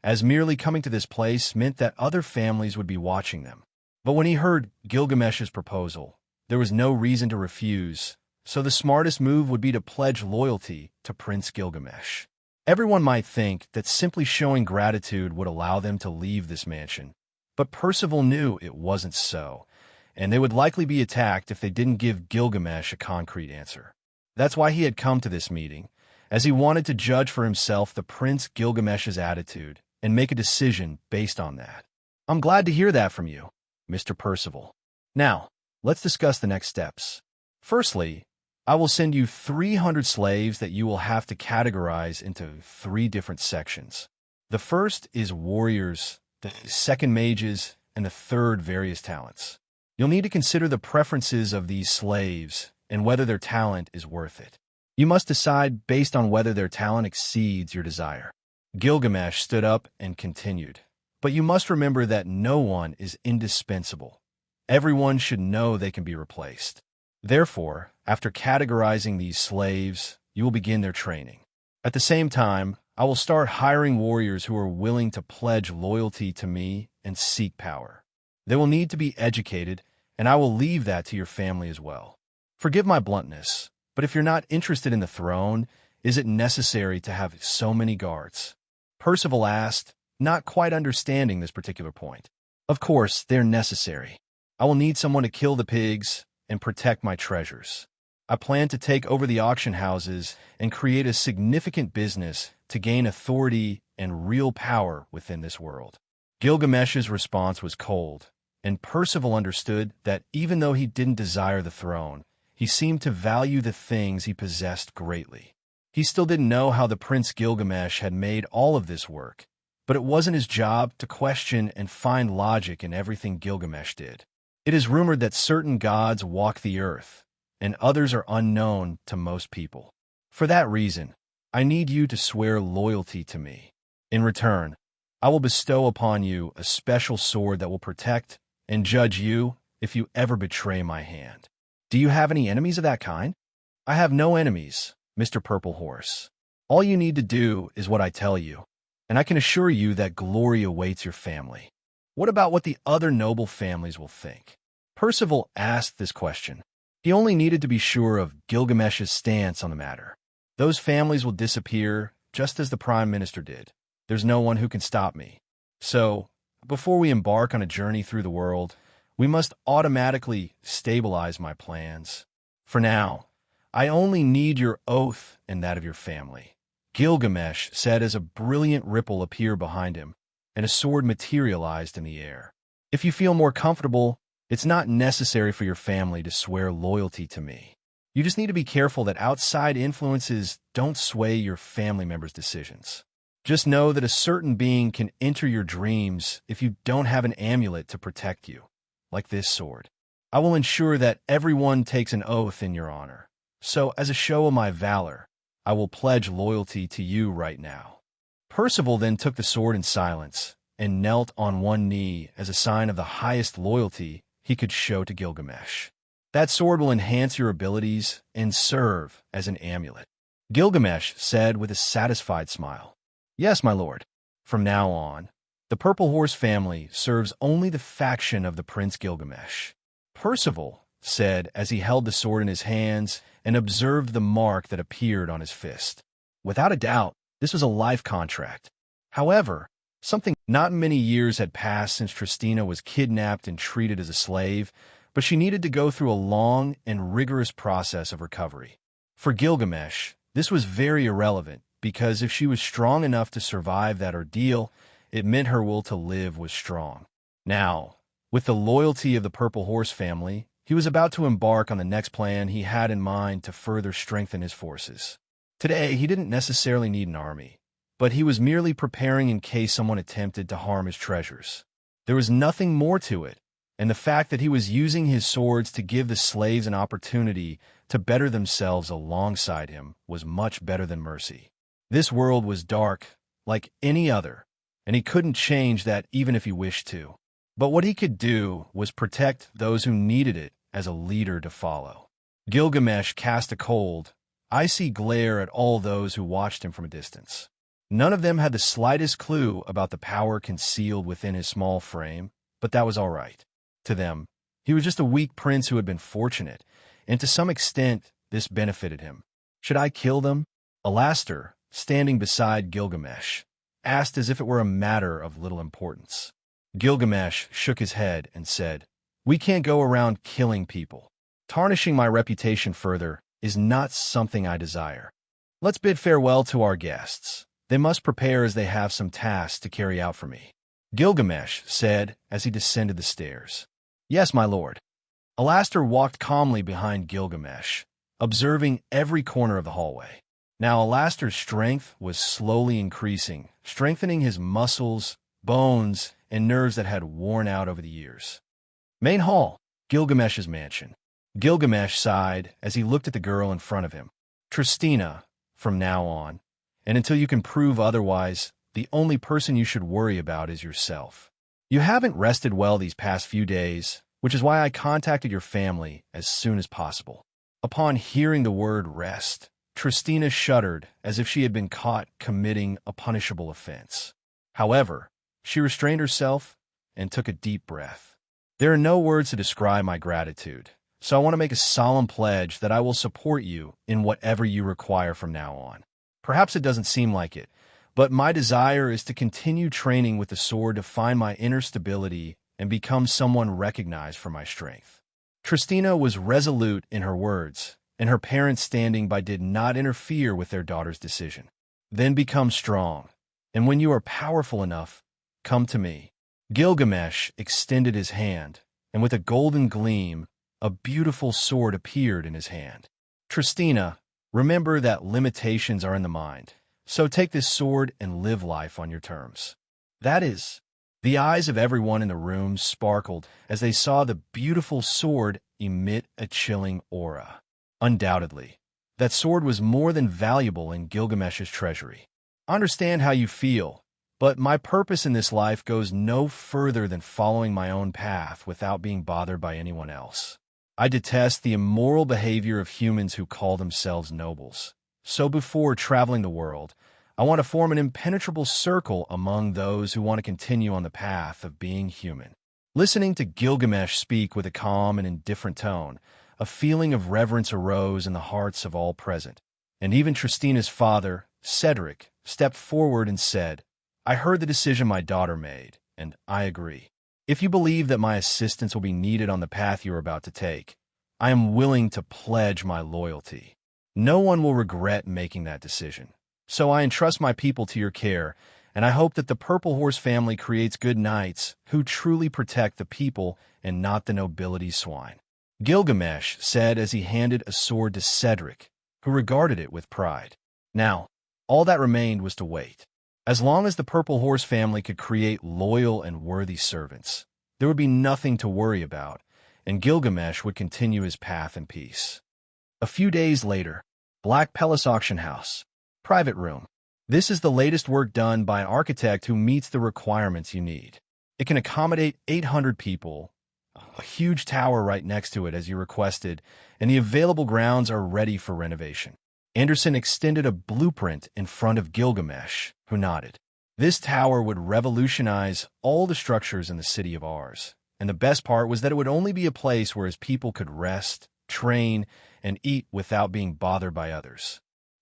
as merely coming to this place meant that other families would be watching them. But when he heard Gilgamesh's proposal, there was no reason to refuse, so the smartest move would be to pledge loyalty to Prince Gilgamesh. Everyone might think that simply showing gratitude would allow them to leave this mansion, but Percival knew it wasn't so, and they would likely be attacked if they didn't give Gilgamesh a concrete answer. That's why he had come to this meeting, as he wanted to judge for himself the Prince Gilgamesh's attitude and make a decision based on that. I'm glad to hear that from you, Mr. Percival. Now, let's discuss the next steps. Firstly, I will send you 300 slaves that you will have to categorize into 3 different sections. The first is warriors, the second mages, and the third various talents. You'll need to consider the preferences of these slaves and whether their talent is worth it. You must decide based on whether their talent exceeds your desire. Gilgamesh stood up and continued. But you must remember that no one is indispensable. Everyone should know they can be replaced. Therefore, after categorizing these slaves, you will begin their training. At the same time, I will start hiring warriors who are willing to pledge loyalty to me and seek power. They will need to be educated, and I will leave that to your family as well. Forgive my bluntness, but if you're not interested in the throne, is it necessary to have so many guards? Percival asked, not quite understanding this particular point. Of course, they're necessary. I will need someone to kill the pigs and protect my treasures. I plan to take over the auction houses and create a significant business to gain authority and real power within this world. Gilgamesh's response was cold, and Percival understood that even though he didn't desire the throne, he seemed to value the things he possessed greatly. He still didn't know how the Prince Gilgamesh had made all of this work, but it wasn't his job to question and find logic in everything Gilgamesh did. It is rumored that certain gods walk the earth, and others are unknown to most people. For that reason, I need you to swear loyalty to me. In return, I will bestow upon you a special sword that will protect and judge you if you ever betray my hand. Do you have any enemies of that kind? I have no enemies, Mr. Purple Horse. All you need to do is what I tell you, and I can assure you that glory awaits your family. What about what the other noble families will think? Percival asked this question. He only needed to be sure of Gilgamesh's stance on the matter. Those families will disappear just as the Prime Minister did. There's no one who can stop me. So, before we embark on a journey through the world, we must automatically stabilize my plans. For now, I only need your oath and that of your family. Gilgamesh said as a brilliant ripple appeared behind him, and a sword materialized in the air. If you feel more comfortable, it's not necessary for your family to swear loyalty to me. You just need to be careful that outside influences don't sway your family members' decisions. Just know that a certain being can enter your dreams if you don't have an amulet to protect you, like this sword. I will ensure that everyone takes an oath in your honor. So, as a show of my valor, I will pledge loyalty to you right now. Percival then took the sword in silence and knelt on one knee as a sign of the highest loyalty he could show to Gilgamesh. That sword will enhance your abilities and serve as an amulet. Gilgamesh said with a satisfied smile. Yes, my lord. From now on, the Purple Horse family serves only the faction of the Prince Gilgamesh. Percival said as he held the sword in his hands and observed the mark that appeared on his fist. Without a doubt, this was a life contract. However, not many years had passed since Tristina was kidnapped and treated as a slave, but she needed to go through a long and rigorous process of recovery. For Gilgamesh, this was very irrelevant, because if she was strong enough to survive that ordeal, it meant her will to live was strong. Now, with the loyalty of the Purple Horse family, he was about to embark on the next plan he had in mind to further strengthen his forces. Today, he didn't necessarily need an army, but he was merely preparing in case someone attempted to harm his treasures. There was nothing more to it, and the fact that he was using his swords to give the slaves an opportunity to better themselves alongside him was much better than mercy. This world was dark, like any other, and he couldn't change that even if he wished to. But what he could do was protect those who needed it as a leader to follow. Gilgamesh cast a cold, icy glare at all those who watched him from a distance. None of them had the slightest clue about the power concealed within his small frame, but that was all right. To them, he was just a weak prince who had been fortunate, and to some extent, this benefited him. Should I kill them? Alaster, standing beside Gilgamesh, asked as if it were a matter of little importance. Gilgamesh shook his head and said, "We can't go around killing people. Tarnishing my reputation further is not something I desire. Let's bid farewell to our guests. They must prepare as they have some tasks to carry out for me," Gilgamesh said as he descended the stairs. "Yes, my lord." Alaster walked calmly behind Gilgamesh, observing every corner of the hallway. Now Alaster's strength was slowly increasing, strengthening his muscles bones, and nerves that had worn out over the years. Main hall, Gilgamesh's mansion. Gilgamesh sighed as he looked at the girl in front of him. Tristina, from now on, and until you can prove otherwise, the only person you should worry about is yourself. You haven't rested well these past few days, which is why I contacted your family as soon as possible. Upon hearing the word rest, Tristina shuddered as if she had been caught committing a punishable offense. However, she restrained herself and took a deep breath. There are no words to describe my gratitude, so I want to make a solemn pledge that I will support you in whatever you require from now on. Perhaps it doesn't seem like it, but my desire is to continue training with the sword to find my inner stability and become someone recognized for my strength. Tristina was resolute in her words, and her parents standing by did not interfere with their daughter's decision. Then become strong, and when you are powerful enough, come to me. Gilgamesh extended his hand, and with a golden gleam, a beautiful sword appeared in his hand. Tristina, remember that limitations are in the mind, so take this sword and live life on your terms. That is. The eyes of everyone in the room sparkled as they saw the beautiful sword emit a chilling aura. Undoubtedly, that sword was more than valuable in Gilgamesh's treasury. I understand how you feel, but my purpose in this life goes no further than following my own path without being bothered by anyone else. I detest the immoral behavior of humans who call themselves nobles. So before traveling the world, I want to form an impenetrable circle among those who want to continue on the path of being human. Listening to Gilgamesh speak with a calm and indifferent tone, a feeling of reverence arose in the hearts of all present. And even Tristina's father, Cedric, stepped forward and said, I heard the decision my daughter made, and I agree. If you believe that my assistance will be needed on the path you are about to take, I am willing to pledge my loyalty. No one will regret making that decision. So I entrust my people to your care, and I hope that the Purple Horse family creates good knights who truly protect the people and not the nobility's swine. Gilgamesh said as he handed a sword to Cedric, who regarded it with pride. Now, all that remained was to wait. As long as the Purple Horse family could create loyal and worthy servants, there would be nothing to worry about, and Gilgamesh would continue his path in peace. A few days later, Black Palace Auction House. Private room. This is the latest work done by an architect who meets the requirements you need. It can accommodate 800 people, a huge tower right next to it as you requested, and the available grounds are ready for renovation. Anderson extended a blueprint in front of Gilgamesh, who nodded. This tower would revolutionize all the structures in the city of ours, and the best part was that it would only be a place where his people could rest, train, and eat without being bothered by others.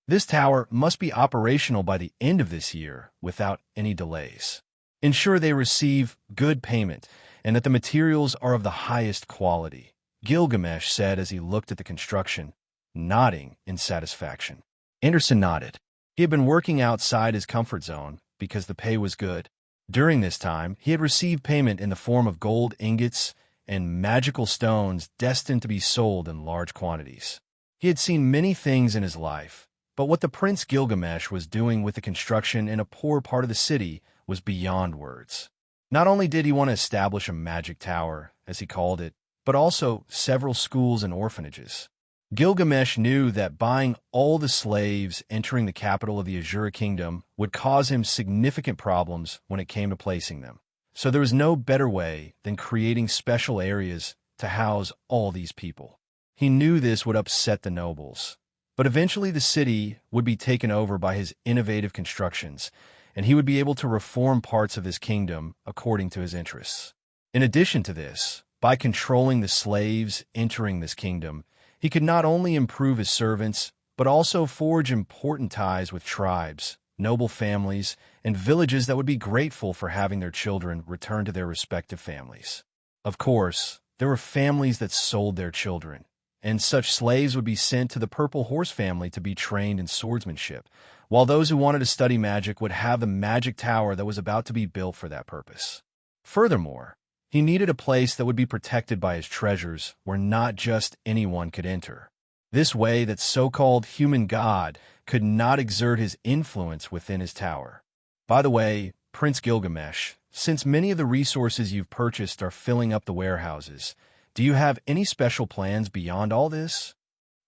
This tower must be operational by the end of this year without any delays. Ensure they receive good payment and that the materials are of the highest quality, Gilgamesh said as he looked at the construction, nodding in satisfaction. Anderson nodded. He had been working outside his comfort zone because the pay was good. During this time, he had received payment in the form of gold ingots and magical stones destined to be sold in large quantities. He had seen many things in his life, but what the Prince Gilgamesh was doing with the construction in a poor part of the city was beyond words. Not only did he want to establish a magic tower, as he called it, but also several schools and orphanages. Gilgamesh knew that buying all the slaves entering the capital of the Azura kingdom would cause him significant problems when it came to placing them. So there was no better way than creating special areas to house all these people. He knew this would upset the nobles, but eventually the city would be taken over by his innovative constructions, and he would be able to reform parts of his kingdom according to his interests. In addition to this, by controlling the slaves entering this kingdom, he could not only improve his servants, but also forge important ties with tribes, noble families, and villages that would be grateful for having their children return to their respective families. Of course, there were families that sold their children, and such slaves would be sent to the Purple Horse family to be trained in swordsmanship, while those who wanted to study magic would have the magic tower that was about to be built for that purpose. Furthermore, he needed a place that would be protected by his treasures where not just anyone could enter. This way that so-called human god could not exert his influence within his tower. By the way, Prince Gilgamesh, since many of the resources you've purchased are filling up the warehouses, do you have any special plans beyond all this?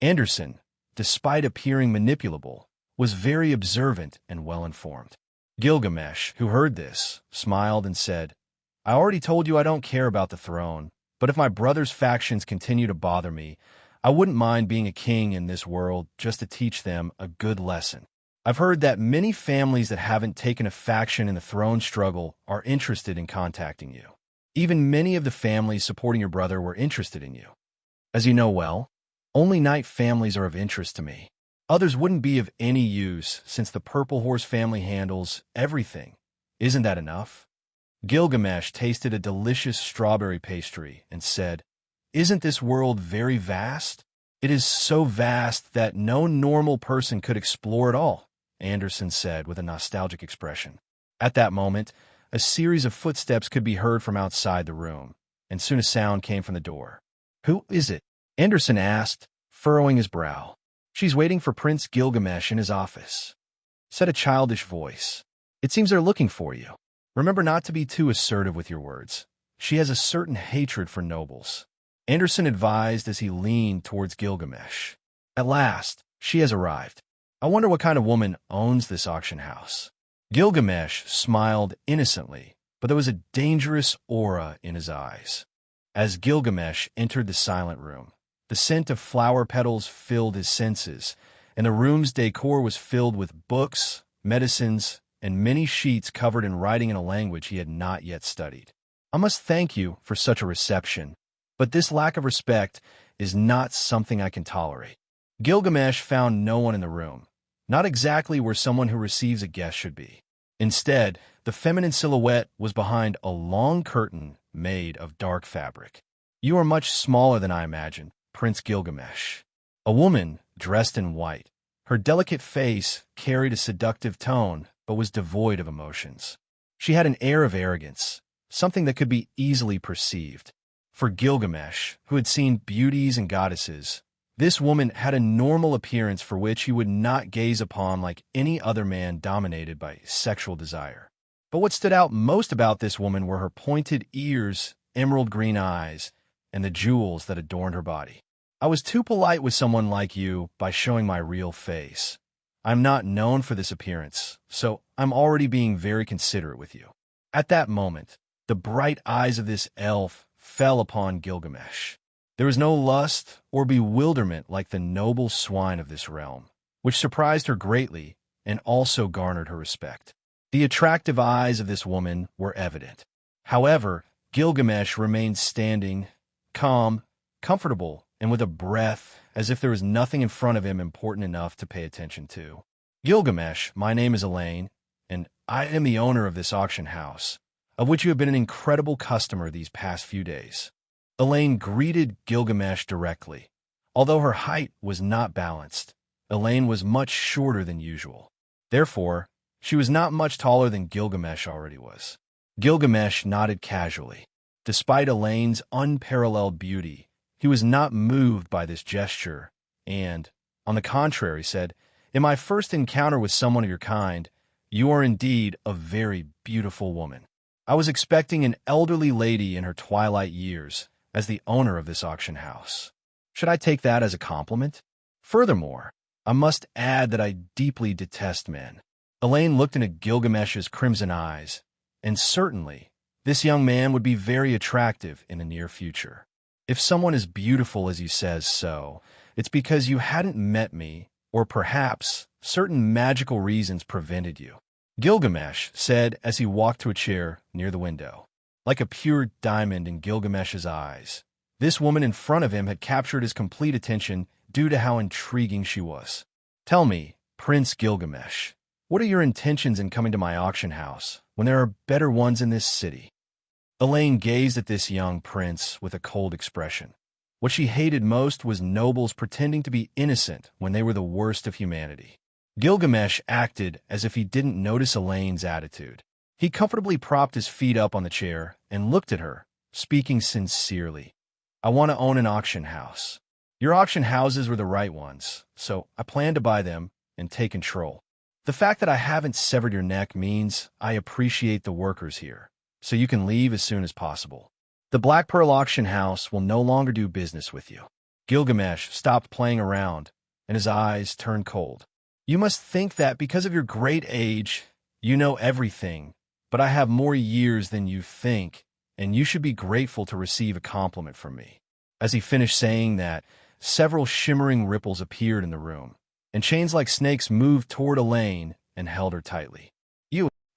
Anderson, despite appearing manipulable, was very observant and well-informed. Gilgamesh, who heard this, smiled and said, I already told you I don't care about the throne, but if my brother's factions continue to bother me, I wouldn't mind being a king in this world just to teach them a good lesson. I've heard that many families that haven't taken a faction in the throne struggle are interested in contacting you. Even many of the families supporting your brother were interested in you. As you know well, only knight families are of interest to me. Others wouldn't be of any use since the Purple Horse family handles everything. Isn't that enough? Gilgamesh tasted a delicious strawberry pastry and said, Isn't this world very vast? It is so vast that no normal person could explore it all, Anderson said with a nostalgic expression. At that moment, a series of footsteps could be heard from outside the room, and soon a sound came from the door. Who is it? Anderson asked, furrowing his brow. She's waiting for Prince Gilgamesh in his office, said a childish voice. It seems they're looking for you. Remember not to be too assertive with your words. She has a certain hatred for nobles. Anderson advised as he leaned towards Gilgamesh. At last, she has arrived. I wonder what kind of woman owns this auction house. Gilgamesh smiled innocently, but there was a dangerous aura in his eyes. As Gilgamesh entered the silent room, the scent of flower petals filled his senses, and the room's decor was filled with books, medicines, and many sheets covered in writing in a language he had not yet studied. I must thank you for such a reception, but this lack of respect is not something I can tolerate. Gilgamesh found no one in the room, not exactly where someone who receives a guest should be. Instead, the feminine silhouette was behind a long curtain made of dark fabric. You are much smaller than I imagined, Prince Gilgamesh. A woman dressed in white. Her delicate face carried a seductive tone, but was devoid of emotions. She had an air of arrogance, something that could be easily perceived. For Gilgamesh, who had seen beauties and goddesses, this woman had a normal appearance for which he would not gaze upon like any other man dominated by sexual desire. But what stood out most about this woman were her pointed ears, emerald green eyes, and the jewels that adorned her body. I was too polite with someone like you by showing my real face. I'm not known for this appearance, so I'm already being very considerate with you. At that moment, the bright eyes of this elf fell upon Gilgamesh. There was no lust or bewilderment like the noble swine of this realm, which surprised her greatly and also garnered her respect. The attractive eyes of this woman were evident. However, Gilgamesh remained standing, calm, comfortable, and with a breath as if there was nothing in front of him important enough to pay attention to. Gilgamesh, my name is Elaine, and I am the owner of this auction house, of which you have been an incredible customer these past few days. Elaine greeted Gilgamesh directly. Although her height was not balanced, Elaine was much shorter than usual. Therefore, she was not much taller than Gilgamesh already was. Gilgamesh nodded casually. Despite Elaine's unparalleled beauty, he was not moved by this gesture and, on the contrary, said, In my first encounter with someone of your kind, you are indeed a very beautiful woman. I was expecting an elderly lady in her twilight years as the owner of this auction house. Should I take that as a compliment? Furthermore, I must add that I deeply detest men. Elaine looked into Gilgamesh's crimson eyes, and certainly, this young man would be very attractive in the near future. If someone is beautiful as you says so, it's because you hadn't met me, or perhaps certain magical reasons prevented you. Gilgamesh said as he walked to a chair near the window. Like a pure diamond in Gilgamesh's eyes, this woman in front of him had captured his complete attention due to how intriguing she was. Tell me, Prince Gilgamesh, what are your intentions in coming to my auction house when there are better ones in this city? Elaine gazed at this young prince with a cold expression. What she hated most was nobles pretending to be innocent when they were the worst of humanity. Gilgamesh acted as if he didn't notice Elaine's attitude. He comfortably propped his feet up on the chair and looked at her, speaking sincerely. I want to own an auction house. Your auction houses were the right ones, so I plan to buy them and take control. The fact that I haven't severed your neck means I appreciate the workers here, so you can leave as soon as possible. The Black Pearl Auction House will no longer do business with you." Gilgamesh stopped playing around, and his eyes turned cold. "You must think that because of your great age, you know everything, but I have more years than you think, and you should be grateful to receive a compliment from me." As he finished saying that, several shimmering ripples appeared in the room, and chains like snakes moved toward Elaine and held her tightly.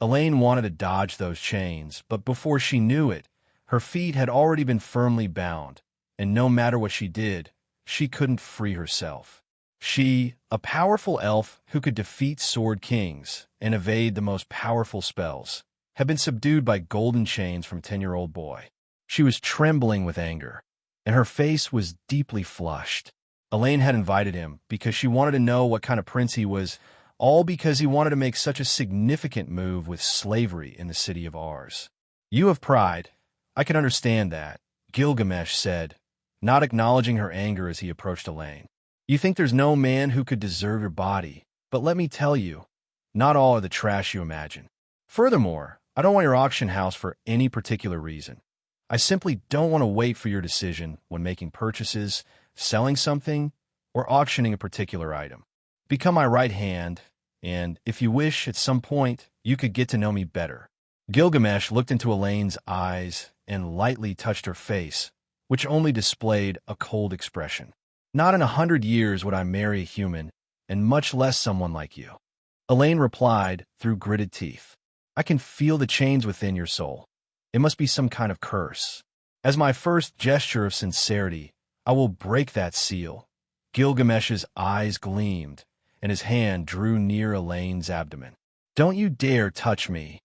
Elaine wanted to dodge those chains, but before she knew it, her feet had already been firmly bound, and no matter what she did, she couldn't free herself. She, a powerful elf who could defeat sword kings and evade the most powerful spells, had been subdued by golden chains from a 10-year-old boy. She was trembling with anger, and her face was deeply flushed. Elaine had invited him because she wanted to know what kind of prince he was, all because he wanted to make such a significant move with slavery in the city of ours. "You have pride. I can understand that," Gilgamesh said, not acknowledging her anger as he approached Elaine. "You think there's no man who could deserve your body, but let me tell you, not all are the trash you imagine. Furthermore, I don't want your auction house for any particular reason. I simply don't want to wait for your decision when making purchases, selling something, or auctioning a particular item. Become my right hand, and if you wish, at some point, you could get to know me better." Gilgamesh looked into Elaine's eyes and lightly touched her face, which only displayed a cold expression. "Not in 100 years would I marry a human, and much less someone like you." Elaine replied through gritted teeth. "I can feel the chains within your soul. It must be some kind of curse. As my first gesture of sincerity, I will break that seal." Gilgamesh's eyes gleamed, and his hand drew near Elaine's abdomen. "Don't you dare touch me!"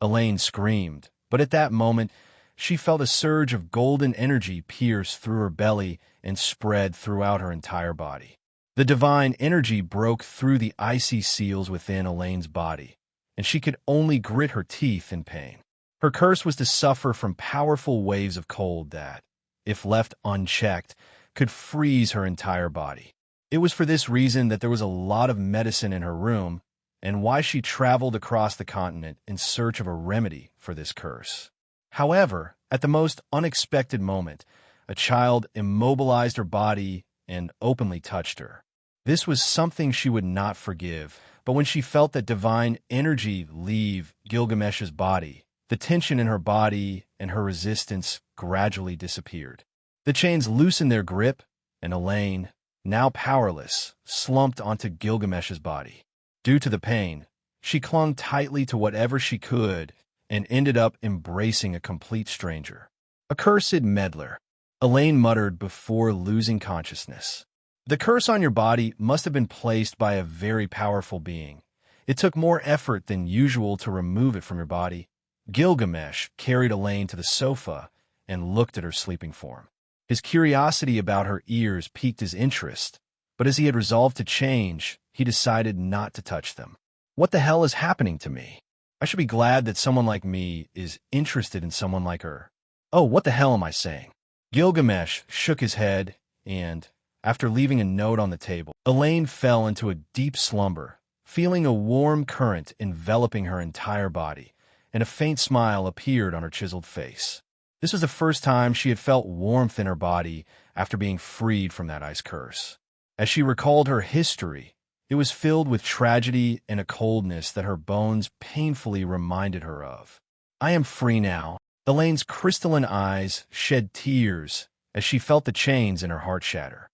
Elaine screamed, but at that moment, she felt a surge of golden energy pierce through her belly and spread throughout her entire body. The divine energy broke through the icy seals within Elaine's body, and she could only grit her teeth in pain. Her curse was to suffer from powerful waves of cold that, if left unchecked, could freeze her entire body. It was for this reason that there was a lot of medicine in her room, and why she traveled across the continent in search of a remedy for this curse. However, at the most unexpected moment, a child immobilized her body and openly touched her. This was something she would not forgive, but when she felt that divine energy leave Gilgamesh's body, the tension in her body and her resistance gradually disappeared. The chains loosened their grip, and Elaine, now powerless, slumped onto Gilgamesh's body. Due to the pain, she clung tightly to whatever she could and ended up embracing a complete stranger. "Accursed meddler," Elaine muttered before losing consciousness. "The curse on your body must have been placed by a very powerful being. It took more effort than usual to remove it from your body." Gilgamesh carried Elaine to the sofa and looked at her sleeping form. His curiosity about her ears piqued his interest, but as he had resolved to change, he decided not to touch them. "What the hell is happening to me? I should be glad that someone like me is interested in someone like her. Oh, what the hell am I saying?" Gilgamesh shook his head, and, after leaving a note on the table, Elaine fell into a deep slumber, feeling a warm current enveloping her entire body, and a faint smile appeared on her chiseled face. This was the first time she had felt warmth in her body after being freed from that ice curse. As she recalled her history, it was filled with tragedy and a coldness that her bones painfully reminded her of. "I am free now." Elaine's crystalline eyes shed tears as she felt the chains in her heart shatter.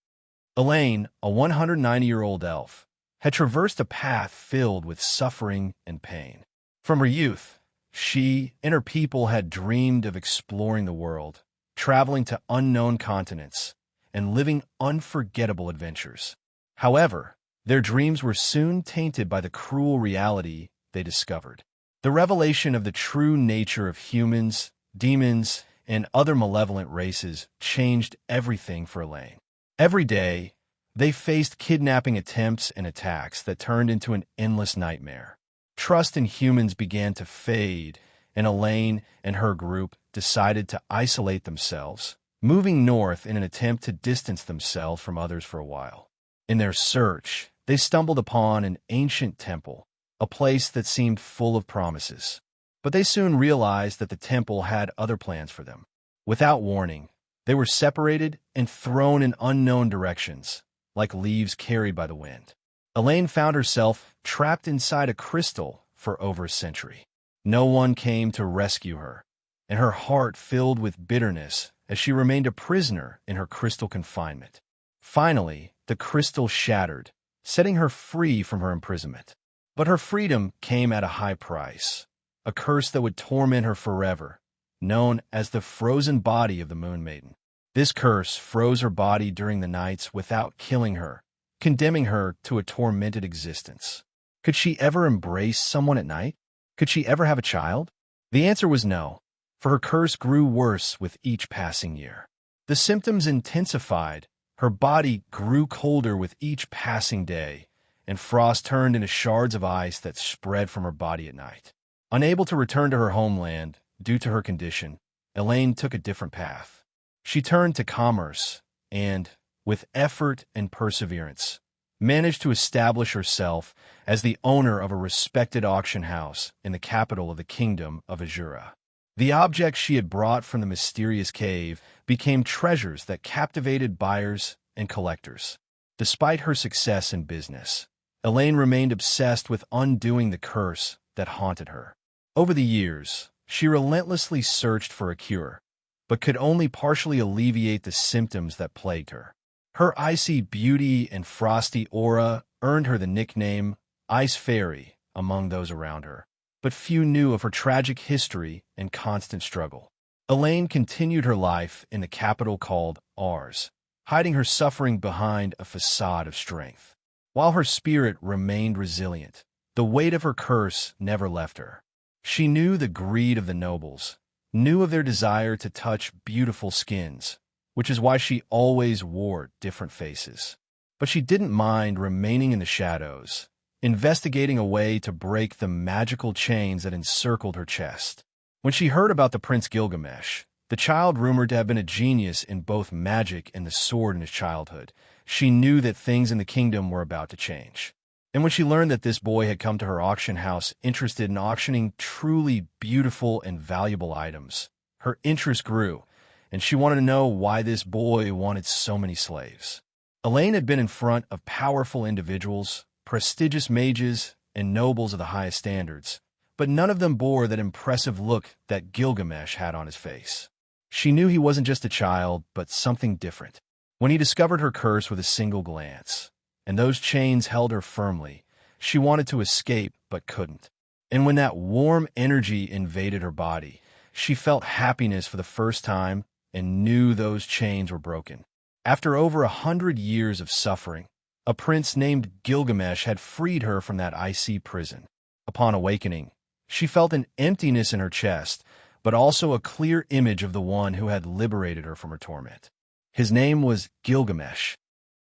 Elaine, a 190-year-old elf, had traversed a path filled with suffering and pain. From her youth, she and her people had dreamed of exploring the world, traveling to unknown continents, and living unforgettable adventures. However, their dreams were soon tainted by the cruel reality they discovered. The revelation of the true nature of humans, demons, and other malevolent races changed everything for Elaine. Every day, they faced kidnapping attempts and attacks that turned into an endless nightmare. Trust in humans began to fade, and Elaine and her group decided to isolate themselves, moving north in an attempt to distance themselves from others for a while. In their search, they stumbled upon an ancient temple, a place that seemed full of promises. But they soon realized that the temple had other plans for them. Without warning, they were separated and thrown in unknown directions, like leaves carried by the wind. Elaine found herself trapped inside a crystal for over a century. No one came to rescue her, and her heart filled with bitterness as she remained a prisoner in her crystal confinement. Finally, the crystal shattered, setting her free from her imprisonment. But her freedom came at a high price, a curse that would torment her forever, known as the frozen body of the Moon Maiden. This curse froze her body during the nights without killing her, condemning her to a tormented existence. Could she ever embrace someone at night? Could she ever have a child? The answer was no, for her curse grew worse with each passing year. The symptoms intensified, her body grew colder with each passing day, and frost turned into shards of ice that spread from her body at night. Unable to return to her homeland due to her condition, Elaine took a different path. She turned to commerce and, with effort and perseverance, managed to establish herself as the owner of a respected auction house in the capital of the Kingdom of Azura. The objects she had brought from the mysterious cave became treasures that captivated buyers and collectors. Despite her success in business, Elaine remained obsessed with undoing the curse that haunted her. Over the years, she relentlessly searched for a cure, but could only partially alleviate the symptoms that plagued her. Her icy beauty and frosty aura earned her the nickname Ice Fairy among those around her, but few knew of her tragic history and constant struggle. Elaine continued her life in the capital called Ars, hiding her suffering behind a facade of strength. While her spirit remained resilient, the weight of her curse never left her. She knew the greed of the nobles, knew of their desire to touch beautiful skins, which is why she always wore different faces. But she didn't mind remaining in the shadows, investigating a way to break the magical chains that encircled her chest. When she heard about the Prince Gilgamesh, the child rumored to have been a genius in both magic and the sword in his childhood, she knew that things in the kingdom were about to change. And when she learned that this boy had come to her auction house interested in auctioning truly beautiful and valuable items, her interest grew, and she wanted to know why this boy wanted so many slaves. Elaine had been in front of powerful individuals, prestigious mages, and nobles of the highest standards, but none of them bore that impressive look that Gilgamesh had on his face. She knew he wasn't just a child, but something different. When he discovered her curse with a single glance, and those chains held her firmly, she wanted to escape but couldn't. And when that warm energy invaded her body, she felt happiness for the first time and knew those chains were broken. After over 100 years of suffering, a prince named Gilgamesh had freed her from that icy prison. Upon awakening, she felt an emptiness in her chest, but also a clear image of the one who had liberated her from her torment. His name was Gilgamesh.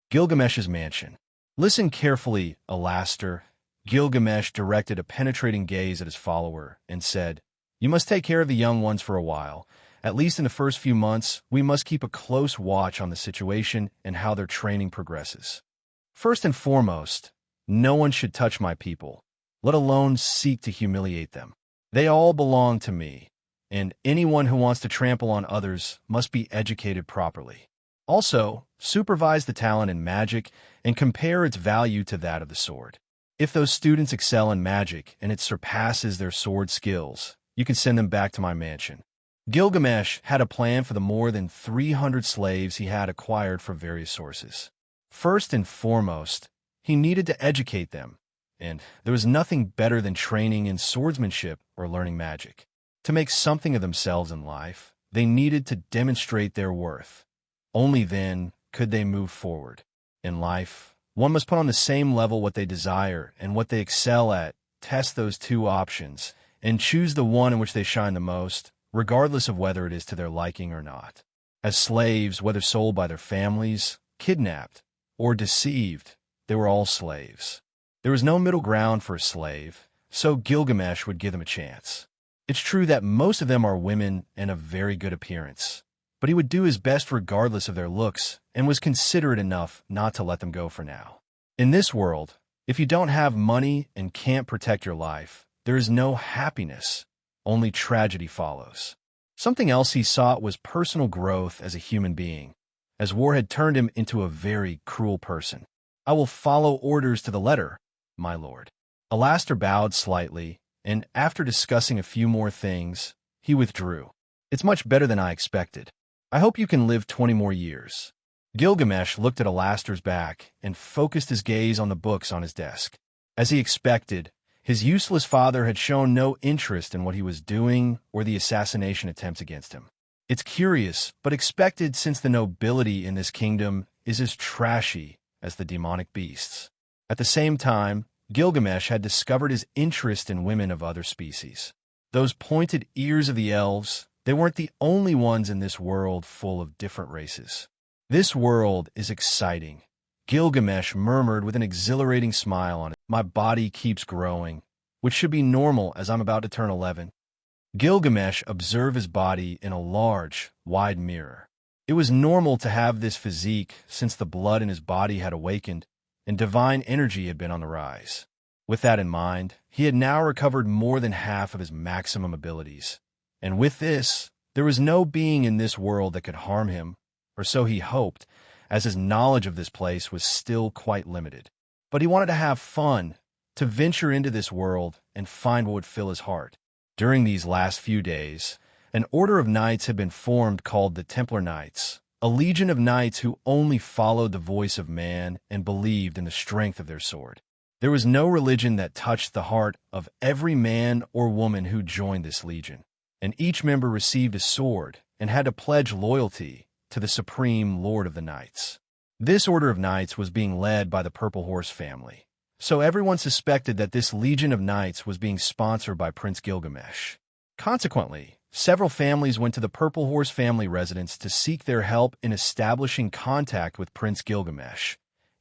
Gilgamesh's mansion. Listen carefully, Alaster. Gilgamesh directed a penetrating gaze at his follower and said, "You must take care of the young ones for a while. At least in the first few months, we must keep a close watch on the situation and how their training progresses. First and foremost, no one should touch my people, let alone seek to humiliate them. They all belong to me, and anyone who wants to trample on others must be educated properly. Also, supervise the talent in magic and compare its value to that of the sword. If those students excel in magic and it surpasses their sword skills, you can send them back to my mansion." Gilgamesh had a plan for the more than 300 slaves he had acquired from various sources. First and foremost, he needed to educate them, and there was nothing better than training in swordsmanship or learning magic. To make something of themselves in life, they needed to demonstrate their worth. Only then could they move forward. In life, one must put on the same level what they desire and what they excel at, test those two options, and choose the one in which they shine the most, regardless of whether it is to their liking or not. As slaves, whether sold by their families, kidnapped, or deceived, they were all slaves. There was no middle ground for a slave, so Gilgamesh would give them a chance. It's true that most of them are women and of very good appearance, but he would do his best regardless of their looks and was considerate enough not to let them go for now. In this world, If you don't have money and can't protect your life, there is no happiness. Only tragedy follows. Something else he sought was personal growth as a human being, as war had turned him into a very cruel person. I will follow orders to the letter, my lord. Alaster bowed slightly, and after discussing a few more things, he withdrew. It's much better than I expected. I hope you can live 20 more years. Gilgamesh looked at Alaster's back and focused his gaze on the books on his desk. As he expected, his useless father had shown no interest in what he was doing or the assassination attempts against him. It's curious, but expected since the nobility in this kingdom is as trashy as the demonic beasts. At the same time, Gilgamesh had discovered his interest in women of other species. Those pointed ears of the elves, they weren't the only ones in this world full of different races. This world is exciting, Gilgamesh murmured with an exhilarating smile on it. My body keeps growing, which should be normal as I'm about to turn 11. Gilgamesh observed his body in a large, wide mirror. It was normal to have this physique since the blood in his body had awakened and divine energy had been on the rise. With that in mind, he had now recovered more than half of his maximum abilities. And with this, there was no being in this world that could harm him, or so he hoped, as his knowledge of this place was still quite limited. But he wanted to have fun, to venture into this world and find what would fill his heart. During these last few days, an order of knights had been formed called the Templar Knights, a legion of knights who only followed the voice of man and believed in the strength of their sword. There was no religion that touched the heart of every man or woman who joined this legion, and each member received a sword and had to pledge loyalty to the supreme lord of the knights. This order of knights was being led by the Purple Horse family, so everyone suspected that this legion of knights was being sponsored by Prince Gilgamesh. Consequently, several families went to the Purple Horse family residence to seek their help in establishing contact with Prince Gilgamesh,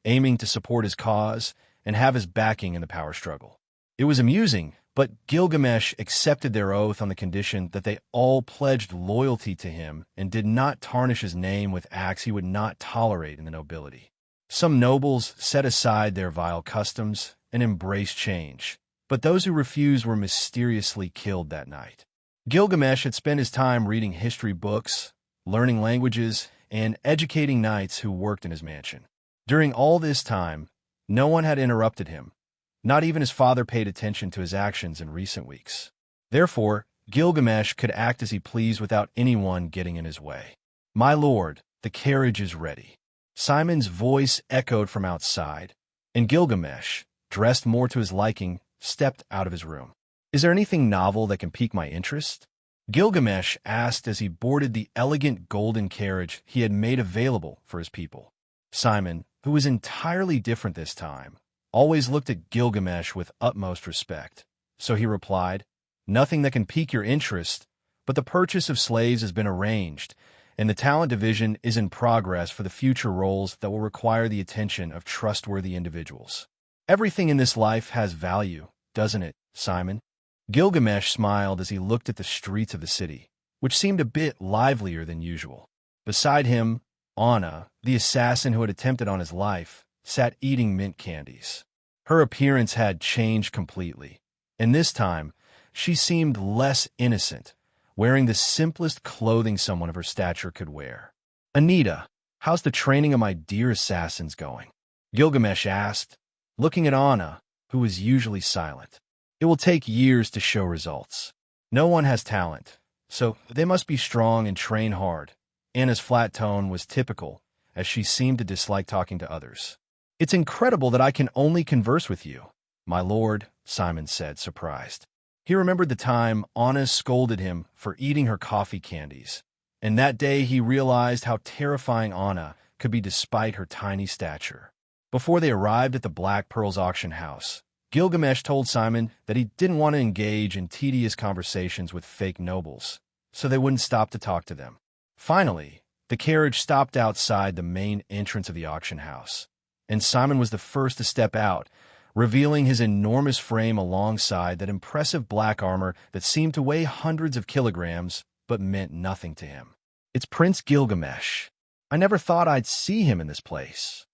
aiming to support his cause and have his backing in the power struggle. It was amusing, but Gilgamesh accepted their oath on the condition that they all pledged loyalty to him and did not tarnish his name with acts he would not tolerate in the nobility. Some nobles set aside their vile customs and embraced change, but those who refused were mysteriously killed that night. Gilgamesh had spent his time reading history books, learning languages, and educating knights who worked in his mansion. During all this time, no one had interrupted him. Not even his father paid attention to his actions in recent weeks. Therefore, Gilgamesh could act as he pleased without anyone getting in his way. My lord, the carriage is ready. Simon's voice echoed from outside, and Gilgamesh, dressed more to his liking, stepped out of his room. Is there anything novel that can pique my interest? Gilgamesh asked as he boarded the elegant golden carriage he had made available for his people. Simon, who was entirely different this time, always looked at Gilgamesh with utmost respect. So he replied, Nothing that can pique your interest, but the purchase of slaves has been arranged, and the talent division is in progress for the future roles that will require the attention of trustworthy individuals. Everything in this life has value, doesn't it, Simon? Gilgamesh smiled as he looked at the streets of the city, which seemed a bit livelier than usual. Beside him, Anna, the assassin who had attempted on his life, sat eating mint candies. Her appearance had changed completely, and this time, she seemed less innocent, wearing the simplest clothing someone of her stature could wear. Anita, how's the training of my dear assassins going? Gilgamesh asked, looking at Anna, who was usually silent. It will take years to show results. No one has talent, so they must be strong and train hard. Anna's flat tone was typical, as she seemed to dislike talking to others. It's incredible that I can only converse with you, my lord, Simon said, surprised. He remembered the time Anna scolded him for eating her coffee candies, and that day he realized how terrifying Anna could be despite her tiny stature. Before they arrived at the Black Pearls auction house, Gilgamesh told Simon that he didn't want to engage in tedious conversations with fake nobles, so they wouldn't stop to talk to them. Finally, the carriage stopped outside the main entrance of the auction house, and Simon was the first to step out, revealing his enormous frame alongside that impressive black armor that seemed to weigh hundreds of kilograms but meant nothing to him. It's Prince Gilgamesh. I never thought I'd see him in this place.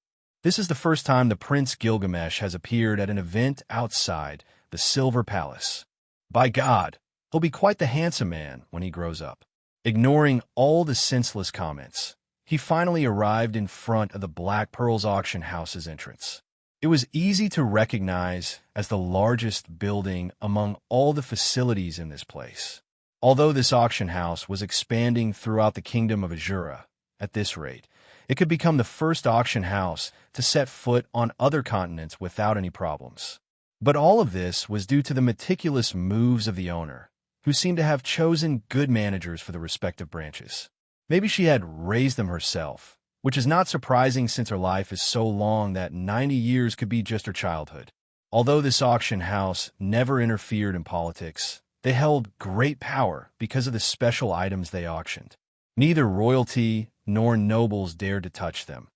This is the first time the Prince Gilgamesh has appeared at an event outside the Silver Palace. By God, he'll be quite the handsome man when he grows up. Ignoring all the senseless comments, he finally arrived in front of the Black Pearl's auction house's entrance. It was easy to recognize as the largest building among all the facilities in this place. Although this auction house was expanding throughout the kingdom of Azura, at this rate, it could become the first auction house to set foot on other continents without any problems. But all of this was due to the meticulous moves of the owner, who seemed to have chosen good managers for the respective branches. Maybe she had raised them herself, which is not surprising since her life is so long that 90 years could be just her childhood. Although this auction house never interfered in politics, they held great power because of the special items they auctioned. Neither royalty nor nobles dared to touch them,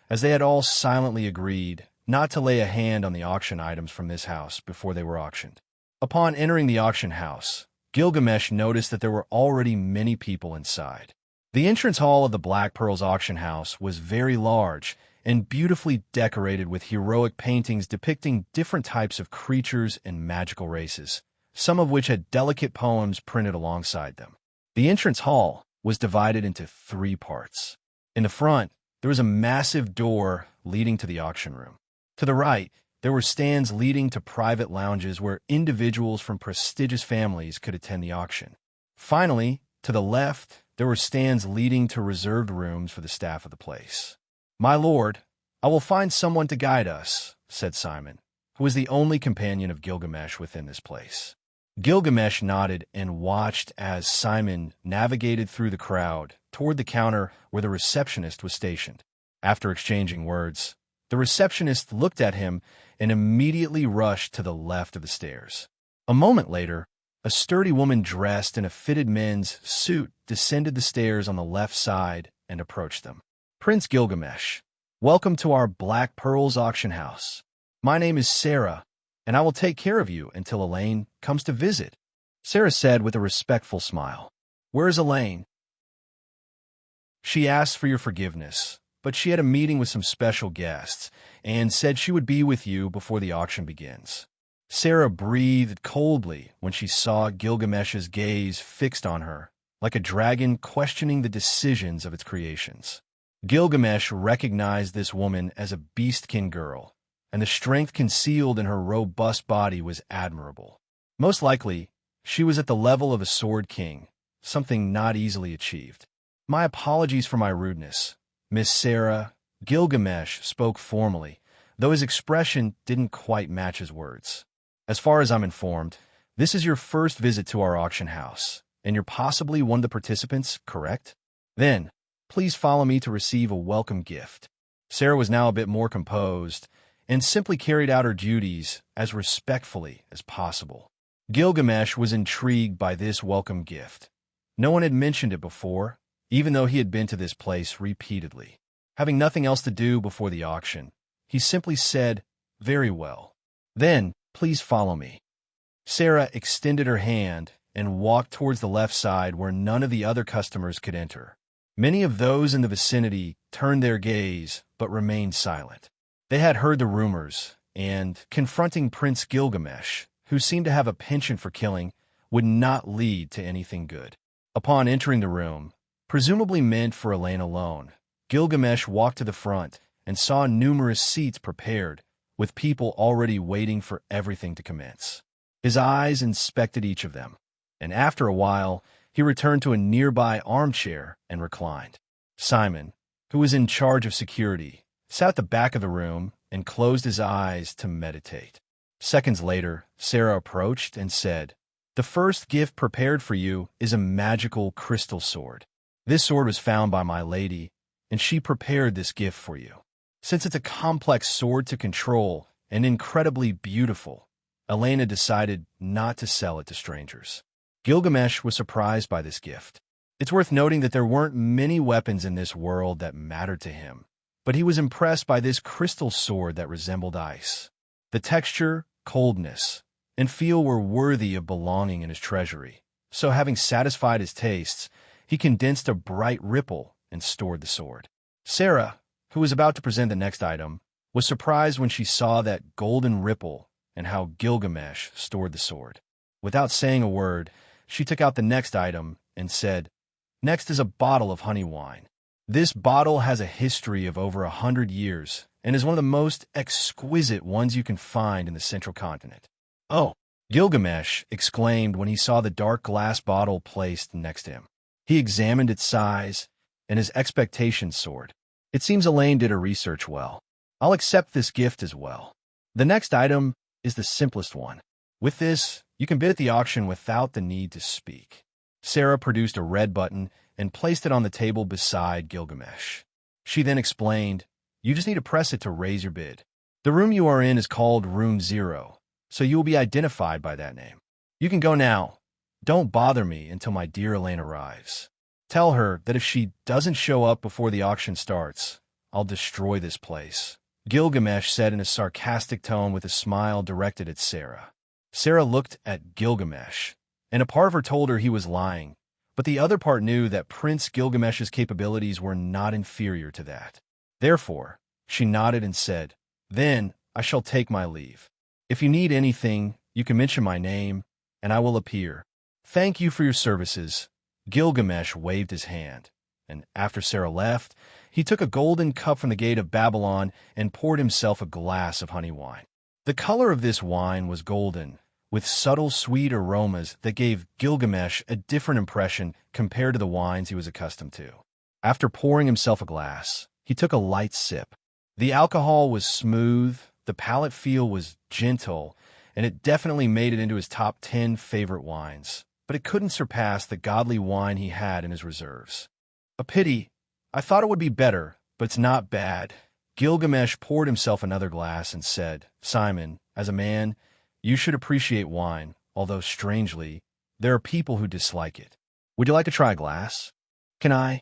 as they had all silently agreed not to lay a hand on the auction items from this house before they were auctioned. Upon entering the auction house, Gilgamesh noticed that there were already many people inside. The entrance hall of the Black Pearl's auction house was very large and beautifully decorated with heroic paintings depicting different types of creatures and magical races, some of which had delicate poems printed alongside them. The entrance hall was divided into 3 parts. In the front, there was a massive door leading to the auction room. To the right, there were stands leading to private lounges where individuals from prestigious families could attend the auction. Finally, to the left, there were stands leading to reserved rooms for the staff of the place. "My lord, I will find someone to guide us," said Simon, who was the only companion of Gilgamesh within this place. Gilgamesh nodded and watched as Simon navigated through the crowd toward the counter where the receptionist was stationed. After exchanging words, the receptionist looked at him and immediately rushed to the left of the stairs. A moment later, a sturdy woman dressed in a fitted men's suit descended the stairs on the left side and approached them. "Prince Gilgamesh, welcome to our Black Pearl's auction house. My name is Sarah, and I will take care of you until Elaine comes to visit," Sarah said with a respectful smile. "Where is Elaine?" "She asked for your forgiveness, but she had a meeting with some special guests and said she would be with you before the auction begins." Sarah breathed coldly when she saw Gilgamesh's gaze fixed on her, like a dragon questioning the decisions of its creations. Gilgamesh recognized this woman as a beastkin girl, and the strength concealed in her robust body was admirable. Most likely, she was at the level of a sword king, something not easily achieved. "My apologies for my rudeness, Miss Sarah." Gilgamesh spoke formally, though his expression didn't quite match his words. "As far as I'm informed, this is your first visit to our auction house, and you're possibly one of the participants, correct? Then, please follow me to receive a welcome gift." Sarah was now a bit more composed, and simply carried out her duties as respectfully as possible. Gilgamesh was intrigued by this welcome gift. No one had mentioned it before, even though he had been to this place repeatedly. Having nothing else to do before the auction, he simply said, "Very well. Then, please follow me." Sarah extended her hand and walked towards the left side where none of the other customers could enter. Many of those in the vicinity turned their gaze but remained silent. They had heard the rumors, and confronting Prince Gilgamesh, who seemed to have a penchant for killing, would not lead to anything good. Upon entering the room, presumably meant for Elaine alone, Gilgamesh walked to the front and saw numerous seats prepared, with people already waiting for everything to commence. His eyes inspected each of them, and after a while, he returned to a nearby armchair and reclined. Simon, who was in charge of security, sat at the back of the room and closed his eyes to meditate. Seconds later, Sarah approached and said, "The first gift prepared for you is a magical crystal sword. This sword was found by my lady, and she prepared this gift for you. Since it's a complex sword to control and incredibly beautiful, Elena decided not to sell it to strangers." Gilgamesh was surprised by this gift. It's worth noting that there weren't many weapons in this world that mattered to him, but he was impressed by this crystal sword that resembled ice. The texture, coldness, and feel were worthy of belonging in his treasury, so having satisfied his tastes, he condensed a bright ripple and stored the sword. Sarah, who was about to present the next item, was surprised when she saw that golden ripple and how Gilgamesh stored the sword. Without saying a word, she took out the next item and said, "Next is a bottle of honey wine. This bottle has a history of over 100 years and is one of the most exquisite ones you can find in the central continent." "Oh!" Gilgamesh exclaimed when he saw the dark glass bottle placed next to him. He examined its size, and his expectations soared. "It seems Elaine did her research well. I'll accept this gift as well." The next item is the simplest one. With this, you can bid at the auction without the need to speak. Sarah produced a red button and placed it on the table beside Gilgamesh. She then explained, "You just need to press it to raise your bid. The room you are in is called Room 0, so you will be identified by that name. You can go now. Don't bother me until my dear Elaine arrives. Tell her that if she doesn't show up before the auction starts, I'll destroy this place," Gilgamesh said in a sarcastic tone with a smile directed at Sarah. Sarah looked at Gilgamesh, and a part of her told her he was lying, but the other part knew that Prince Gilgamesh's capabilities were not inferior to that. Therefore, she nodded and said, "Then I shall take my leave. If you need anything, you can mention my name, and I will appear. Thank you for your services." Gilgamesh waved his hand, and after Sarah left, he took a golden cup from the gate of Babylon and poured himself a glass of honey wine. The color of this wine was golden, with subtle sweet aromas that gave Gilgamesh a different impression compared to the wines he was accustomed to. After pouring himself a glass, he took a light sip. The alcohol was smooth, the palate feel was gentle, and it definitely made it into his top 10 favorite wines, but it couldn't surpass the godly wine he had in his reserves. "A pity. I thought it would be better, but it's not bad." Gilgamesh poured himself another glass and said, "Simon, as a man, you should appreciate wine, although strangely, there are people who dislike it. Would you like to try a glass?" "Can I?"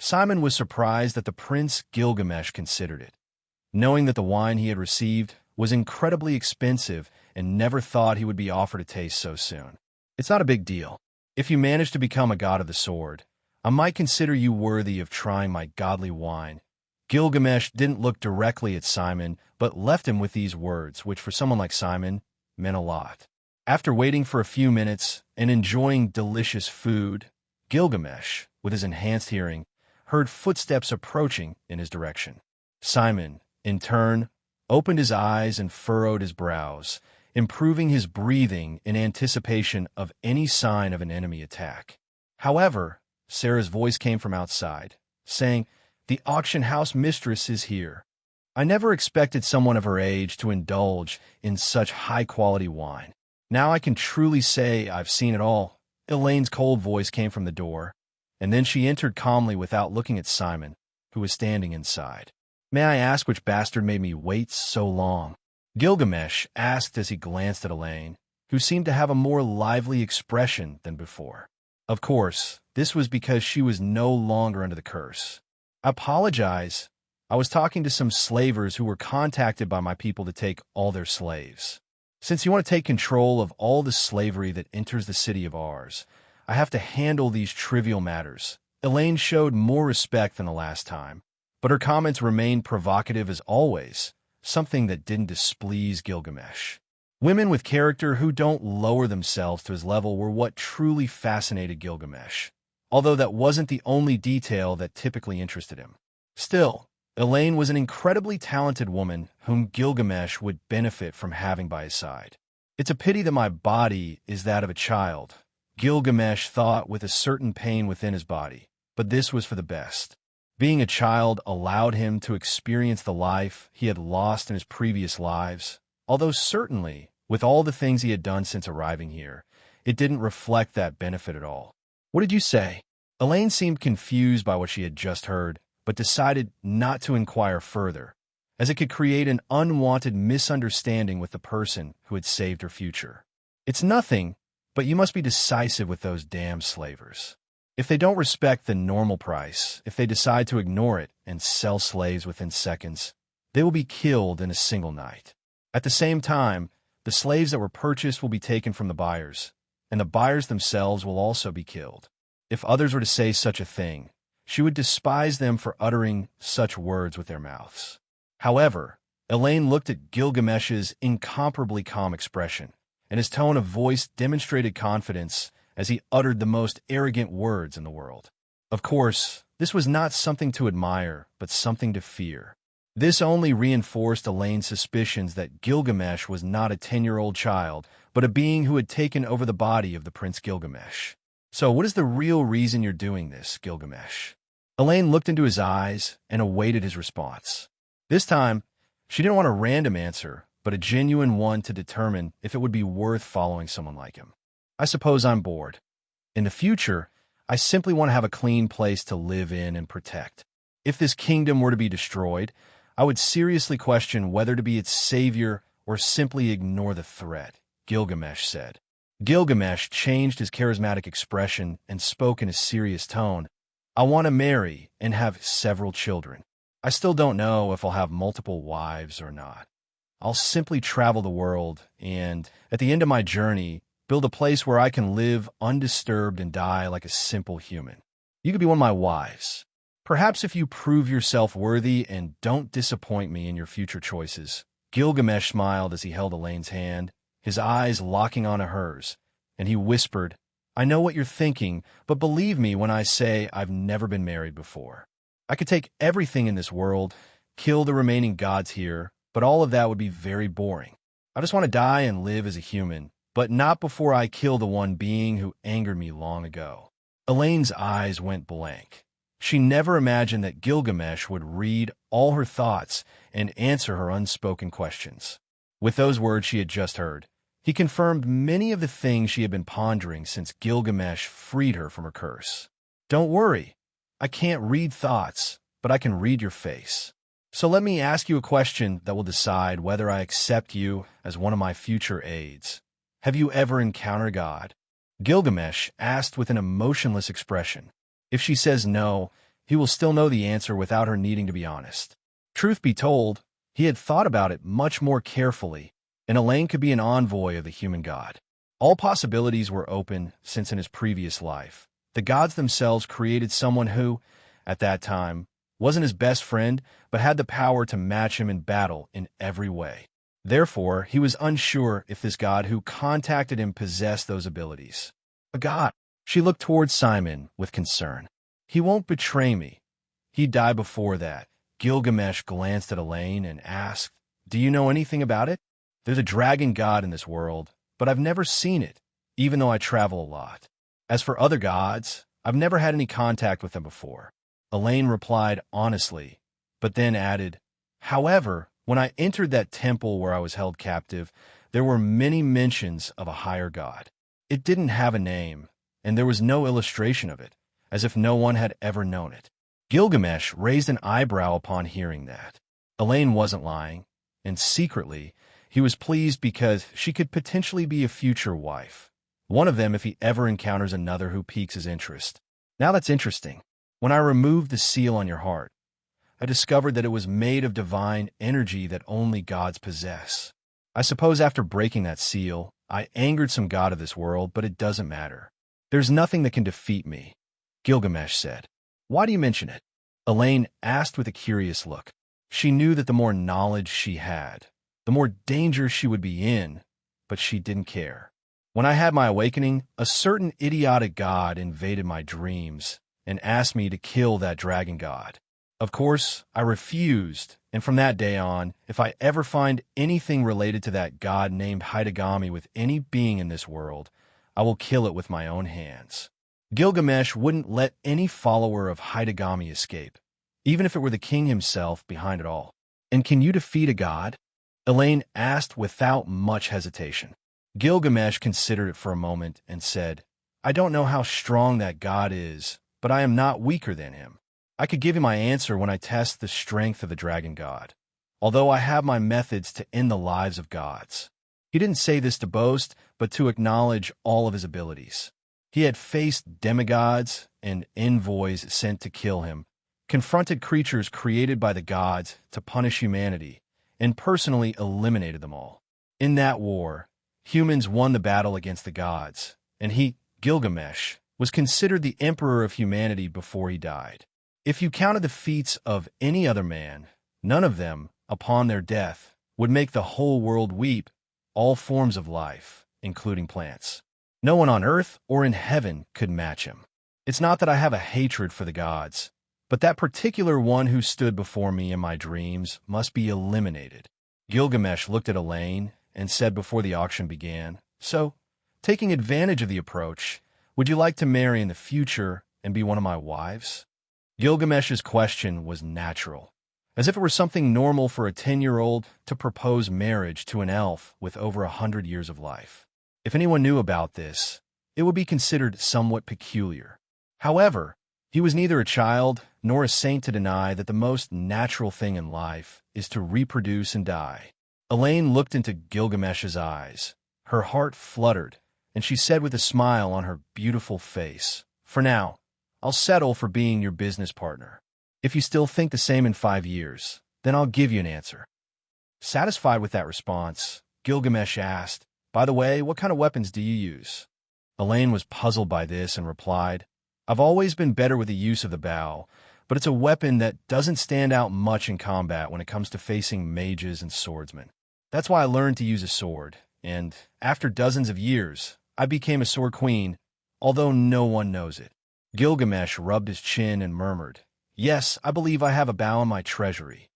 Simon was surprised that the Prince Gilgamesh considered it, knowing that the wine he had received was incredibly expensive and never thought he would be offered a taste so soon. "It's not a big deal. If you manage to become a god of the sword, I might consider you worthy of trying my godly wine." Gilgamesh didn't look directly at Simon, but left him with these words, which for someone like Simon meant a lot. After waiting for a few minutes and enjoying delicious food, Gilgamesh, with his enhanced hearing, heard footsteps approaching in his direction. Simon, in turn, opened his eyes and furrowed his brows, improving his breathing in anticipation of any sign of an enemy attack. However, Sarah's voice came from outside, saying, "The auction house mistress is here. I never expected someone of her age to indulge in such high-quality wine. Now I can truly say I've seen it all." Elaine's cold voice came from the door, and then she entered calmly without looking at Simon, who was standing inside. "May I ask which bastard made me wait so long?" Gilgamesh asked as he glanced at Elaine, who seemed to have a more lively expression than before. Of course, this was because she was no longer under the curse. "I apologize. I was talking to some slavers who were contacted by my people to take all their slaves. Since you want to take control of all the slavery that enters the city of ours, I have to handle these trivial matters." Elaine showed more respect than the last time, but her comments remained provocative as always, something that didn't displease Gilgamesh. Women with character who don't lower themselves to his level were what truly fascinated Gilgamesh, although that wasn't the only detail that typically interested him. Still, Elaine was an incredibly talented woman whom Gilgamesh would benefit from having by his side. "It's a pity that my body is that of a child," Gilgamesh thought with a certain pain within his body, but this was for the best. Being a child allowed him to experience the life he had lost in his previous lives, although certainly, with all the things he had done since arriving here, it didn't reflect that benefit at all. "What did you say?" Elaine seemed confused by what she had just heard, but decided not to inquire further, as it could create an unwanted misunderstanding with the person who had saved her future. "It's nothing, but you must be decisive with those damn slavers. If they don't respect the normal price, if they decide to ignore it and sell slaves within seconds, they will be killed in a single night. At the same time, the slaves that were purchased will be taken from the buyers, and the buyers themselves will also be killed. If others were to say such a thing, she would despise them for uttering such words with their mouths. However, Elaine looked at Gilgamesh's incomparably calm expression, and his tone of voice demonstrated confidence as he uttered the most arrogant words in the world. Of course, this was not something to admire, but something to fear. This only reinforced Elaine's suspicions that Gilgamesh was not a 10-year-old child, but a being who had taken over the body of the Prince Gilgamesh. So what is the real reason you're doing this, Gilgamesh? Elaine looked into his eyes and awaited his response. This time, she didn't want a random answer, but a genuine one to determine if it would be worth following someone like him. I suppose I'm bored. In the future, I simply want to have a clean place to live in and protect. If this kingdom were to be destroyed, I would seriously question whether to be its savior or simply ignore the threat, Gilgamesh said. Gilgamesh changed his charismatic expression and spoke in a serious tone. I want to marry and have several children. I still don't know if I'll have multiple wives or not. I'll simply travel the world and, at the end of my journey, build a place where I can live undisturbed and die like a simple human. You could be one of my wives. Perhaps if you prove yourself worthy and don't disappoint me in your future choices. Gilgamesh smiled as he held Elaine's hand, his eyes locking onto hers, and he whispered, I know what you're thinking, but believe me when I say I've never been married before. I could take everything in this world, kill the remaining gods here, but all of that would be very boring. I just want to die and live as a human, but not before I kill the one being who angered me long ago. Elaine's eyes went blank. She never imagined that Gilgamesh would read all her thoughts and answer her unspoken questions. With those words she had just heard, he confirmed many of the things she had been pondering since Gilgamesh freed her from her curse. Don't worry, I can't read thoughts, but I can read your face. So let me ask you a question that will decide whether I accept you as one of my future aides. Have you ever encountered God? Gilgamesh asked with an emotionless expression. If she says no, he will still know the answer without her needing to be honest. Truth be told, he had thought about it much more carefully, and Elaine could be an envoy of the human god. All possibilities were open since in his previous life. The gods themselves created someone who, at that time, wasn't his best friend, but had the power to match him in battle in every way. Therefore, he was unsure if this god who contacted him possessed those abilities. A god. She looked towards Simon with concern. He won't betray me. He'd die before that. Gilgamesh glanced at Elaine and asked, Do you know anything about it? There's a dragon god in this world, but I've never seen it, even though I travel a lot. As for other gods, I've never had any contact with them before. Elaine replied honestly, but then added, However, when I entered that temple where I was held captive, there were many mentions of a higher god. It didn't have a name, and there was no illustration of it, as if no one had ever known it. Gilgamesh raised an eyebrow upon hearing that. Elaine wasn't lying, and secretly, he was pleased because she could potentially be a future wife. One of them if he ever encounters another who piques his interest. Now that's interesting. When I removed the seal on your heart, I discovered that it was made of divine energy that only gods possess. I suppose after breaking that seal, I angered some god of this world, but it doesn't matter. There's nothing that can defeat me, Gilgamesh said. Why do you mention it? Elaine asked with a curious look. She knew that the more knowledge she had, the more danger she would be in, but she didn't care. When I had my awakening, a certain idiotic god invaded my dreams and asked me to kill that dragon god. Of course, I refused, and from that day on, if I ever find anything related to that god named Hidegami with any being in this world, I will kill it with my own hands. Gilgamesh wouldn't let any follower of Hidegami escape, even if it were the king himself behind it all. And can you defeat a god? Elaine asked without much hesitation. Gilgamesh considered it for a moment and said, I don't know how strong that god is, but I am not weaker than him. I could give you my answer when I test the strength of the dragon god, although I have my methods to end the lives of gods. He didn't say this to boast, but to acknowledge all of his abilities. He had faced demigods and envoys sent to kill him, confronted creatures created by the gods to punish humanity, and personally eliminated them all. In that war, humans won the battle against the gods, and he, Gilgamesh, was considered the emperor of humanity before he died. If you counted the feats of any other man, none of them upon their death, would make the whole world weep, all forms of life, including plants. No one on earth or in heaven could match him. It's not that I have a hatred for the gods, but that particular one who stood before me in my dreams must be eliminated. Gilgamesh looked at Elaine and said before the auction began, "So, taking advantage of the approach, would you like to marry in the future and be one of my wives?" Gilgamesh's question was natural, as if it were something normal for a 10-year-old to propose marriage to an elf with over 100 years of life. If anyone knew about this, it would be considered somewhat peculiar. However, he was neither a child nor a saint to deny that the most natural thing in life is to reproduce and die. Elaine looked into Gilgamesh's eyes. Her heart fluttered, and she said with a smile on her beautiful face, "For now, I'll settle for being your business partner. If you still think the same in 5 years, then I'll give you an answer." Satisfied with that response, Gilgamesh asked, "By the way, what kind of weapons do you use?" Elaine was puzzled by this and replied, "I've always been better with the use of the bow, but it's a weapon that doesn't stand out much in combat when it comes to facing mages and swordsmen. That's why I learned to use a sword, and after dozens of years, I became a sword queen, although no one knows it." Gilgamesh rubbed his chin and murmured, "Yes, I believe I have a bow in my treasury."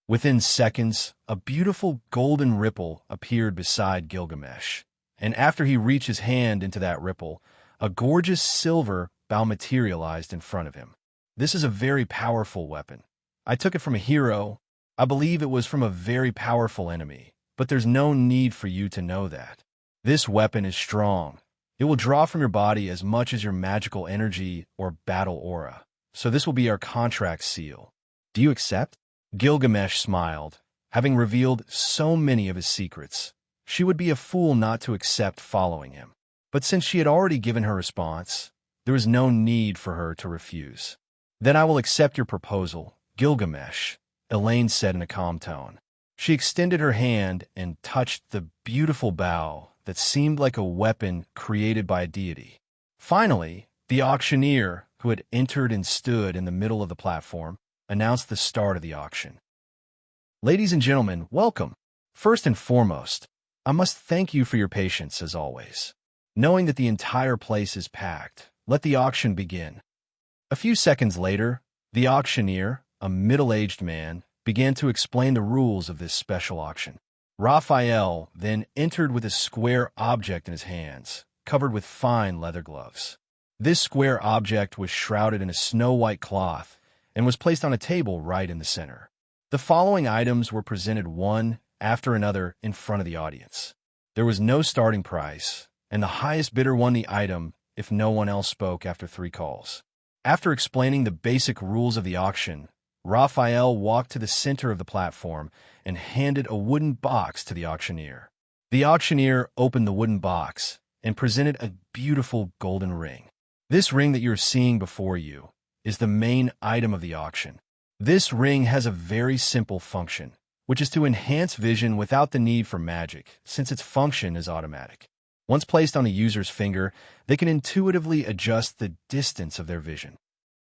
Within seconds, a beautiful golden ripple appeared beside Gilgamesh, and after he reached his hand into that ripple, a gorgeous silver bow materialized in front of him. "This is a very powerful weapon. I took it from a hero. I believe it was from a very powerful enemy, but there's no need for you to know that. This weapon is strong. It will draw from your body as much as your magical energy or battle aura. So this will be our contract seal. Do you accept?" Gilgamesh smiled. Having revealed so many of his secrets, she would be a fool not to accept following him. But since she had already given her response, there was no need for her to refuse. "Then I will accept your proposal, Gilgamesh," Elaine said in a calm tone. She extended her hand and touched the beautiful bow that seemed like a weapon created by a deity. Finally, the auctioneer, who had entered and stood in the middle of the platform, announced the start of the auction. "Ladies and gentlemen, welcome. First and foremost, I must thank you for your patience as always. Knowing that the entire place is packed, let the auction begin." A few seconds later, the auctioneer, a middle-aged man, began to explain the rules of this special auction. Raphael then entered with a square object in his hands, covered with fine leather gloves. This square object was shrouded in a snow-white cloth and was placed on a table right in the center. The following items were presented one after another in front of the audience. There was no starting price, and the highest bidder won the item if no one else spoke after 3 calls. After explaining the basic rules of the auction, Raphael walked to the center of the platform and handed a wooden box to the auctioneer. The auctioneer opened the wooden box and presented a beautiful golden ring. This ring that you're seeing before you is the main item of the auction. This ring has a very simple function, which is to enhance vision without the need for magic, since its function is automatic. Once placed on a user's finger, they can intuitively adjust the distance of their vision.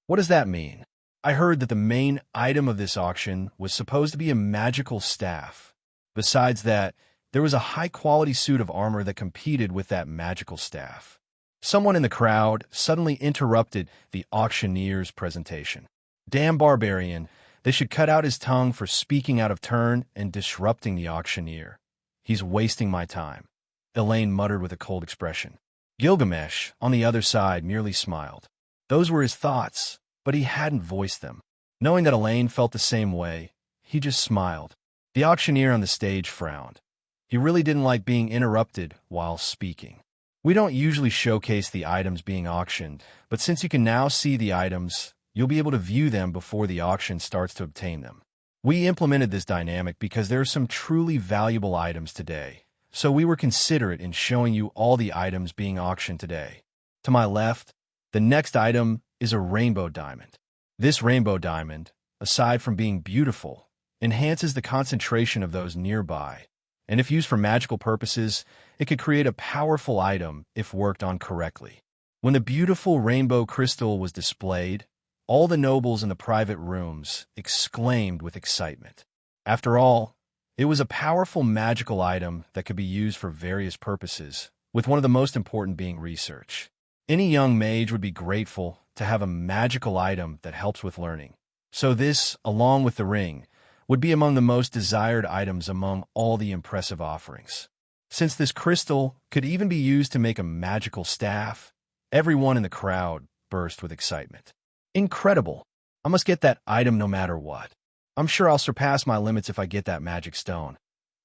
What does that mean? I heard that the main item of this auction was supposed to be a magical staff. Besides that, there was a high-quality suit of armor that competed with that magical staff. Someone in the crowd suddenly interrupted the auctioneer's presentation. "Damn barbarian, they should cut out his tongue for speaking out of turn and disrupting the auctioneer. He's wasting my time," Elaine muttered with a cold expression. Gilgamesh, on the other side, merely smiled. Those were his thoughts, but he hadn't voiced them. Knowing that Elaine felt the same way, he just smiled. The auctioneer on the stage frowned. He really didn't like being interrupted while speaking. "We don't usually showcase the items being auctioned, but since you can now see the items, you'll be able to view them before the auction starts to obtain them. We implemented this dynamic because there are some truly valuable items today, so we were considerate in showing you all the items being auctioned today." To my left, the next item is a rainbow diamond. This rainbow diamond, aside from being beautiful, enhances the concentration of those nearby, and if used for magical purposes, it could create a powerful item if worked on correctly. When the beautiful rainbow crystal was displayed, all the nobles in the private rooms exclaimed with excitement. After all, it was a powerful magical item that could be used for various purposes, with one of the most important being research. Any young mage would be grateful to have a magical item that helps with learning. So this, along with the ring, would be among the most desired items among all the impressive offerings. Since this crystal could even be used to make a magical staff, everyone in the crowd burst with excitement. Incredible! I must get that item no matter what. I'm sure I'll surpass my limits if I get that magic stone.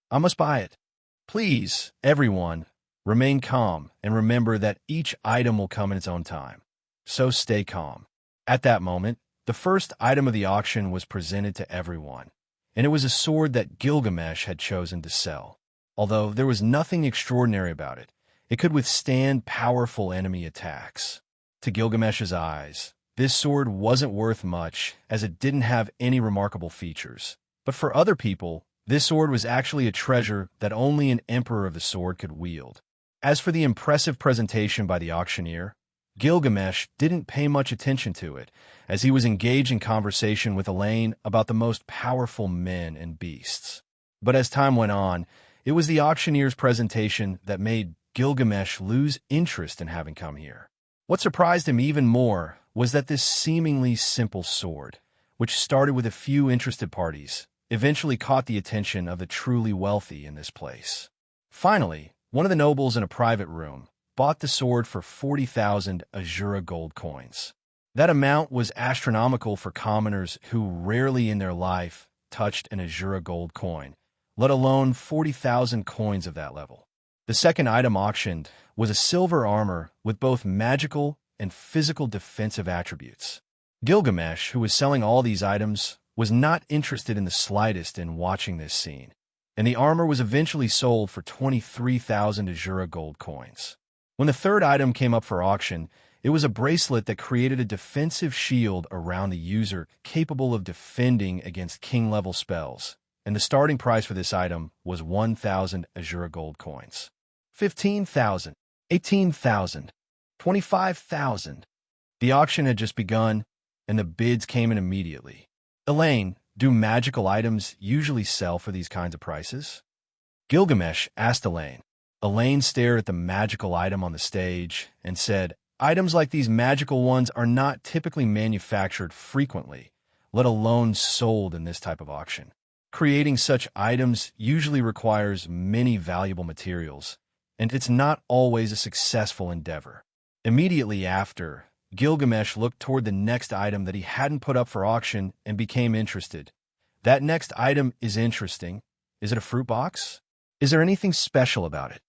I must buy it. Please, everyone, remain calm and remember that each item will come in its own time. So stay calm. At that moment, the first item of the auction was presented to everyone, and it was a sword that Gilgamesh had chosen to sell. Although there was nothing extraordinary about it, it could withstand powerful enemy attacks. To Gilgamesh's eyes, this sword wasn't worth much as it didn't have any remarkable features. But for other people, this sword was actually a treasure that only an emperor of the sword could wield. As for the impressive presentation by the auctioneer, Gilgamesh didn't pay much attention to it, as he was engaged in conversation with Elaine about the most powerful men and beasts. But as time went on, it was the auctioneer's presentation that made Gilgamesh lose interest in having come here. What surprised him even more was that this seemingly simple sword, which started with a few interested parties, eventually caught the attention of the truly wealthy in this place. Finally, one of the nobles in a private room bought the sword for 40,000 Azura gold coins. That amount was astronomical for commoners who rarely in their life touched an Azura gold coin, let alone 40,000 coins of that level. The second item auctioned was a silver armor with both magical and physical defensive attributes. Gilgamesh, who was selling all these items, was not interested in the slightest in watching this scene, and the armor was eventually sold for 23,000 Azura gold coins. When the third item came up for auction, it was a bracelet that created a defensive shield around the user capable of defending against king-level spells, and the starting price for this item was 1,000 Azura gold coins. 15,000, 18,000, 25,000. The auction had just begun, and the bids came in immediately. Elaine, do magical items usually sell for these kinds of prices? Gilgamesh asked Elaine. Elaine stared at the magical item on the stage and said, items like these magical ones are not typically manufactured frequently, let alone sold in this type of auction. Creating such items usually requires many valuable materials, and it's not always a successful endeavor. Immediately after, Gilgamesh looked toward the next item that he hadn't put up for auction and became interested. That next item is interesting. Is it a fruit box? Is there anything special about it?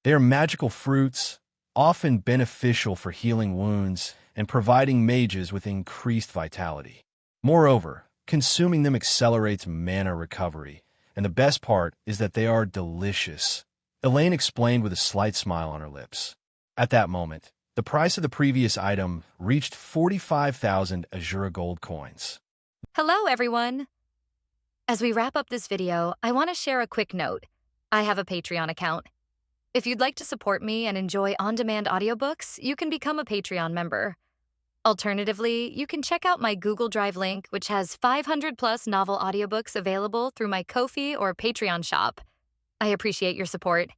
They are magical fruits, often beneficial for healing wounds and providing mages with increased vitality. Moreover, consuming them accelerates mana recovery, and the best part is that they are delicious. Elaine explained with a slight smile on her lips. At that moment, the price of the previous item reached 45,000 Azura gold coins. Hello, everyone! As we wrap up this video, I want to share a quick note. I have a Patreon account. If you'd like to support me and enjoy on-demand audiobooks, you can become a Patreon member. Alternatively, you can check out my Google Drive link, which has 500-plus novel audiobooks available through my Ko-fi or Patreon shop. I appreciate your support.